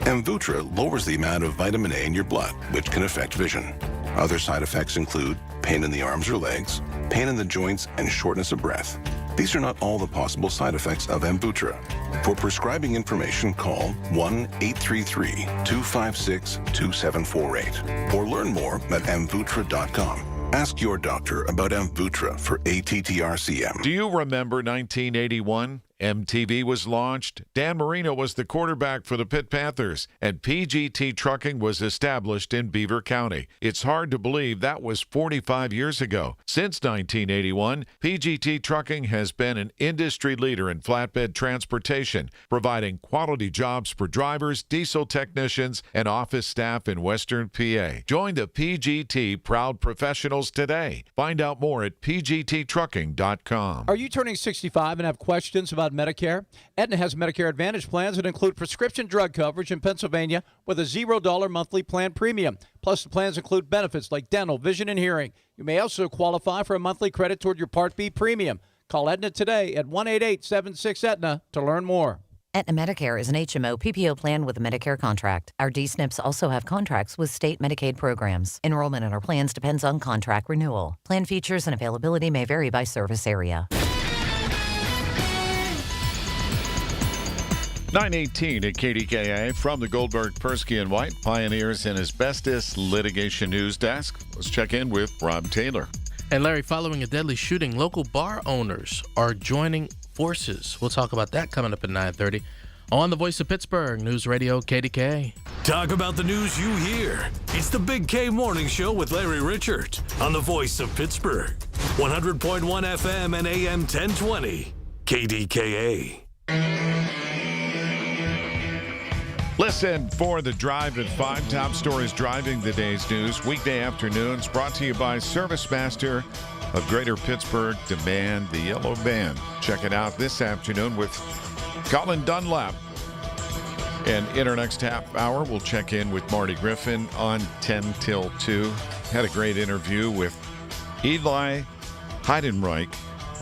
Amvuttra lowers the amount of vitamin A in your blood, which can affect vision. Other side effects include pain in the arms or legs, pain in the joints, and shortness of breath. These are not all the possible side effects of Amvuttra. For prescribing information, call 1-833-256-2748 or learn more at amvuttra.com. Ask your doctor about Amvuttra for ATTR-CM. Do you remember 1981? MTV was launched, Dan Marino was the quarterback for the Pitt Panthers, and PGT Trucking was established in Beaver County. It's hard to believe that was 45 years ago. Since 1981, PGT Trucking has been an industry leader in flatbed transportation, providing quality jobs for drivers, diesel technicians, and office staff in Western PA. Join the PGT proud professionals today. Find out more at pgttrucking.com. Are you turning 65 and have questions about Medicare? Aetna has Medicare Advantage plans that include prescription drug coverage in Pennsylvania with a $0 monthly plan premium. Plus, the plans include benefits like dental, vision, and hearing. You may also qualify for a monthly credit toward your Part B premium. Call Aetna today at 1-888-76-AETNA to learn more. Aetna Medicare is an HMO PPO plan with a Medicare contract. Our D-SNPs also have contracts with state Medicaid programs. Enrollment in our plans depends on contract renewal. Plan features and availability may vary by service area. 9:18 at KDKA from the Goldberg, Persky and White Pioneers and Asbestos Litigation News Desk. Let's check in with Rob Taylor. And Larry, following a deadly shooting, local bar owners are joining forces. We'll talk about that coming up at 9:30 on the Voice of Pittsburgh, News Radio KDKA. Talk about the news you hear. It's the Big K Morning Show with Larry Richert on the Voice of Pittsburgh. 100.1 FM and AM 1020. KDKA. Listen for the Drive at 5 top stories driving the day's news. Weekday afternoons brought to you by Service Master of Greater Pittsburgh. Demand the Yellow Band. Check it out this afternoon with Colin Dunlap. And in our next half hour, we'll check in with Marty Griffin on 10 till 2. Had a great interview with Eli Heidenreich,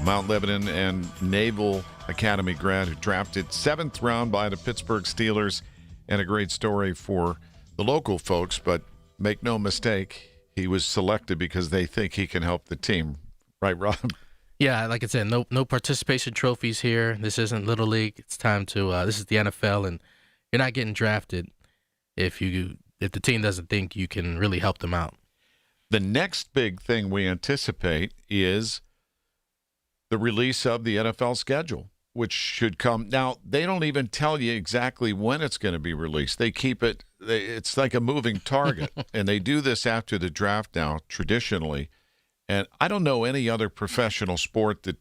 Mount Lebanon and Naval Academy grad who drafted 7th round by the Pittsburgh Steelers. And a great story for the local folks, but make no mistake, he was selected because they think he can help the team. Right, Rob? Yeah, like I said, no participation trophies here. This isn't Little League. It's time to this is the NFL, and you're not getting drafted if the team doesn't think you can really help them out. The next big thing we anticipate is the release of the NFL schedule, which should come. Now, they don't even tell you exactly when it's going to be released. They keep it, it's like a moving target. And they do this after the draft now, traditionally. And I don't know any other professional sport that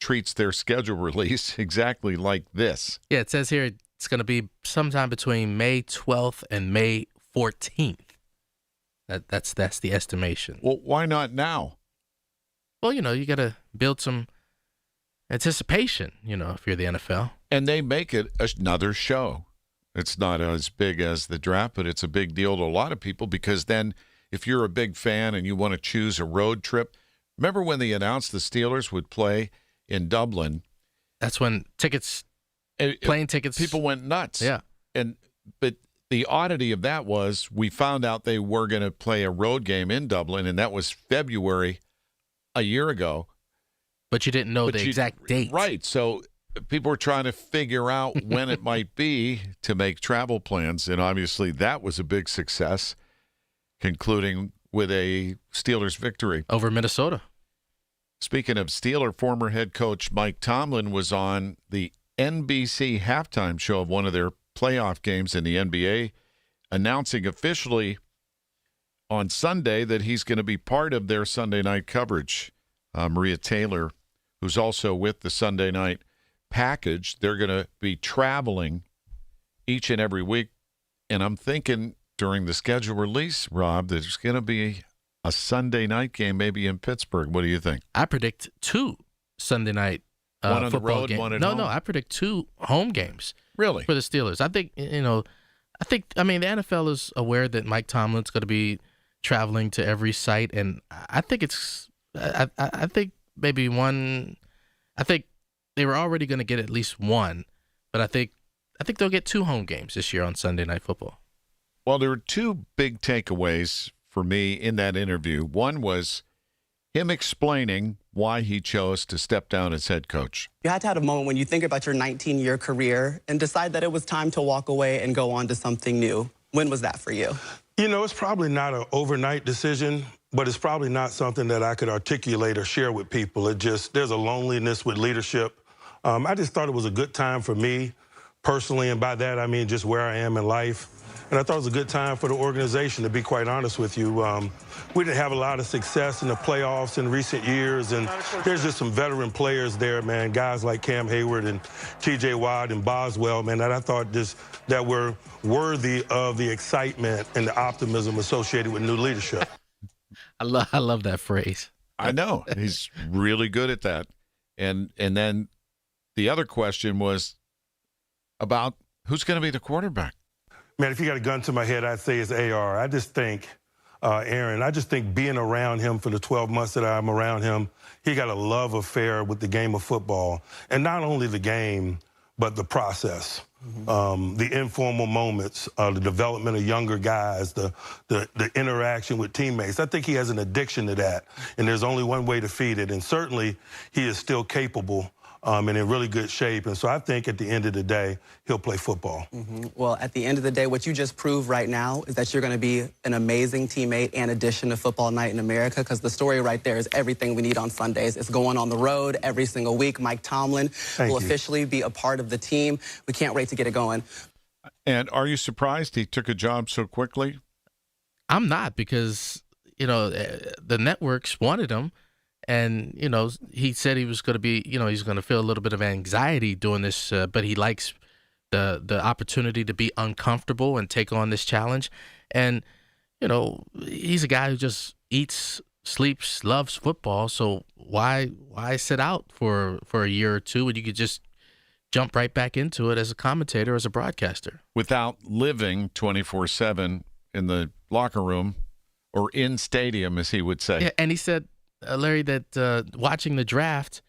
treats their schedule release exactly like this. Yeah, it says here it's going to be sometime between May 12th and May 14th. That's the estimation. Well, why not now? Well, you got to build some anticipation, if you're the NFL. And they make it another show. It's not as big as the draft, but it's a big deal to a lot of people because then if you're a big fan and you want to choose a road trip, remember when they announced the Steelers would play in Dublin? That's when plane tickets. People went nuts. Yeah. But the oddity of that was we found out they were going to play a road game in Dublin, and that was February a year ago. But you didn't know the exact date. Right. So people were trying to figure out when it might be to make travel plans, and obviously that was a big success, concluding with a Steelers victory. Over Minnesota. Speaking of Steeler, former head coach Mike Tomlin was on the NBC halftime show of one of their playoff games in the NBA, announcing officially on Sunday that he's going to be part of their Sunday night coverage. Maria Taylor, who's also with the Sunday night package, they're going to be traveling each and every week. And I'm thinking during the schedule release, Rob, that there's going to be a Sunday night game maybe in Pittsburgh. What do you think? I predict 2 Sunday night one on the road, game. one at home? No, I predict 2 home games. Really? For the Steelers. I think, the NFL is aware that Mike Tomlin's going to be traveling to every site, and I think I think maybe one. I think they were already going to get at least one, but I think they'll get 2 home games this year on Sunday Night Football. Well, there were 2 big takeaways for me in that interview. One was him explaining why he chose to step down as head coach. You had to have a moment when you think about your 19-year career and decide that it was time to walk away and go on to something new. When was that for you? It's probably not an overnight decision, but it's probably not something that I could articulate or share with people. There's a loneliness with leadership. I just thought it was a good time for me personally, and by that I mean just where I am in life. And I thought it was a good time for the organization, to be quite honest with you. We didn't have a lot of success in the playoffs in recent years, and there's just some veteran players there, man, guys like Cam Hayward and T.J. Watt and Boswell, man, that I thought that were worthy of the excitement and the optimism associated with new leadership. I love that phrase. I know. He's really good at that. And then the other question was about who's going to be the quarterback. Man, if you got a gun to my head, I'd say it's AR. I just think, Aaron, being around him for the 12 months that I'm around him, he got a love affair with the game of football. And not only the game, but the process. The informal moments, the development of younger guys, the interaction with teammates. I think he has an addiction to that, and there's only one way to feed it. And certainly he is still capable and in really good shape. And so I think at the end of the day, he'll play football. Well, at the end of the day, what you just proved right now is that you're going to be an amazing teammate and addition to Football Night in America, because the story right there is everything we need on Sundays. It's going on the road every single week. Mike Tomlin will officially be a part of the team. We can't wait to get it going. And are you surprised he took a job so quickly? I'm not, because, the networks wanted him. And, he said he was going to be, he's going to feel a little bit of anxiety doing this, but he likes the opportunity to be uncomfortable and take on this challenge. And, he's a guy who just eats, sleeps, loves football. So why sit out for a year or two when you could just jump right back into it as a commentator, as a broadcaster? Without living 24/7 in the locker room or in stadium, as he would say. Yeah, and he said, Larry, that watching the draft,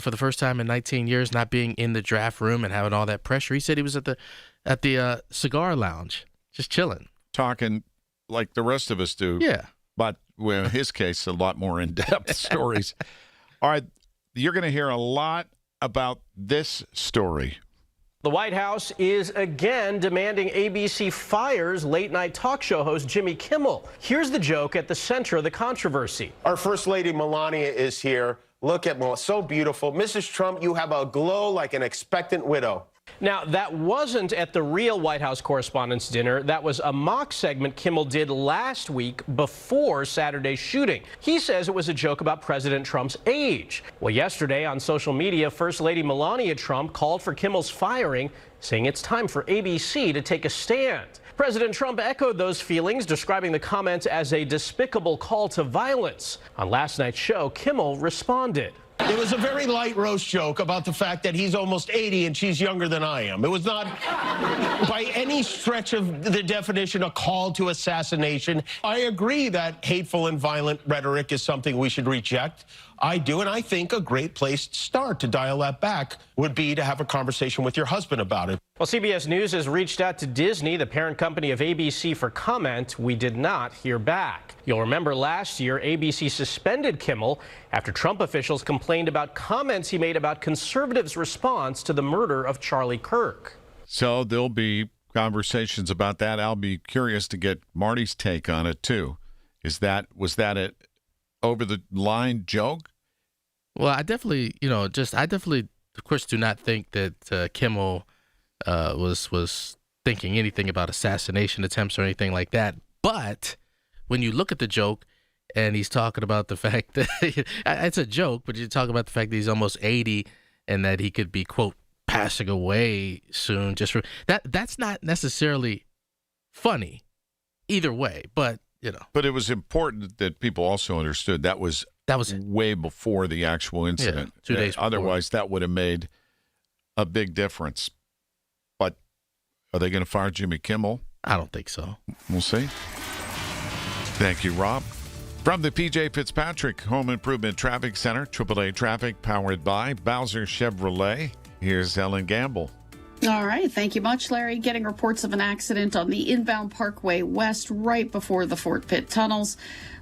for the first time in 19 years, not being in the draft room and having all that pressure, he said he was at the cigar lounge, just chilling, talking like the rest of us do. Yeah, but in his case, a lot more in-depth stories. All right, you're going to hear a lot about this story. The White House is again demanding ABC fires late-night talk show host Jimmy Kimmel. Here's the joke at the center of the controversy. Our First Lady Melania is here. Look at Melania, so beautiful. Mrs. Trump, you have a glow like an expectant widow. Now, that wasn't at the real White House Correspondents' Dinner. That was a mock segment Kimmel did last week before Saturday's shooting. He says it was a joke about President Trump's age. Well, yesterday on social media, First Lady Melania Trump called for Kimmel's firing, saying it's time for ABC to take a stand. President Trump echoed those feelings, describing the comments as a despicable call to violence. On last night's show, Kimmel responded. It was a very light roast joke about the fact that he's almost 80 and she's younger than I am. It was not, by any stretch of the definition, a call to assassination. I agree that hateful and violent rhetoric is something we should reject. I do, and I think a great place to start to dial that back would be to have a conversation with your husband about it. Well, CBS News has reached out to Disney, the parent company of ABC, for comment. We did not hear back. You'll remember last year, ABC suspended Kimmel after Trump officials complained about comments he made about conservatives' response to the murder of Charlie Kirk. So there'll be conversations about that. I'll be curious to get Marty's take on it, too. Was that a over-the-line joke? Well, I definitely, of course, do not think that Kimmel was thinking anything about assassination attempts or anything like that. But when you look at the joke, and he's talking about the fact that it's a joke, but you talk about the fact that he's almost 80 and that he could be, quote, passing away soon. Just for that's not necessarily funny either way, but But it was important that people also understood that was way before the actual incident. Yeah, 2 days before. Otherwise, that would have made a big difference. But are they going to fire Jimmy Kimmel? I don't think so. We'll see. Thank you, Rob. From the P.J. Fitzpatrick Home Improvement Traffic Center, AAA Traffic powered by Bowser Chevrolet. Here's Ellen Gamble. All right. Thank you much, Larry. Getting reports of an accident on the inbound Parkway West right before the Fort Pitt tunnels.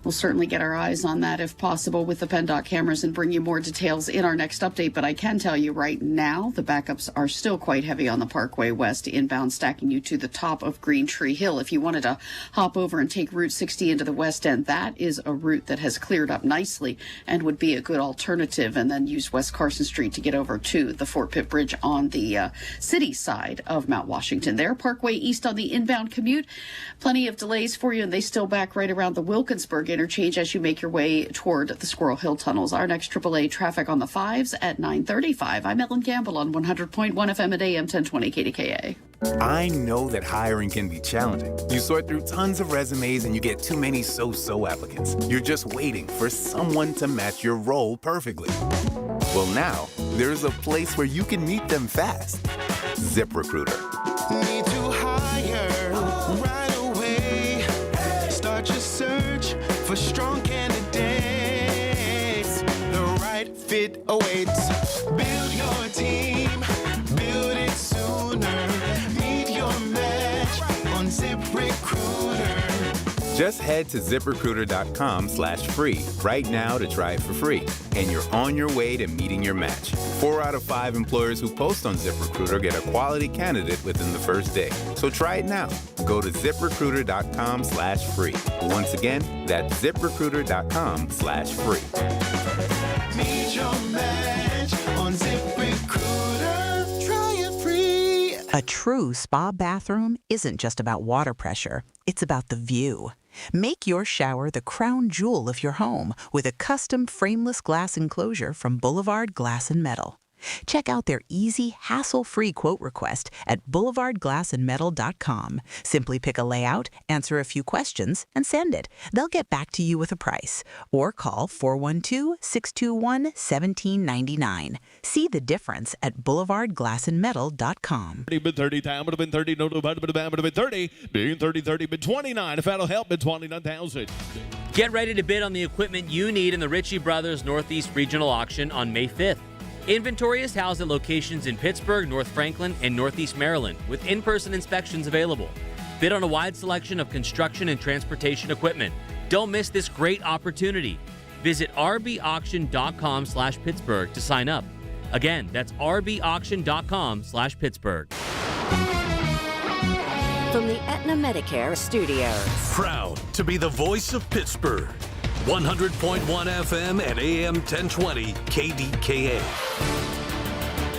We'll certainly get our eyes on that if possible with the PennDOT cameras and bring you more details in our next update. But I can tell you right now, the backups are still quite heavy on the Parkway West inbound, stacking you to the top of Green Tree Hill. If you wanted to hop over and take Route 60 into the West End, that is a route that has cleared up nicely and would be a good alternative. And then use West Carson Street to get over to the Fort Pitt Bridge on the city side of Mount Washington. There, Parkway East on the inbound commute. Plenty of delays for you, and they still back right around the Wilkinsburg interchange as you make your way toward the Squirrel Hill tunnels. Our next AAA traffic on the 5s at 9:35. I'm Ellen Gamble on 100.1 FM at AM 1020 KDKA. I know that hiring can be challenging. You sort through tons of resumes and you get too many so-so applicants. You're just waiting for someone to match your role perfectly. Well, now there's a place where you can meet them fast. ZipRecruiter. Need to hire right away. Start your search for strong candidates. The right fit awaits. Build your team. Build it sooner. Meet your match on ZipRecruiter. Just head to ZipRecruiter.com/free right now to try it for free. And you're on your way to meeting your match. 4 out of 5 employers who post on ZipRecruiter get a quality candidate within the first day. So try it now. Go to ZipRecruiter.com/free. Once again, that's ZipRecruiter.com/free. Meet your match on ZipRecruiter. Try it free. A true spa bathroom isn't just about water pressure. It's about the view. Make your shower the crown jewel of your home with a custom frameless glass enclosure from Boulevard Glass and Metal. Check out their easy, hassle-free quote request at boulevardglassandmetal.com. Simply pick a layout, answer a few questions, and send it. They'll get back to you with a price. Or call 412-621-1799. See the difference at boulevardglassandmetal.com. Been 30 time would have been 30, no, would have been 30, being 30, been 29. If that'll help, been 29,000. Get ready to bid on the equipment you need in the Ritchie Brothers Northeast Regional Auction on May 5th. Inventory is housed at locations in Pittsburgh, North Franklin, and Northeast Maryland, with in-person inspections available. Bid on a wide selection of construction and transportation equipment. Don't miss this great opportunity. Visit rbauction.com/Pittsburgh to sign up. Again, that's rbauction.com/Pittsburgh. From the Aetna Medicare Studios. Proud to be the voice of Pittsburgh. 100.1 FM and AM 1020 KDKA.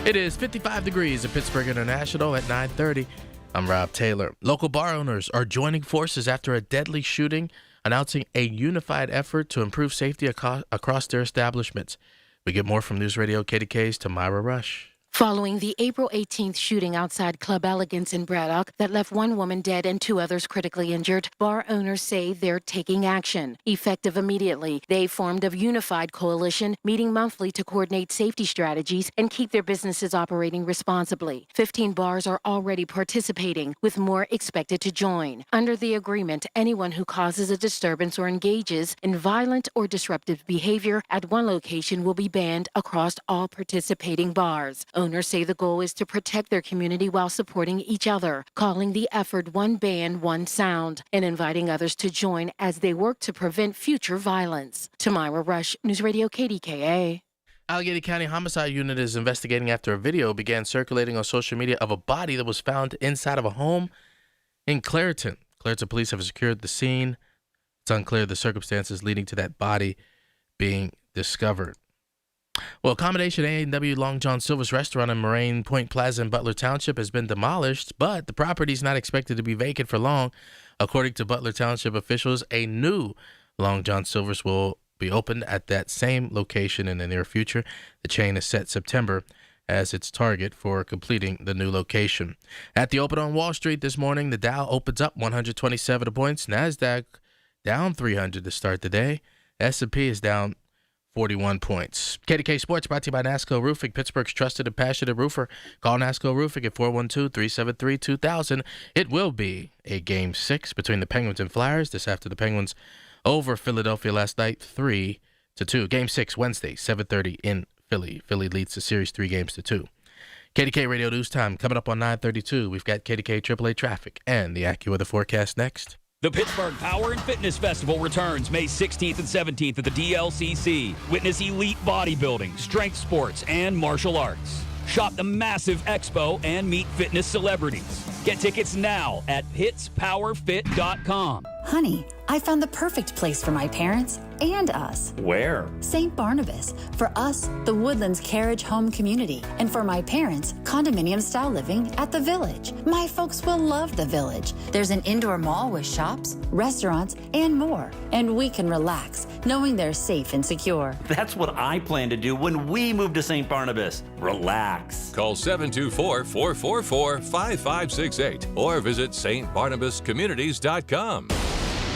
It is 55 degrees at Pittsburgh International at 9:30. I'm Rob Taylor. Local bar owners are joining forces after a deadly shooting, announcing a unified effort to improve safety across their establishments. We get more from News Radio KDKA's Tamara Rush. Following the April 18th shooting outside Club Elegance in Braddock that left one woman dead and 2 others critically injured, bar owners say they're taking action. Effective immediately, they formed a unified coalition, meeting monthly to coordinate safety strategies and keep their businesses operating responsibly. 15 bars are already participating, with more expected to join. Under the agreement, anyone who causes a disturbance or engages in violent or disruptive behavior at one location will be banned across all participating bars. Owners say the goal is to protect their community while supporting each other, calling the effort One Band, One Sound, and inviting others to join as they work to prevent future violence. Tamara Rush, News Radio KDKA. Allegheny County Homicide Unit is investigating after a video began circulating on social media of a body that was found inside of a home in Clairton. Clairton police have secured the scene. It's unclear the circumstances leading to that body being discovered. Well, accommodation A&W Long John Silver's restaurant in Moraine Point Plaza in Butler Township has been demolished, but the property is not expected to be vacant for long. According to Butler Township officials, a new Long John Silver's will be opened at that same location in the near future. The chain has set September as its target for completing the new location. At the open on Wall Street this morning, the Dow opens up 127 points. NASDAQ down 300 to start the day. S&P is down 41 points. KDK Sports brought to you by NASCO Roofing, Pittsburgh's trusted and passionate roofer. Call NASCO Roofing at 412-373-2000. It will be a Game 6 between the Penguins and Flyers. This after the Penguins over Philadelphia last night, 3-2. Game 6 Wednesday, 7:30 in Philly. Philly leads the series 3-2. KDK Radio News Time coming up on 9:32. We've got KDK AAA traffic and the AccuWeather forecast next. The Pittsburgh Power and Fitness Festival returns May 16th and 17th at the DLCC. Witness elite bodybuilding, strength sports, and martial arts. Shop the massive expo and meet fitness celebrities. Get tickets now at hitspowerfit.com. Honey, I found the perfect place for my parents and us. Where? St. Barnabas. For us, the Woodlands Carriage Home Community. And for my parents, condominium-style living at the Village. My folks will love the Village. There's an indoor mall with shops, restaurants, and more. And we can relax, knowing they're safe and secure. That's what I plan to do when we move to St. Barnabas. Relax. Call 724-444-5568 or visit stbarnabascommunities.com.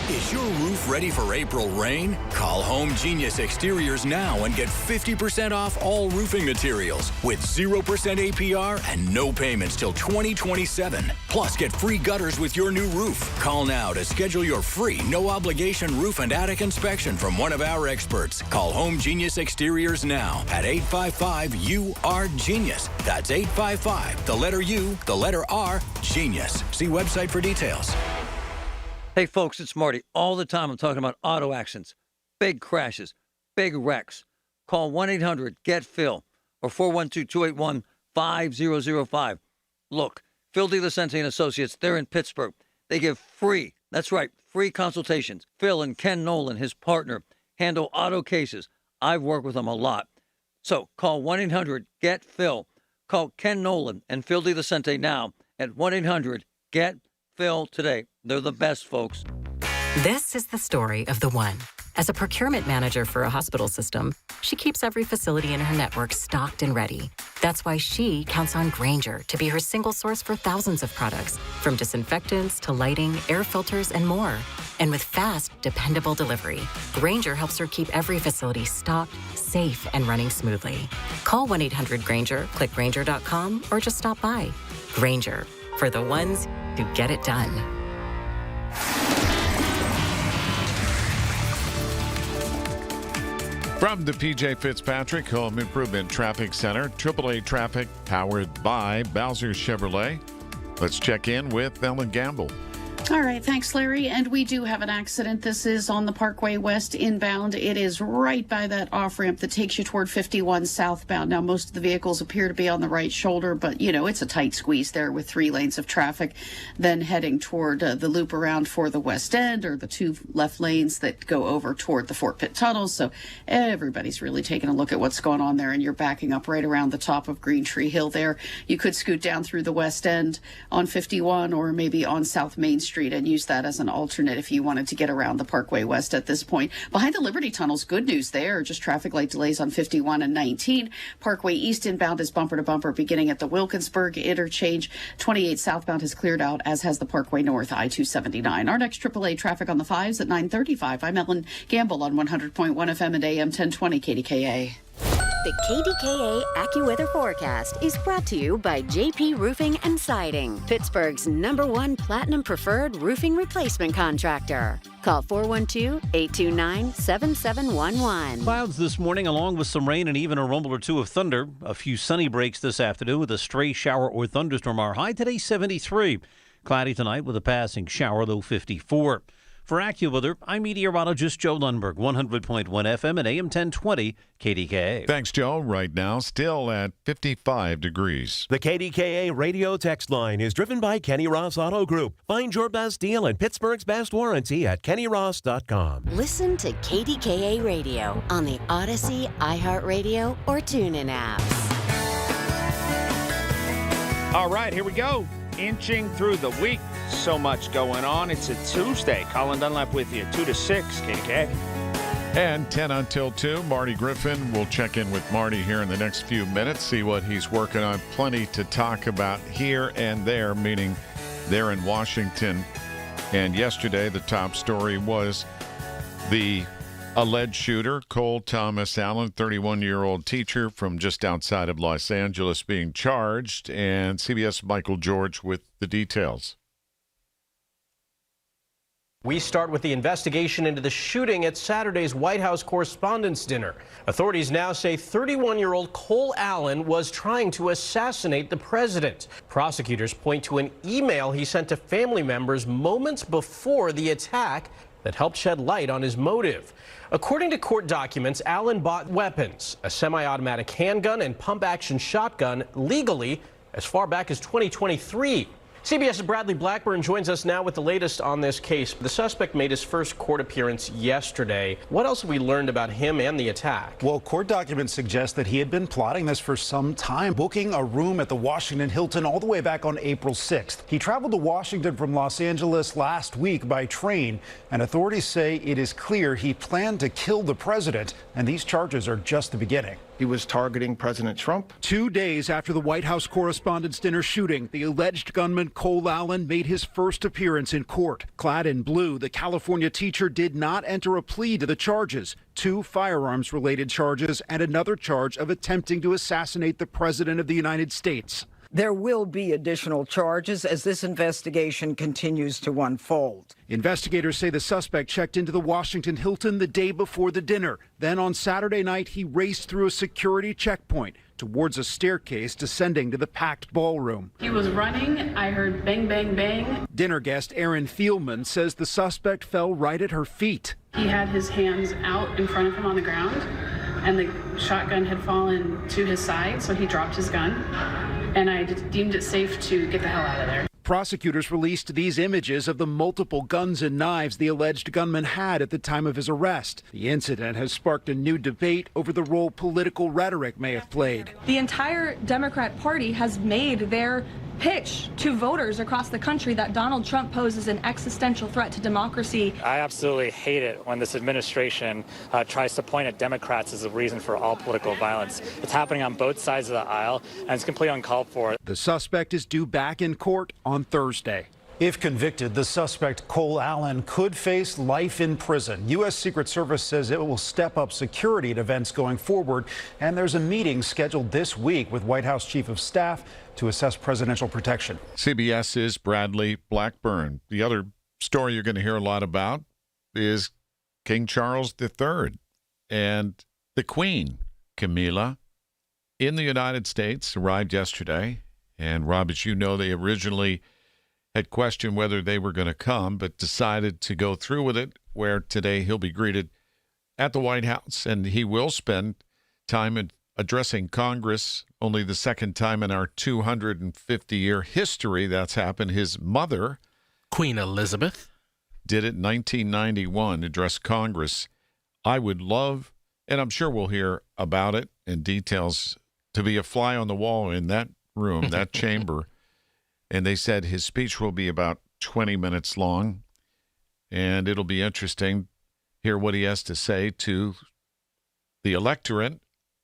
Is your roof ready for April rain? Call Home Genius Exteriors now and get 50% off all roofing materials with 0% APR and no payments till 2027. Plus, get free gutters with your new roof. Call now to schedule your free, no-obligation roof and attic inspection from one of our experts. Call Home Genius Exteriors now at 855-U-R-GENIUS. That's 855, the letter U, the letter R, Genius. See website for details. Hey, folks, it's Marty. All the time I'm talking about auto accidents, big crashes, big wrecks. Call 1-800-GET-PHIL or 412-281-5005. Look, Phil DeLucente and Associates, they're in Pittsburgh. They give free, that's right, free consultations. Phil and Ken Nolan, his partner, handle auto cases. I've worked with them a lot. So call 1-800-GET-PHIL. Call Ken Nolan and Phil DeLucente now at 1-800-GET-PHIL today. They're the best, folks. This is the story of the one. As a procurement manager for a hospital system, she keeps every facility in her network stocked and ready. That's why she counts on Grainger to be her single source for thousands of products, from disinfectants to lighting, air filters, and more. And with fast, dependable delivery, Grainger helps her keep every facility stocked, safe, and running smoothly. Call 1-800-GRAINGER, click Grainger.com, or just stop by. Grainger, for the ones who get it done. From the PJ Fitzpatrick Home Improvement Traffic Center, AAA Traffic powered by Bowser Chevrolet. Let's check in with Ellen Gamble. All right, thanks, Larry. And we do have an accident. This is on the Parkway West inbound. It is right by that off-ramp that takes you toward 51 southbound. Now, most of the vehicles appear to be on the right shoulder, but, it's a tight squeeze there with 3 lanes of traffic. Then heading toward the loop around for the West End, or the 2 left lanes that go over toward the Fort Pitt tunnels. So everybody's really taking a look at what's going on there, and you're backing up right around the top of Green Tree Hill there. You could scoot down through the West End on 51, or maybe on South Main Street, and use that as an alternate if you wanted to get around the Parkway West at this point. Behind the Liberty Tunnels, good news there. Just traffic light delays on 51 and 19. Parkway East inbound is bumper to bumper beginning at the Wilkinsburg interchange. 28 southbound has cleared out, as has the Parkway North I-279. Our next AAA traffic on the 5s at 9:35. I'm Ellen Gamble on 100.1 FM and AM 1020 KDKA. The KDKA AccuWeather forecast is brought to you by JP Roofing and Siding, Pittsburgh's #1 Platinum Preferred Roofing Replacement Contractor. Call 412-829-7711. Clouds this morning, along with some rain and even a rumble or 2 of thunder. A few sunny breaks this afternoon with a stray shower or thunderstorm. Our high today, 73. Cloudy tonight with a passing shower, low 54. For AccuWeather, I'm meteorologist Joe Lundberg, 100.1 FM and AM 1020 KDKA. Thanks, Joe. Right now, still at 55 degrees. The KDKA radio text line is driven by Kenny Ross Auto Group. Find your best deal and Pittsburgh's best warranty at kennyross.com. Listen to KDKA Radio on the Odyssey, iHeartRadio, or TuneIn apps. All right, here we go. Inching through the week. So much going on. It's a Tuesday. Colin Dunlap with you, 2 to 6, KDK. And 10 until 2, Marty Griffin. We'll check in with Marty here in the next few minutes, see what he's working on. Plenty to talk about here and there, meaning there in Washington. And yesterday, the top story was the alleged shooter, Cole Thomas Allen, 31-year-old teacher from just outside of Los Angeles, being charged. And CBS Michael George with the details. We start with the investigation into the shooting at Saturday's White House Correspondents' Dinner. Authorities now say 31-year-old Cole Allen was trying to assassinate the president. Prosecutors point to an email he sent to family members moments before the attack that helped shed light on his motive. According to court documents, Allen bought weapons, a semi-automatic handgun and pump-action shotgun, legally as far back as 2023. CBS's Bradley Blackburn joins us now with the latest on this case. The suspect made his first court appearance yesterday. What else have we learned about him and the attack? Well, court documents suggest that he had been plotting this for some time, booking a room at the Washington Hilton all the way back on April 6th. He traveled to Washington from Los Angeles last week by train, and authorities say it is clear he planned to kill the president, and these charges are just the beginning. He was targeting President Trump. 2 days after the White House Correspondents' Dinner shooting, the alleged gunman Cole Allen made his first appearance in court. Clad in blue, the California teacher did not enter a plea to the charges, 2 firearms-related charges and another charge of attempting to assassinate the President of the United States. There will be additional charges as this investigation continues to unfold. Investigators say the suspect checked into the Washington Hilton the day before the dinner. Then on Saturday night, he raced through a security checkpoint towards a staircase descending to the packed ballroom. He was running. I heard bang, bang, bang. Dinner guest Erin Thielman says the suspect fell right at her feet. He had his hands out in front of him on the ground, and the shotgun had fallen to his side, so he dropped his gun. And I deemed it safe to get the hell out of there. Prosecutors released these images of the multiple guns and knives the alleged gunman had at the time of his arrest. The incident has sparked a new debate over the role political rhetoric may have played. The entire Democrat Party has made their pitch to voters across the country that Donald Trump poses an existential threat to democracy. I absolutely hate it when this administration tries to point at Democrats as a reason for all political violence. It's happening on both sides of the aisle, and it's completely uncalled for. The suspect is due back in court on Thursday. If convicted, the suspect, Cole Allen, could face life in prison. U.S. Secret Service says it will step up security at events going forward, and there's a meeting scheduled this week with White House Chief of Staff to assess presidential protection. CBS's Bradley Blackburn. The other story you're going to hear a lot about is King Charles III and the Queen, Camilla, in the United States, arrived yesterday. And, Rob, as you know, they originally had questioned whether they were going to come, but decided to go through with it, where today he'll be greeted at the White House, and he will spend time addressing Congress, only the second time in our 250-year history that's happened. His mother, Queen Elizabeth, did it in 1991, address Congress. I would love, and I'm sure we'll hear about it in details, to be a fly on the wall in that room, that chamber. And they said his speech will be about 20 minutes long, and it'll be interesting to hear what he has to say to the electorate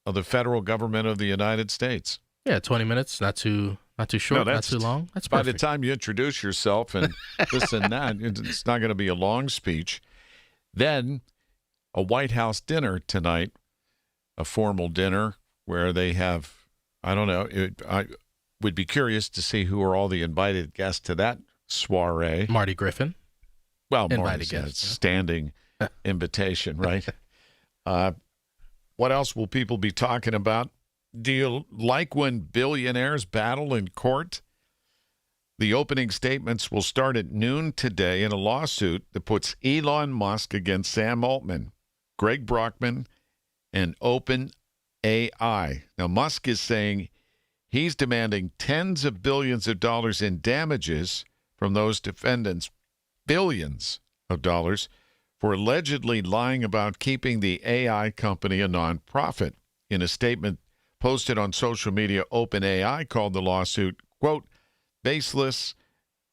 of the federal government of the United States. Yeah, 20 minutes, not too short, not too long. That's by perfect. the time you introduce yourself and this and that, it's not going to be a long speech. Then a White House dinner tonight, a formal dinner where they have, I don't know, I would be curious to see who are all the invited guests to that soiree. Marty Griffin. Well, invited Marty's a standing invitation, right? What else will people be talking about? Do you like when billionaires battle in court? The opening statements will start at noon today in a lawsuit that puts Elon Musk against Sam Altman, Greg Brockman, and OpenAI. Now, Musk is saying he's demanding tens of billions of dollars in damages from those defendants, billions of dollars, for allegedly lying about keeping the AI company a nonprofit. In a statement posted on social media, OpenAI called the lawsuit, quote, baseless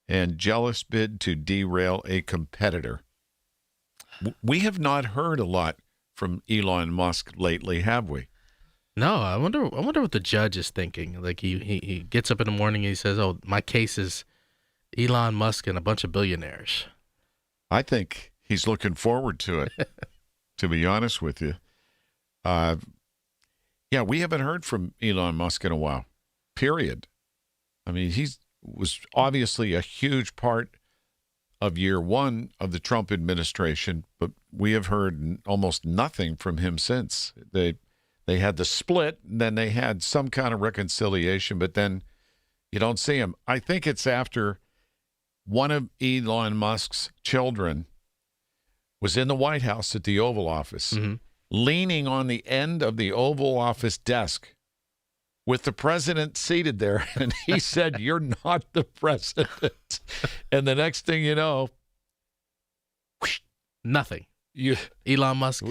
and jealous bid to derail a competitor. We have not heard a lot from Elon Musk lately, have we? No, I wonder what the judge is thinking. Like he gets up in the morning and he says, "Oh, my case is Elon Musk and a bunch of billionaires." I think he's looking forward to it, to be honest with you. Yeah, we haven't heard from Elon Musk in a while, period. I mean, he was obviously a huge part of year one of the Trump administration, but we have heard almost nothing from him since. They had the split, and then they had some kind of reconciliation, but then you don't see him. I think it's after one of Elon Musk's children was in the White House at the Oval Office, leaning on the end of the Oval Office desk with the president seated there, and he said, "You're not the president." And the next thing you know, nothing. Elon Musk.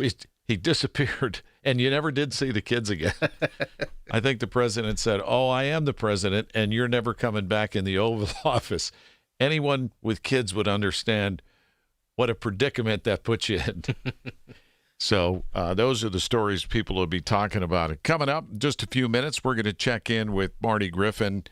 He disappeared, and you never did see the kids again. I think the president said, "Oh, I am the president, and you're never coming back in the Oval Office." Anyone with kids would understand what a predicament that puts you in. So those are the stories people will be talking about. Coming up in just a few minutes, we're going to check in with Marty Griffin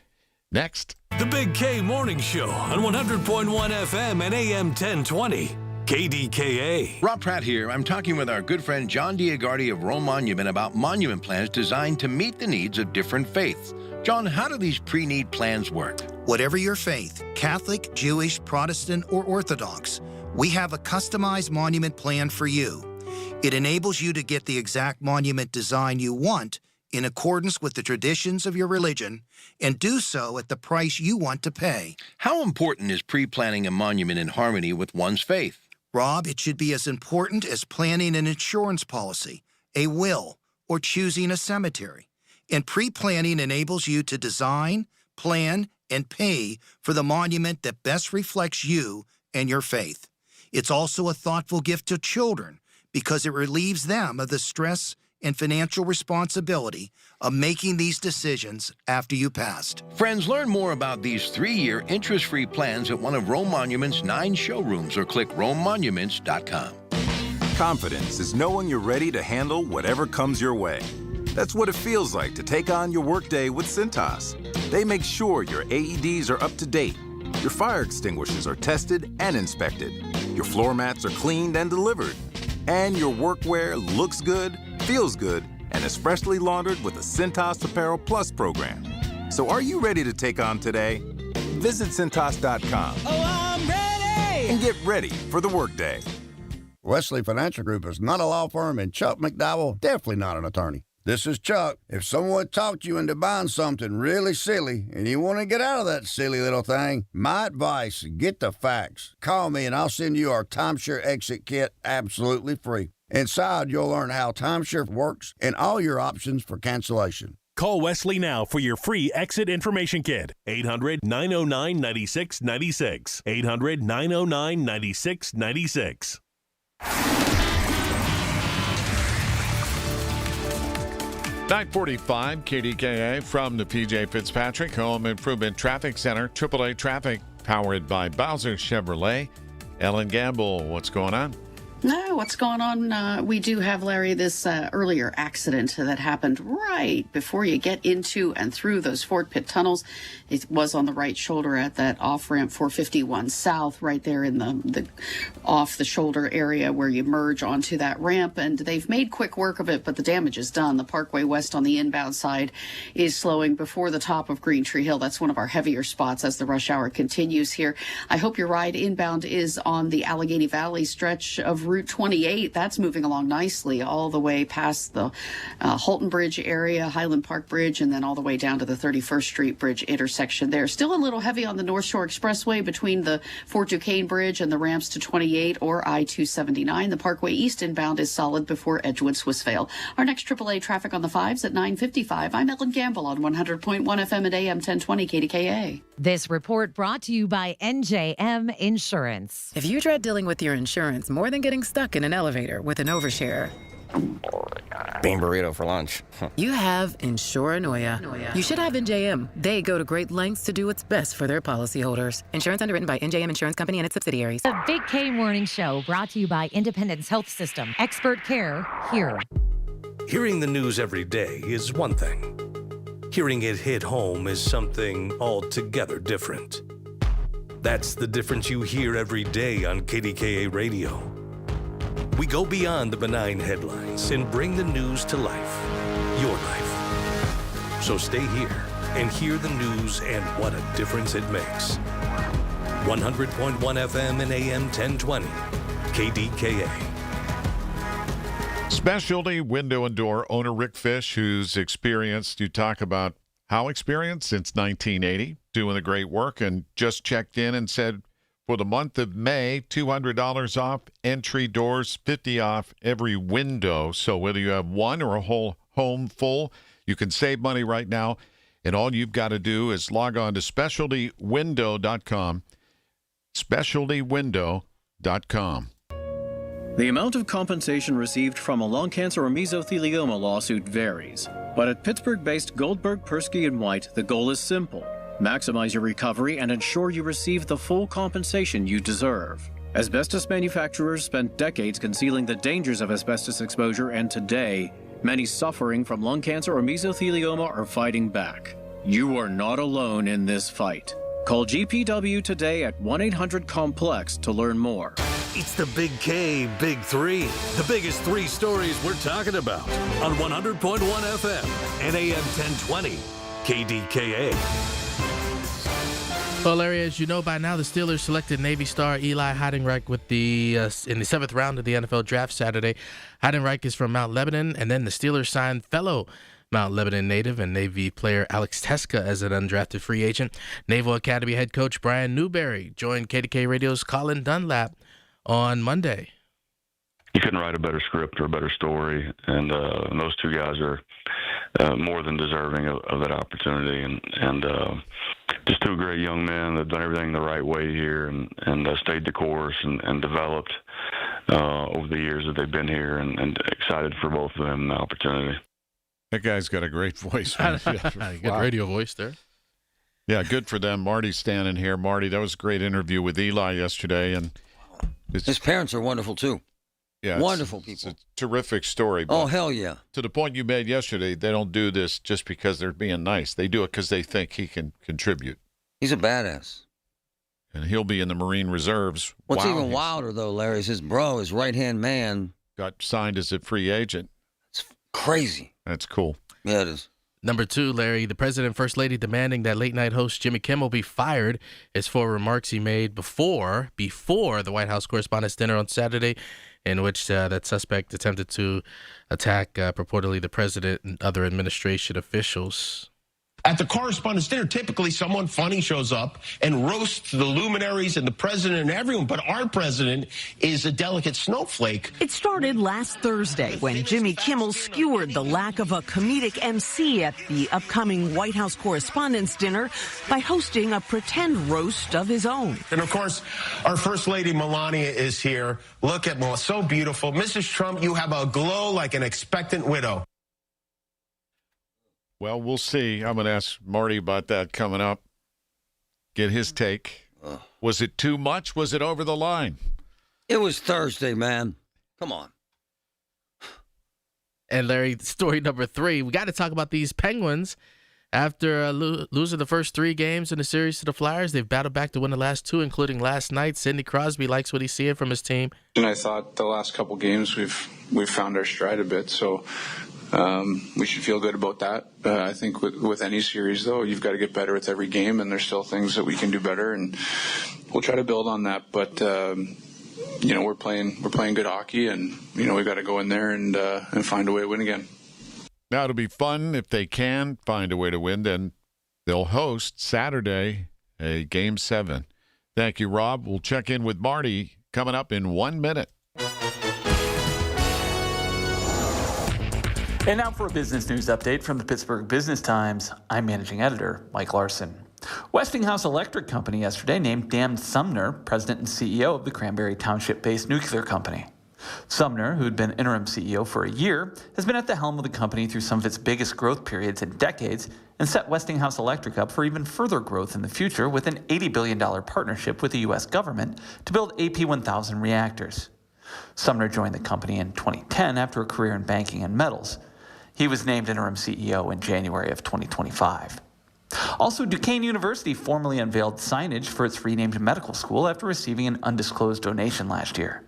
next. The Big K Morning Show on 100.1 FM and AM 1020. KDKA. Rob Pratt here. I'm talking with our good friend John Diagardi of Rome Monument about monument plans designed to meet the needs of different faiths. John, how do these pre-need plans work? Whatever your faith, Catholic, Jewish, Protestant, or Orthodox, we have a customized monument plan for you. It enables you to get the exact monument design you want in accordance with the traditions of your religion and do so at the price you want to pay. How important is pre-planning a monument in harmony with one's faith? Rob, it should be as important as planning an insurance policy, a will, or choosing a cemetery. And pre-planning enables you to design, plan, and pay for the monument that best reflects you and your faith. It's also a thoughtful gift to children because it relieves them of the stress and financial responsibility of making these decisions after you passed. Friends, learn more about these 3-year interest-free plans at one of Rome Monument's 9 showrooms or click romemonuments.com. Confidence is knowing you're ready to handle whatever comes your way. That's what it feels like to take on your workday with Cintas. They make sure your AEDs are up to date, your fire extinguishers are tested and inspected, your floor mats are cleaned and delivered, and your workwear looks good, feels good, and is freshly laundered with the Cintas Apparel Plus program. So are you ready to take on today? Visit Cintas.com. Oh, I'm ready! And get ready for the workday. Wesley Financial Group is not a law firm, and Chuck McDowell definitely not an attorney. This is Chuck. If someone talked you into buying something really silly and you want to get out of that silly little thing, my advice, get the facts. Call me and I'll send you our timeshare exit kit absolutely free. Inside, you'll learn how timeshare works and all your options for cancellation. Call Wesley now for your free exit information kit. 800-909-9696. 800-909-9696. 945 KDKA from the PJ Fitzpatrick Home Improvement Traffic Center. AAA Traffic powered by Bowser Chevrolet. Ellen Gamble, what's going on? No, what's going on? We do have, Larry, this earlier accident that happened right before you get into and through those Fort Pitt tunnels. It was on the right shoulder at that off-ramp 451 South, right there in the off the shoulder area where you merge onto that ramp. And they've made quick work of it, but the damage is done. The Parkway West on the inbound side is slowing before the top of Green Tree Hill. That's one of our heavier spots as the rush hour continues here. I hope your ride inbound is on the Allegheny Valley stretch of Route 28. That's moving along nicely all the way past the Holton Bridge area, Highland Park Bridge, and then all the way down to the 31st Street Bridge intersection there. Still a little heavy on the North Shore Expressway between the Fort Duquesne Bridge and the ramps to 28 or I-279. The Parkway East inbound is solid before Edgewood Swissvale. Our next AAA traffic on the 5s at 9:55. I'm Ellen Gamble on 100.1 FM at AM 1020 KDKA. This report brought to you by NJM Insurance. If you dread dealing with your insurance more than getting stuck in an elevator with an overshare, bean burrito for lunch. you have Insuranoia. You should have NJM. They go to great lengths to do what's best for their policyholders. Insurance underwritten by NJM Insurance Company and its subsidiaries. The Big K Morning Show brought to you by Independence Health System. Expert care here. Hearing the news every day is one thing. Hearing it hit home is something altogether different. That's the difference you hear every day on KDKA Radio. We go beyond the benign headlines and bring the news to life, your life. So stay here and hear the news and what a difference it makes. 100.1 FM and AM 1020, KDKA. Specialty window and door owner Rick Fish, who's experienced, you talk about how experienced since 1980, doing the great work, and just checked in and said for the month of May, $200 off entry doors, $50 off every window. So whether you have one or a whole home full, you can save money right now. And all you've got to do is log on to specialtywindow.com, specialtywindow.com. The amount of compensation received from a lung cancer or mesothelioma lawsuit varies. But at Pittsburgh-based Goldberg, Persky & White, the goal is simple. Maximize your recovery and ensure you receive the full compensation you deserve. Asbestos manufacturers spent decades concealing the dangers of asbestos exposure, and today, many suffering from lung cancer or mesothelioma are fighting back. You are not alone in this fight. Call GPW today at 1-800-COMPLEX to learn more. It's the Big K Big Three, the biggest three stories we're talking about on 100.1 FM and AM 1020 KDKA. Well, Larry, as you know by now, the Steelers selected Navy star Eli Heidenreich with in the 7th round of the NFL draft Saturday. Heidenreich is from Mount Lebanon, and then the Steelers signed fellow Mount Lebanon native and Navy player Alex Teska as an undrafted free agent. Naval Academy head coach Brian Newberry joined KDK Radio's Colin Dunlap on Monday. You couldn't write a better script or a better story, and those two guys are more than deserving of that opportunity, and just two great young men that have done everything the right way here and stayed the course and developed over the years that they've been here, and excited for both of them the opportunity. That guy's got a great voice. Good radio voice there. Yeah, good for them. Marty's standing here. Marty, that was a great interview with Eli yesterday, and his parents are wonderful too. Yeah, wonderful people. It's a terrific story. Oh, hell yeah. To the point you made yesterday, they don't do this just because they're being nice. They do it because they think he can contribute. He's a badass. And he'll be in the Marine Reserves. What's even wilder, though, Larry, is his right-hand man. Got signed as a free agent. It's crazy. That's cool. Yeah, it is. Number 2, Larry, the president and first lady demanding that late-night host Jimmy Kimmel be fired is for remarks he made before the White House Correspondents' Dinner on Saturday. in which that suspect attempted to attack purportedly the president and other administration officials. At the Correspondents' Dinner, typically someone funny shows up and roasts the luminaries and the president and everyone, but our president is a delicate snowflake. It started last Thursday when Jimmy Kimmel skewered the lack of a comedic MC at the upcoming White House Correspondents' Dinner by hosting a pretend roast of his own. And of course, our First Lady Melania is here. Look at Melania, so beautiful. Mrs. Trump, you have a glow like an expectant widow. Well, we'll see. I'm going to ask Marty about that coming up. Get his take. Was it too much? Was it over the line? It was Thursday, man. Come on. And Larry, story number 3, we got to talk about these Penguins. After losing the first 3 games in the series to the Flyers, they've battled back to win the last 2, including last night. Sidney Crosby likes what he's seeing from his team. And I thought the last couple games we've found our stride a bit, so we should feel good about that. I think with any series, though, you've got to get better with every game, and there's still things that we can do better, and we'll try to build on that. But we're playing good hockey, and we've got to go in there and find a way to win again. Now, it'll be fun if they can find a way to win. Then they'll host Saturday a Game 7. Thank you, Rob. We'll check in with Marty coming up in 1 minute. And now for a business news update from the Pittsburgh Business Times. I'm managing editor Mike Larson. Westinghouse Electric Company yesterday named Dan Sumner president and CEO of the Cranberry Township-based nuclear company. Sumner, who'd been interim CEO for a year, has been at the helm of the company through some of its biggest growth periods in decades and set Westinghouse Electric up for even further growth in the future with an $80 billion partnership with the U.S. government to build AP1000 reactors. Sumner joined the company in 2010 after a career in banking and metals. He was named interim CEO in January of 2025. Also, Duquesne University formally unveiled signage for its renamed medical school after receiving an undisclosed donation last year.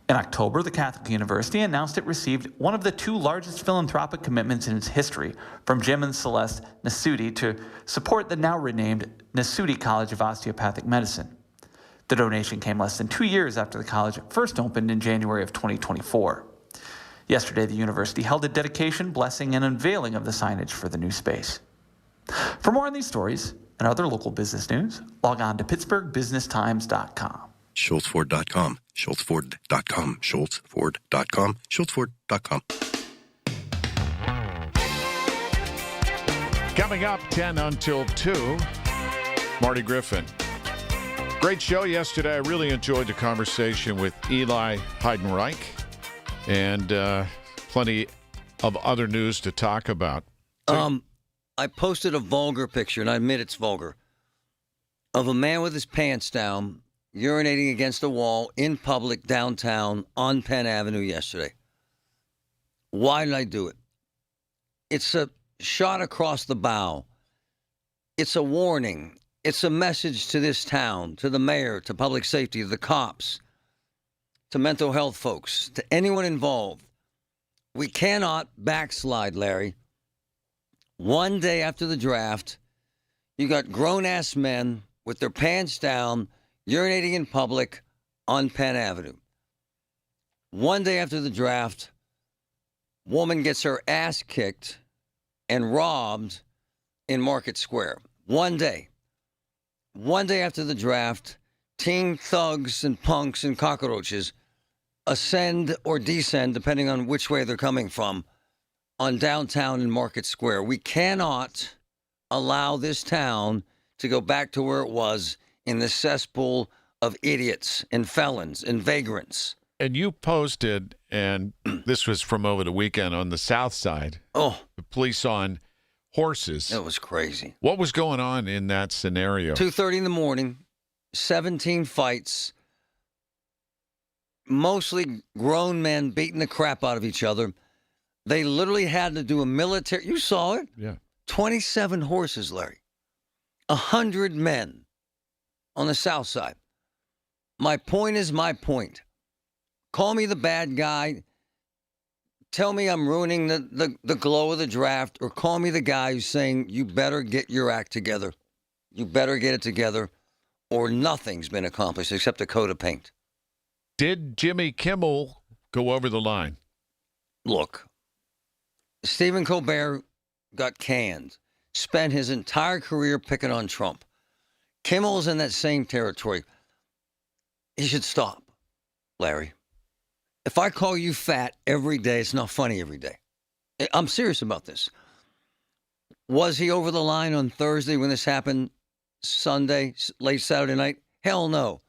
In October, the Catholic University announced it received one of the 2 largest philanthropic commitments in its history from Jim and Celeste Nasuti to support the now renamed Nasuti College of Osteopathic Medicine. The donation came less than 2 years after the college first opened in January of 2024. Yesterday, the university held a dedication, blessing, and unveiling of the signage for the new space. For more on these stories and other local business news, log on to pittsburghbusinesstimes.com. SchultzFord.com, SchultzFord.com, SchultzFord.com, SchultzFord.com. Coming up 10 until 2, Marty Griffin. Great show yesterday. I really enjoyed the conversation with Eli Heidenreich and plenty of other news to talk about. I posted a vulgar picture, and I admit it's vulgar, of a man with his pants down, urinating against a wall in public downtown on Penn Avenue yesterday. Why did I do it? It's a shot across the bow. It's a warning. It's a message to this town, to the mayor, to public safety, to the cops, to mental health folks, to anyone involved. We cannot backslide, Larry. One day after the draft, you got grown-ass men with their pants down, urinating in public on Penn Avenue. One day after the draft, woman gets her ass kicked and robbed in Market Square. One day. One day after the draft, teen thugs and punks and cockroaches ascend or descend, depending on which way they're coming from, on downtown and Market Square. We cannot allow this town to go back to where it was in the cesspool of idiots and felons and vagrants. And you posted, and this was from over the weekend on the South Side. Oh. The police on horses. It was crazy. What was going on in that scenario? 2:30 in the morning, 17 fights, mostly grown men beating the crap out of each other. They literally had to do a military, you saw it? Yeah. 27 horses, Larry. 100 men on the South Side. My point is my point. Call me the bad guy. Tell me I'm ruining the glow of the draft, or call me the guy who's saying, you better get your act together. You better get it together, or nothing's been accomplished except a coat of paint. Did Jimmy Kimmel go over the line? Look, Stephen Colbert got canned, spent his entire career picking on Trump. Kimmel's in that same territory. He should stop, Larry. If I call you fat every day, it's not funny every day. I'm serious about this. Was he over the line on Thursday when this happened? Sunday, late Saturday night? Hell no.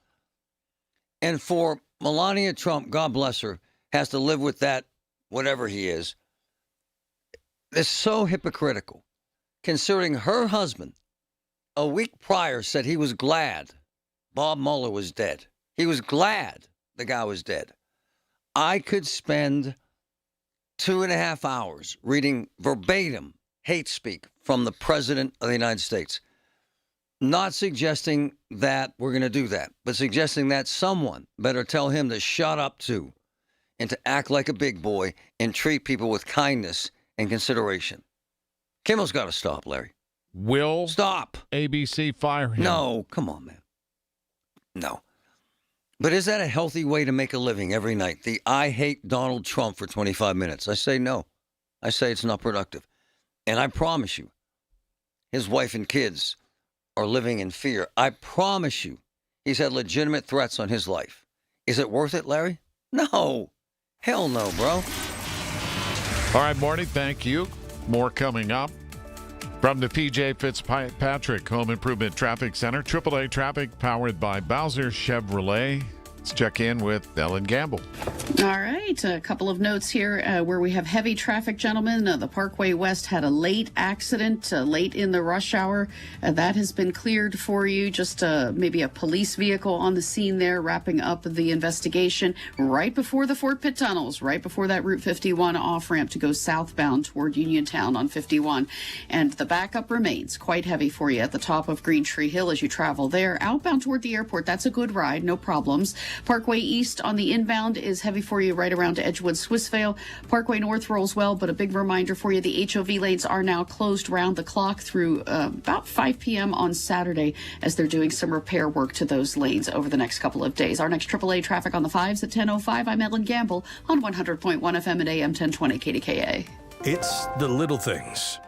And for Melania Trump, God bless her, has to live with that, whatever he is. It's so hypocritical, considering her husband a week prior said he was glad Bob Mueller was dead. He was glad the guy was dead. I could spend 2.5 hours reading verbatim hate speak from the President of the United States. Not suggesting that we're going to do that, but suggesting that someone better tell him to shut up too and to act like a big boy and treat people with kindness and consideration. Kimmel's got to stop, Larry. Will stop ABC fire him? No, come on, man. No. But is that a healthy way to make a living every night? The I hate Donald Trump for 25 minutes. I say no. I say it's not productive. And I promise you, his wife and kids are living in fear. I promise you, he's had legitimate threats on his life. Is it worth it, Larry? No. Hell no, bro. All right, Marty, thank you. More coming up. From the P.J. Fitzpatrick Home Improvement Traffic Center, AAA traffic powered by Bowser Chevrolet. Let's check in with Ellen Gamble. All right, a couple of notes here where we have heavy traffic, gentlemen. The Parkway West had a late accident late in the rush hour. That has been cleared for you. Just maybe a police vehicle on the scene there, wrapping up the investigation right before the Fort Pitt tunnels, right before that Route 51 off-ramp to go southbound toward Uniontown on 51. And the backup remains quite heavy for you at the top of Green Tree Hill as you travel there. Outbound toward the airport, that's a good ride, no problems. Parkway East on the inbound is heavy for you right around Edgewood, Swissvale. Parkway North rolls well, but a big reminder for you, the HOV lanes are now closed round the clock through about 5 p.m. on Saturday as they're doing some repair work to those lanes over the next couple of days. Our next AAA traffic on the 5s at 10:05. I'm Ellen Gamble on 100.1 FM at AM 1020 KDKA. It's the little things.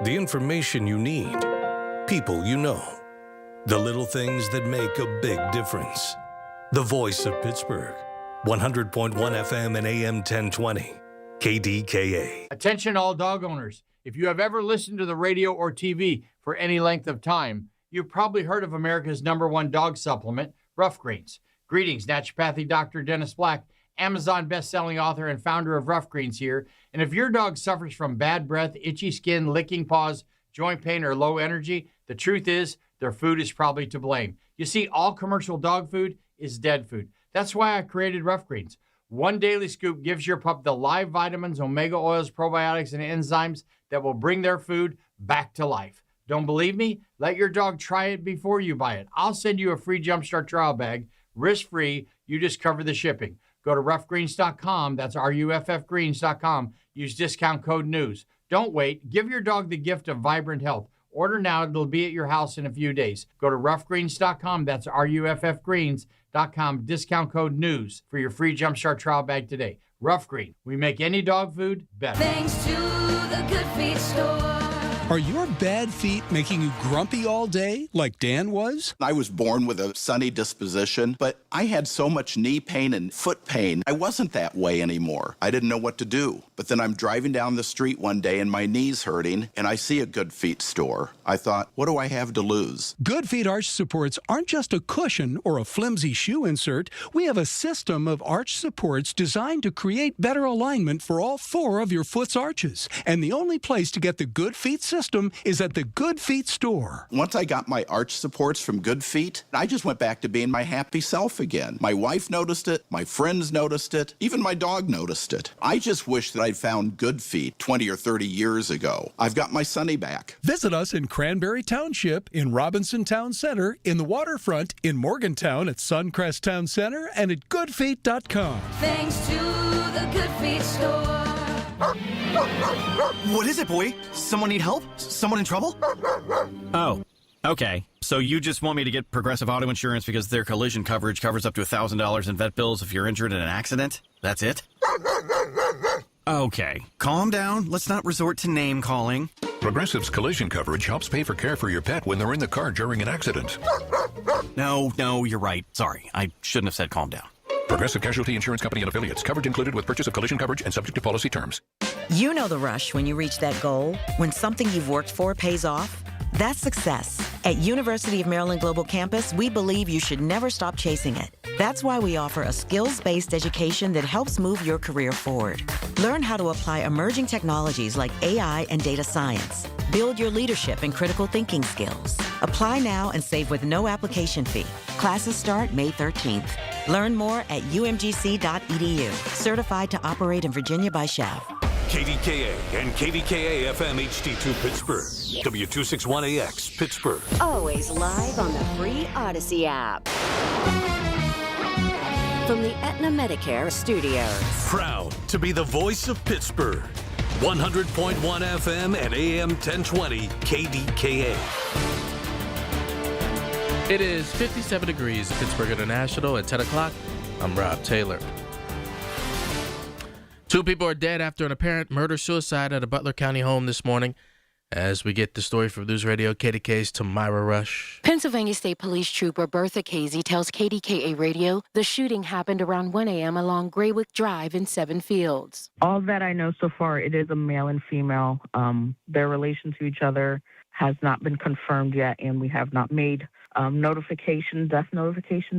The information you need. People you know. The little things that make a big difference. The voice of Pittsburgh. 100.1 FM and AM 1020. KDKA. Attention all dog owners. If you have ever listened to the radio or TV for any length of time, you've probably heard of America's #1 dog supplement, Rough Greens. Greetings, naturopathy Dr. Dennis Black, Amazon best-selling author and founder of Rough Greens here. And if your dog suffers from bad breath, itchy skin, licking paws, joint pain, or low energy, the truth is their food is probably to blame. You see, all commercial dog food is dead food. That's why I created Rough Greens. One daily scoop gives your pup the live vitamins, omega oils, probiotics, and enzymes that will bring their food back to life. Don't believe me? Let your dog try it before you buy it. I'll send you a free Jumpstart trial bag, risk-free. You just cover the shipping. Go to roughgreens.com. That's RUFFgreens.com. Use discount code NEWS. Don't wait. Give your dog the gift of vibrant health. Order now. It'll be at your house in a few days. Go to roughgreens.com. That's RUFFgreens.com. Discount code NEWS for your free Jumpstart trial bag today. Rough Green. We make any dog food better. Thanks to the Good Feet Store. Are your bad feet making you grumpy all day like Dan was? I was born with a sunny disposition, but I had so much knee pain and foot pain. I wasn't that way anymore. I didn't know what to do. But then I'm driving down the street one day and my knee's hurting, and I see a Good Feet store. I thought, what do I have to lose? Good Feet arch supports aren't just a cushion or a flimsy shoe insert. We have a system of arch supports designed to create better alignment for all 4 of your foot's arches. And the only place to get the Good Feet system is at the Good Feet store. Once I got my arch supports from Good Feet, I just went back to being my happy self again. My wife noticed it, my friends noticed it, even my dog noticed it. I just wish that I'd found Good Feet 20 or 30 years ago. I've got my Sonny back. Visit us in Cranberry Township, in Robinson Town Center, in the waterfront, in Morgantown at Suncrest Town Center, and at goodfeet.com. Thanks to the Good Feet Store. What is it, boy? Someone need help? Someone in trouble? Oh, okay. So you just want me to get Progressive Auto Insurance because their collision coverage covers up to $1,000 in vet bills if you're injured in an accident? That's it? Okay, calm down. Let's not resort to name calling. Progressive's collision coverage helps pay for care for your pet when they're in the car during an accident. No, you're right. Sorry, I shouldn't have said calm down. Progressive Casualty Insurance Company and Affiliates. Coverage included with purchase of collision coverage and subject to policy terms. You know the rush when you reach that goal, when something you've worked for pays off. That's success. At University of Maryland Global Campus, we believe you should never stop chasing it. That's why we offer a skills-based education that helps move your career forward. Learn how to apply emerging technologies like AI and data science. Build your leadership and critical thinking skills. Apply now and save with no application fee. Classes start May 13th. Learn more at umgc.edu. Certified to operate in Virginia by SHAV. KDKA and KDKA-FM HD2 Pittsburgh. W261AX Pittsburgh. Always live on the free Odyssey app. From the Aetna Medicare studios. Proud to be the voice of Pittsburgh. 100.1 FM and AM 1020 KDKA. It is 57 degrees, Pittsburgh International at 10 o'clock. I'm Rob Taylor. 2 people are dead after an apparent murder-suicide at a Butler County home this morning. As we get the story from News Radio KDKA's Tamira Rush. Pennsylvania State Police Trooper Bertha Casey tells KDKA Radio the shooting happened around 1 a.m. along Graywick Drive in Seven Fields. All that I know so far, it is a male and female. Their relation to each other has not been confirmed yet, and we have not made death notifications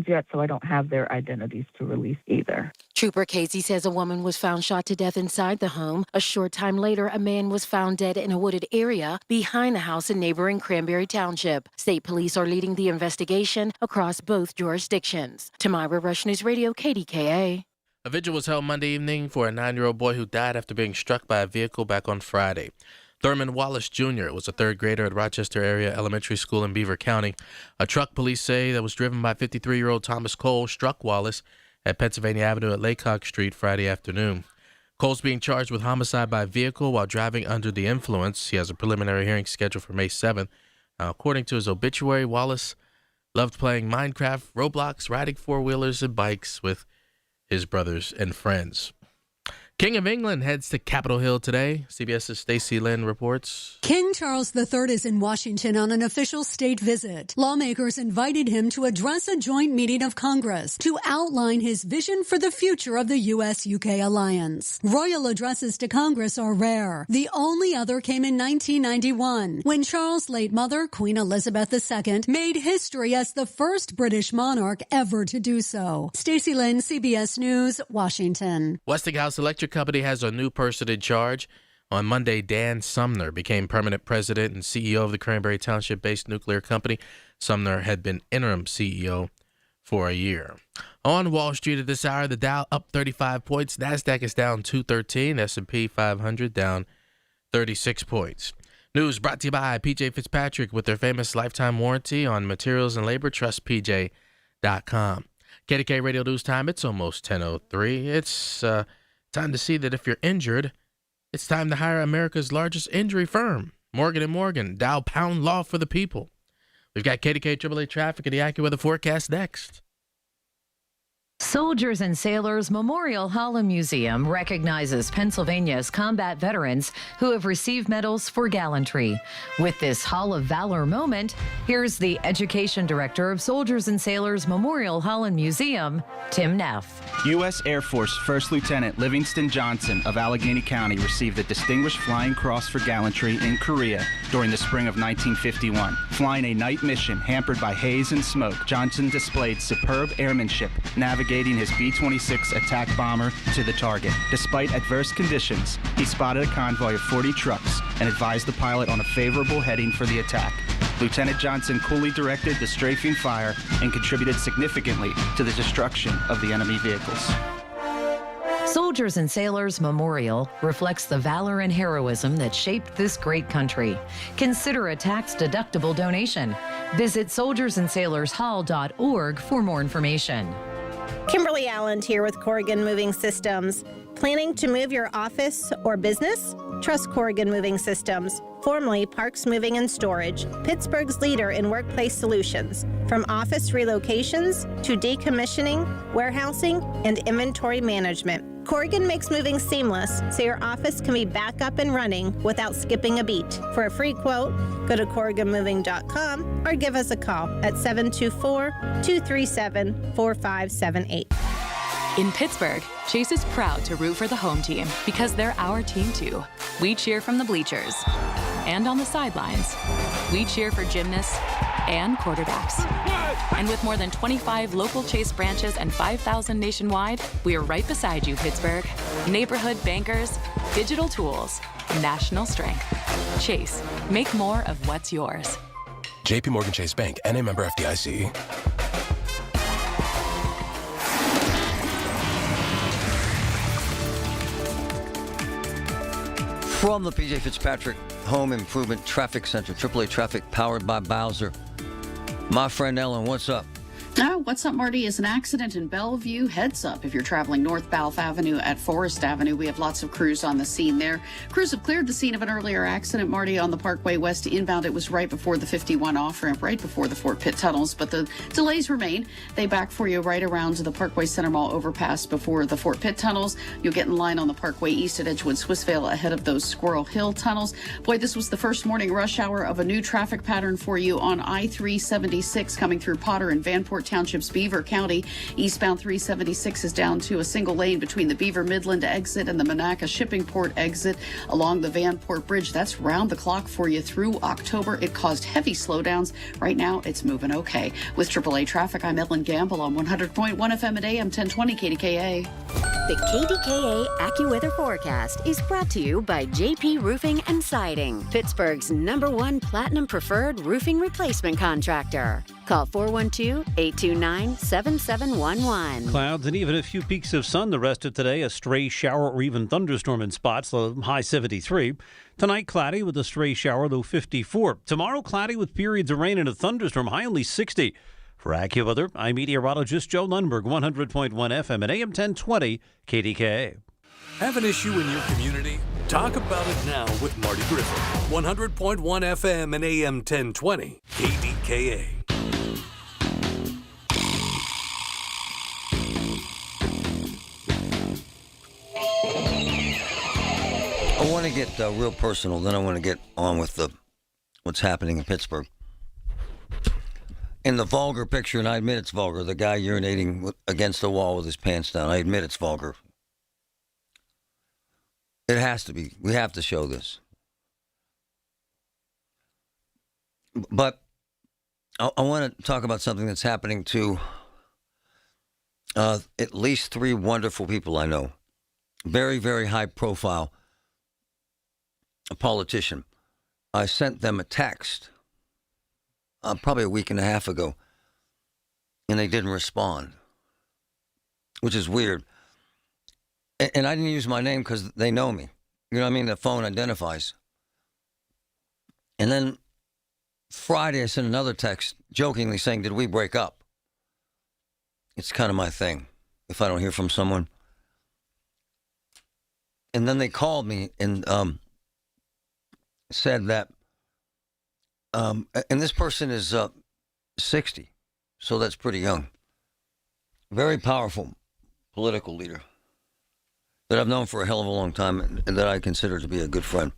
yet, so I don't have their identities to release either. Trooper Casey says a woman was found shot to death inside the home. A short time later, a man was found dead in a wooded area behind the house in neighboring Cranberry Township. State police are leading the investigation across both jurisdictions. Tamira Rush, News Radio, KDKA. A vigil was held Monday evening for a 9-year-old boy who died after being struck by a vehicle back on Friday. Thurman Wallace Jr. was a third grader at Rochester Area Elementary School in Beaver County. A truck, police say, that was driven by 53-year-old Thomas Cole struck Wallace at Pennsylvania Avenue at Laycock Street Friday afternoon. Cole's being charged with homicide by vehicle while driving under the influence. He has a preliminary hearing scheduled for May 7th. According to his obituary, Wallace loved playing Minecraft, Roblox, riding four-wheelers and bikes with his brothers and friends. King of England heads to Capitol Hill today. CBS's Stacey Lynn reports. King Charles III is in Washington on an official state visit. Lawmakers invited him to address a joint meeting of Congress to outline his vision for the future of the U.S.-UK alliance. Royal addresses to Congress are rare. The only other came in 1991, when Charles' late mother, Queen Elizabeth II, made history as the first British monarch ever to do so. Stacey Lynn, CBS News, Washington. Westinghouse Electric Company has a new person in charge. On Monday, Dan Sumner became permanent president and CEO of the Cranberry Township-based nuclear company. Sumner had been interim CEO for a year. On Wall Street at this hour, the Dow up 35 points. NASDAQ is down 213. S&P 500 down 36 points. News brought to you by PJ Fitzpatrick with their famous lifetime warranty on materials and labor. Trust PJ.com. KDK Radio News Time. It's almost 10:03. It's time to see that if you're injured, it's time to hire America's largest injury firm, Morgan & Morgan, Dow Pound Law for the people. We've got KDK AAA traffic and the AccuWeather forecast next. Soldiers and Sailors Memorial Hall and Museum recognizes Pennsylvania's combat veterans who have received medals for gallantry. With this Hall of Valor moment, here's the Education Director of Soldiers and Sailors Memorial Hall and Museum, Tim Neff. U.S. Air Force First Lieutenant Livingston Johnson of Allegheny County received the Distinguished Flying Cross for gallantry in Korea during the spring of 1951. Flying a night mission hampered by haze and smoke, Johnson displayed superb airmanship, navigating his B-26 attack bomber to the target. Despite adverse conditions, he spotted a convoy of 40 trucks and advised the pilot on a favorable heading for the attack. Lieutenant Johnson coolly directed the strafing fire and contributed significantly to the destruction of the enemy vehicles. Soldiers and Sailors Memorial reflects the valor and heroism that shaped this great country. Consider a tax-deductible donation. Visit soldiersandsailorshall.org for more information. Kimberly Allen here with Corrigan Moving Systems. Planning to move your office or business? Trust Corrigan Moving Systems. formerly Parks Moving and Storage, Pittsburgh's leader in workplace solutions, from office relocations to decommissioning, warehousing, and inventory management. Corrigan makes moving seamless so your office can be back up and running without skipping a beat. For a free quote, go to corriganmoving.com or give us a call at 724-237-4578. In Pittsburgh, Chase is proud to root for the home team because they're our team too. We cheer from the bleachers and on the sidelines. We cheer for gymnasts and quarterbacks. And with more than 25 local Chase branches and 5,000 nationwide, we are right beside you, Pittsburgh. Neighborhood bankers, digital tools, national strength. Chase, make more of what's yours. JP Morgan Chase Bank, N.A. member FDIC. From the PJ Fitzpatrick Home Improvement Traffic Center, AAA Traffic powered by Bowser. My friend Ellen, what's up? What's up, Marty? Is an accident in Bellevue. Heads up if you're traveling north Balf Avenue at Forest Avenue. We have lots of crews on the scene there. Crews have cleared the scene of an earlier accident, Marty, on the Parkway West inbound. It was right before the 51 off-ramp, right before the Fort Pitt tunnels, but the delays remain. They back for you right around to the Parkway Center Mall overpass before the Fort Pitt tunnels. You'll get in line on the Parkway East at Edgewood Swissvale ahead of those Squirrel Hill tunnels. Boy, this was the first morning rush hour of a new traffic pattern for you on I-376 coming through Potter and Vanport Townships, Beaver County. Eastbound 376 is down to a single lane between the Beaver Midland exit and the Monaca Shipping Port exit along the Vanport Bridge. That's round the clock for you through October. It caused heavy slowdowns. Right now, it's moving okay. With AAA Traffic, I'm Ellen Gamble on 100.1 FM at AM 1020 KDKA. The KDKA AccuWeather forecast is brought to you by JP Roofing and Siding, Pittsburgh's #1 Platinum Preferred Roofing Replacement Contractor. Call 412-829-7711. Clouds and even a few peaks of sun the rest of today. A stray shower or even thunderstorm in spots, the high 73. Tonight, cloudy with a stray shower, low 54. Tomorrow, cloudy with periods of rain and a thunderstorm, high only 60. For AccuWeather, I'm meteorologist Joe Lundberg, 100.1 FM and AM 1020 KDKA. Have an issue in your community? Talk about it now with Marty Griffin. 100.1 FM and AM 1020 KDKA. I want to get real personal, then I want to get on with what's happening in Pittsburgh. In the vulgar picture, and I admit it's vulgar, the guy urinating against the wall with his pants down, I admit it's vulgar. It has to be. We have to show this. But I want to talk about something that's happening to at least 3 wonderful people I know. Very, very high profile. A politician. I sent them a text probably a week and a half ago, and they didn't respond, which is weird. And I didn't use my name because they know me. You know what I mean? The phone identifies. And then Friday, I sent another text jokingly saying, did we break up? It's kind of my thing if I don't hear from someone. And then they called me and said that, and this person is 60, so that's pretty young. Very powerful political leader that I've known for a hell of a long time and that I consider to be a good friend.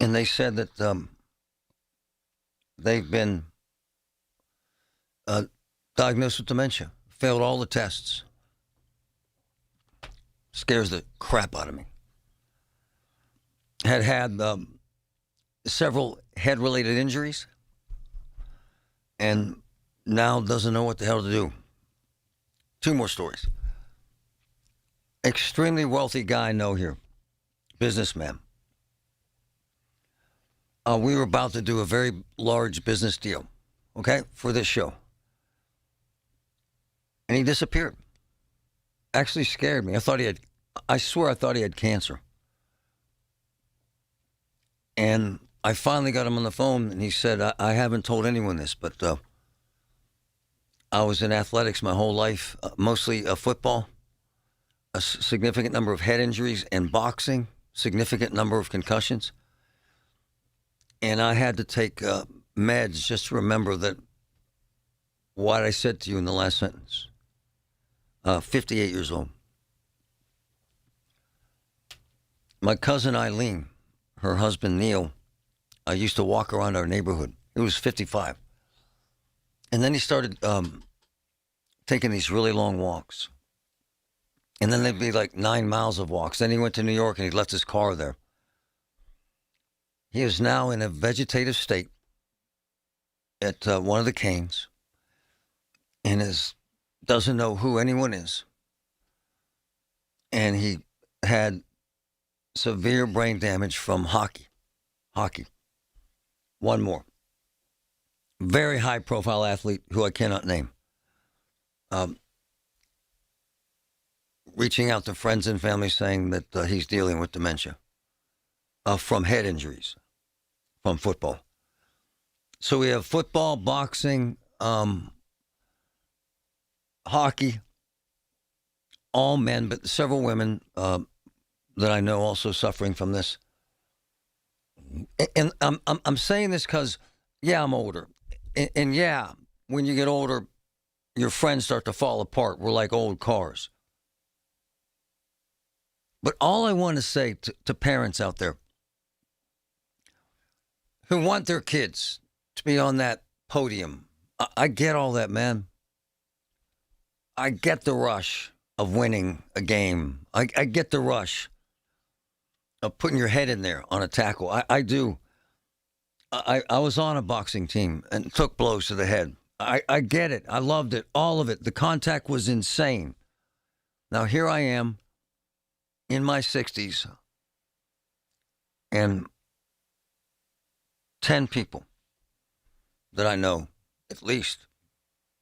And they said that they've been diagnosed with dementia, failed all the tests. Scares the crap out of me. Had several head-related injuries and now doesn't know what the hell to do. 2 more stories. Extremely wealthy guy I know here, businessman. We were about to do a very large business deal, okay, for this show. And he disappeared. Actually scared me. I swear I thought he had cancer. And I finally got him on the phone, and he said, I haven't told anyone this, but I was in athletics my whole life, mostly football, a significant number of head injuries, and boxing, significant number of concussions. And I had to take meds just to remember that what I said to you in the last sentence. 58 years old. My cousin Eileen, her husband Neil, used to walk around our neighborhood. He was 55. And then he started taking these really long walks. And then they'd be like 9 miles of walks. Then he went to New York and he left his car there. He is now in a vegetative state at one of the Canes and doesn't know who anyone is. And he had severe brain damage from hockey. One more. Very high profile athlete who I cannot name. Reaching out to friends and family saying that he's dealing with dementia from head injuries from football. So we have football, boxing, hockey, all men, but several women that I know also suffering from this. And I'm saying this because, yeah, I'm older. And yeah, when you get older, your friends start to fall apart. We're like old cars. But all I want to say to parents out there who want their kids to be on that podium, I get all that, man. I get the rush of winning a game. I get the rush of putting your head in there on a tackle. I do. I was on a boxing team and took blows to the head. I get it. I loved it. All of it. The contact was insane. Now here I am in my 60s and 10 people that I know, at least,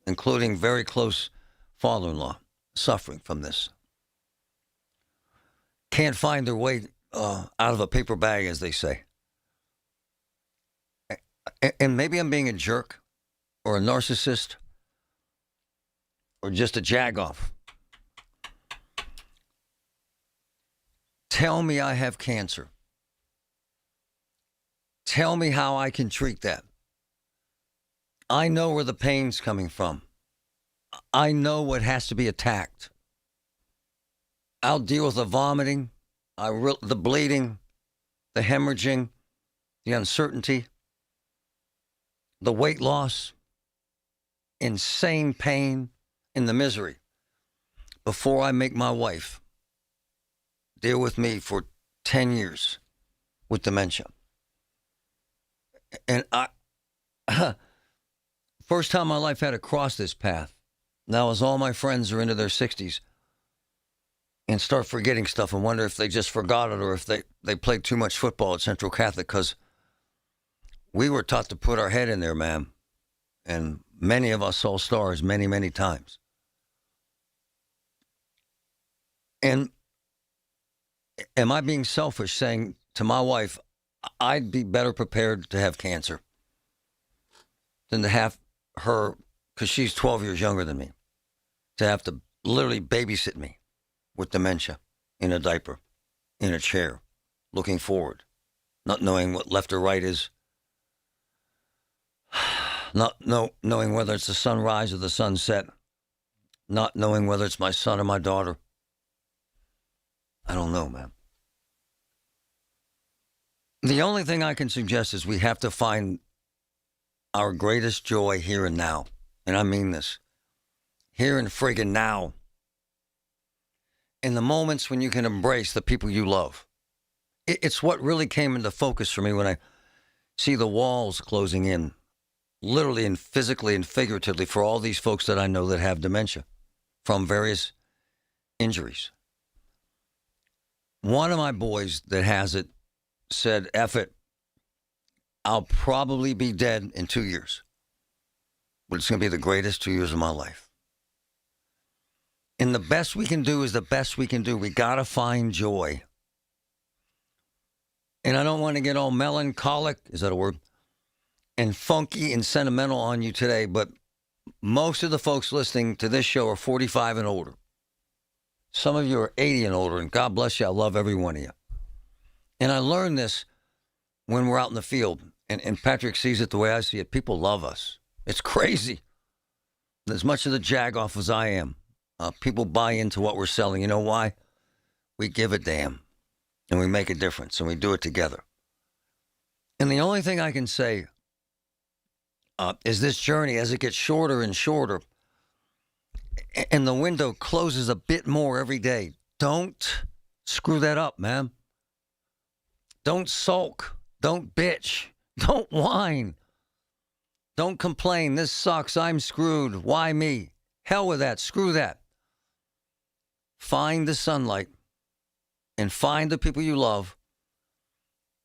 including very close father-in-law, suffering from this. Can't find their way out of a paper bag, as they say. And maybe I'm being a jerk or a narcissist or just a jagoff. Tell me I have cancer. Tell me how I can treat that. I know where the pain's coming from. I know what has to be attacked. I'll deal with the vomiting, the bleeding, the hemorrhaging, the uncertainty, the weight loss, insane pain, and the misery before I make my wife deal with me for 10 years with dementia. And first time in my life I had to cross this path. Now as all my friends are into their 60s and start forgetting stuff and wonder if they just forgot it or if they played too much football at Central Catholic, because we were taught to put our head in there, man. And many of us saw stars many, many times. And am I being selfish saying to my wife, I'd be better prepared to have cancer than to have her, because she's 12 years younger than me, to have to literally babysit me with dementia in a diaper, in a chair, looking forward, not knowing what left or right is, not knowing whether it's the sunrise or the sunset, not knowing whether it's my son or my daughter. I don't know, man. The only thing I can suggest is we have to find our greatest joy here and now. And I mean this. Here and friggin' now. In the moments when you can embrace the people you love. It's what really came into focus for me when I see the walls closing in, literally and physically and figuratively, for all these folks that I know that have dementia from various injuries. One of my boys that has it said, F it, I'll probably be dead in 2 years, but it's going to be the greatest 2 years of my life. And the best we can do is the best we can do. We got to find joy. And I don't want to get all melancholic, is that a word? And funky and sentimental on you today, but most of the folks listening to this show are 45 and older. Some of you are 80 and older, and God bless you, I love every one of you. And I learned this when we're out in the field. And Patrick sees it the way I see it. People love us. It's crazy. As much of the jag-off as I am, people buy into what we're selling. You know why? We give a damn, and we make a difference, and we do it together. And the only thing I can say is this journey, as it gets shorter and shorter, and the window closes a bit more every day, don't screw that up, man. Don't sulk. Don't bitch. Don't whine. Don't complain. This sucks. I'm screwed. Why me? Hell with that. Screw that. Find the sunlight and find the people you love,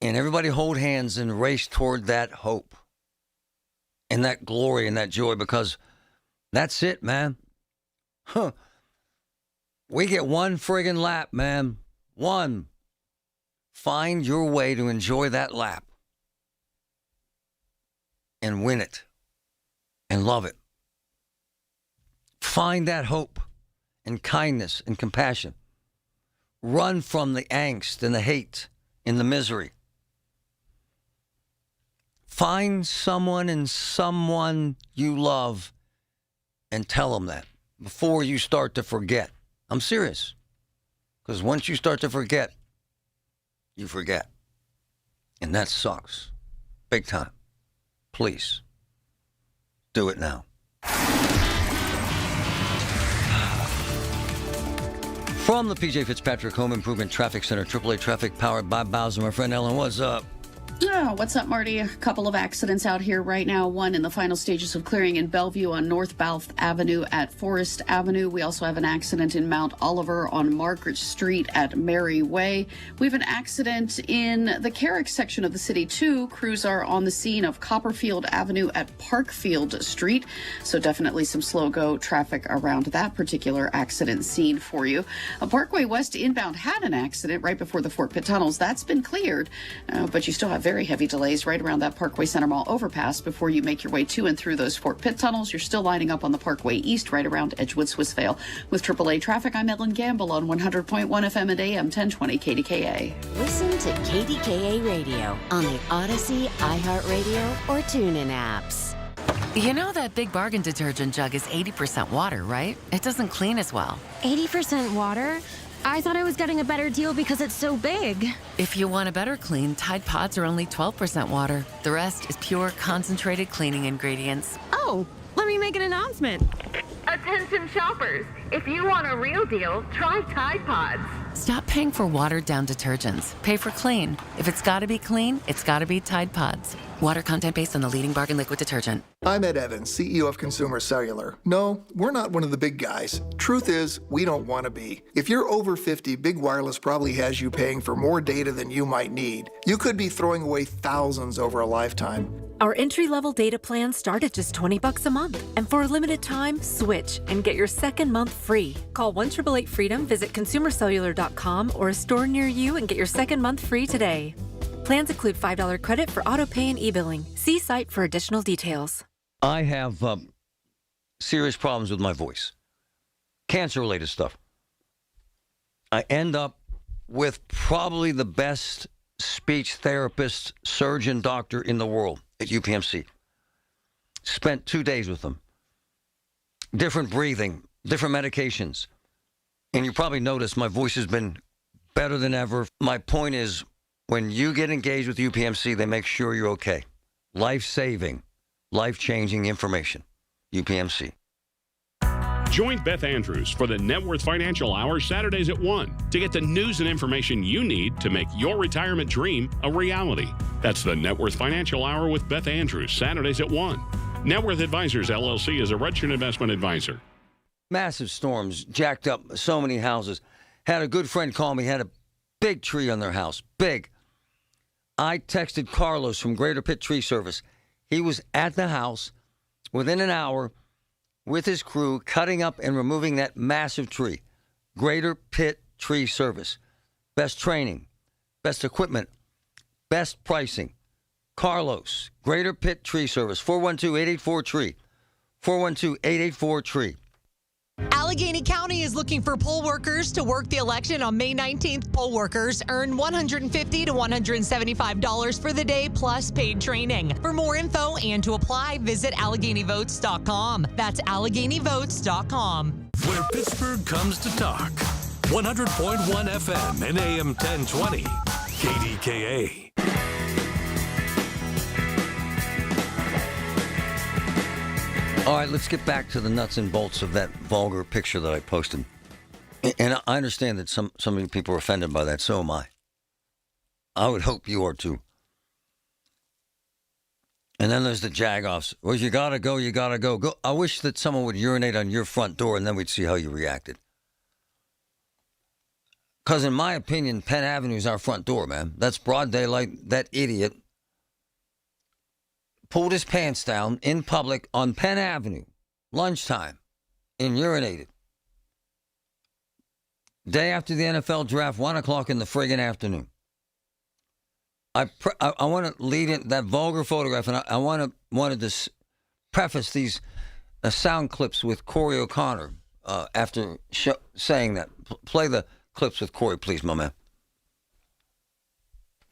and everybody hold hands and race toward that hope and that glory and that joy, because that's it, man. Huh. We get one friggin' lap, man. One. Find your way to enjoy that lap and win it and love it. Find that hope and kindness and compassion. Run from the angst and the hate and the misery. Find someone and someone you love and tell them that before you start to forget. I'm serious. Because once you start to forget, you forget. And that sucks. Big time. Please. Do it now. From the PJ Fitzpatrick Home Improvement Traffic Center, AAA Traffic powered by Bowser. My friend Ellen, what's up? Oh, what's up, Marty? A couple of accidents out here right now. One in the final stages of clearing in Bellevue on North Balf Avenue at Forest Avenue. We also have an accident in Mount Oliver on Margaret Street at Mary Way. We have an accident in the Carrick section of the city, too. Crews are on the scene of Copperfield Avenue at Parkfield Street. So definitely some slow-go traffic around that particular accident scene for you. Parkway West inbound had an accident right before the Fort Pitt tunnels. That's been cleared, but you still have very heavy delays right around that Parkway Center Mall overpass before you make your way to and through those Fort Pitt tunnels. You're still lining up on the Parkway East right around Edgewood Swissvale. With AAA Traffic, I'm Edlin Gamble on 100.1 FM and AM 1020 KDKA. Listen to KDKA Radio on the Odyssey, iHeartRadio, or TuneIn apps. You know that Big Bargain detergent jug is 80% water, right? It doesn't clean as well. 80% water? I thought I was getting a better deal because it's so big. If you want a better clean, Tide Pods are only 12% water. The rest is pure, concentrated cleaning ingredients. Oh, let me make an announcement. Attention shoppers, if you want a real deal, try Tide Pods. Stop paying for watered-down detergents. Pay for clean. If it's got to be clean, it's got to be Tide Pods. Water content based on the leading bargain liquid detergent. I'm Ed Evans, CEO of Consumer Cellular. No, we're not one of the big guys. Truth is, we don't want to be. If you're over 50, Big Wireless probably has you paying for more data than you might need. You could be throwing away thousands over a lifetime. Our entry-level data plans start at just $20 a month. And for a limited time, switch and get your second month free. Call 1-888-FREEDOM, visit consumercellular.com or a store near you and get your second month free today. Plans include $5 credit for auto pay and e-billing. See site for additional details. I have serious problems with my voice. Cancer-related stuff. I end up with probably the best speech therapist, surgeon, doctor in the world at UPMC. Spent 2 days with them. Different breathing, different medications. And you probably noticed my voice has been better than ever. My point is, when you get engaged with UPMC, they make sure you're okay. Life-saving, life-changing information. UPMC. Join Beth Andrews for the Net Worth Financial Hour Saturdays at 1 to get the news and information you need to make your retirement dream a reality. That's the Net Worth Financial Hour with Beth Andrews, Saturdays at 1. Net Worth Advisors, LLC is a registered investment advisor. Massive storms jacked up so many houses. Had a good friend call me, had a big tree on their house. Big. I texted Carlos from Greater Pitt Tree Service. He was at the house within an hour with his crew cutting up and removing that massive tree. Greater Pitt Tree Service. Best training, best equipment, best pricing. Carlos, Greater Pitt Tree Service, 412-884-TREE. 412-884-TREE. Allegheny County is looking for poll workers to work the election on May 19th. Poll workers earn $150 to $175 for the day plus paid training. For more info and to apply, visit AlleghenyVotes.com. That's AlleghenyVotes.com. Where Pittsburgh comes to talk. 100.1 FM and AM 1020. KDKA. All right, let's get back to the nuts and bolts of that vulgar picture that I posted. And I understand that some of you people are offended by that. So am I. I would hope you are too. And then there's the jagoffs. Well, you gotta go, you gotta go. Go. I wish that someone would urinate on your front door and then we'd see how you reacted. Because in my opinion, Penn Avenue is our front door, man. That's broad daylight. That idiot pulled his pants down in public on Penn Avenue, lunchtime, and urinated. Day after the NFL draft, 1 o'clock in the friggin' afternoon. I want to lead in that vulgar photograph, and I wanted to preface these sound clips with Corey O'Connor after saying that. Play the clips with Corey, please, my man.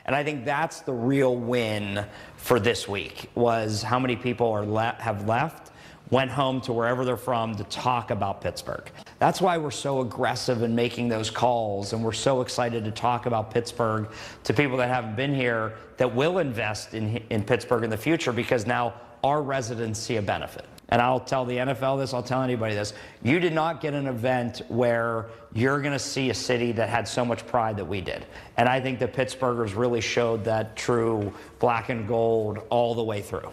And I think that's the real win for this week, was how many people have left, went home to wherever they're from to talk about Pittsburgh. That's why we're so aggressive in making those calls, and we're so excited to talk about Pittsburgh to people that haven't been here, that will invest in Pittsburgh in the future, because now our residents see a benefit. And I'll tell the NFL this, I'll tell anybody this. You did not get an event where you're going to see a city that had so much pride that we did. And I think the Pittsburghers really showed that true black and gold all the way through.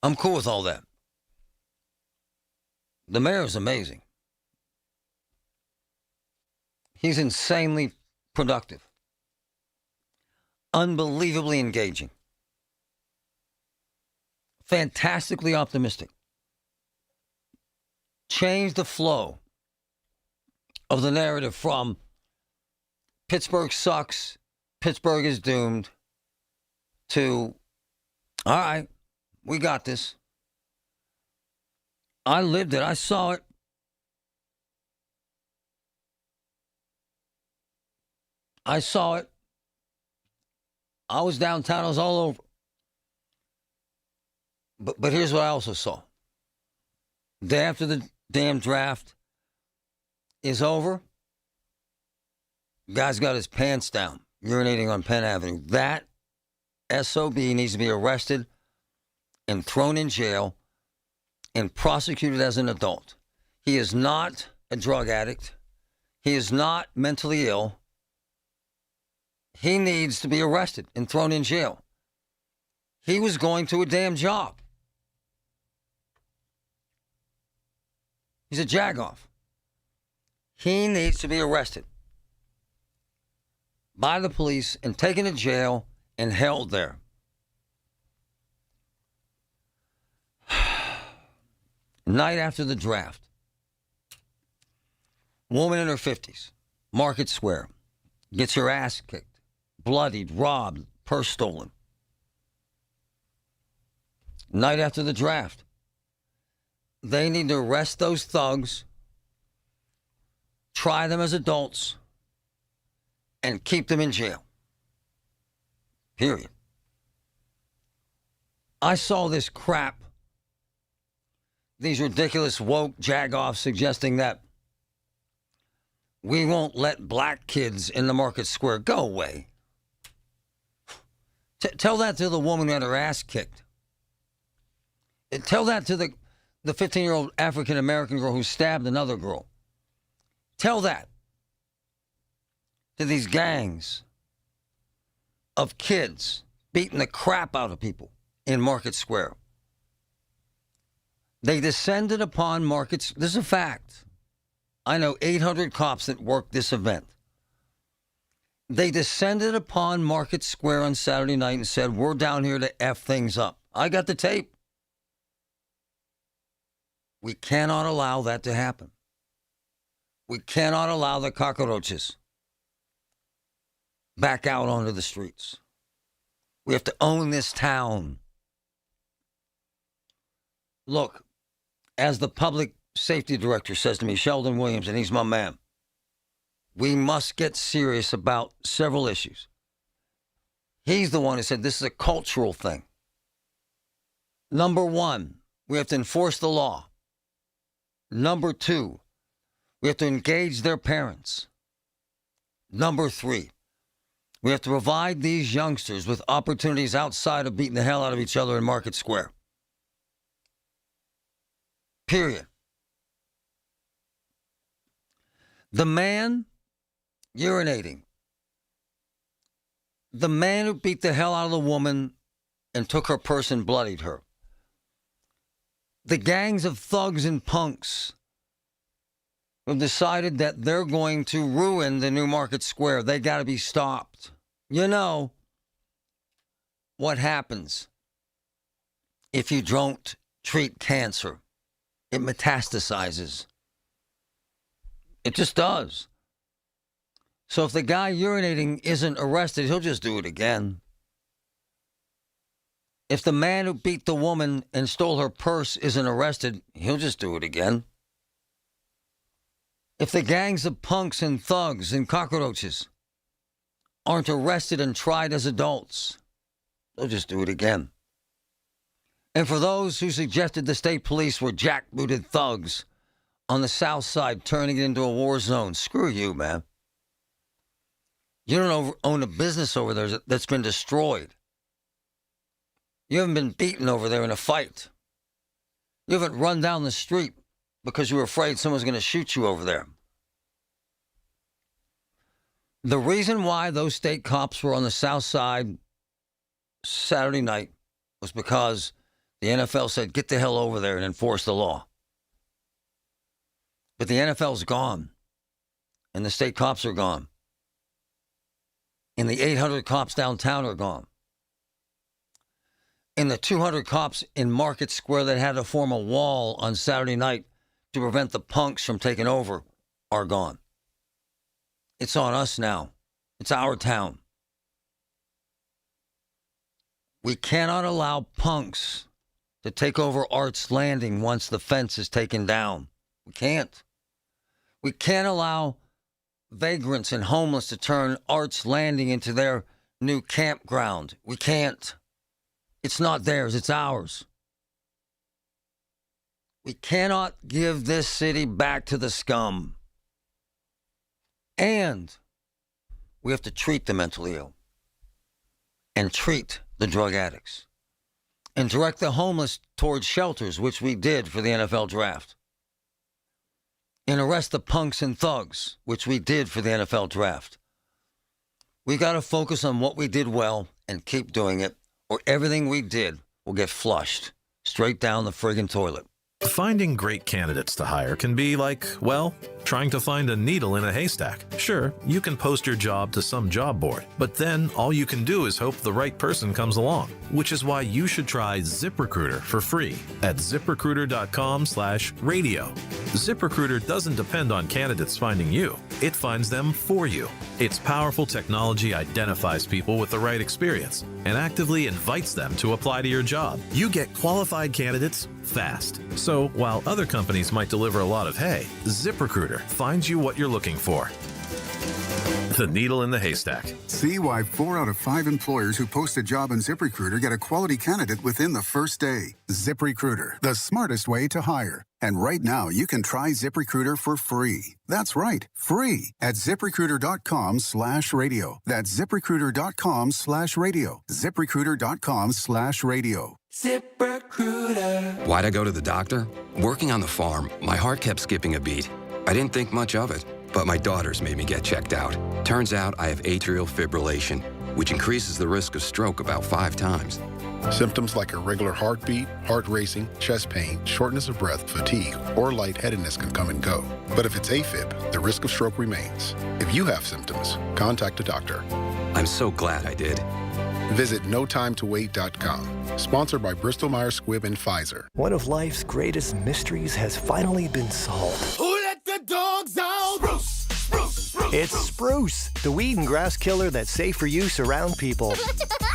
I'm cool with all that. The mayor is amazing. He's insanely productive. Unbelievably engaging. Fantastically optimistic. Change the flow of the narrative from Pittsburgh sucks, Pittsburgh is doomed, to, all right, we got this. I lived it. I saw it. I saw it. I was downtown. I was all over. But here's what I also saw. Day after the damn draft is over, guy's got his pants down, urinating on Penn Avenue. That SOB needs to be arrested and thrown in jail and prosecuted as an adult. He is not a drug addict. He is not mentally ill. He needs to be arrested and thrown in jail. He was going to a damn job. He's a jagoff. He needs to be arrested by the police and taken to jail and held there. Night after the draft, woman in her 50s, Market Square, gets her ass kicked, bloodied, robbed, purse stolen. Night after the draft, they need to arrest those thugs, try them as adults, and keep them in jail. Period. I saw this crap, these ridiculous woke jagoffs suggesting that we won't let black kids in the Market Square. Go away. Tell that to the woman who had her ass kicked. Tell that to the 15-year-old African-American girl who stabbed another girl. Tell that to these gangs of kids beating the crap out of people in Market Square. They descended upon Markets. This is a fact. I know 800 cops that worked this event. They descended upon Market Square on Saturday night and said, we're down here to F things up. I got the tape. We cannot allow that to happen. We cannot allow the cockroaches back out onto the streets. We have to own this town. Look, as the public safety director says to me, Sheldon Williams, and he's my man, we must get serious about several issues. He's the one who said this is a cultural thing. Number one, we have to enforce the law. Number two, we have to engage their parents. Number three, we have to provide these youngsters with opportunities outside of beating the hell out of each other in Market Square. Period. The man urinating. The man who beat the hell out of the woman and took her purse and bloodied her. The gangs of thugs and punks who have decided that they're going to ruin the new Market Square. They got to be stopped. You know what happens if you don't treat cancer? It metastasizes. It just does. So if the guy urinating isn't arrested, he'll just do it again. If the man who beat the woman and stole her purse isn't arrested, he'll just do it again. If the gangs of punks and thugs and cockroaches aren't arrested and tried as adults, they'll just do it again. And for those who suggested the state police were jackbooted thugs on the south side turning it into a war zone, screw you, man. You don't own a business over there that's been destroyed. You haven't been beaten over there in a fight. You haven't run down the street because you were afraid someone's going to shoot you over there. The reason why those state cops were on the south side Saturday night was because the NFL said, get the hell over there and enforce the law. But the NFL's gone, and the state cops are gone, and the 800 cops downtown are gone. And the 200 cops in Market Square that had to form a wall on Saturday night to prevent the punks from taking over are gone. It's on us now. It's our town. We cannot allow punks to take over Arts Landing once the fence is taken down. We can't. We can't allow vagrants and homeless to turn Arts Landing into their new campground. We can't. It's not theirs, it's ours. We cannot give this city back to the scum. And we have to treat the mentally ill and treat the drug addicts and direct the homeless towards shelters, which we did for the NFL draft, and arrest the punks and thugs, which we did for the NFL draft. We got to focus on what we did well and keep doing it, or everything we did will get flushed straight down the friggin' toilet. Finding great candidates to hire can be like, well, trying to find a needle in a haystack. Sure, you can post your job to some job board, but then all you can do is hope the right person comes along, which is why you should try ZipRecruiter for free at ZipRecruiter.com/radio. ZipRecruiter doesn't depend on candidates finding you. It finds them for you. Its powerful technology identifies people with the right experience and actively invites them to apply to your job. You get qualified candidates fast. So while other companies might deliver a lot of hay, ZipRecruiter finds you what you're looking for. The needle in the haystack. See why 4 out of 5 employers who post a job on ZipRecruiter get a quality candidate within the first day. ZipRecruiter, the smartest way to hire. And right now, you can try ZipRecruiter for free. That's right, free at ZipRecruiter.com/radio. That's ZipRecruiter.com/radio. ZipRecruiter.com/radio. ZipRecruiter. Why'd I go to the doctor? Working on the farm, my heart kept skipping a beat. I didn't think much of it, but my daughters made me get checked out. Turns out I have atrial fibrillation, which increases the risk of stroke about 5 times. Symptoms like irregular heartbeat, heart racing, chest pain, shortness of breath, fatigue, or lightheadedness can come and go. But if it's AFib, the risk of stroke remains. If you have symptoms, contact a doctor. I'm so glad I did. Visit NoTimeToWait.com. Sponsored by Bristol-Myers Squibb and Pfizer. One of life's greatest mysteries has finally been solved. Who let the dogs out? Spruce, spruce, spruce. It's Spruce, the weed and grass killer that's safe for use around people,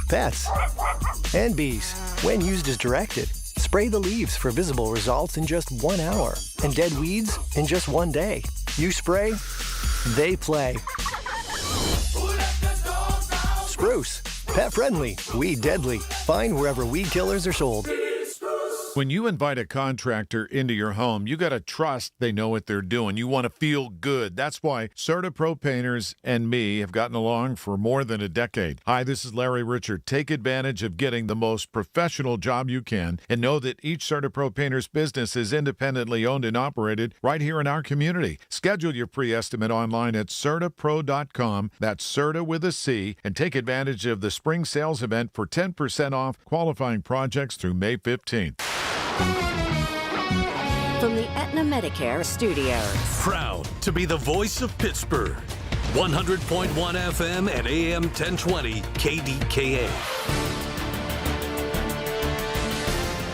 pets, and bees when used as directed. Spray the leaves for visible results in just 1 hour and dead weeds in just 1 day. You spray, they play. Spruce, pet friendly, weed deadly. Find wherever weed killers are sold. When you invite a contractor into your home, you got to trust they know what they're doing. You want to feel good. That's why CertaPro Painters and me have gotten along for more than a decade. Hi, this is Larry Richard. Take advantage of getting the most professional job you can and know that each CertaPro Painters business is independently owned and operated right here in our community. Schedule your pre-estimate online at CertaPro.com. That's Certa with a C. And take advantage of the spring sales event for 10% off qualifying projects through May 15th. From the Aetna Medicare Studios. Proud to be the voice of Pittsburgh. 100.1 FM and AM 1020 KDKA.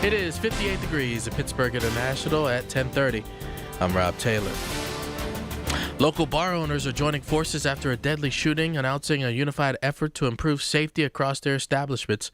It is 58 degrees at Pittsburgh International at 10:30. I'm Rob Taylor. Local bar owners are joining forces after a deadly shooting, announcing a unified effort to improve safety across their establishments.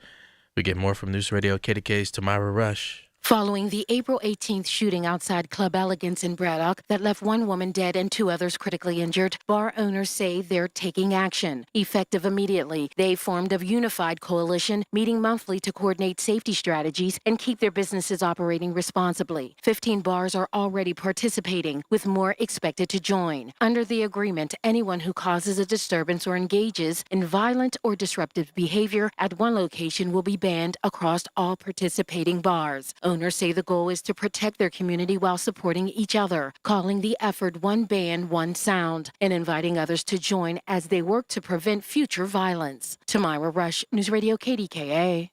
We get more from News Radio KDKA's Tamara Rush. Following the April 18th shooting outside Club Elegance in Braddock that left one woman dead and 2 others critically injured, bar owners say they're taking action. Effective immediately, they formed a unified coalition, meeting monthly to coordinate safety strategies and keep their businesses operating responsibly. 15 bars are already participating, with more expected to join. Under the agreement, anyone who causes a disturbance or engages in violent or disruptive behavior at one location will be banned across all participating bars. Owners say the goal is to protect their community while supporting each other, calling the effort One Band, One Sound, and inviting others to join as they work to prevent future violence. Tamara Rush, News Radio KDKA.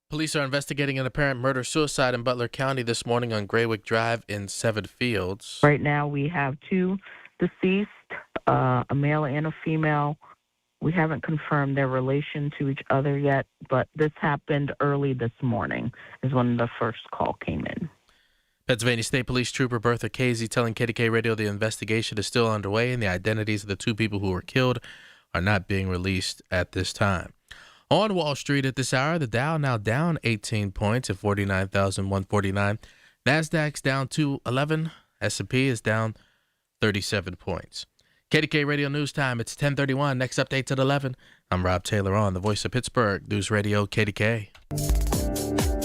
Police are investigating an apparent murder-suicide in Butler County this morning on Graywick Drive in Seven Fields. Right now we have 2 deceased, a male and a female. We haven't confirmed their relation to each other yet, but this happened early this morning is when the first call came in. Pennsylvania State Police Trooper Bertha Casey telling KDK Radio the investigation is still underway and the identities of the 2 people who were killed are not being released at this time. On Wall Street at this hour, the Dow now down 18 points at 49,149. NASDAQ's down 211. S&P is down 37 points. KDK Radio News Time, it's 10:31. Next update's at 11. I'm Rob Taylor on the Voice of Pittsburgh, News Radio KDK.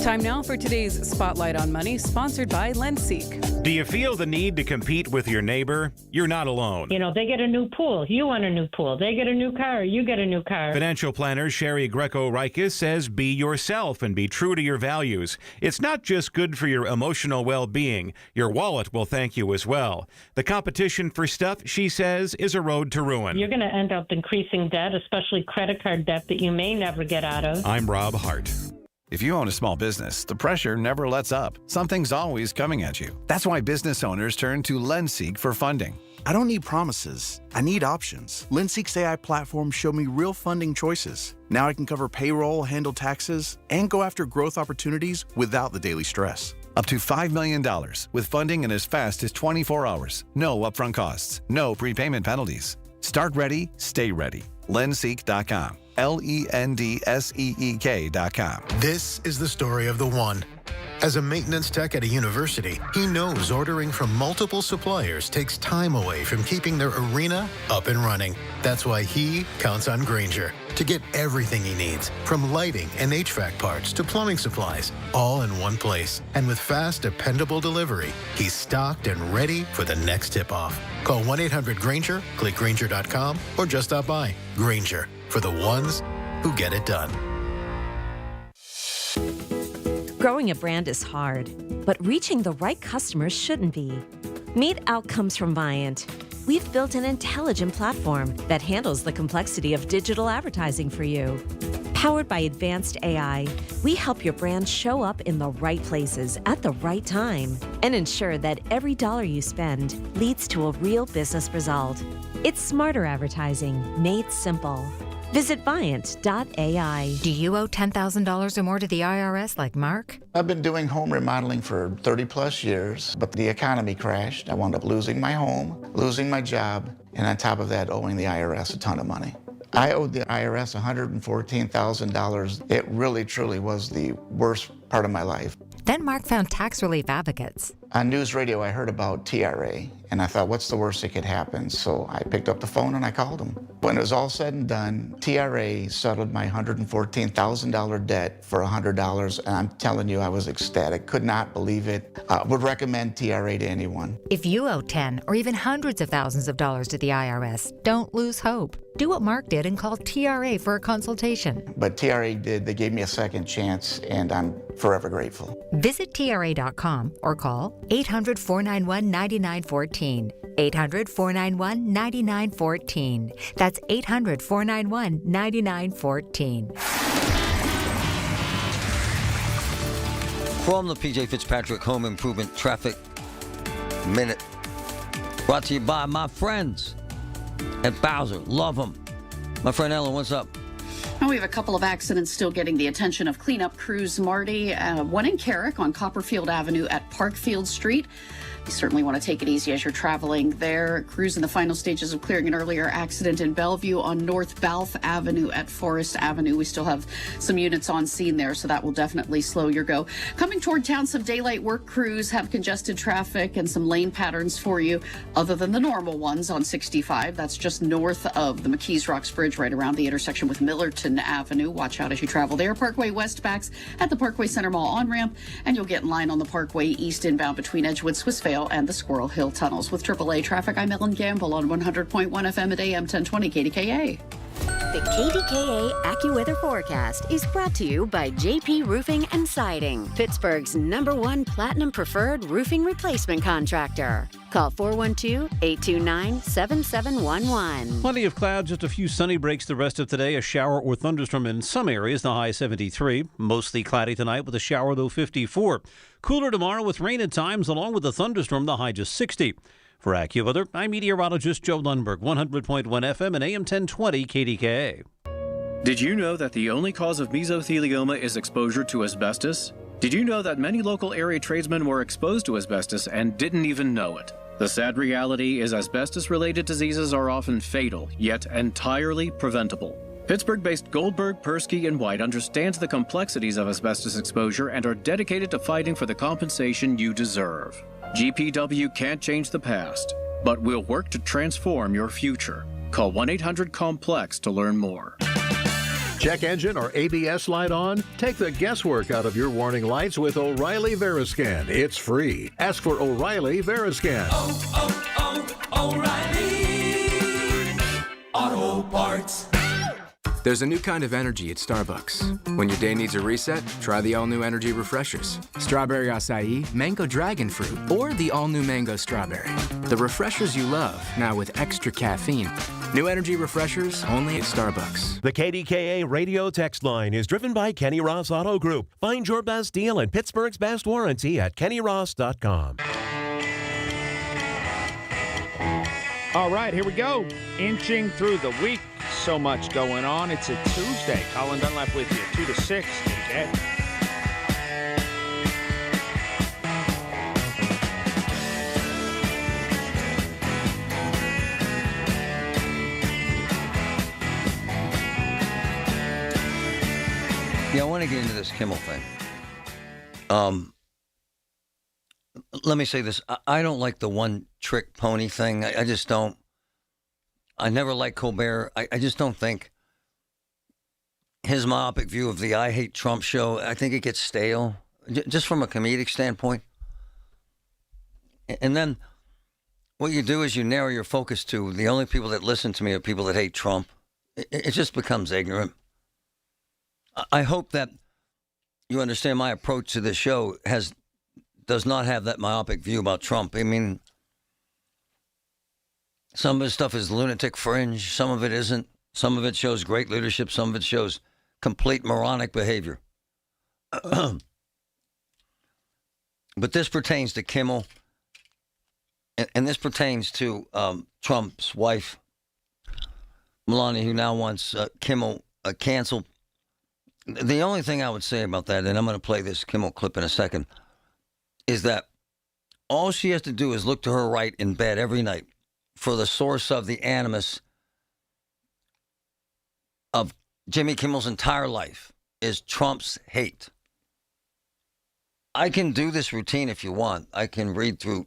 Time now for today's Spotlight on Money, sponsored by LendSeek. Do you feel the need to compete with your neighbor? You're not alone. You know, they get a new pool. You want a new pool. They get a new car. You get a new car. Financial planner Sherry Greco-Rikis says be yourself and be true to your values. It's not just good for your emotional well-being. Your wallet will thank you as well. The competition for stuff, she says, is a road to ruin. You're going to end up increasing debt, especially credit card debt that you may never get out of. I'm Rob Hart. If you own a small business, the pressure never lets up. Something's always coming at you. That's why business owners turn to LendSeek for funding. I don't need promises. I need options. LendSeek's AI platform showed me real funding choices. Now I can cover payroll, handle taxes, and go after growth opportunities without the daily stress. Up to $5 million with funding in as fast as 24 hours. No upfront costs. No prepayment penalties. Start ready, stay ready. LendSeek.com. LendSeek.com. This is the story of the one. As a maintenance tech at a university, he knows ordering from multiple suppliers takes time away from keeping their arena up and running. That's why he counts on Grainger to get everything he needs, from lighting and HVAC parts to plumbing supplies, all in one place. And with fast, dependable delivery, he's stocked and ready for the next tip-off. Call 1-800-GRAINGER, click Grainger.com, or just stop by. Grainger, for the ones who get it done. Growing a brand is hard, but reaching the right customers shouldn't be. Meet Outcomes from Viant. We've built an intelligent platform that handles the complexity of digital advertising for you. Powered by advanced AI, we help your brand show up in the right places at the right time and ensure that every dollar you spend leads to a real business result. It's smarter advertising made simple. Visit Viant.ai. Do you owe $10,000 or more to the IRS like Mark? I've been doing home remodeling for 30 plus years, but the economy crashed. I wound up losing my home, losing my job, and on top of that, owing the IRS a ton of money. I owed the IRS $114,000. It really, truly was the worst part of my life. Then Mark found tax relief advocates. On news radio, I heard about TRA, and I thought, what's the worst that could happen? So I picked up the phone and I called them. When it was all said and done, TRA settled my $114,000 debt for $100, and I'm telling you, I was ecstatic. Could not believe it. Would recommend TRA to anyone. If you owe 10 or even hundreds of thousands of dollars to the IRS, don't lose hope. Do what Mark did and call TRA for a consultation. But TRA did. They gave me a second chance, and I'm forever grateful. Visit TRA.com or call 800-491-9914. 800-491-9914. That's 800-491-9914. From the PJ Fitzpatrick Home Improvement Traffic Minute, brought to you by my friends at Bowser. Love them. My friend Ellen, what's up? Now we have a couple of accidents still getting the attention of cleanup crews, Marty. One in Carrick on Copperfield Avenue at Parkfield Street. You certainly want to take it easy as you're traveling there. Crews in the final stages of clearing an earlier accident in Bellevue on North Balfe Avenue at Forest Avenue. We still have some units on scene there, so that will definitely slow your go. Coming toward town, some daylight work crews have congested traffic and some lane patterns for you, other than the normal ones on 65. That's just north of the McKees Rocks Bridge, right around the intersection with Millerton Avenue. Watch out as you travel there. Parkway West backs at the Parkway Center Mall on-ramp, and you'll get in line on the Parkway East inbound between Edgewood, Swissvale, and the Squirrel Hill tunnels. With AAA traffic, I'm Ellen Gamble on 100.1 FM at AM 1020 KDKA. The KDKA AccuWeather forecast is brought to you by JP Roofing and Siding, Pittsburgh's #1 Platinum Preferred Roofing Replacement Contractor. Call 412-829-7711. Plenty of clouds, just a few sunny breaks the rest of today. A shower or thunderstorm in some areas, the high 73. Mostly cloudy tonight with a shower, though 54. Cooler tomorrow with rain at times, along with a thunderstorm, the high just 60. For AccuWeather, I'm meteorologist Joe Lundberg, 100.1 FM and AM 1020 KDKA. Did you know that the only cause of mesothelioma is exposure to asbestos? Did you know that many local area tradesmen were exposed to asbestos and didn't even know it? The sad reality is asbestos-related diseases are often fatal, yet entirely preventable. Pittsburgh-based Goldberg, Persky, and White understands the complexities of asbestos exposure and are dedicated to fighting for the compensation you deserve. GPW can't change the past, but we'll work to transform your future. Call 1-800-COMPLEX to learn more. Check engine or ABS light on? Take the guesswork out of your warning lights with O'Reilly Veriscan. It's free. Ask for O'Reilly Veriscan. O'Reilly Auto Parts. There's a new kind of energy at Starbucks. When your day needs a reset, try the all-new energy refreshers. Strawberry acai, mango dragon fruit, or the all-new mango strawberry. The refreshers you love, now with extra caffeine. New energy refreshers only at Starbucks. The KDKA radio text line is driven by Kenny Ross Auto Group. Find your best deal and Pittsburgh's best warranty at kennyross.com. All right, here we go. Inching through the week. So much going on. It's a Tuesday. Colin Dunlap with you, 2 to 6 today. Yeah, I want to get into this Kimmel thing. Let me say this. I don't like the one-trick pony thing. I just don't. I never liked Colbert. I just don't think his myopic view of the I Hate Trump show, I think it gets stale, just from a comedic standpoint. And then what you do is you narrow your focus to the only people that listen to me are people that hate Trump. It just becomes ignorant. I hope that you understand my approach to this show does not have that myopic view about Trump. I mean, some of his stuff is lunatic fringe. Some of it isn't. Some of it shows great leadership. Some of it shows complete moronic behavior. But this pertains to Kimmel, and this pertains to Trump's wife, Melania, who now wants Kimmel canceled. The only thing I would say about that, and I'm going to play this Kimmel clip in a second, is that all she has to do is look to her right in bed every night for the source of the animus of Jimmy Kimmel's entire life is Trump's hate. I can do this routine if you want. I can read through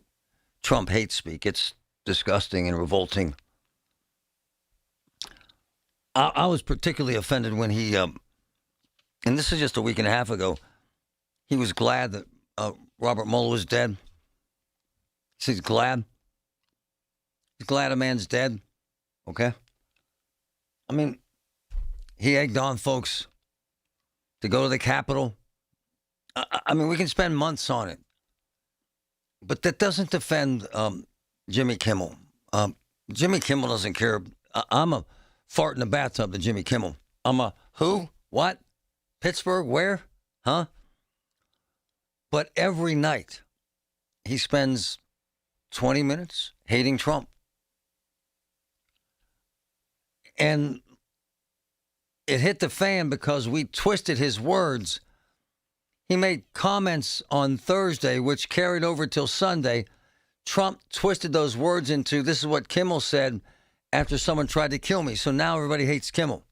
Trump hate speak. It's disgusting and revolting. I was particularly offended when he, and this is just a week and a half ago, he was glad that Robert Mueller was dead. He's glad. He's glad a man's dead. Okay? I mean, he egged on folks to go to the Capitol. I mean, we can spend months on it. But that doesn't defend Jimmy Kimmel. Jimmy Kimmel doesn't care. I'm a fart in the bathtub to Jimmy Kimmel. I'm a who? What? Pittsburgh? Where? Huh? But every night, he spends 20 minutes hating Trump. And it hit the fan because we twisted his words. He made comments on Thursday, which carried over till Sunday. Trump twisted those words into, this is what Kimmel said after someone tried to kill me. So now everybody hates Kimmel.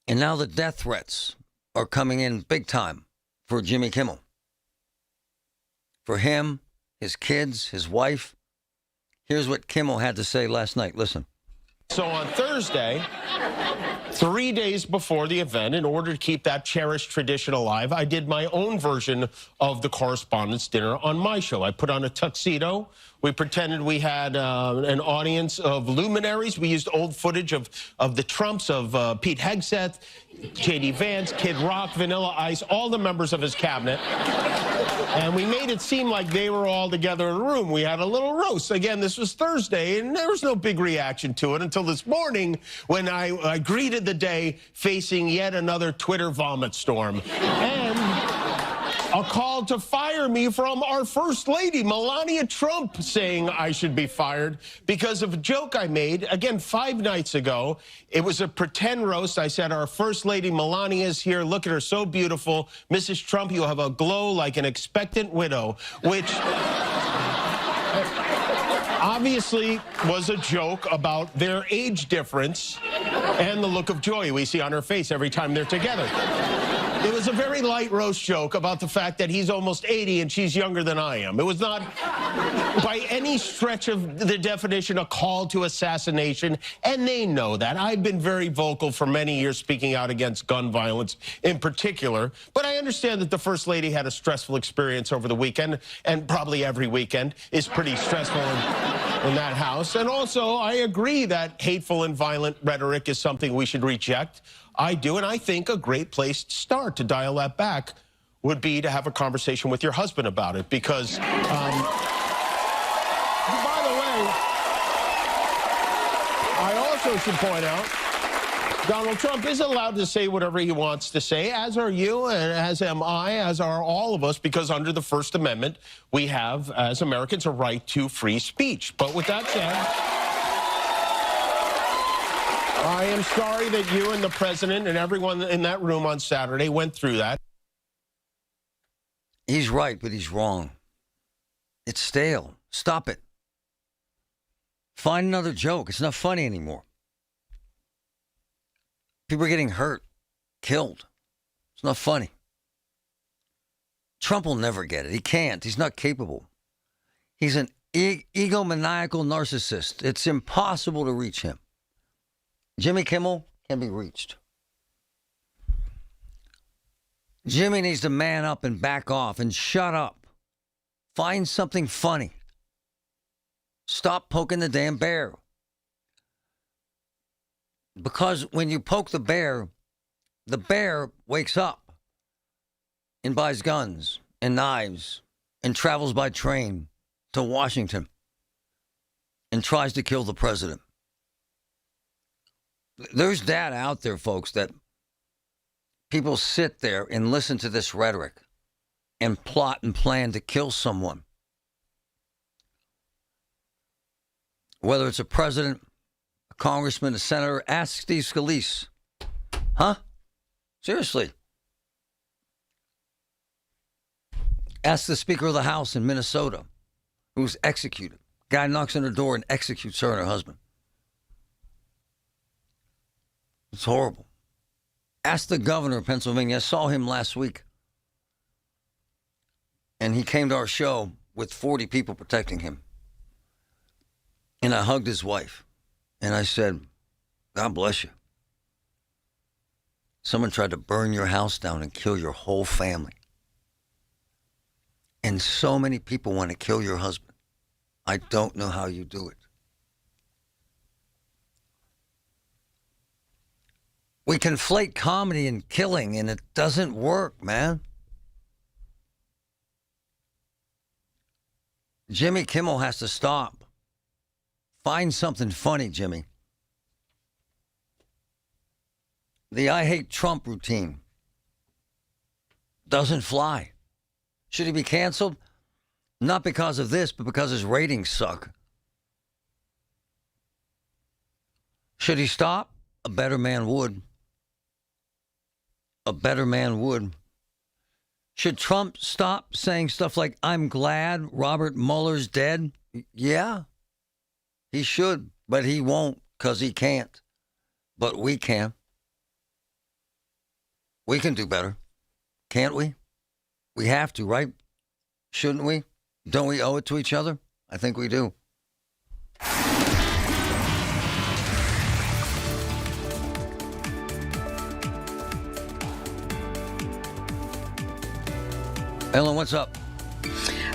And now the death threats are coming in big time for Jimmy Kimmel. For him, his kids, his wife. Here's what Kimmel had to say last night. Listen. So on Thursday, 3 days before the event, in order to keep that cherished tradition alive, I did my own version of the Correspondents' Dinner on my show. I put on a tuxedo. We pretended we had an audience of luminaries. We used old footage of the Trumps, of Pete Hegseth, J.D. Vance, Kid Rock, Vanilla Ice, all the members of his cabinet. And we made it seem like they were all together in a room. We had a little roast. Again, this was Thursday, and there was no big reaction to it until this morning when I greeted the day facing yet another Twitter vomit storm. And a call to fire me from our First Lady, Melania Trump, saying I should be fired because of a joke I made, again, 5 nights ago. It was a pretend roast. I said, our First Lady Melania is here. Look at her, so beautiful. Mrs. Trump, you have a glow like an expectant widow, which obviously was a joke about their age difference and the look of joy we see on her face every time they're together. It was a very light roast joke about the fact that he's almost 80 and she's younger than I am. It was not, by any stretch of the definition, a call to assassination, and they know that. I've been very vocal for many years speaking out against gun violence in particular, but I understand that the First Lady had a stressful experience over the weekend, and probably every weekend is pretty stressful in that house. And also, I agree that hateful and violent rhetoric is something we should reject. I do, and I think a great place to start to dial that back would be to have a conversation with your husband about it, because, by the way, I also should point out, Donald Trump is allowed to say whatever he wants to say, as are you, and as am I, as are all of us, because under the First Amendment, we have, as Americans, a right to free speech. But with that said, I am sorry that you and the president and everyone in that room on Saturday went through that. He's right, but he's wrong. It's stale. Stop it. Find another joke. It's not funny anymore. People are getting hurt, killed. It's not funny. Trump will never get it. He can't. He's not capable. He's an egomaniacal narcissist. It's impossible to reach him. Jimmy Kimmel can be reached. Jimmy needs to man up and back off and shut up. Find something funny. Stop poking the damn bear. Because when you poke the bear wakes up and buys guns and knives and travels by train to Washington and tries to kill the president. There's data out there, folks, that people sit there and listen to this rhetoric and plot and plan to kill someone. Whether it's a president, a congressman, a senator, ask Steve Scalise. Huh? Seriously. Ask the Speaker of the House in Minnesota, who was executed. Guy knocks on her door and executes her and her husband. It's horrible. Ask the governor of Pennsylvania. I saw him last week. And he came to our show with 40 people protecting him. And I hugged his wife. And I said, God bless you. Someone tried to burn your house down and kill your whole family. And so many people want to kill your husband. I don't know how you do it. We conflate comedy and killing, and it doesn't work, man. Jimmy Kimmel has to stop. Find something funny, Jimmy. The I hate Trump routine doesn't fly. Should he be canceled? Not because of this, but because his ratings suck. Should he stop? A better man would. A better man would. Should Trump stop saying stuff like, I'm glad Robert Mueller's dead? Yeah, he should, but he won't because he can't. But we can. We can do better. Can't we? We have to, right? Shouldn't we? Don't we owe it to each other? I think we do. Ellen, what's up?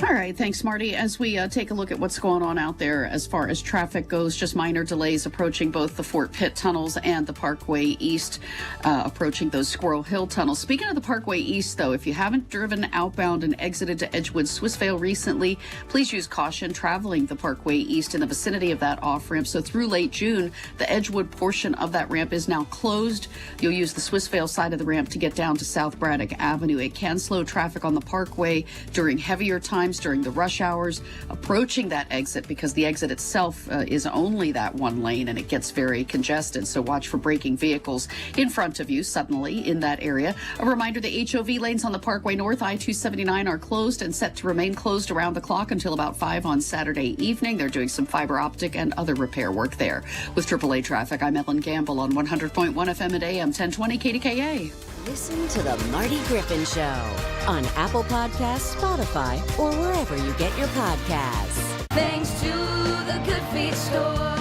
All right. Thanks, Marty. As we take a look at what's going on out there as far as traffic goes, just minor delays approaching both the Fort Pitt tunnels and the Parkway East, approaching those Squirrel Hill tunnels. Speaking of the Parkway East, though, if you haven't driven outbound and exited to Edgewood Swissvale recently, please use caution traveling the Parkway East in the vicinity of that off-ramp. So through late June, the Edgewood portion of that ramp is now closed. You'll use the Swissvale side of the ramp to get down to South Braddock Avenue. It can slow traffic on the Parkway during heavier times, during the rush hours, approaching that exit, because the exit itself is only that one lane and it gets very congested. So watch for braking vehicles in front of you suddenly in that area. A reminder, the HOV lanes on the Parkway North I-279 are closed and set to remain closed around the clock until about 5 on Saturday evening. They're doing some fiber optic and other repair work there. With AAA traffic, I'm Ellen Gamble on 100.1 FM at AM 1020 KDKA. Listen to The Marty Griffin Show on Apple Podcasts, Spotify, or wherever you get your podcasts. Thanks to the Good Feet store.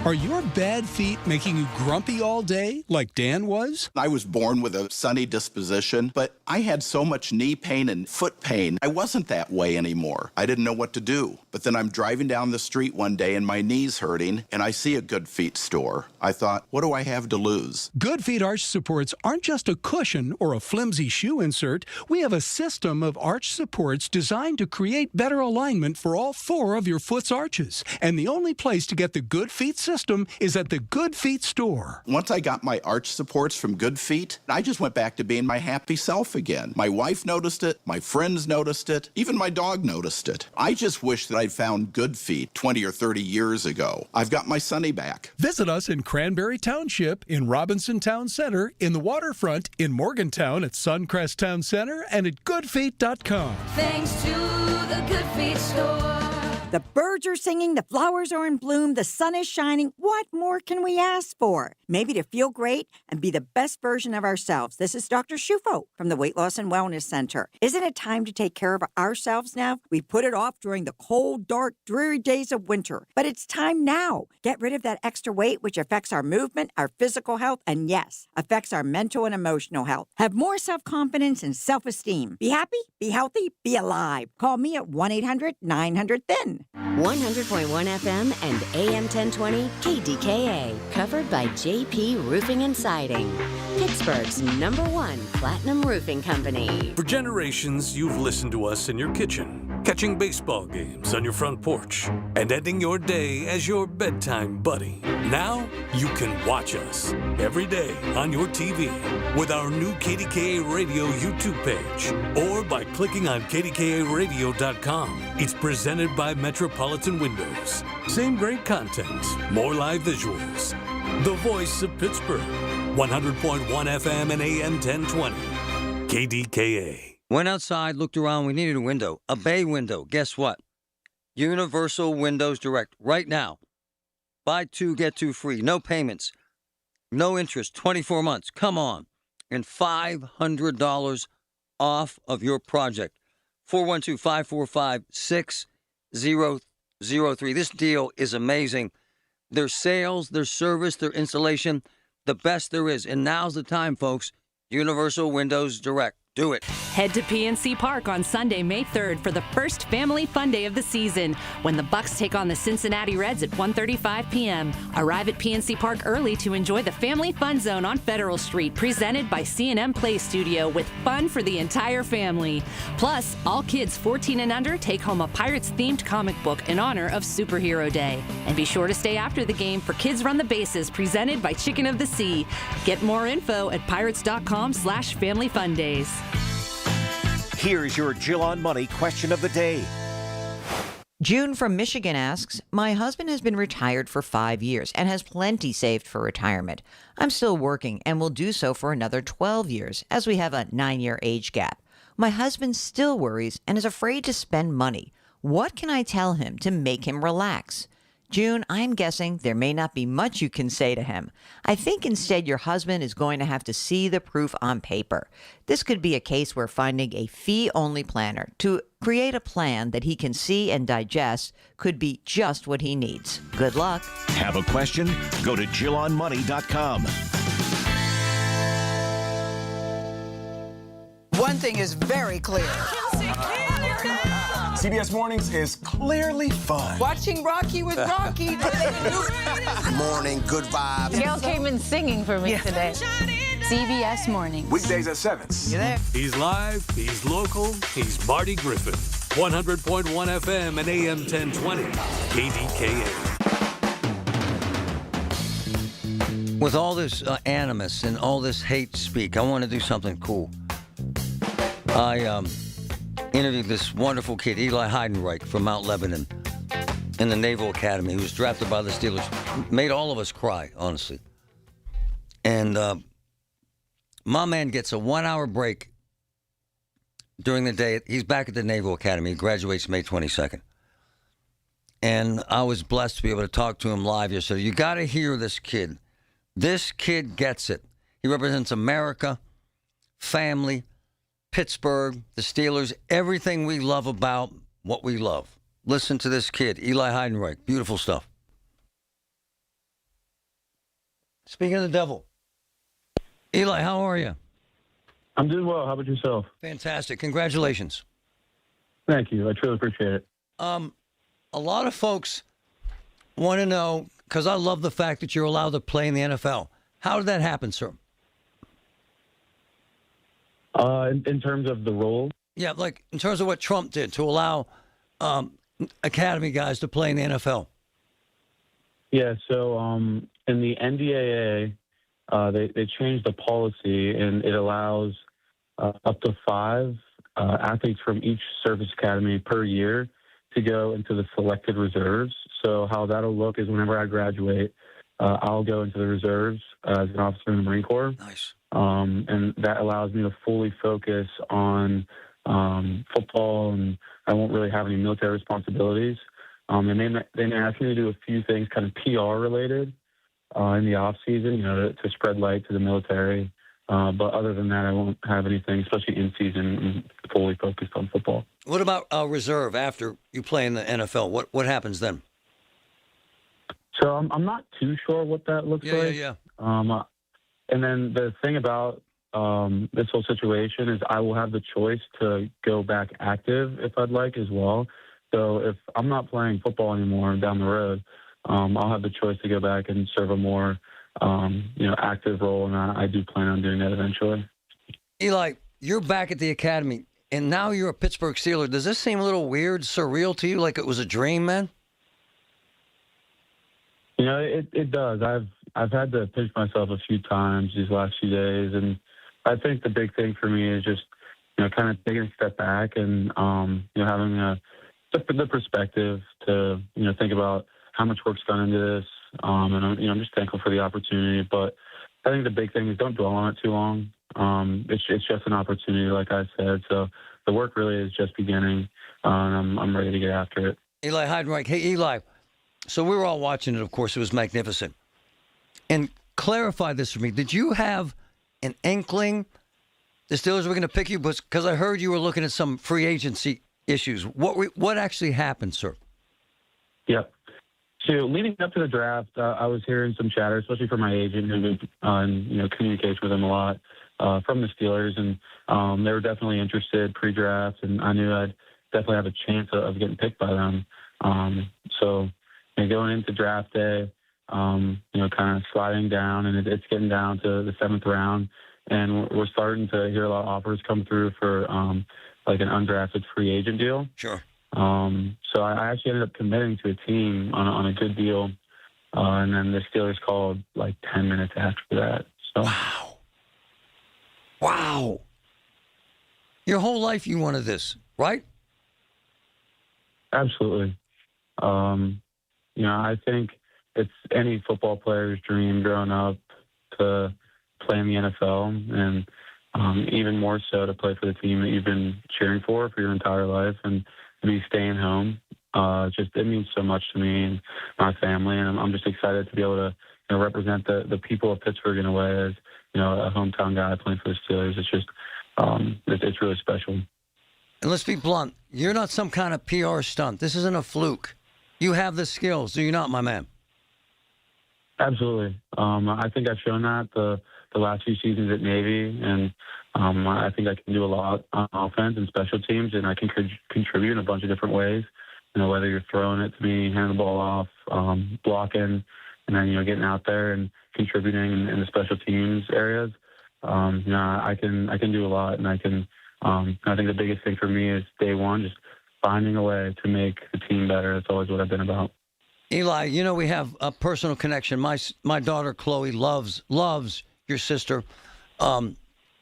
Are your bad feet making you grumpy all day like Dan was? I was born with a sunny disposition, but I had so much knee pain and foot pain. I wasn't that way anymore. I didn't know what to do. But then I'm driving down the street one day and my knee's hurting, and I see a Good Feet store. I thought, what do I have to lose? Good Feet arch supports aren't just a cushion or a flimsy shoe insert. We have a system of arch supports designed to create better alignment for all 4 of your foot's arches. And the only place to get the Good Feet system is at the Good Feet store. Once I got my arch supports from Good Feet, I just went back to being my happy self again. My wife noticed it, my friends noticed it, even my dog noticed it. I just wish that I'd found Good Feet 20 or 30 years ago. I've got my Sonny back. Visit us in Cranberry Township, in Robinson Town Center, in the waterfront, in Morgantown at Suncrest Town Center, and at goodfeet.com. Thanks to the Good Feet store. The birds are singing, the flowers are in bloom, the sun is shining. What more can we ask for? Maybe to feel great and be the best version of ourselves. This is Dr. Shufo from the Weight Loss and Wellness Center. Isn't it time to take care of ourselves now? We put it off during the cold, dark, dreary days of winter. But it's time now. Get rid of that extra weight, which affects our movement, our physical health, and yes, affects our mental and emotional health. Have more self-confidence and self-esteem. Be happy, be healthy, be alive. Call me at 1-800-900-THIN. 100.1 FM and AM 1020 KDKA. Covered by JP Roofing and Siding. Pittsburgh's #1 platinum roofing company. For generations, you've listened to us in your kitchen, catching baseball games on your front porch, and ending your day as your bedtime buddy. Now, you can watch us every day on your TV with our new KDKA Radio YouTube page or by clicking on KDKARadio.com. It's presented by Metropolitan Windows. Same great content, more live visuals. The voice of Pittsburgh. 100.1 FM and AM 1020. KDKA. Went outside, looked around. We needed a window, a bay window. Guess what? Universal Windows Direct. Right now. Buy 2, get 2 free. No payments. No interest, 24 months. Come on. And $500 off of your project. 412-545-6003. This deal is amazing. Their sales, their service, their installation, the best there is. And now's the time, folks. Universal Windows Direct. Do it. Head to PNC Park on Sunday, May 3rd for the first family fun day of the season when the Bucks take on the Cincinnati Reds at 1:35 p.m. Arrive at PNC Park early to enjoy the Family Fun Zone on Federal Street, presented by C&M Play Studio with fun for the entire family. Plus, all kids 14 and under take home a Pirates-themed comic book in honor of Superhero Day. And be sure to stay after the game for Kids Run the Bases, presented by Chicken of the Sea. Get more info at pirates.com/familyfundays. Here's your Jill on Money question of the day. June from Michigan asks, my husband has been retired for 5 years and has plenty saved for retirement. I'm still working and will do so for another 12 years as we have a 9-year age gap. My husband still worries and is afraid to spend money. What can I tell him to make him relax? June, I'm guessing there may not be much you can say to him. I think instead your husband is going to have to see the proof on paper. This could be a case where finding a fee-only planner to create a plan that he can see and digest could be just what he needs. Good luck. Have a question? Go to JillOnMoney.com. One thing is very clear. CBS Mornings is clearly fun. Watching Rocky with Rocky. Good morning, good vibes. Gail came in singing for me today. CBS Mornings. Weekdays at 7. You there? He's live, he's local, he's Marty Griffin. 100.1 FM and AM 1020. KDKA. With all this animus and all this hate speak, I want to do something cool. I interviewed this wonderful kid, Eli Heidenreich from Mount Lebanon in the Naval Academy. He was drafted by the Steelers. Made all of us cry, honestly. And my man gets a 1-hour break during the day. He's back at the Naval Academy. He graduates May 22nd. And I was blessed to be able to talk to him live yesterday. You got to hear this kid. This kid gets it. He represents America, family, Pittsburgh, the Steelers, everything we love about what we love. Listen to this kid, Eli Heidenreich. Beautiful stuff. Speaking of the devil, Eli, how are you? I'm doing well. How about yourself? Fantastic. Congratulations. Thank you. I truly appreciate it. A lot of folks want to know, because I love the fact that you're allowed to play in the NFL. How did that happen, sir? In terms of the role? Yeah, like in terms of what Trump did to allow academy guys to play in the NFL. Yeah, so in the NDAA, they changed the policy, and it allows up to 5 athletes from each service academy per year to go into the selected reserves. So how that'll look is whenever I graduate, I'll go into the reserves as an officer in the Marine Corps. Nice. And that allows me to fully focus on football, and I won't really have any military responsibilities. And they may ask me to do a few things kind of PR related in the off season, to spread light to the military. But other than that, I won't have anything, especially in season, fully focused on football. What about reserve after you play in the NFL? What happens then? So I'm not too sure what that looks like. Yeah. And then the thing about this whole situation is I will have the choice to go back active if I'd like as well. So if I'm not playing football anymore down the road, I'll have the choice to go back and serve a more, active role, and I do plan on doing that eventually. Eli, you're back at the academy, and now you're a Pittsburgh Steeler. Does this seem a little weird, surreal to you, like it was a dream, man? It does. I've had to pinch myself a few times these last few days, and I think the big thing for me is just, kind of taking a step back and, having the perspective to, think about how much work's gone into this. And I'm just thankful for the opportunity. But I think the big thing is don't dwell on it too long. It's just an opportunity, like I said. So the work really is just beginning, and I'm ready to get after it. Eli Heidenreich. Hey, Eli. So we were all watching it, of course. It was magnificent. And clarify this for me. Did you have an inkling the Steelers were going to pick you? Because I heard you were looking at some free agency issues. What actually happened, sir? Yep. So leading up to the draft, I was hearing some chatter, especially from my agent, who was on communication with him a lot from the Steelers, and they were definitely interested pre-draft, and I knew I'd definitely have a chance of getting picked by them. So going into draft day, kind of sliding down, and it's getting down to the 7th round, and we're starting to hear a lot of offers come through for like an undrafted free agent deal. Sure. So I actually ended up committing to a team on a good deal, and then the Steelers called like 10 minutes after that. So. Wow. Your whole life you wanted this, right? Absolutely. I think it's any football player's dream growing up to play in the NFL, and even more so to play for the team that you've been cheering for your entire life, and to be staying home. It means so much to me and my family, and I'm just excited to be able to represent the people of Pittsburgh in a way as a hometown guy playing for the Steelers. It's just it's really special. And let's be blunt, you're not some kind of PR stunt. This isn't a fluke. You have the skills, do you not, my man? Absolutely. I think I've shown that the last few seasons at Navy, and I think I can do a lot on offense and special teams, and I can contribute in a bunch of different ways. Whether you're throwing it to me, handing the ball off, blocking, and then getting out there and contributing in the special teams areas. I can do a lot, and I think the biggest thing for me is day one, just finding a way to make the team better. That's always what I've been about. Eli, we have a personal connection. My daughter Chloe loves your sister.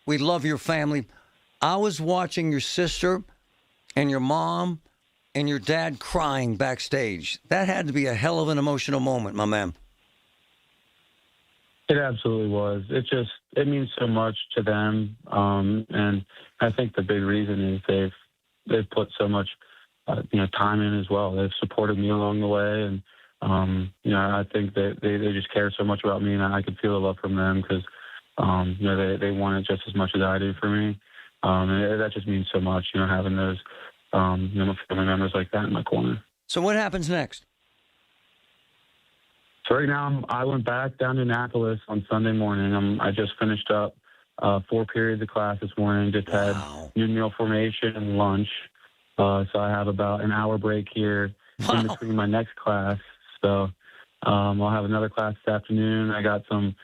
We love your family. I was watching your sister and your mom and your dad crying backstage. That had to be a hell of an emotional moment, my man. It absolutely was. It means so much to them, and I think the big reason is they've put so much time in as well. They've supported me along the way, and I think that they just care so much about me, and I could feel the love from them because they want it just as much as I do for me, and that just means so much. Having those family members like that in my corner. So what happens next? So right now, I went back down to Annapolis on Sunday morning. I just finished up 4 periods of class this morning. Just had new meal formation and lunch. So I have about an hour break here in between my next class. So I'll have another class this afternoon. I got some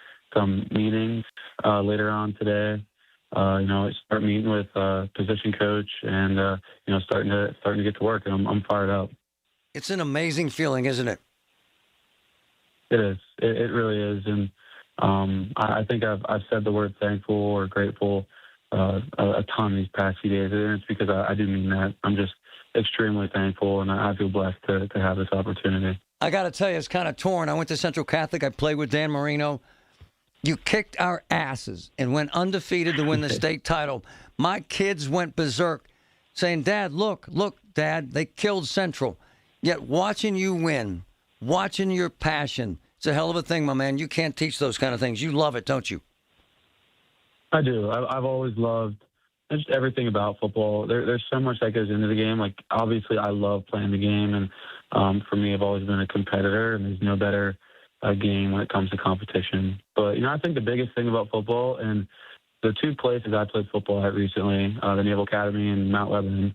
meetings later on today. Start meeting with position coach and starting to get to work. And I'm fired up. It's an amazing feeling, isn't it? It is. It really is. And I think I've said the word thankful or grateful a ton these past few days. And it's because I do mean that. I'm just extremely thankful, and I feel blessed to have this opportunity. I got to tell you, it's kind of torn. I went to Central Catholic. I played with Dan Marino. You kicked our asses and went undefeated to win the state title. My kids went berserk saying, Dad, look, Dad, they killed Central. Yet watching you win, watching your passion, it's a hell of a thing, my man. You can't teach those kind of things. You love it, don't you? I do. I've always loved just everything about football. There's so much that goes into the game. Like, obviously, I love playing the game, and for me, I've always been a competitor, and there's no better game when it comes to competition. But, I think the biggest thing about football, and the 2 places I played football at recently, the Naval Academy and Mount Lebanon,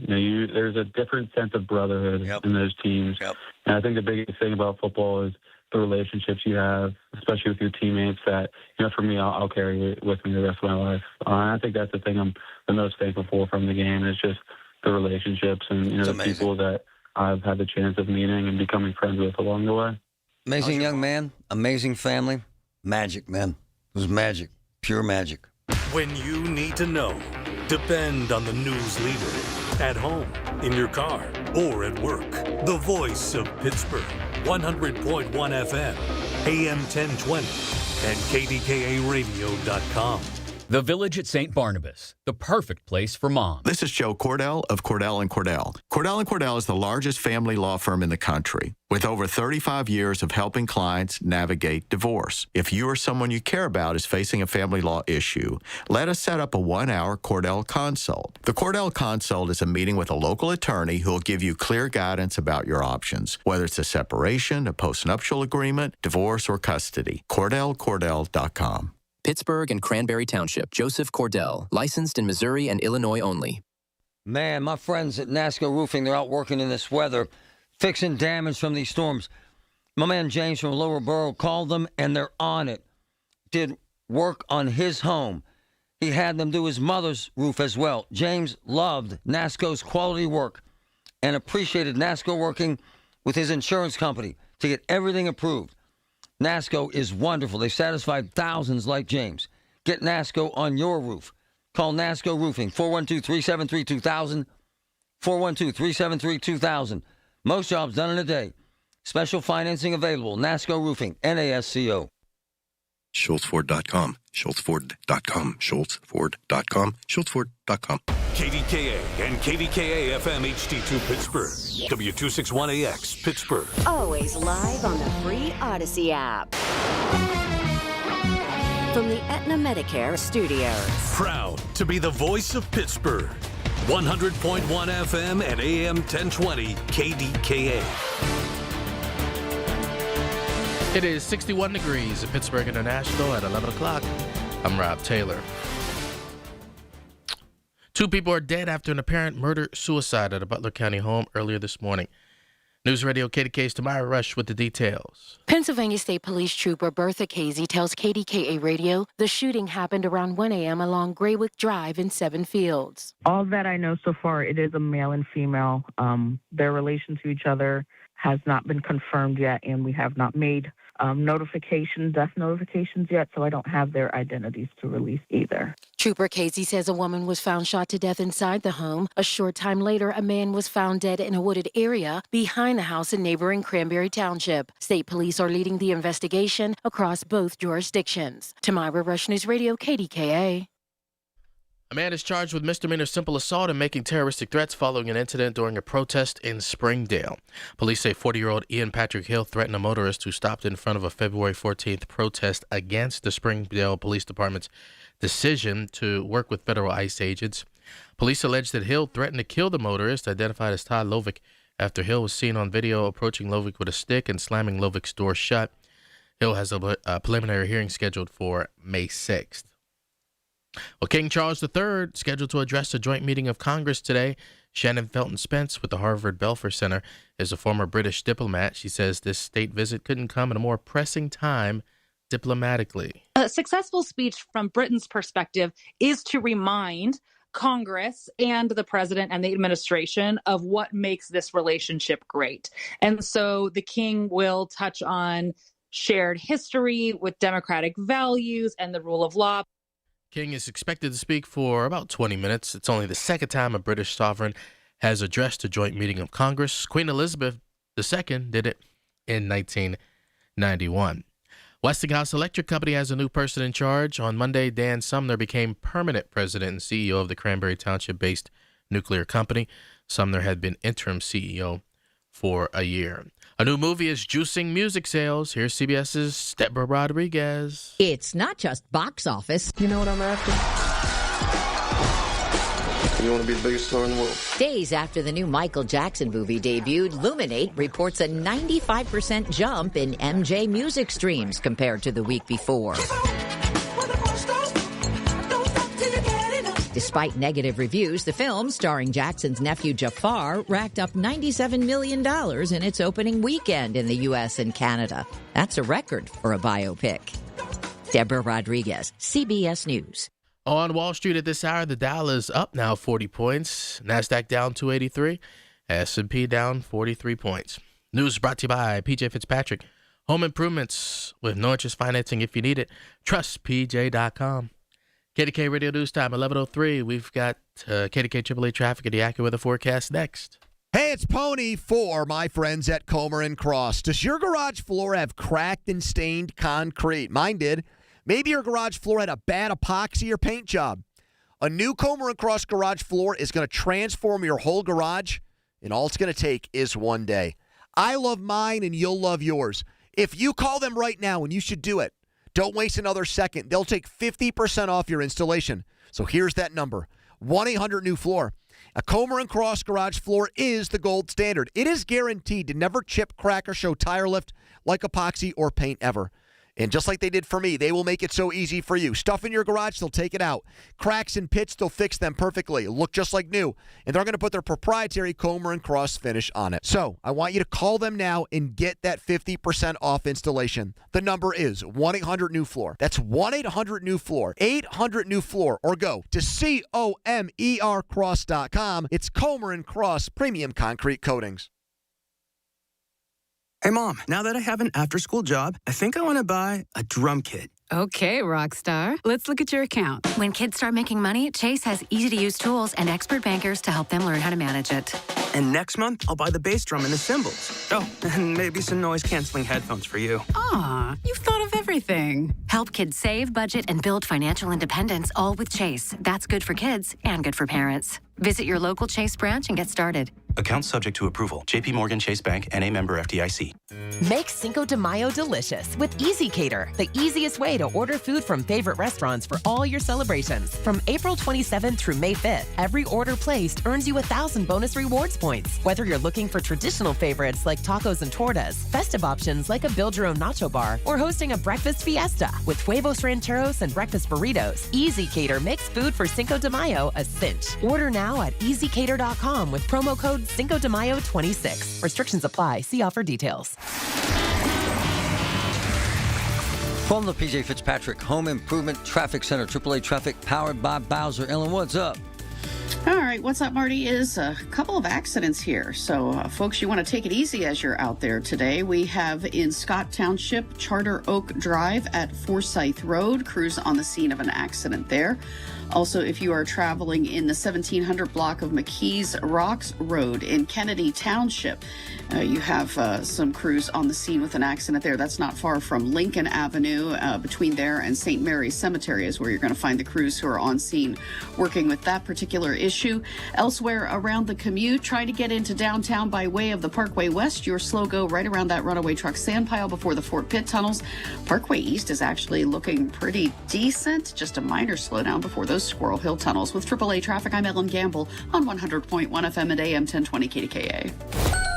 there's a different sense of brotherhood in those teams. Yep. And I think the biggest thing about football is the relationships you have, especially with your teammates, that, for me, I'll carry with me the rest of my life. I think that's the thing I'm the most thankful for from the game, is just the relationships and, the people that I've had the chance of meeting and becoming friends with along the way. Amazing young man, amazing family. Magic, man. It was magic. Pure magic. When you need to know, depend on the news leader. At home, in your car, or at work. The voice of Pittsburgh. 100.1 FM, AM 1020, and KDKA-radio.com. The Village at St. Barnabas, the perfect place for mom. This is Joe Cordell of Cordell & Cordell. Cordell & Cordell is the largest family law firm in the country with over 35 years of helping clients navigate divorce. If you or someone you care about is facing a family law issue, let us set up a 1-hour Cordell Consult. The Cordell Consult is a meeting with a local attorney who will give you clear guidance about your options, whether it's a separation, a postnuptial agreement, divorce, or custody. CordellCordell.com. Pittsburgh and Cranberry Township. Joseph Cordell. Licensed in Missouri and Illinois only. Man, my friends at NASCO Roofing, they're out working in this weather, fixing damage from these storms. My man James from Lower Borough called them, and they're on it. Did work on his home. He had them do his mother's roof as well. James loved NASCO's quality work and appreciated NASCO working with his insurance company to get everything approved. NASCO is wonderful. They've satisfied thousands like James. Get NASCO on your roof. Call NASCO Roofing, 412-373-2000, 412-373-2000. Most jobs done in a day. Special financing available. NASCO Roofing, NASCO. SchultzFord.com, SchultzFord.com, SchultzFord.com, SchultzFord.com. KDKA and KDKA-FM HD2 Pittsburgh. W261AX Pittsburgh. Always live on the free Odyssey app. From the Aetna Medicare studios. Proud to be the voice of Pittsburgh. 100.1 FM and AM 1020 KDKA. It is 61 degrees at Pittsburgh International at 11 o'clock. I'm Rob Taylor. 2 people are dead after an apparent murder-suicide at a Butler County home earlier this morning. News Radio KDK's Tamara Rush with the details. Pennsylvania State Police Trooper Bertha Casey tells KDKA Radio the shooting happened around 1 a.m. along Graywick Drive in Seven Fields. All that I know so far, it is a male and female. Their relation to each other has not been confirmed yet, and we have not made death notifications yet, so I don't have their identities to release either. Trooper Casey says a woman was found shot to death inside the home. A short time later, a man was found dead in a wooded area behind the house in neighboring Cranberry Township. State police are leading the investigation across both jurisdictions. Tamira Rush News Radio, KDKA. A man is charged with misdemeanor simple assault and making terroristic threats following an incident during a protest in Springdale. Police say 40-year-old Ian Patrick Hill threatened a motorist who stopped in front of a February 14th protest against the Springdale Police Department's decision to work with federal ICE agents. Police allege that Hill threatened to kill the motorist, identified as Todd Lovick, after Hill was seen on video approaching Lovick with a stick and slamming Lovick's door shut. Hill has a preliminary hearing scheduled for May 6th. Well, King Charles III scheduled to address a joint meeting of Congress today. Shannon Felton Spence with the Harvard Belfer Center is a former British diplomat. She says this state visit couldn't come at a more pressing time diplomatically. A successful speech from Britain's perspective is to remind Congress and the president and the administration of what makes this relationship great. And so the king will touch on shared history with democratic values and the rule of law. King is expected to speak for about 20 minutes. It's only the second time a British sovereign has addressed a joint meeting of Congress. Queen Elizabeth II did it in 1991. Westinghouse Electric Company has a new person in charge. On Monday, Dan Sumner became permanent president and CEO of the Cranberry Township-based nuclear company. Sumner had been interim CEO for a year. A new movie is juicing music sales. Here's CBS's Deborah Rodriguez. It's not just box office. You know what I'm after? You want to be the biggest star in the world. Days after the new Michael Jackson movie debuted, Luminate reports a 95% jump in MJ music streams compared to the week before. Despite negative reviews, the film, starring Jackson's nephew Jafar, racked up $97 million in its opening weekend in the U.S. and Canada. That's a record for a biopic. Deborah Rodriguez, CBS News. On Wall Street at this hour, the Dow is up now 40 points. NASDAQ down 283. S&P down 43 points. News brought to you by PJ Fitzpatrick. Home improvements with no interest financing if you need it. TrustPJ.com. KDK Radio News Time, 11:03. We've got KDK AAA traffic and the AccuWeather forecast next. Hey, it's Pony for my friends at Comer & Cross. Does your garage floor have cracked and stained concrete? Mine did. Maybe your garage floor had a bad epoxy or paint job. A new Comer & Cross garage floor is going to transform your whole garage, and all it's going to take is one day. I love mine, and you'll love yours. If you call them right now, and you should do it, don't waste another second. They'll take 50% off your installation. So here's that number, 1-800-NEW-FLOOR. A Comer & Cross garage floor is the gold standard. It is guaranteed to never chip, crack, or show tire lift like epoxy or paint ever. And just like they did for me, they will make it so easy for you. Stuff in your garage, they'll take it out. Cracks and pits, they'll fix them perfectly. Look just like new. And they're going to put their proprietary Comer & Cross finish on it. So I want you to call them now and get that 50% off installation. The number is 1-800-NEW-FLOOR. That's 1-800-NEW-FLOOR. 800-NEW-FLOOR. Or go to COMERcross.com. It's Comer & Cross Premium Concrete Coatings. Hey, Mom, now that I have an after-school job, I think I want to buy a drum kit. Okay, Rockstar. Let's look at your account. When kids start making money, Chase has easy-to-use tools and expert bankers to help them learn how to manage it. And next month, I'll buy the bass drum and the cymbals. Oh, and maybe some noise-canceling headphones for you. Aw, you've thought of everything. Help kids save, budget, and build financial independence, all with Chase. That's good for kids and good for parents. Visit your local Chase branch and get started. Account subject to approval. JP Morgan Chase Bank, N.A. member FDIC. Make Cinco de Mayo delicious with Easy Cater, the easiest way to order food from favorite restaurants for all your celebrations. From April 27th through May 5th, every order placed earns you 1,000 bonus rewards points. Whether you're looking for traditional favorites like tacos and tortas, festive options like a build your own nacho bar, or hosting a breakfast fiesta with huevos rancheros and breakfast burritos, Easy Cater makes food for Cinco de Mayo a cinch. Order now at easycater.com with promo code Cinco de Mayo 26. Restrictions apply. See offer details. From the PJ Fitzpatrick Home Improvement Traffic Center, AAA Traffic powered by Bowser. Ellen, what's up? All right, what's up, Marty, is a couple of accidents here. So, folks, you want to take it easy as you're out there today. We have in Scott Township, Charter Oak Drive at Forsyth Road, crews on the scene of an accident there. Also, if you are traveling in the 1700 block of McKees Rocks Road in Kennedy Township, you have some crews on the scene with an accident there. That's not far from Lincoln Avenue. Between there and St. Mary's Cemetery is where you're going to find the crews who are on scene working with that particular issue. Elsewhere around the commute, try to get into downtown by way of the Parkway West. Your slow go right around that runaway truck sand pile before the Fort Pitt tunnels. Parkway East is actually looking pretty decent. Just a minor slowdown before those Squirrel Hill tunnels. With AAA Traffic, I'm Ellen Gamble on 100.1 FM and AM 1020 KDKA.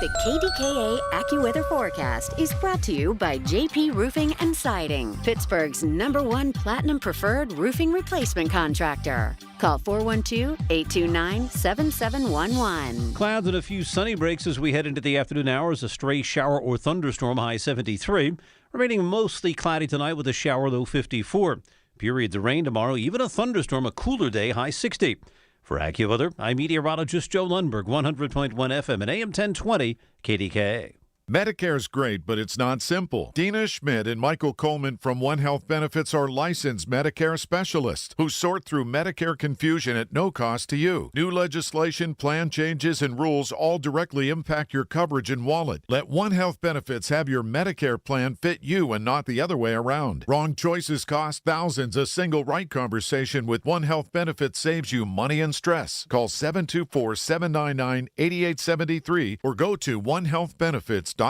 The KDKA AccuWeather forecast is brought to you by JP Roofing and Siding, Pittsburgh's #1 Platinum Preferred Roofing Replacement Contractor. Call 412-829-7711. Clouds and a few sunny breaks as we head into the afternoon hours. A stray shower or thunderstorm, high 73. Remaining mostly cloudy tonight with a shower, low 54. Periods of rain tomorrow, even a thunderstorm, a cooler day, high 60. For AccuWeather, I'm meteorologist Joe Lundberg, 100.1 FM and AM 1020 KDKA. Medicare's great, but it's not simple. Dina Schmidt and Michael Coleman from One Health Benefits are licensed Medicare specialists who sort through Medicare confusion at no cost to you. New legislation, plan changes, and rules all directly impact your coverage and wallet. Let One Health Benefits have your Medicare plan fit you and not the other way around. Wrong choices cost thousands. A single right conversation with One Health Benefits saves you money and stress. Call 724-799-8873 or go to onehealthbenefits.com.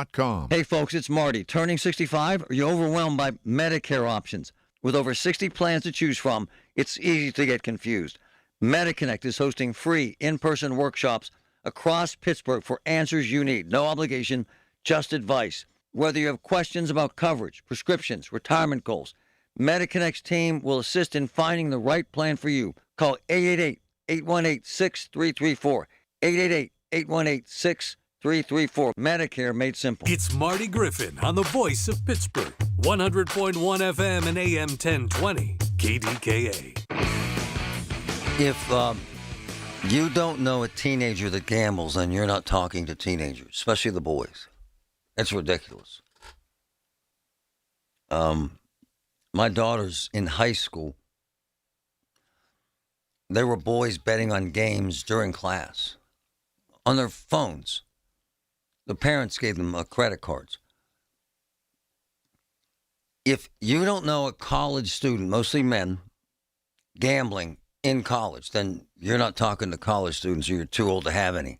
Hey, folks, it's Marty. Turning 65? Are you overwhelmed by Medicare options? With over 60 plans to choose from, it's easy to get confused. MediConnect is hosting free in-person workshops across Pittsburgh for answers you need. No obligation, just advice. Whether you have questions about coverage, prescriptions, retirement goals, MediConnect's team will assist in finding the right plan for you. Call 888-818-6334. 888-818-6334. 334. Medicare made simple. It's Marty Griffin on the voice of Pittsburgh. 100.1 FM and AM 1020. KDKA. If you don't know a teenager that gambles, then you're not talking to teenagers, especially the boys. It's ridiculous. My daughter's in high school. There were boys betting on games during class on their phones. The parents gave them credit cards. If you don't know a college student, mostly men, gambling in college, then you're not talking to college students or you're too old to have any.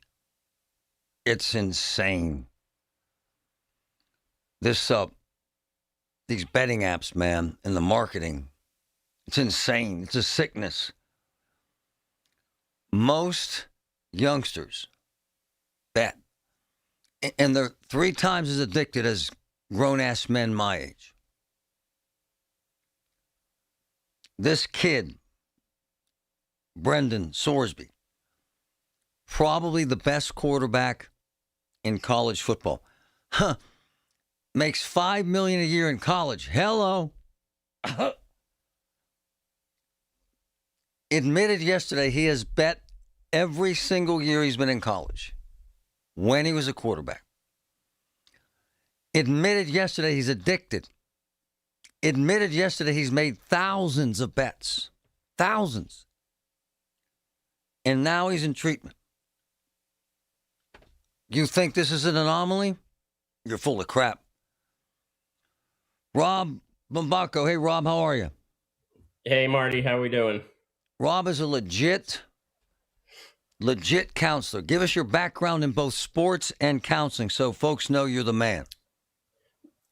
It's insane. These betting apps, man, and the marketing, it's insane. It's a sickness. Most youngsters bet, and they're 3 times as addicted as grown-ass men my age. This kid, Brendan Sorsby, probably the best quarterback in college football. Makes $5 million a year in college. Hello. Admitted yesterday he has bet every single year he's been in college when he was a quarterback. Admitted yesterday he's addicted. Admitted yesterday he's made thousands of bets. Thousands. And now he's in treatment. You think this is an anomaly? You're full of crap. Rob Bombaco. Hey, Rob, how are you? Hey, Marty, how we doing? Rob is a legit counselor. Give us your background in both sports and counseling so folks know you're the man.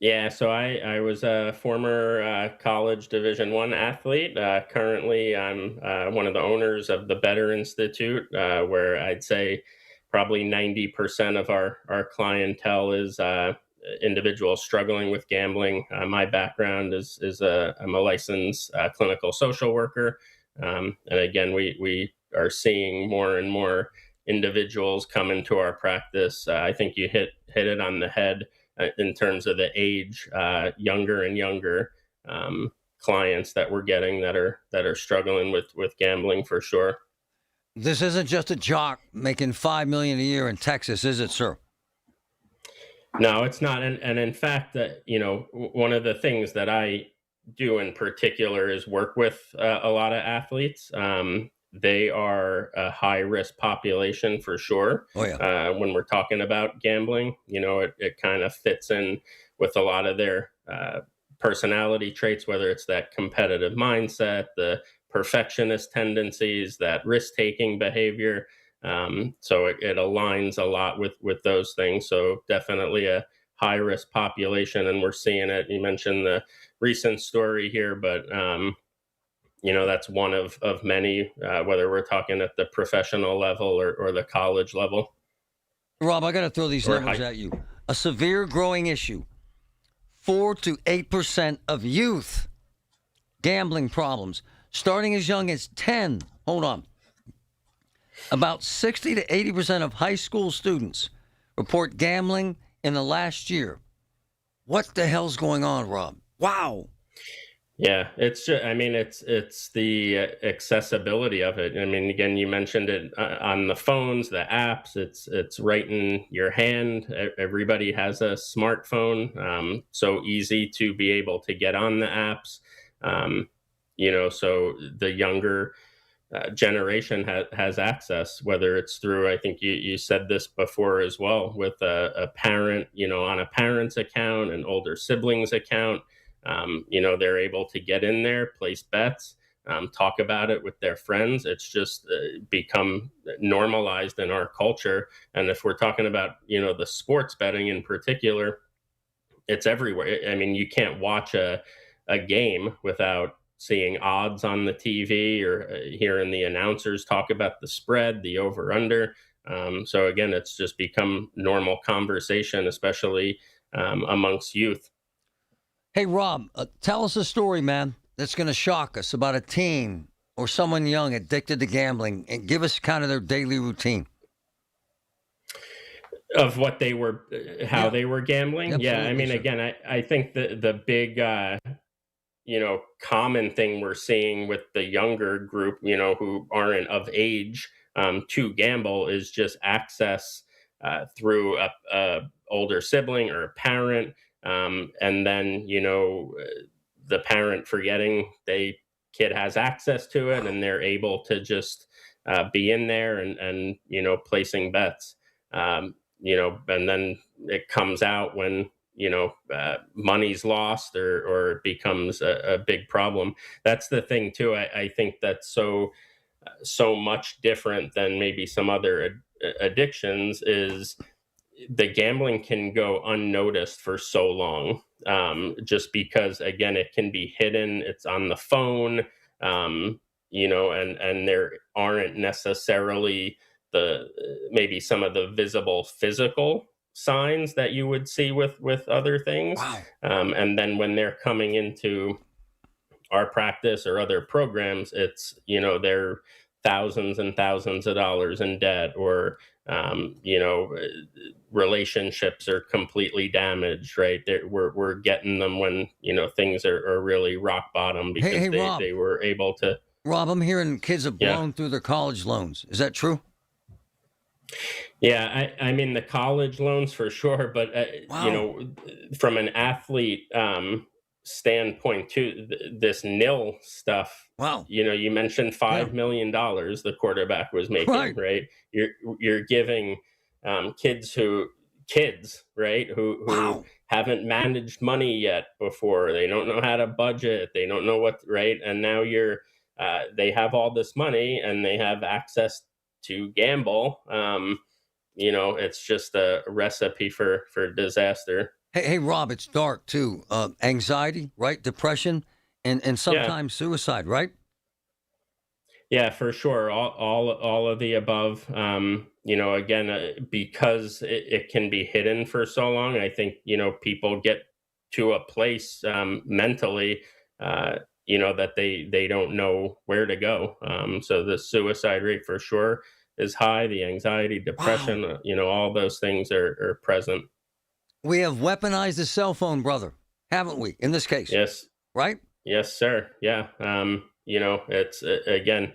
Yeah, so I was a former college Division I athlete. Currently, I'm one of the owners of the Better Institute, where I'd say probably 90% of our clientele is individuals struggling with gambling. My background is I'm a licensed clinical social worker. And again, we are seeing more and more individuals come into our practice. I think you hit it on the head in terms of the age, younger and younger clients that we're getting that are struggling with gambling for sure. This isn't just a jock making $5 million a year in Texas, is it, sir? No, it's not. And in fact, one of the things that I do in particular is work with a lot of athletes. They are a high-risk population for sure. Oh, yeah. When we're talking about gambling, it kind of fits in with a lot of their personality traits, whether it's that competitive mindset, the perfectionist tendencies, that risk-taking behavior. So it aligns a lot with those things. So definitely a high-risk population, and we're seeing it. You mentioned the recent story here, but that's one of many, whether we're talking at the professional level or the college level. Rob, I got to throw these numbers at you. A severe growing issue. 4 to 8% of youth gambling problems, starting as young as 10. Hold on. About 60 to 80% of high school students report gambling in the last year. What the hell's going on, Rob? Wow. Yeah, it's just, it's the accessibility of it. I mean, again, you mentioned it on the phones, the apps. It's right in your hand. Everybody has a smartphone, so easy to be able to get on the apps. So the younger generation has access, whether it's through, I think you said this before as well, with a parent, on a parent's account, an older sibling's account. They're able to get in there, place bets, talk about it with their friends. It's just become normalized in our culture. And if we're talking about, the sports betting in particular, it's everywhere. I mean, you can't watch a game without seeing odds on the TV or hearing the announcers talk about the spread, the over-under. So again, it's just become normal conversation, especially amongst youth. Hey, Rob, tell us a story, man, that's going to shock us about a teen or someone young addicted to gambling, and give us kind of their daily routine. Of what they were, how they were gambling? Absolutely, yeah, I mean, sir. again, I think the big, common thing we're seeing with the younger group, who aren't of age to gamble is just access through a older sibling or a parent. And then, the parent forgetting kid has access to it and they're able to just be in there and placing bets, and then it comes out when, money's lost or it becomes a big problem. That's the thing too. I think that's so much different than maybe some other addictions is the gambling can go unnoticed for so long, just because, again, it can be hidden. It's on the phone, and there aren't necessarily maybe some of the visible physical signs that you would see with other things. Wow. And then when they're coming into our practice or other programs, it's, they're thousands and thousands of dollars in debt, or relationships are completely damaged, right? We're getting them when things are really rock bottom because Rob, they were able to. Rob, I'm hearing kids have blown through their college loans. Is that true? Yeah, I mean the college loans for sure, but from an athlete standpoint too, this nil stuff. Wow. You mentioned $5 million the quarterback was making, right? You're giving kids, right, who haven't managed money yet before. They don't know how to budget. They don't know what, right? And now they have all this money and they have access to gamble. It's just a recipe for disaster. Hey, Rob, it's dark too. Anxiety, right? Depression, and sometimes suicide, right? Yeah, for sure. All of the above. Again, because it can be hidden for so long, I think, people get to a place mentally, that they don't know where to go. So the suicide rate for sure is high. The anxiety, depression, all those things are present. We have weaponized the cell phone, brother, haven't we, in this case? Yes. Right? Yes, sir. Yeah. It's, again,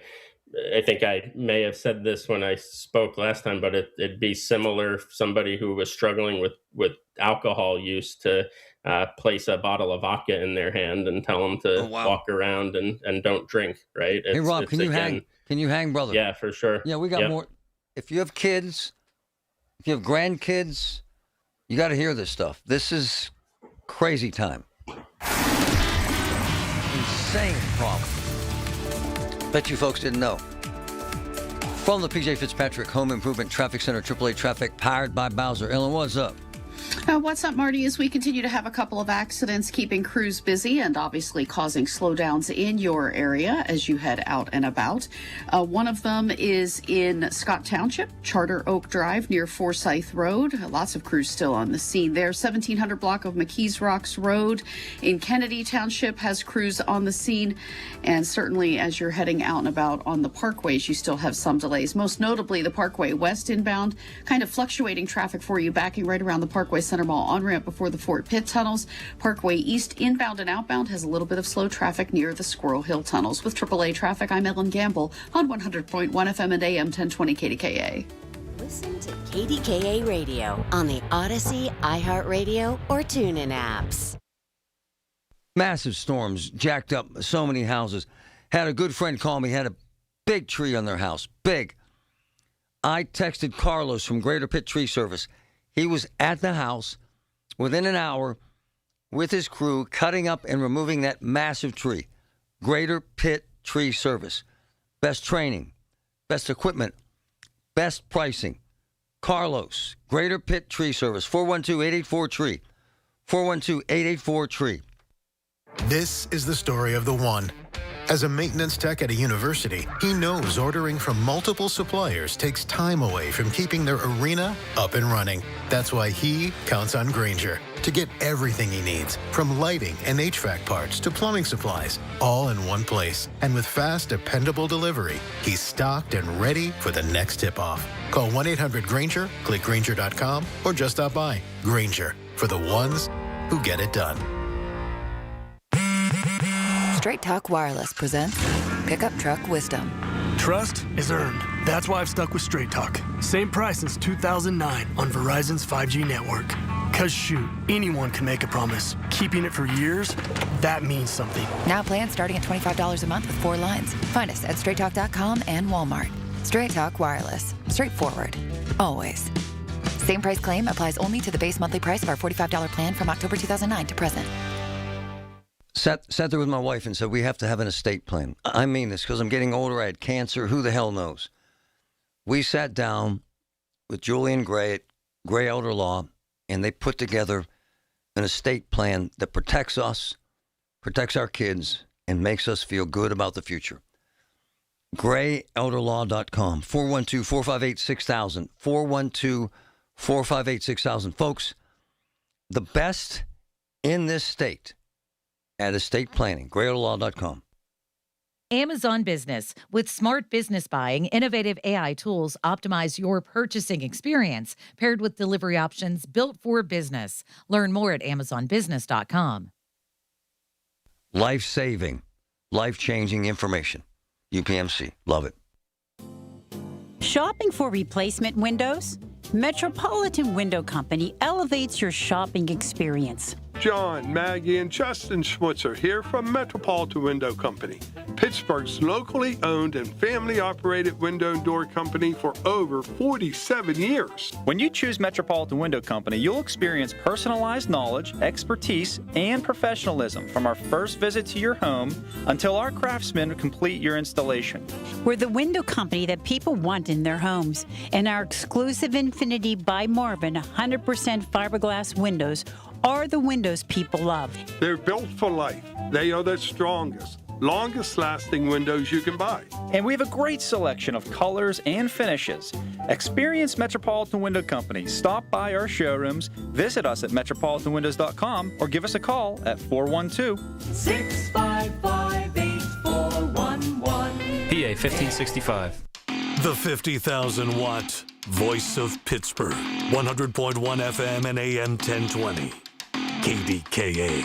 I think I may have said this when I spoke last time, but it'd be similar if somebody who was struggling with alcohol use to place a bottle of vodka in their hand and tell them to walk around and don't drink, right? Hey, Rob, can you hang? Can you hang, brother? Yeah, for sure. Yeah, we got more. If you have kids, if you have grandkids, you got to hear this stuff. This is crazy time. Insane problem. Bet you folks didn't know. From the PJ Fitzpatrick Home Improvement Traffic Center, AAA Traffic, powered by Bowser. Ellen, what's up? What's up, Marty? As we continue to have a couple of accidents keeping crews busy and obviously causing slowdowns in your area as you head out and about. One of them is in Scott Township, Charter Oak Drive near Forsyth Road. Lots of crews still on the scene there. 1700 block of McKees Rocks Road in Kennedy Township has crews on the scene. And certainly as you're heading out and about on the parkways, you still have some delays. Most notably, the Parkway West inbound, kind of fluctuating traffic for you, backing right around the Parkway Center Mall on-ramp before the Fort Pitt tunnels. Parkway East inbound and outbound has a little bit of slow traffic near the Squirrel Hill tunnels. With AAA traffic, I'm Ellen Gamble on 100.1 FM and AM 1020 KDKA. Listen to KDKA Radio on the Odyssey, iHeartRadio, or TuneIn apps. Massive storms jacked up so many houses. Had a good friend call me, had a big tree on their house. Big. I texted Carlos from Greater Pitt Tree Service. He was at the house within an hour with his crew cutting up and removing that massive tree. Greater Pitt Tree Service. Best training, best equipment, best pricing. Carlos, Greater Pitt Tree Service, 412-884-TREE. 412-884-TREE. This is the story of the one. As a maintenance tech at a university, he knows ordering from multiple suppliers takes time away from keeping their arena up and running. That's why he counts on Grainger to get everything he needs, from lighting and HVAC parts to plumbing supplies, all in one place. And with fast, dependable delivery, he's stocked and ready for the next tip-off. Call 1-800-GRAINGER, click Grainger.com, or just stop by. Grainger, for the ones who get it done. Straight Talk Wireless presents Pickup Truck Wisdom. Trust is earned. That's why I've stuck with Straight Talk. Same price since 2009 on Verizon's 5G network. Cause shoot, anyone can make a promise. Keeping it for years, that means something. Now plans starting at $25 a month with 4 lines. Find us at straighttalk.com and Walmart. Straight Talk Wireless. Straightforward. Always. Same price claim applies only to the base monthly price of our $45 plan from October 2009 to present. Sat there with my wife and said, we have to have an estate plan. I mean this because I'm getting older. I had cancer. Who the hell knows? We sat down with Julian Gray at Gray Elder Law, and they put together an estate plan that protects us, protects our kids, and makes us feel good about the future. GrayElderLaw.com, 412-458-6000, 412-458-6000. Folks, the best in this state at estate planning, GrayElderLaw.com. Amazon Business. With smart business buying, innovative AI tools optimize your purchasing experience, paired with delivery options built for business. Learn more at AmazonBusiness.com. Life-saving, life-changing information. UPMC. Love it. Shopping for replacement windows? Metropolitan Window Company elevates your shopping experience. John, Maggie, and Justin Schmutzer here from Metropolitan Window Company, Pittsburgh's locally owned and family-operated window and door company for over 47 years. When you choose Metropolitan Window Company, you'll experience personalized knowledge, expertise, and professionalism from our first visit to your home until our craftsmen complete your installation. We're the window company that people want in their homes, and our exclusive Infinity by Marvin 100% fiberglass windows are the windows people love. They're built for life. They are the strongest, longest-lasting windows you can buy. And we have a great selection of colors and finishes. Experience Metropolitan Window Company. Stop by our showrooms, visit us at metropolitanwindows.com, or give us a call at 412-655-8411. PA 1565. The 50,000-watt voice of Pittsburgh. 100.1 FM and AM 1020. KDKA.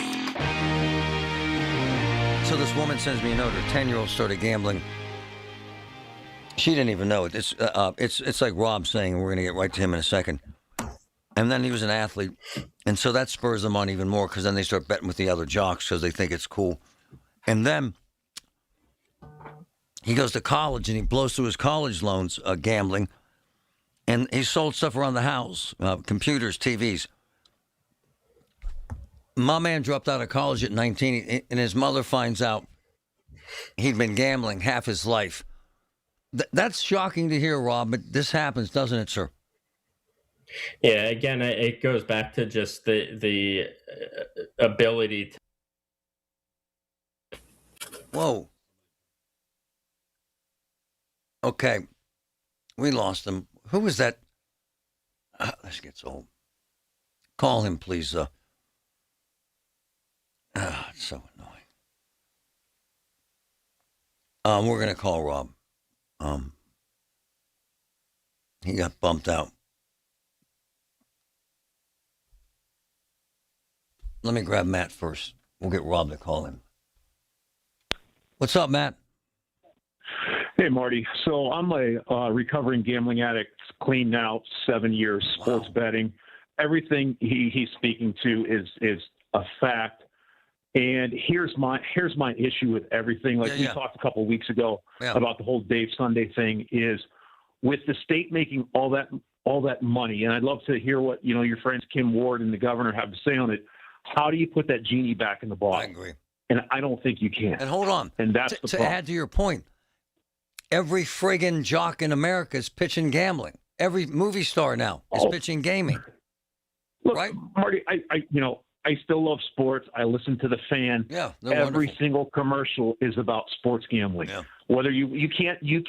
So this woman sends me a note. Her 10-year-old started gambling. She didn't even know it. It's like Rob saying, we're going to get right to him in a second. And then he was an athlete. And so that spurs them on even more because then they start betting with the other jocks because they think it's cool. And then he goes to college and he blows through his college loans gambling. And he sold stuff around the house, computers, TVs. My man dropped out of college at 19, and his mother finds out he'd been gambling half his life. That's shocking to hear, Rob, but this happens, doesn't it, sir? Yeah, again, it goes back to just the ability to... Whoa. Okay. We lost him. Who was that? This gets old. Call him, please. It's so annoying. We're going to call Rob. He got bumped out. Let me grab Matt first. We'll get Rob to call him. What's up, Matt? Hey, Marty. So I'm a recovering gambling addict, clean now, 7 years, sports betting. Everything he's speaking to is a fact. And here's my issue with everything. Like we talked a couple of weeks ago about the whole Dave Sunday thing is with the state making all that money. And I'd love to hear what, your friends Kim Ward and the governor have to say on it. How do you put that genie back in the bottle? I agree. And I don't think you can. And hold on. And that's the problem. To add to your point, every friggin' jock in America is pitching gambling. Every movie star now is pitching gaming. Look, right? Marty, I still love sports. I listen to the fan. Yeah, every single commercial is about sports gambling. Yeah. Whether you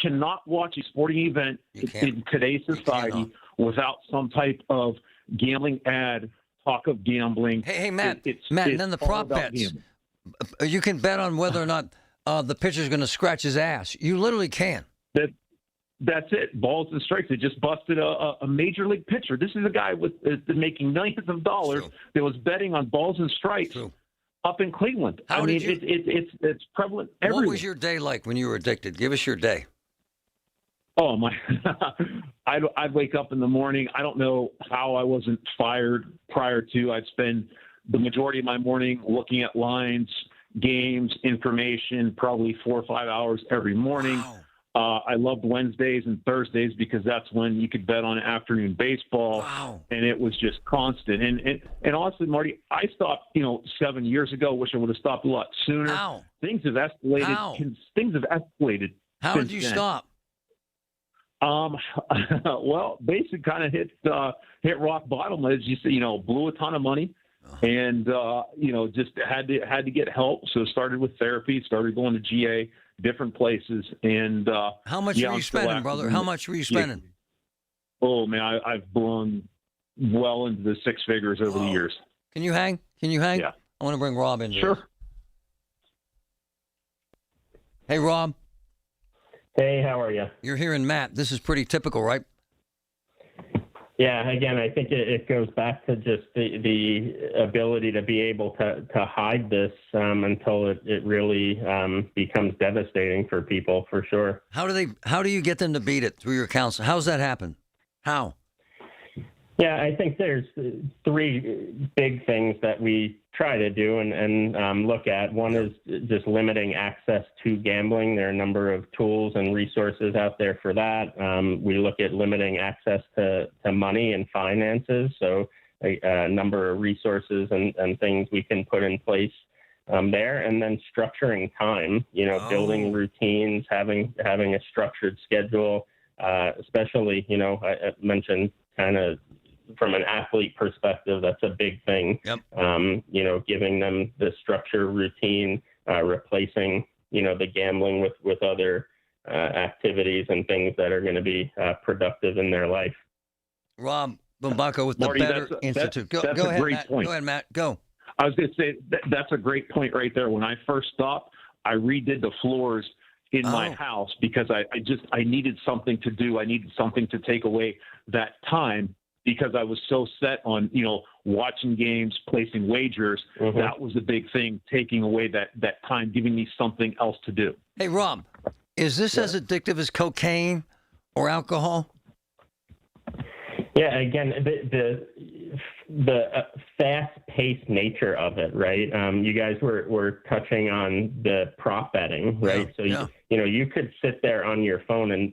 cannot watch a sporting event in today's society without some type of gambling ad, talk of gambling. Hey, Matt. Matt, and then the prop bets. Gambling. You can bet on whether or not the pitcher's going to scratch his ass. You literally can. That's it. Balls and strikes. It just busted a major league pitcher. This is a guy with making millions of dollars that was betting on balls and strikes up in Cleveland. It's prevalent everywhere. What was your day like when you were addicted? Give us your day. Oh my! I'd wake up in the morning. I don't know how I wasn't fired prior to. I'd spend the majority of my morning looking at lines, games, information, probably 4 or 5 hours every morning. Wow. I loved Wednesdays and Thursdays because that's when you could bet on afternoon baseball. Wow. And it was just constant. And honestly, Marty, I stopped, 7 years ago. Wish I would have stopped a lot sooner. How? Things have escalated. How? Things have escalated. How did you then. stop? Well, basically kind of hit rock bottom, as you say, blew a ton of money and, just had to get help. So started with therapy, started going to GA, different places. And, how much were you spending, brother? How much were you spending? Oh man, I've blown well into the six figures over the years. Can you hang? Yeah. I want to bring Rob in. Sure. Hey, Rob. Hey, how are you? You're hearing Matt. This is pretty typical, right? Yeah, again, I think it goes back to just the ability to be able to hide this until it really becomes devastating for people, for sure. How do you get them to beat it through your counsel? How's that happen? How? Yeah, I think there's three big things that we try to do and look at. One is just limiting access to gambling. There are a number of tools and resources out there for that. We look at limiting access to money and finances. So a number of resources and things we can put in place there. And then structuring time, building routines, having a structured schedule, especially, I mentioned kind of from an athlete perspective, that's a big thing. Yep. Giving them the structure, routine, replacing, the gambling with other activities and things that are going to be productive in their life. Rob Bombacco with Marty, the Better Institute. Go ahead, Matt. Point. Go ahead, Matt. Go. I was going to say that's a great point right there. When I first stopped, I redid the floors in my house because I needed something to do. I needed something to take away that time because I was so set on, watching games, placing wagers. Mm-hmm. That was a big thing, taking away that time, giving me something else to do. Hey, Rob, is this as addictive as cocaine or alcohol? Yeah, again, the fast-paced nature of it, right? You guys were touching on the prop betting, right? Yeah, so you could sit there on your phone and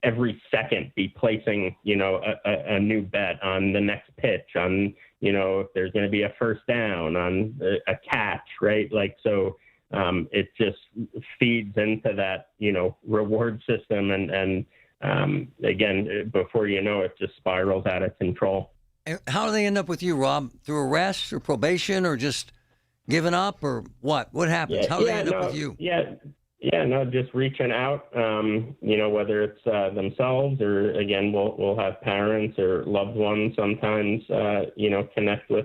every second be placing, a new bet on the next pitch, on, if there's going to be a first down, on a catch, right? So it just feeds into that, reward system. And again, before you know it, just spirals out of control. And how do they end up with you, Rob? Through arrest or probation or just giving up or what? What happens? How do they end up with you? Yeah, no, just reaching out, whether it's themselves or, again, we'll have parents or loved ones sometimes, connect with